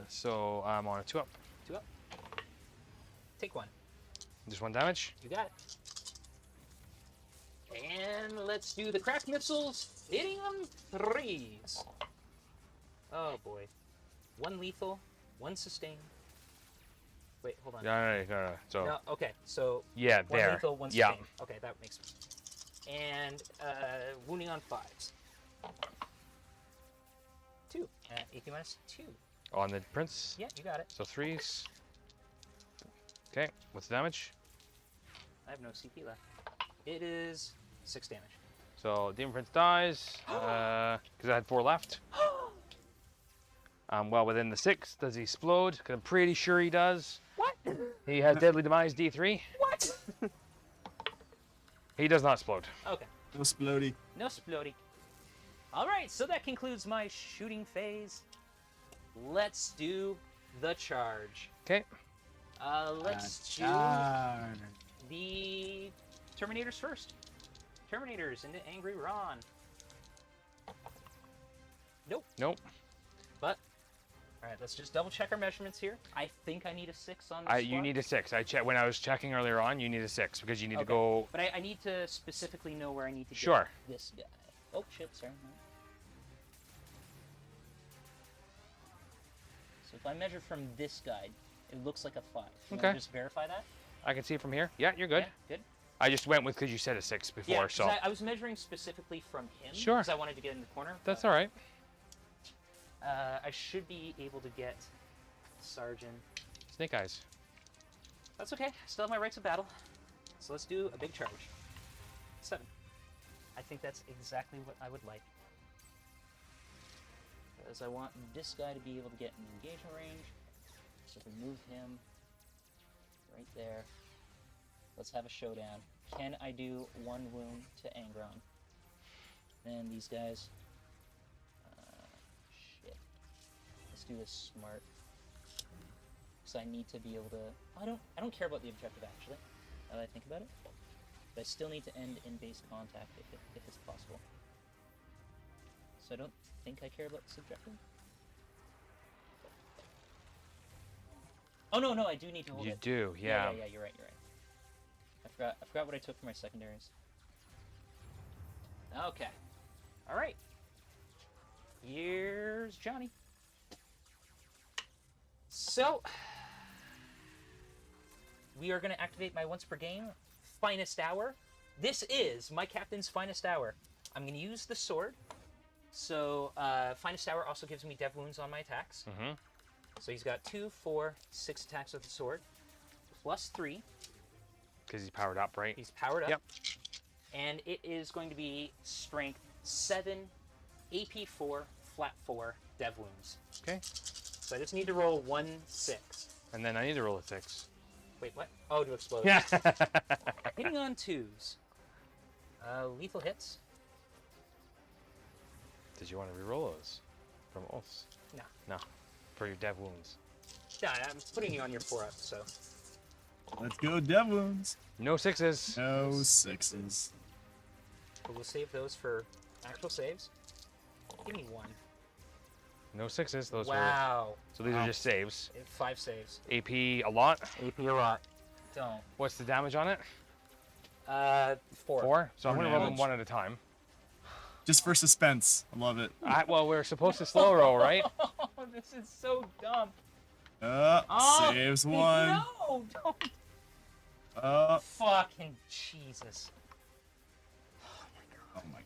Speaker 3: So I'm on a 2 up.
Speaker 2: 2 up. Take 1.
Speaker 3: Just 1 damage.
Speaker 2: You got it. And let's do the crack missiles. Hitting them 3s. Oh boy. 1 lethal, 1 sustain. Wait, hold on.
Speaker 3: No. So
Speaker 2: No, okay, so
Speaker 3: yeah,
Speaker 2: 1
Speaker 3: there.
Speaker 2: lethal, 1
Speaker 3: Yeah.
Speaker 2: sustain. Okay, that makes sense. And wounding on 5s. 2. AP minus 2.
Speaker 3: On the prince.
Speaker 2: Yeah, you got it.
Speaker 3: So 3s. Okay. What's the damage?
Speaker 2: I have no CP left. It is 6 damage.
Speaker 3: So Demon Prince dies because I had 4 left. Well within the 6. Does he explode? Because I'm pretty sure he does.
Speaker 2: What?
Speaker 3: He has Deadly Demise D3.
Speaker 2: What?
Speaker 3: He does not explode.
Speaker 2: Okay.
Speaker 1: No splody.
Speaker 2: No splody. Alright, so that concludes my shooting phase. Let's do the charge.
Speaker 3: Okay.
Speaker 2: Let's do the Terminators first. Terminators into Angry Ron.
Speaker 3: Nope.
Speaker 2: But, alright, let's just double check our measurements here. I think I need a 6 on this
Speaker 3: You
Speaker 2: squad.
Speaker 3: need a 6. When I was checking earlier on, you need a 6 because you need to
Speaker 2: Okay.
Speaker 3: go.
Speaker 2: But I need to specifically know where I need to
Speaker 3: Sure.
Speaker 2: get this guy. Oh, shit, sorry. So if I measure from this guide, it looks like a 5. Can
Speaker 3: Okay.
Speaker 2: I just verify that?
Speaker 3: I can see it from here. Yeah, you're good.
Speaker 2: Yeah, good.
Speaker 3: I just went with because you said a 6 before,
Speaker 2: Yeah, 'cause
Speaker 3: so
Speaker 2: I was measuring specifically from him.
Speaker 3: Sure.
Speaker 2: Because I wanted to get in the corner.
Speaker 3: that's all right.
Speaker 2: I should be able to get Sergeant.
Speaker 3: Snake Eyes.
Speaker 2: That's okay. I still have my rights of battle. So let's do a big charge. 7. I think that's exactly what I would like. Because I want this guy to be able to get an engagement range. So if we move him right there. Let's have a showdown. Can I do 1 wound to Angron? Then these guys. Shit. Let's do this smart. Because I need to be able to. I don't care about the objective actually. Now that I think about it, but I still need to end in base contact if it's possible. So I don't think I care about this objective. Oh no, I do need to hold
Speaker 3: You
Speaker 2: it.
Speaker 3: do, yeah.
Speaker 2: Yeah, you're right. I forgot what I took for my secondaries. Okay. All right. Here's Johnny. So we are going to activate my once per game finest hour. This is my captain's finest hour. I'm going to use the sword. So finest hour also gives me dev wounds on my attacks.
Speaker 3: Mm-hmm.
Speaker 2: So he's got 2, 4, 6 attacks with the sword, plus 3.
Speaker 3: Because he's powered up, right?
Speaker 2: He's powered up.
Speaker 3: Yep.
Speaker 2: And it is going to be strength 7, AP 4, flat 4, dev wounds.
Speaker 3: Okay.
Speaker 2: So I just need to roll 1 6.
Speaker 3: And then I need to roll a 6.
Speaker 2: Wait, what? Oh, to explode.
Speaker 3: Yeah.
Speaker 2: Hitting on 2s. Lethal hits.
Speaker 3: Did you want to reroll those from us?
Speaker 2: No.
Speaker 3: No. For your dev wounds.
Speaker 2: Yeah, I'm putting you on your 4 up, so.
Speaker 1: Let's go, dev wounds.
Speaker 3: No 6s.
Speaker 1: No 6s.
Speaker 2: But we'll save those for actual saves. Give me 1.
Speaker 3: No 6s. Those were.
Speaker 2: Wow.
Speaker 3: So these are just saves.
Speaker 2: 5 saves.
Speaker 3: AP a lot.
Speaker 2: AP a lot. Don't.
Speaker 3: What's the damage on it?
Speaker 2: 4.
Speaker 3: 4. So I'm
Speaker 1: Four
Speaker 3: going to roll them
Speaker 1: damage.
Speaker 3: one at a time.
Speaker 1: Just for suspense. I love it.
Speaker 3: Well, we're supposed to slow roll, right?
Speaker 2: Oh, this is so dumb.
Speaker 1: Oh, saves 1.
Speaker 2: No, don't. Fucking Jesus.
Speaker 1: Oh my.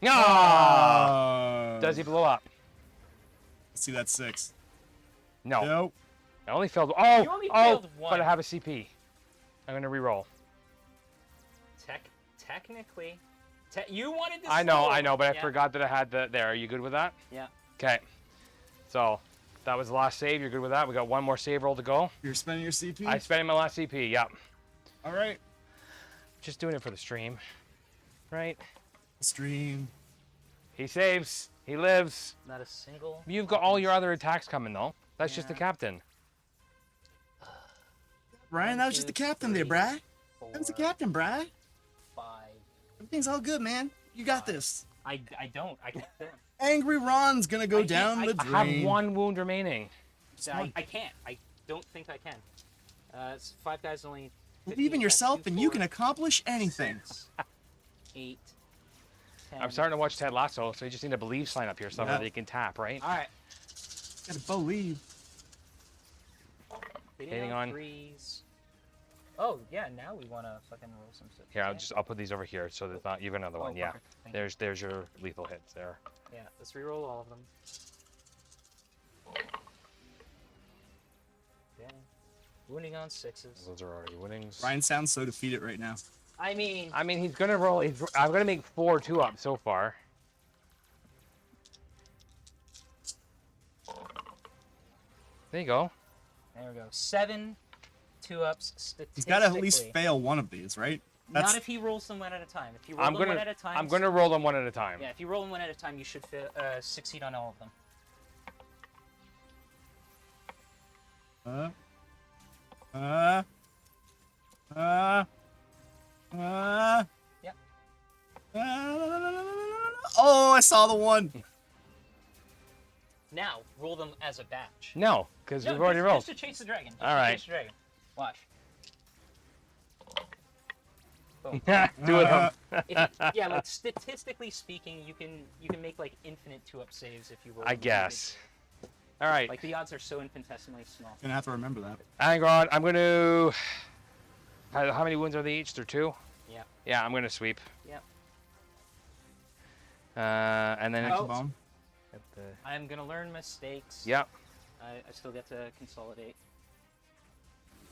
Speaker 3: No! Does he blow up?
Speaker 1: Let's see that 6.
Speaker 3: No.
Speaker 1: Nope.
Speaker 3: I only failed. Oh!
Speaker 2: You only failed 1.
Speaker 3: But I have a CP. I'm going to reroll.
Speaker 2: Technically. You wanted to
Speaker 3: I know, but I
Speaker 2: Yeah.
Speaker 3: forgot that I had the there. Are you good with that?
Speaker 2: Yeah.
Speaker 3: Okay. So, that was the last save. You're good with that? We got one more save roll to go.
Speaker 1: You're spending your CP?
Speaker 3: I spent my last CP, yep.
Speaker 1: All right.
Speaker 3: Just doing it for the stream. Right?
Speaker 1: Stream.
Speaker 3: He saves. He lives.
Speaker 2: Not a single.
Speaker 3: You've got all your other attacks coming though. That's just the
Speaker 2: Yeah.
Speaker 3: captain.
Speaker 1: Brian, that was just the captain there, Brad. That was the captain, Brad.
Speaker 2: 5.
Speaker 1: Everything's all good, man. You got this.
Speaker 2: I don't. I can't.
Speaker 1: Angry Ron's gonna go
Speaker 2: I can't-
Speaker 1: down the
Speaker 2: I
Speaker 3: I have
Speaker 1: drain.
Speaker 3: 1 wound remaining.
Speaker 2: I can't. I don't think I can. It's 5 guys only.
Speaker 1: Believe in
Speaker 2: 15,
Speaker 1: yourself,
Speaker 2: 2,
Speaker 1: and you
Speaker 2: 4,
Speaker 1: can accomplish anything.
Speaker 2: 6, 8, 10.
Speaker 3: I'm starting to watch Ted Lasso, so you just need a believe sign up here somewhere
Speaker 1: Yeah.
Speaker 3: that you can tap, right?
Speaker 2: All right.
Speaker 1: Gotta believe.
Speaker 3: Hitting on.
Speaker 2: 3s. Oh yeah, now we want to fucking roll some stuff.
Speaker 3: Here, I'll put these over here so there's not even another one. Yeah.
Speaker 2: perfect. Thank you.
Speaker 3: There's your lethal hits there.
Speaker 2: Yeah, let's reroll all of them. Okay. Wounding on 6s.
Speaker 3: Those are already winnings.
Speaker 1: Ryan sounds so defeated right now.
Speaker 2: I mean,
Speaker 3: I mean, he's gonna roll. I'm gonna make 4 2-ups so far. There you go.
Speaker 2: there we go. 7 2-ups statistically.
Speaker 1: He's gotta at least fail one of these, right?
Speaker 2: Not if he rolls them one at a time. If you roll
Speaker 3: I'm
Speaker 2: them
Speaker 3: gonna.
Speaker 2: one at a time.
Speaker 3: I'm gonna roll them one at a time.
Speaker 2: Yeah, if you roll them one at a time, you should succeed on all of them. Yep.
Speaker 1: Oh, I saw the one.
Speaker 2: Now roll them as a batch.
Speaker 3: No, because
Speaker 2: No,
Speaker 3: we've already
Speaker 2: just,
Speaker 3: rolled.
Speaker 2: Just to chase the dragon. Just
Speaker 3: All
Speaker 2: to
Speaker 3: right.
Speaker 2: Chase the dragon. Watch. Boom.
Speaker 3: 2 of them.
Speaker 2: Yeah, like statistically speaking, you can make like infinite 2-up saves if you roll.
Speaker 3: I
Speaker 2: them.
Speaker 3: guess. All right.
Speaker 2: Like the odds are so infinitesimally small.
Speaker 1: Gonna have to remember that.
Speaker 3: Angron, I'm gonna. How many wounds are they each? They're 2.
Speaker 2: Yeah.
Speaker 3: Yeah, I'm gonna sweep.
Speaker 2: Yep.
Speaker 3: And then.
Speaker 1: Action
Speaker 2: Oh.
Speaker 1: bomb.
Speaker 3: At the...
Speaker 2: I'm gonna learn mistakes.
Speaker 3: Yep.
Speaker 2: I still get to consolidate.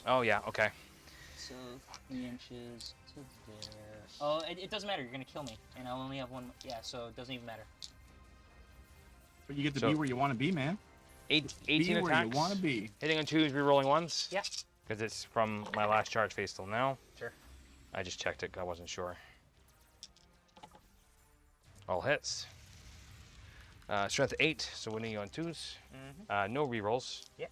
Speaker 3: Oh yeah. Okay.
Speaker 2: So 3 inches to there. Oh, it doesn't matter. You're gonna kill me, and I'll only have one. Yeah, so it doesn't even matter.
Speaker 1: But you get to
Speaker 3: So-
Speaker 1: be where you want to be, man.
Speaker 3: 18
Speaker 1: Be where
Speaker 3: attacks.
Speaker 1: you want to be.
Speaker 3: Hitting on 2s, rerolling 1s.
Speaker 2: Yeah.
Speaker 3: Because it's from my last charge phase till now.
Speaker 2: Sure.
Speaker 3: I just checked it. I wasn't sure. All hits. Strength 8, so winning on 2s.
Speaker 2: Mm-hmm.
Speaker 3: No rerolls.
Speaker 2: Yep.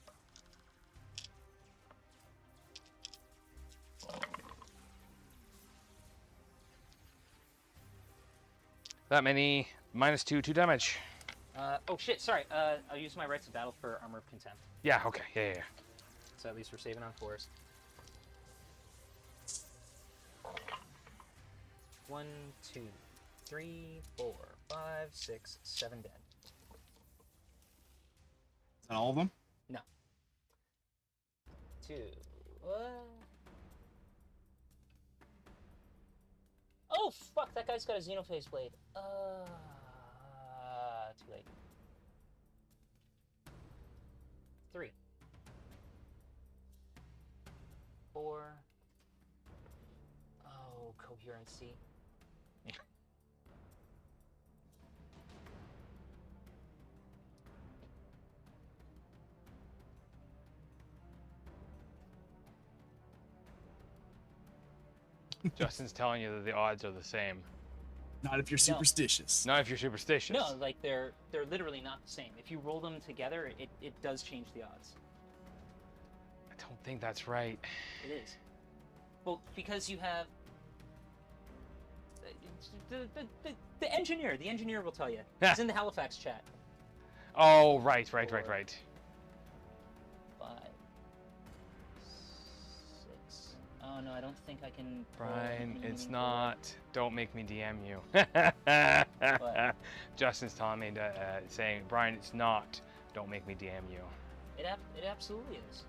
Speaker 3: That many. -2, 2 damage.
Speaker 2: Oh shit! Sorry. I'll use my rights of battle for armor of contempt.
Speaker 3: Yeah, okay. Yeah.
Speaker 2: So at least we're saving on 4s. 1, 2, 3, 4, 5, 6, 7 dead.
Speaker 1: Is that all of them?
Speaker 2: No. 2. Oh fuck! That guy's got a Xenophase blade. Too late. 3. 4. Oh, coherency.
Speaker 3: Justin's telling you that the odds are the same.
Speaker 1: Not if you're
Speaker 2: No.
Speaker 1: superstitious.
Speaker 3: Not if you're superstitious.
Speaker 2: No, like they're literally not the same. If you roll them together, it does change the odds.
Speaker 3: I don't think that's right.
Speaker 2: It is. Well, because you have the engineer. The engineer will tell you. He's in the Halifax chat.
Speaker 3: Oh, right.
Speaker 2: 5, 6. Oh no, I don't think I can. roll
Speaker 3: Brian,
Speaker 2: any
Speaker 3: it's
Speaker 2: meaningful
Speaker 3: not. Don't make me DM you.
Speaker 2: What?
Speaker 3: Justin's telling me, saying, Brian, it's not. Don't make me DM you.
Speaker 2: It absolutely is.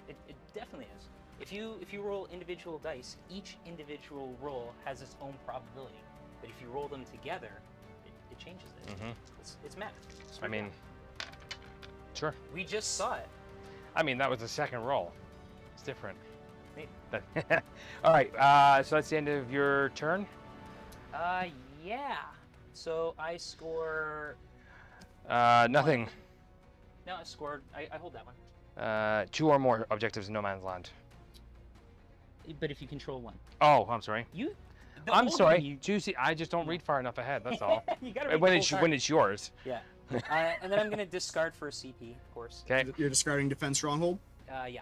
Speaker 2: It definitely is. If you roll individual dice, each individual roll has its own probability. But if you roll them together, it changes it.
Speaker 3: Mhm.
Speaker 2: It's math. It's
Speaker 3: I mean, sure.
Speaker 2: we just saw it.
Speaker 3: I mean, that was the second roll. It's different.
Speaker 2: Maybe.
Speaker 3: All right. So that's the end of your turn.
Speaker 2: Yeah. So I score.
Speaker 3: Nothing.
Speaker 2: No, I scored. I hold that one.
Speaker 3: 2 or more objectives in no man's land.
Speaker 2: But if you control one,
Speaker 3: Oh, I'm sorry.
Speaker 2: you The
Speaker 3: I'm
Speaker 2: whole
Speaker 3: sorry,
Speaker 2: game,
Speaker 3: Juicy. I just don't read far enough ahead. That's all.
Speaker 2: you gotta read
Speaker 3: when
Speaker 2: the
Speaker 3: it's
Speaker 2: whole
Speaker 3: when
Speaker 2: card.
Speaker 3: it's yours.
Speaker 2: Yeah. And then I'm gonna discard for a CP, of course.
Speaker 3: Okay.
Speaker 1: You're discarding defense stronghold.
Speaker 2: Yeah.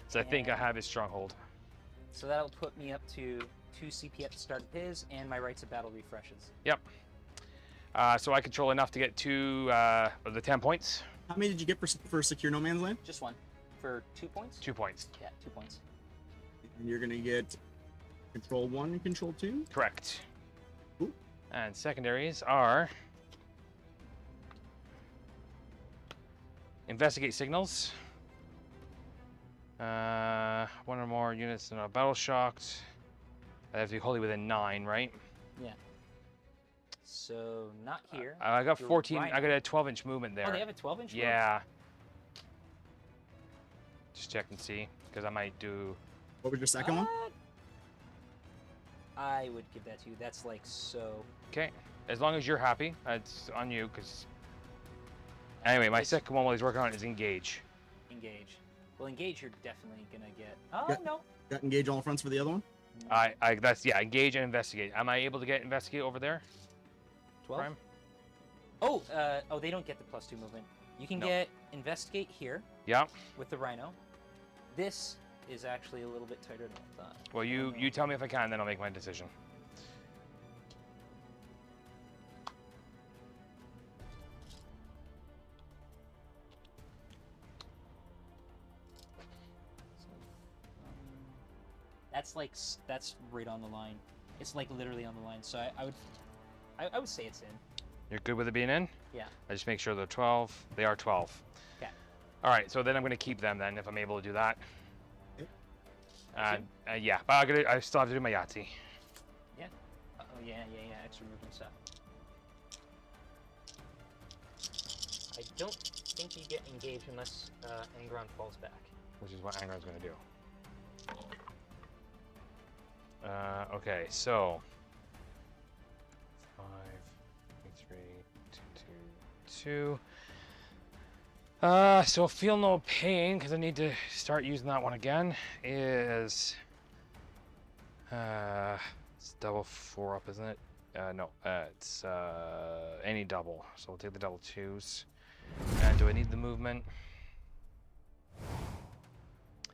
Speaker 3: So I think I
Speaker 2: And-
Speaker 3: have his stronghold.
Speaker 2: So that'll put me up to 2 CP at the start of his, and my rights of battle refreshes.
Speaker 3: Yep. So I control enough to get 2 of the 10 points.
Speaker 1: How many did you get for secure no man's land?
Speaker 2: Just 1 for 2 points.
Speaker 3: 2 points.
Speaker 2: Yeah, 2 points.
Speaker 1: And you're gonna get control 1 and control 2.
Speaker 3: Correct.
Speaker 1: Ooh.
Speaker 3: And secondaries are investigate signals. 1 or more units that are battle shocked. I have to be wholly within 9, right?
Speaker 2: Yeah. So not here.
Speaker 3: I got
Speaker 2: You're
Speaker 3: 14.
Speaker 2: right.
Speaker 3: I got a 12-inch movement there.
Speaker 2: Oh, they have a 12-inch.
Speaker 3: Yeah. Just check and see, because I might do.
Speaker 1: What was your second one?
Speaker 2: I would give that to you. That's like so.
Speaker 3: Okay. As long as you're happy, it's on you. Because anyway, my
Speaker 2: It's
Speaker 3: second one while he's working on it is engage.
Speaker 2: engage. Well, engage. You're definitely gonna get. Oh
Speaker 1: Yeah.
Speaker 2: no.
Speaker 1: Got engage all fronts for the other one.
Speaker 3: That's engage and investigate. Am I able to get investigate over there?
Speaker 2: 12.
Speaker 3: Prime?
Speaker 2: Oh, they don't get the +2 movement. You can
Speaker 3: No.
Speaker 2: get investigate here
Speaker 3: Yeah.
Speaker 2: with the rhino. This is actually a little bit tighter than I thought.
Speaker 3: Well, you tell me if I can, then I'll make my decision.
Speaker 2: That's right on the line. It's like literally on the line. So I would say it's in.
Speaker 3: You're good with it being in?
Speaker 2: Yeah.
Speaker 3: I just make sure they're 12. They are 12.
Speaker 2: Okay.
Speaker 3: All right, so then I'm going to keep them then if I'm able to do that.
Speaker 1: Okay.
Speaker 3: Yeah, but I still have to do my Yahtzee.
Speaker 2: Yeah. Oh yeah. Extra movement stuff. I don't think you get engaged unless Angron falls back.
Speaker 3: Which is what Angron's going to do. Okay, so 5, 3, 2, 2. So feel no pain because I need to start using that one again. Is it's double 4 up, isn't it? No, it's any double. So we'll take the double 2s. And do I need the movement?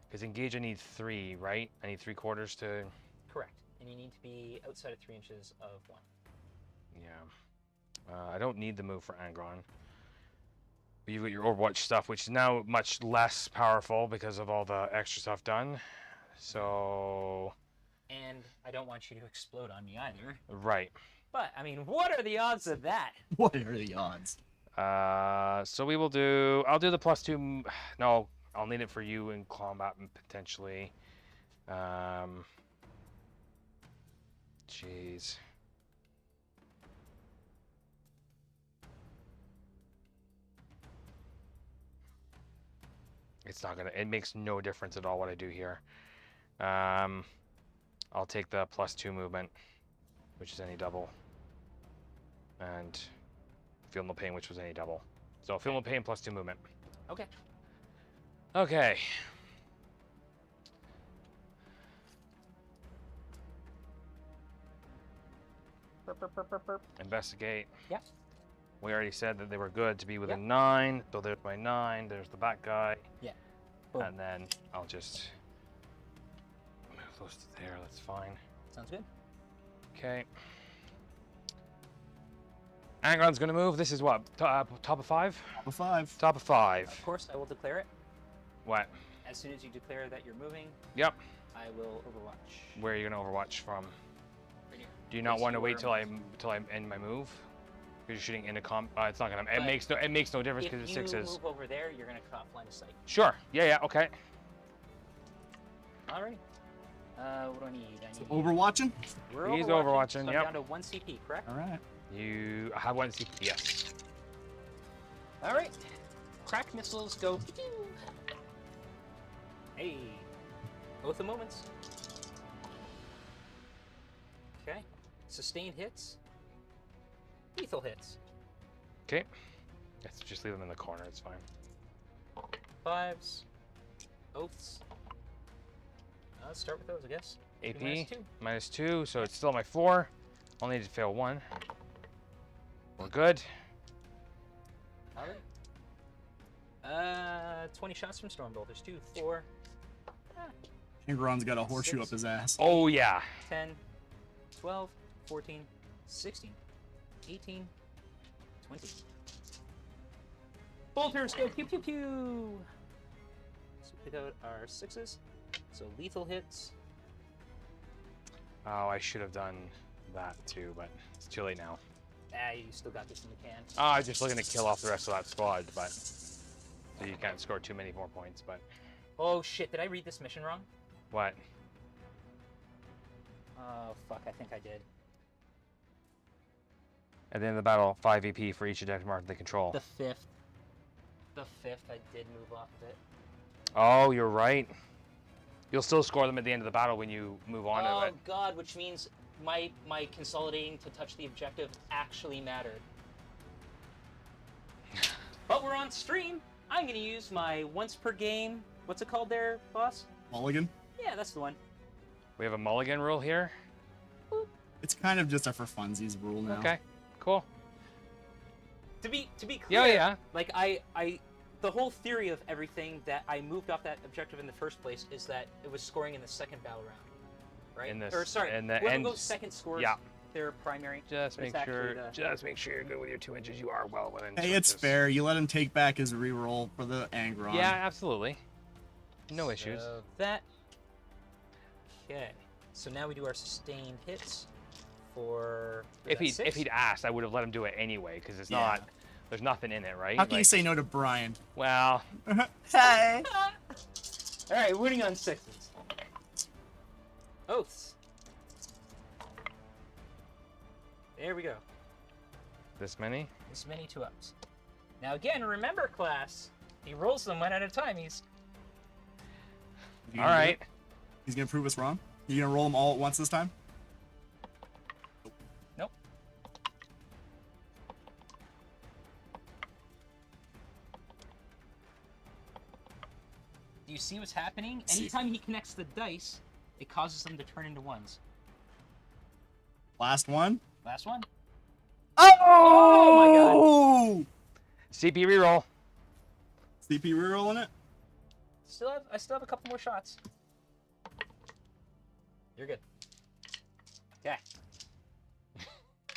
Speaker 3: Because engage, I need 3, right? I need 3/4 to.
Speaker 2: Correct. And you need to be outside of 3 inches of 1.
Speaker 3: Yeah. I don't need the move for Angron. But you've got your Overwatch stuff, which is now much less powerful because of all the extra stuff done. So.
Speaker 2: And I don't want you to explode on me either.
Speaker 3: Right.
Speaker 2: But I mean, what are the odds of that?
Speaker 1: What are the odds?
Speaker 3: So we will do. I'll do the +2. No, I'll need it for you in combat and potentially. Jeez. It's not gonna. It makes no difference at all what I do here. I'll take the +2 movement, which is any double, and feel no pain, which was any double. So feel no pain +2 movement.
Speaker 2: Okay.
Speaker 3: Okay.
Speaker 2: Burp.
Speaker 3: Investigate.
Speaker 2: Yeah.
Speaker 3: We already said that they were good to be within 9. So there's my 9. There's the back guy.
Speaker 2: Yeah. Boom.
Speaker 3: And then I'll just move those to there. That's fine.
Speaker 2: Sounds good.
Speaker 3: Okay. Angron's gonna move. This is what? Top of 5?
Speaker 1: Top of 5.
Speaker 3: Top of 5.
Speaker 2: Of course, I will declare it.
Speaker 3: What?
Speaker 2: As soon as you declare that you're moving,
Speaker 3: Yep.
Speaker 2: I will Overwatch.
Speaker 3: Where are you gonna Overwatch from?
Speaker 2: Right here.
Speaker 3: Do you not
Speaker 2: Place
Speaker 3: want to wait
Speaker 2: your
Speaker 3: till I end my move? Because you're shooting into comp. It's not gonna. It
Speaker 2: But
Speaker 3: makes no difference
Speaker 2: If
Speaker 3: because it's
Speaker 2: you
Speaker 3: 6s.
Speaker 2: move over there, you're gonna cut off line of sight.
Speaker 3: Sure. Yeah. Okay.
Speaker 2: Alright. What do I need? I need.
Speaker 1: Overwatching?
Speaker 2: We're
Speaker 3: He's
Speaker 2: overwatching,
Speaker 3: overwatching,
Speaker 2: so I'm
Speaker 3: yep.
Speaker 2: down to 1 CP, correct?
Speaker 1: All right.
Speaker 3: You have one CP. Yes.
Speaker 2: Alright. Crack missiles go. Hey. Both the moments. Okay. Sustained hits. Lethal hits.
Speaker 3: Okay. Let's just leave them in the corner. It's fine.
Speaker 2: 5s. Oaths. Let's start with those, I guess.
Speaker 3: AP
Speaker 2: -2.
Speaker 3: -2, so it's still my 4. I'll need to fail 1. We're good.
Speaker 2: All right. 20 shots from Stormbolt. There's 2, 4,
Speaker 1: Angron's got a horseshoe up his ass.
Speaker 3: Oh yeah.
Speaker 2: 10, 12, 14, 16, 18, 20. Bolters go pew pew pew! So pick out our 6s. So lethal hits.
Speaker 3: Oh, I should have done that too, but it's too late now.
Speaker 2: Ah, you still got this in the can.
Speaker 3: I'm just looking to kill off the rest of that squad, but so you can't score too many more points. But
Speaker 2: Oh shit, did I read this mission wrong?
Speaker 3: what?
Speaker 2: Oh fuck, I think I did.
Speaker 3: At the end of the battle, 5 AP for each objective mark they control.
Speaker 2: The 5th. The 5th, I did move off of it.
Speaker 3: Oh, you're right. You'll still score them at the end of the battle when you move on to
Speaker 2: Oh
Speaker 3: it.
Speaker 2: god, which means my consolidating to touch the objective actually mattered. But we're on stream. I'm gonna use my once per game. What's it called there, boss?
Speaker 1: Mulligan.
Speaker 2: Yeah, that's the one.
Speaker 3: We have a mulligan rule here.
Speaker 1: It's kind of just a for funsies rule now.
Speaker 3: Okay, cool.
Speaker 2: To be clear,
Speaker 3: Yeah.
Speaker 2: like the whole theory of everything that I moved off that objective in the first place is that it was scoring in the second battle round, right?
Speaker 3: In this-
Speaker 2: or sorry,
Speaker 3: in the
Speaker 2: whoever
Speaker 3: end-
Speaker 2: goes second scores
Speaker 3: yeah.
Speaker 2: their primary.
Speaker 3: Just
Speaker 2: but it's
Speaker 3: make sure.
Speaker 2: actually the-
Speaker 3: Just make sure you're good with your 2 inches. You are well within.
Speaker 1: Hey,
Speaker 3: 2
Speaker 1: it's
Speaker 3: inches.
Speaker 1: fair. You let him take back his reroll for the Angron.
Speaker 3: Yeah, absolutely. No issues.
Speaker 2: So that. Okay. So now we do our sustained hits for.
Speaker 3: If
Speaker 2: that
Speaker 3: he'd
Speaker 2: 6.
Speaker 3: asked, I would have let him do it anyway, because it's
Speaker 1: Yeah.
Speaker 3: not. There's nothing in it, right?
Speaker 1: How can you
Speaker 3: Like,
Speaker 1: say no to Brian?
Speaker 3: Well,
Speaker 1: Hey.
Speaker 2: All right, winning on 6s. Oaths. There we go.
Speaker 3: this many.
Speaker 2: This many 2-ups. Now again, remember, class. He rolls them one at a time. He's.
Speaker 1: You
Speaker 3: All
Speaker 1: gonna do
Speaker 3: right.
Speaker 1: it? He's gonna prove us wrong. You gonna roll them all at once this time?
Speaker 2: Nope. Do you see what's happening?
Speaker 1: See.
Speaker 2: Anytime he connects the dice, it causes them to turn into 1s.
Speaker 1: Last one.
Speaker 2: Last one.
Speaker 1: Oh!
Speaker 3: CP reroll.
Speaker 1: CP rerolling it.
Speaker 2: I still have a couple more shots. You're good. Okay.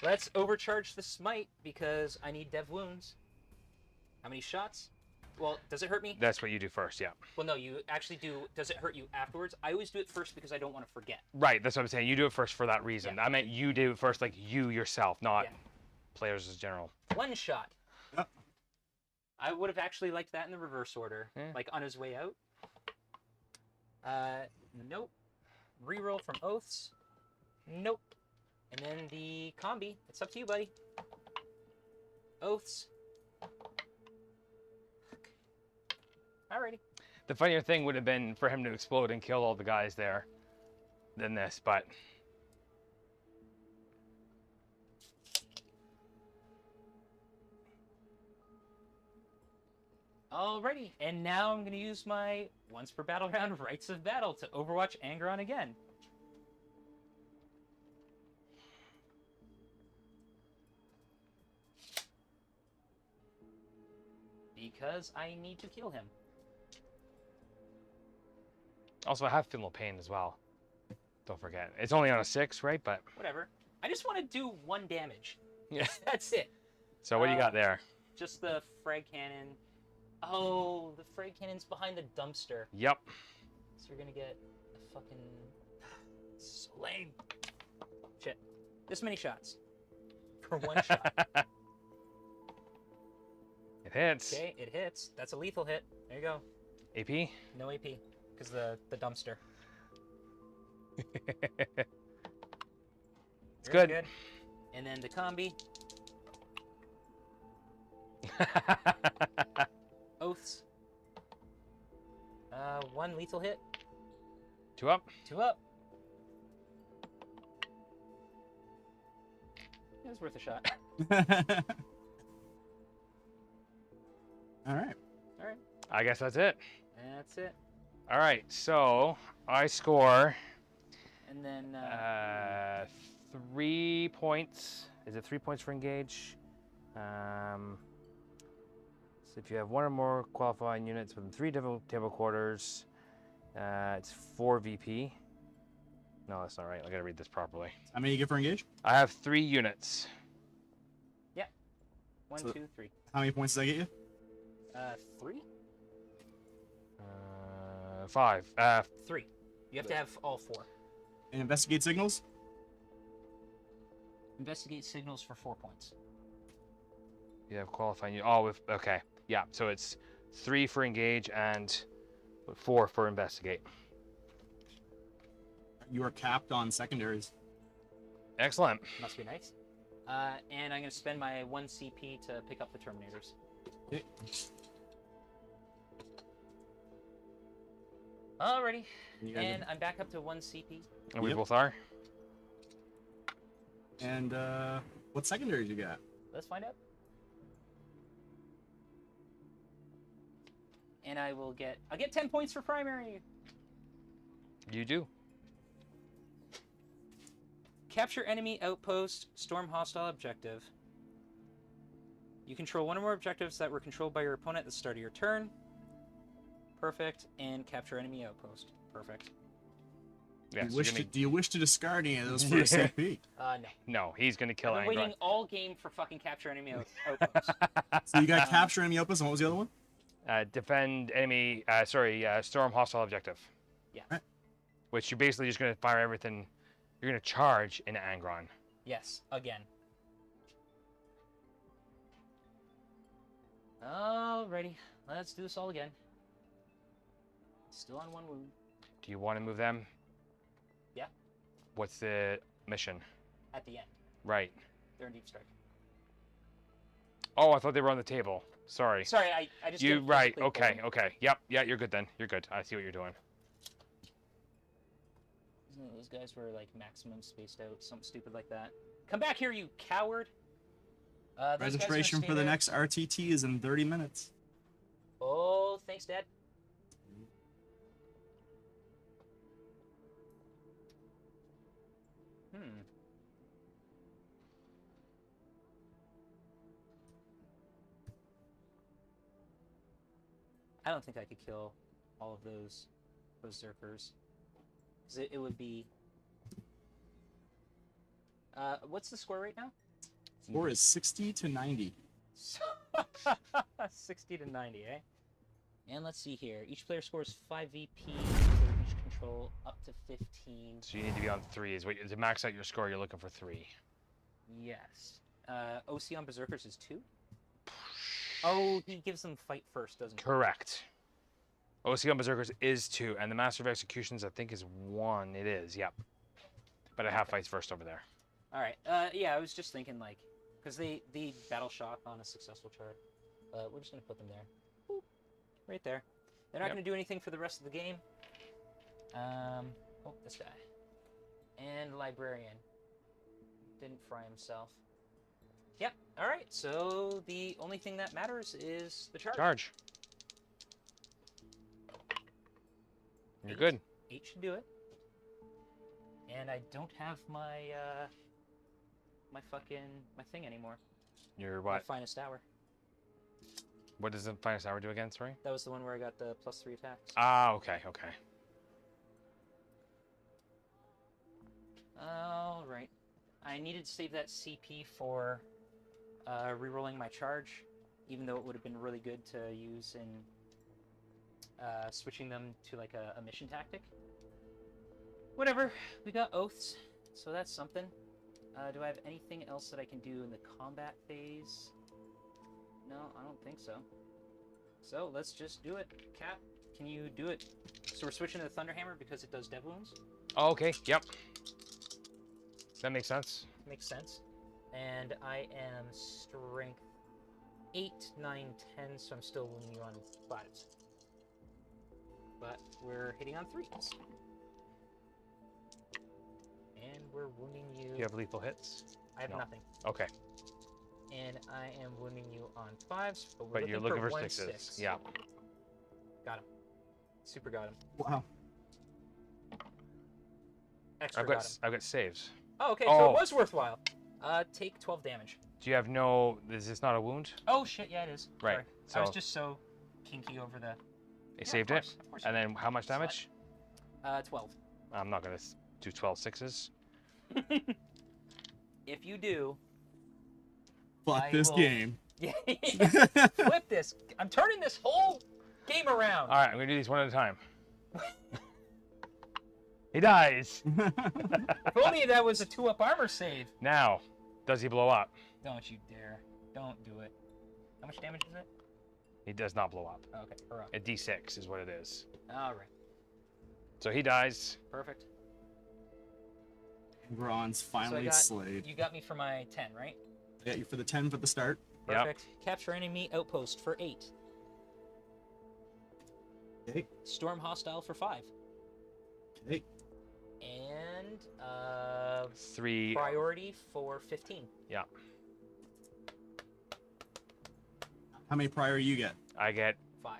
Speaker 2: Let's overcharge the smite because I need dev wounds. How many shots? Well, does it hurt me?
Speaker 3: That's what you do first, yeah.
Speaker 2: Well, no, you actually do. Does it hurt you afterwards? I always do it first because I don't want to forget.
Speaker 3: Right, that's what I'm saying. You do it first for that reason.
Speaker 2: Yeah.
Speaker 3: I meant you do it first, like you yourself, not
Speaker 2: Yeah.
Speaker 3: players as general.
Speaker 2: 1 shot.
Speaker 1: Yep.
Speaker 2: I would have actually liked that in the reverse order,
Speaker 3: Yeah.
Speaker 2: like on his way out. Nope. Reroll from oaths. Nope. And then the combi. It's up to you, buddy. Oaths. Fuck. Alrighty.
Speaker 3: The funnier thing would have been for him to explode and kill all the guys there than this, but
Speaker 2: Alrighty. And now I'm going to use my once per battle round Rites of Battle to Overwatch Angron again. Because I need to kill him.
Speaker 3: also I have Feel No Pain as well. Don't forget. It's only on a 6, right? But
Speaker 2: Whatever. I just want to do 1 damage.
Speaker 3: yeah.
Speaker 2: That's it.
Speaker 3: So what do you got there?
Speaker 2: Just the frag cannon. Oh, the frag cannon's behind the dumpster.
Speaker 3: Yep.
Speaker 2: So you're gonna get a fucking... So lame. Shit. This many shots. For 1 shot.
Speaker 3: It hits.
Speaker 2: Okay, it hits. That's a lethal hit. There you go.
Speaker 3: AP.
Speaker 2: No AP. Because the dumpster.
Speaker 3: It's
Speaker 2: Very
Speaker 3: good.
Speaker 2: And then the combi. Oaths. 1 lethal hit.
Speaker 3: 2 up.
Speaker 2: 2 up. It was worth a shot.
Speaker 1: All right.
Speaker 2: Alright.
Speaker 3: I guess that's it.
Speaker 2: That's it.
Speaker 3: All right. So I score
Speaker 2: And then
Speaker 3: 3 points. Is it 3 points for engage? So if you have one or more qualifying units within 3 table quarters, it's 4 VP. No, that's not right. I gotta read this properly.
Speaker 1: How many you get for engage?
Speaker 3: I have 3 units.
Speaker 2: yeah, 1,
Speaker 1: So-
Speaker 2: 2, 3.
Speaker 1: How many points does that get you?
Speaker 2: 3.
Speaker 3: 5.
Speaker 2: 3. You have to have all 4.
Speaker 1: And investigate signals?
Speaker 2: Investigate signals for 4 points.
Speaker 3: You have qualifying. Okay. Yeah. So it's 3 for engage and 4 for investigate.
Speaker 1: You are capped on secondaries.
Speaker 3: Excellent.
Speaker 2: Must be nice. And I'm going to spend my 1 CP to pick up the Terminators.
Speaker 1: Okay.
Speaker 2: Alrighty.
Speaker 1: You guys
Speaker 2: And I'm back up to 1 CP.
Speaker 3: And we
Speaker 1: Yep.
Speaker 3: both are.
Speaker 1: And what secondaries you got?
Speaker 2: Let's find out. And I'll get 10 points for primary.
Speaker 3: You do.
Speaker 2: Capture enemy outpost, storm hostile objective. You control one or more objectives that were controlled by your opponent at the start of your turn. Perfect. And capture enemy outpost. Perfect.
Speaker 3: Yeah.
Speaker 1: Do
Speaker 3: so
Speaker 1: you wish
Speaker 3: you're
Speaker 1: to, do you wish to discard any of those for a CP?
Speaker 2: No.
Speaker 3: No, he's gonna kill
Speaker 2: I've been waiting
Speaker 3: Angron.
Speaker 2: all game for fucking capture enemy outpost.
Speaker 1: So you got capture enemy opus, and what was the other one?
Speaker 3: Defend enemy. Storm hostile objective.
Speaker 2: Yeah.
Speaker 1: Right.
Speaker 3: Which you're basically just gonna fire everything. You're gonna charge into Angron.
Speaker 2: Yes, again. Alrighty, let's do this all again. Still on 1 wound.
Speaker 3: Do you want to move them?
Speaker 2: Yeah,
Speaker 3: What's the mission?
Speaker 2: at the end.
Speaker 3: Right.
Speaker 2: They're in deep strike.
Speaker 3: Oh, I thought they were on the table. Sorry.
Speaker 2: Sorry, I just
Speaker 3: You
Speaker 2: didn't
Speaker 3: right?
Speaker 2: physically pull
Speaker 3: Okay.
Speaker 2: them.
Speaker 3: Okay. Yep. Yeah. You're good then. You're good. I see what you're doing.
Speaker 2: Those guys were like maximum spaced out, something stupid like that. Come back here, you coward! Those guys are gonna
Speaker 1: Registration
Speaker 2: stay
Speaker 1: for the
Speaker 2: there.
Speaker 1: next RTT is in 30 minutes.
Speaker 2: Oh, thanks, Dad. I don't think I could kill all of those berserkers. 'Cause it would be. What's the score right now?
Speaker 1: Score is 60 to 90.
Speaker 2: 60 to 90, eh? And let's see here. Each player scores 5 VP for each control up to 15.
Speaker 3: So you need to be on 3. Is what to max out your score. You're looking for 3.
Speaker 2: Yes. OC on berserkers is 2. Oh, he gives them fight first, doesn't he?
Speaker 3: Correct. OC on berserkers is 2, and the master of executions I think is 1. It is. Yep. But I have fights first over there.
Speaker 2: All right. Yeah, I was just thinking like, because they battle shock on a successful chart. We're just gonna put them there. Boop. Right there. They're not
Speaker 3: Yep.
Speaker 2: gonna do anything for the rest of the game. Oh, this guy. And librarian. Didn't fry himself. Yep. All right. So the only thing that matters is the charge.
Speaker 3: Charge. You're
Speaker 2: 8.
Speaker 3: good.
Speaker 2: 8 should do it. And I don't have my my thing anymore.
Speaker 3: You're
Speaker 2: My
Speaker 3: what?
Speaker 2: finest hour.
Speaker 3: What does the finest hour do again? Sorry.
Speaker 2: That was the one where I got the +3 attacks.
Speaker 3: Ah, okay, okay.
Speaker 2: All right. I needed to save that CP for rerolling my charge, even though it would have been really good to use in switching them to like a mission tactic. Whatever. We got oaths, so that's something. Do I have anything else that I can do in the combat phase? No, I don't think so. So let's just do it. Cap, can you do it? So we're switching to the Thunderhammer because it does dev wounds.
Speaker 3: Oh, okay. Yep. That makes sense.
Speaker 2: Makes sense. And I am strength 8, 9, 10, so I'm still wounding you on 5s. But we're hitting on 3s. And we're wounding you.
Speaker 3: Do you have lethal hits?
Speaker 2: I have
Speaker 3: No.
Speaker 2: nothing.
Speaker 3: Okay.
Speaker 2: And I am wounding you on 5s, but we're
Speaker 3: But you're looking for
Speaker 2: one
Speaker 3: 6s.
Speaker 2: 6.
Speaker 3: Yeah.
Speaker 2: Got him. Super got him.
Speaker 1: Wow.
Speaker 2: Extra
Speaker 3: I've
Speaker 2: got him.
Speaker 3: got saves.
Speaker 2: Oh, okay, so
Speaker 3: Oh.
Speaker 2: it was worthwhile. Take 12 damage.
Speaker 3: Do you have no? Is this not a wound?
Speaker 2: Oh shit, yeah it is.
Speaker 3: Right,
Speaker 2: Sorry. I was
Speaker 3: so-
Speaker 2: just so kinky over the.
Speaker 3: You
Speaker 2: Yeah,
Speaker 3: saved
Speaker 2: of
Speaker 3: it.
Speaker 2: course, of course
Speaker 3: And
Speaker 2: you
Speaker 3: then how much
Speaker 2: Slut.
Speaker 3: damage?
Speaker 2: 12.
Speaker 3: I'm not gonna do 12 sixes.
Speaker 2: If you do,
Speaker 1: Fuck
Speaker 2: I
Speaker 1: this
Speaker 2: will-
Speaker 1: game.
Speaker 2: yeah, flip this. I'm turning this whole game around.
Speaker 3: All right, I'm gonna do these one at a time. He dies.
Speaker 2: If only that was a 2-up armor save.
Speaker 3: Now, does he blow up?
Speaker 2: Don't you dare. Don't do it. How much damage is it?
Speaker 3: He does not blow up.
Speaker 2: Oh, okay, hurrah.
Speaker 3: A D6 is what it is.
Speaker 2: Alright,
Speaker 3: So he dies.
Speaker 2: perfect.
Speaker 1: Bronze
Speaker 2: So I
Speaker 1: finally
Speaker 2: got,
Speaker 1: slayed.
Speaker 2: you got me for my 10, right?
Speaker 1: I got you for the 10 for the start.
Speaker 3: Yep.
Speaker 2: Perfect. Capture enemy outpost for 8.
Speaker 1: Okay.
Speaker 2: Storm hostile for 5.
Speaker 1: Okay.
Speaker 2: And
Speaker 3: 3.
Speaker 2: priority for 15.
Speaker 3: Yeah.
Speaker 1: How many prior you get?
Speaker 3: I get
Speaker 2: 5.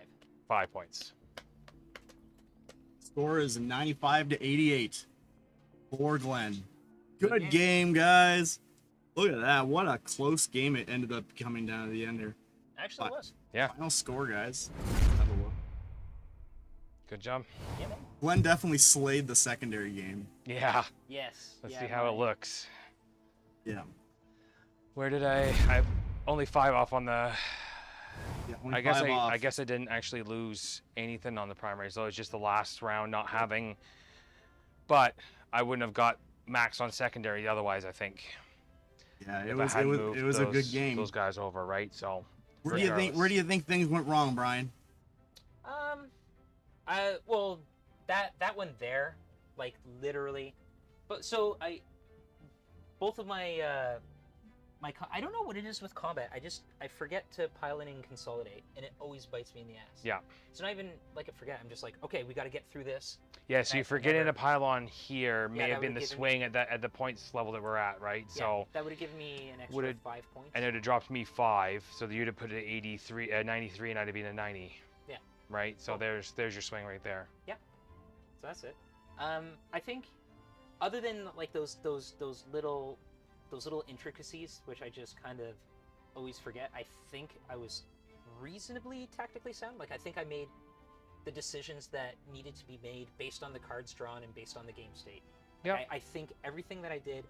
Speaker 3: 5 points.
Speaker 1: Score is 95 to 88 for Glenn.
Speaker 2: Good
Speaker 1: Good
Speaker 2: game.
Speaker 1: game, guys. Look at that. What a close game it ended up coming down to the end here.
Speaker 2: Actually, it was.
Speaker 3: Yeah.
Speaker 1: Final score, guys. Let's have a look.
Speaker 3: Good job.
Speaker 2: Yeah, man.
Speaker 1: Glenn definitely slayed the secondary game.
Speaker 3: Yeah.
Speaker 2: Yes.
Speaker 3: Let's
Speaker 2: yeah,
Speaker 3: see how it
Speaker 2: my-
Speaker 3: looks.
Speaker 1: Yeah.
Speaker 3: Where did I only 5 off on the.
Speaker 1: Yeah, only
Speaker 3: I guess
Speaker 1: five off.
Speaker 3: I guess I didn't actually lose anything on the primary, so it's just the last round not having. But I wouldn't have got max on secondary otherwise. I think.
Speaker 1: Yeah,
Speaker 3: if
Speaker 1: it
Speaker 3: I
Speaker 1: was
Speaker 3: hadn't moved
Speaker 1: it was a good
Speaker 3: those-
Speaker 1: game.
Speaker 3: Those guys over, right? So.
Speaker 1: Where do you think things went wrong, Brian?
Speaker 2: Well, that one there, like literally, but so both of my I don't know what it is with combat. I forget to pile in and consolidate, and it always bites me in the ass.
Speaker 3: Yeah.
Speaker 2: It's not even like I forget. I'm just like, okay, we got to get through this.
Speaker 3: Yeah, so
Speaker 2: I
Speaker 3: you're forgetting
Speaker 2: never-
Speaker 3: a pylon here may
Speaker 2: Yeah,
Speaker 3: have
Speaker 2: that
Speaker 3: been the
Speaker 2: would've given
Speaker 3: swing at the points level that we're at, right?
Speaker 2: Yeah,
Speaker 3: So
Speaker 2: that would have given me an extra
Speaker 3: would've-
Speaker 2: 5 points.
Speaker 3: and it would have dropped me 5, so you'd have put it at 83, 93, and I'd have been a 90.
Speaker 2: Yeah.
Speaker 3: Right. So
Speaker 2: Cool.
Speaker 3: there's your swing right there.
Speaker 2: So that's it. I think, other than like those little intricacies, which I just kind of always forget, I think I was reasonably tactically sound. Like I think I made the decisions that needed to be made based on the cards drawn and based on the game state.
Speaker 3: Yeah.
Speaker 2: I think everything that I did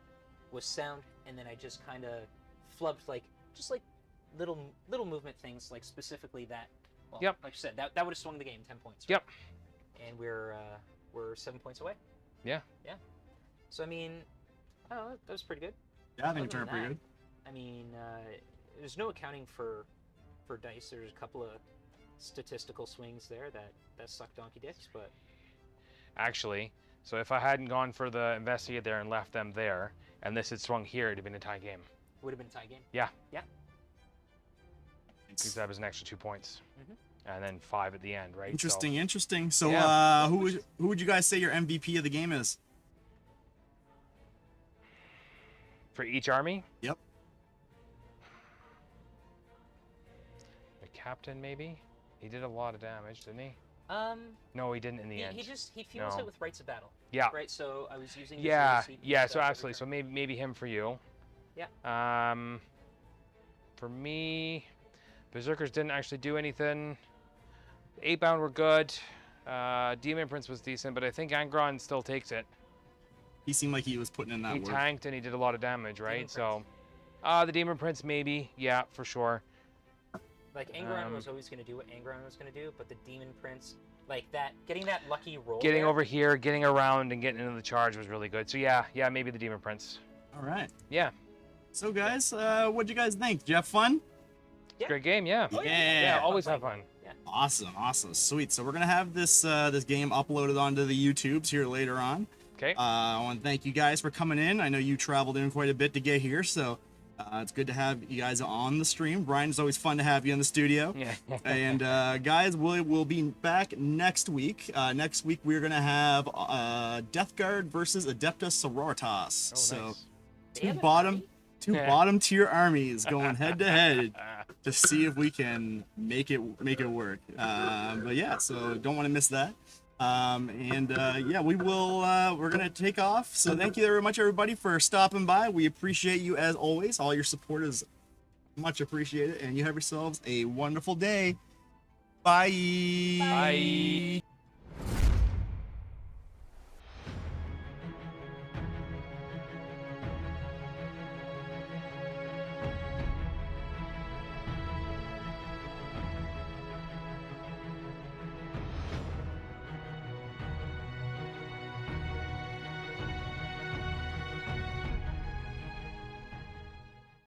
Speaker 2: was sound, and then I just kind of flubbed like little movement things, like specifically that. Well,
Speaker 3: Yep.
Speaker 2: like you said, that would have swung the game 10 points.
Speaker 3: Yep.
Speaker 2: And we're 7 points away.
Speaker 3: Yeah.
Speaker 2: Yeah. So I mean, oh, that was pretty good.
Speaker 1: Yeah, I think it
Speaker 2: Other
Speaker 1: turned out
Speaker 2: than
Speaker 1: pretty
Speaker 2: that,
Speaker 1: good.
Speaker 2: I mean, there's no accounting for dice. There's a couple of statistical swings there that suck donkey dicks, but
Speaker 3: Actually, so if I hadn't gone for the investigate there and left them there, and this had swung here, it'd have been a tie game.
Speaker 2: would have been a tie game.
Speaker 3: Yeah.
Speaker 2: Yeah.
Speaker 3: Because that was an extra 2 points.
Speaker 2: Mhm.
Speaker 3: And then 5 at the end, right?
Speaker 1: Interesting, interesting. So,
Speaker 3: Yeah.
Speaker 1: who would you guys say your MVP of the game is?
Speaker 3: So, for each army?
Speaker 1: Yep.
Speaker 3: The captain, maybe? He did a lot of damage, didn't he?
Speaker 2: Um,
Speaker 3: No, he didn't in the end.
Speaker 2: he fuels
Speaker 3: No.
Speaker 2: it with rights of battle.
Speaker 3: Yeah.
Speaker 2: Right. So I was using. his
Speaker 3: Yeah,
Speaker 2: little CP
Speaker 3: yeah.
Speaker 2: stuff
Speaker 3: So
Speaker 2: every
Speaker 3: absolutely. So
Speaker 2: turn.
Speaker 3: maybe him for you.
Speaker 2: Yeah.
Speaker 3: For me, Berserkers didn't actually do anything. 8-bound were good. Demon Prince was decent, but I think Angron still takes it.
Speaker 1: He seemed like he was putting in that
Speaker 3: He
Speaker 1: work.
Speaker 3: tanked and he did a lot of damage, right?
Speaker 2: Demon
Speaker 3: So, the Demon Prince maybe, yeah, for sure.
Speaker 2: Like Angron
Speaker 3: Um,
Speaker 2: was always going to do what Angron was going to do, but the Demon Prince, like that, getting that lucky roll.
Speaker 3: Getting
Speaker 2: there,
Speaker 3: over here, getting around, and getting into the charge was really good. So yeah, maybe the Demon Prince.
Speaker 1: All right.
Speaker 3: Yeah,
Speaker 1: So, guys, what'd you guys think? Did you have fun?
Speaker 2: Yeah.
Speaker 3: great game. Yeah,
Speaker 2: Oh,
Speaker 3: yeah, always
Speaker 2: fun
Speaker 3: have
Speaker 2: playing.
Speaker 3: fun.
Speaker 2: Yeah.
Speaker 1: Awesome, sweet. So we're gonna have this game uploaded onto the YouTubes here later on.
Speaker 3: Okay.
Speaker 1: I want to thank you guys for coming in. I know you traveled in quite a bit to get here, so it's good to have you guys on the stream. Brian, it's always fun to have you in the studio.
Speaker 3: Yeah.
Speaker 1: And guys, we'll be back next week. Next week we're gonna have Death Guard versus Adeptus Sororitas.
Speaker 3: Oh,
Speaker 1: so
Speaker 3: nice.
Speaker 2: They
Speaker 1: two
Speaker 2: have an
Speaker 1: bottom
Speaker 2: army?
Speaker 3: Yeah.
Speaker 1: bottom tier armies going head to head to see if we can make it work. But yeah, so don't want to miss that. Yeah, we will. We're gonna take off. So thank you very much, everybody, for stopping by. We appreciate you as always. All your support is much appreciated, and you have yourselves a wonderful day. Bye.
Speaker 3: Bye.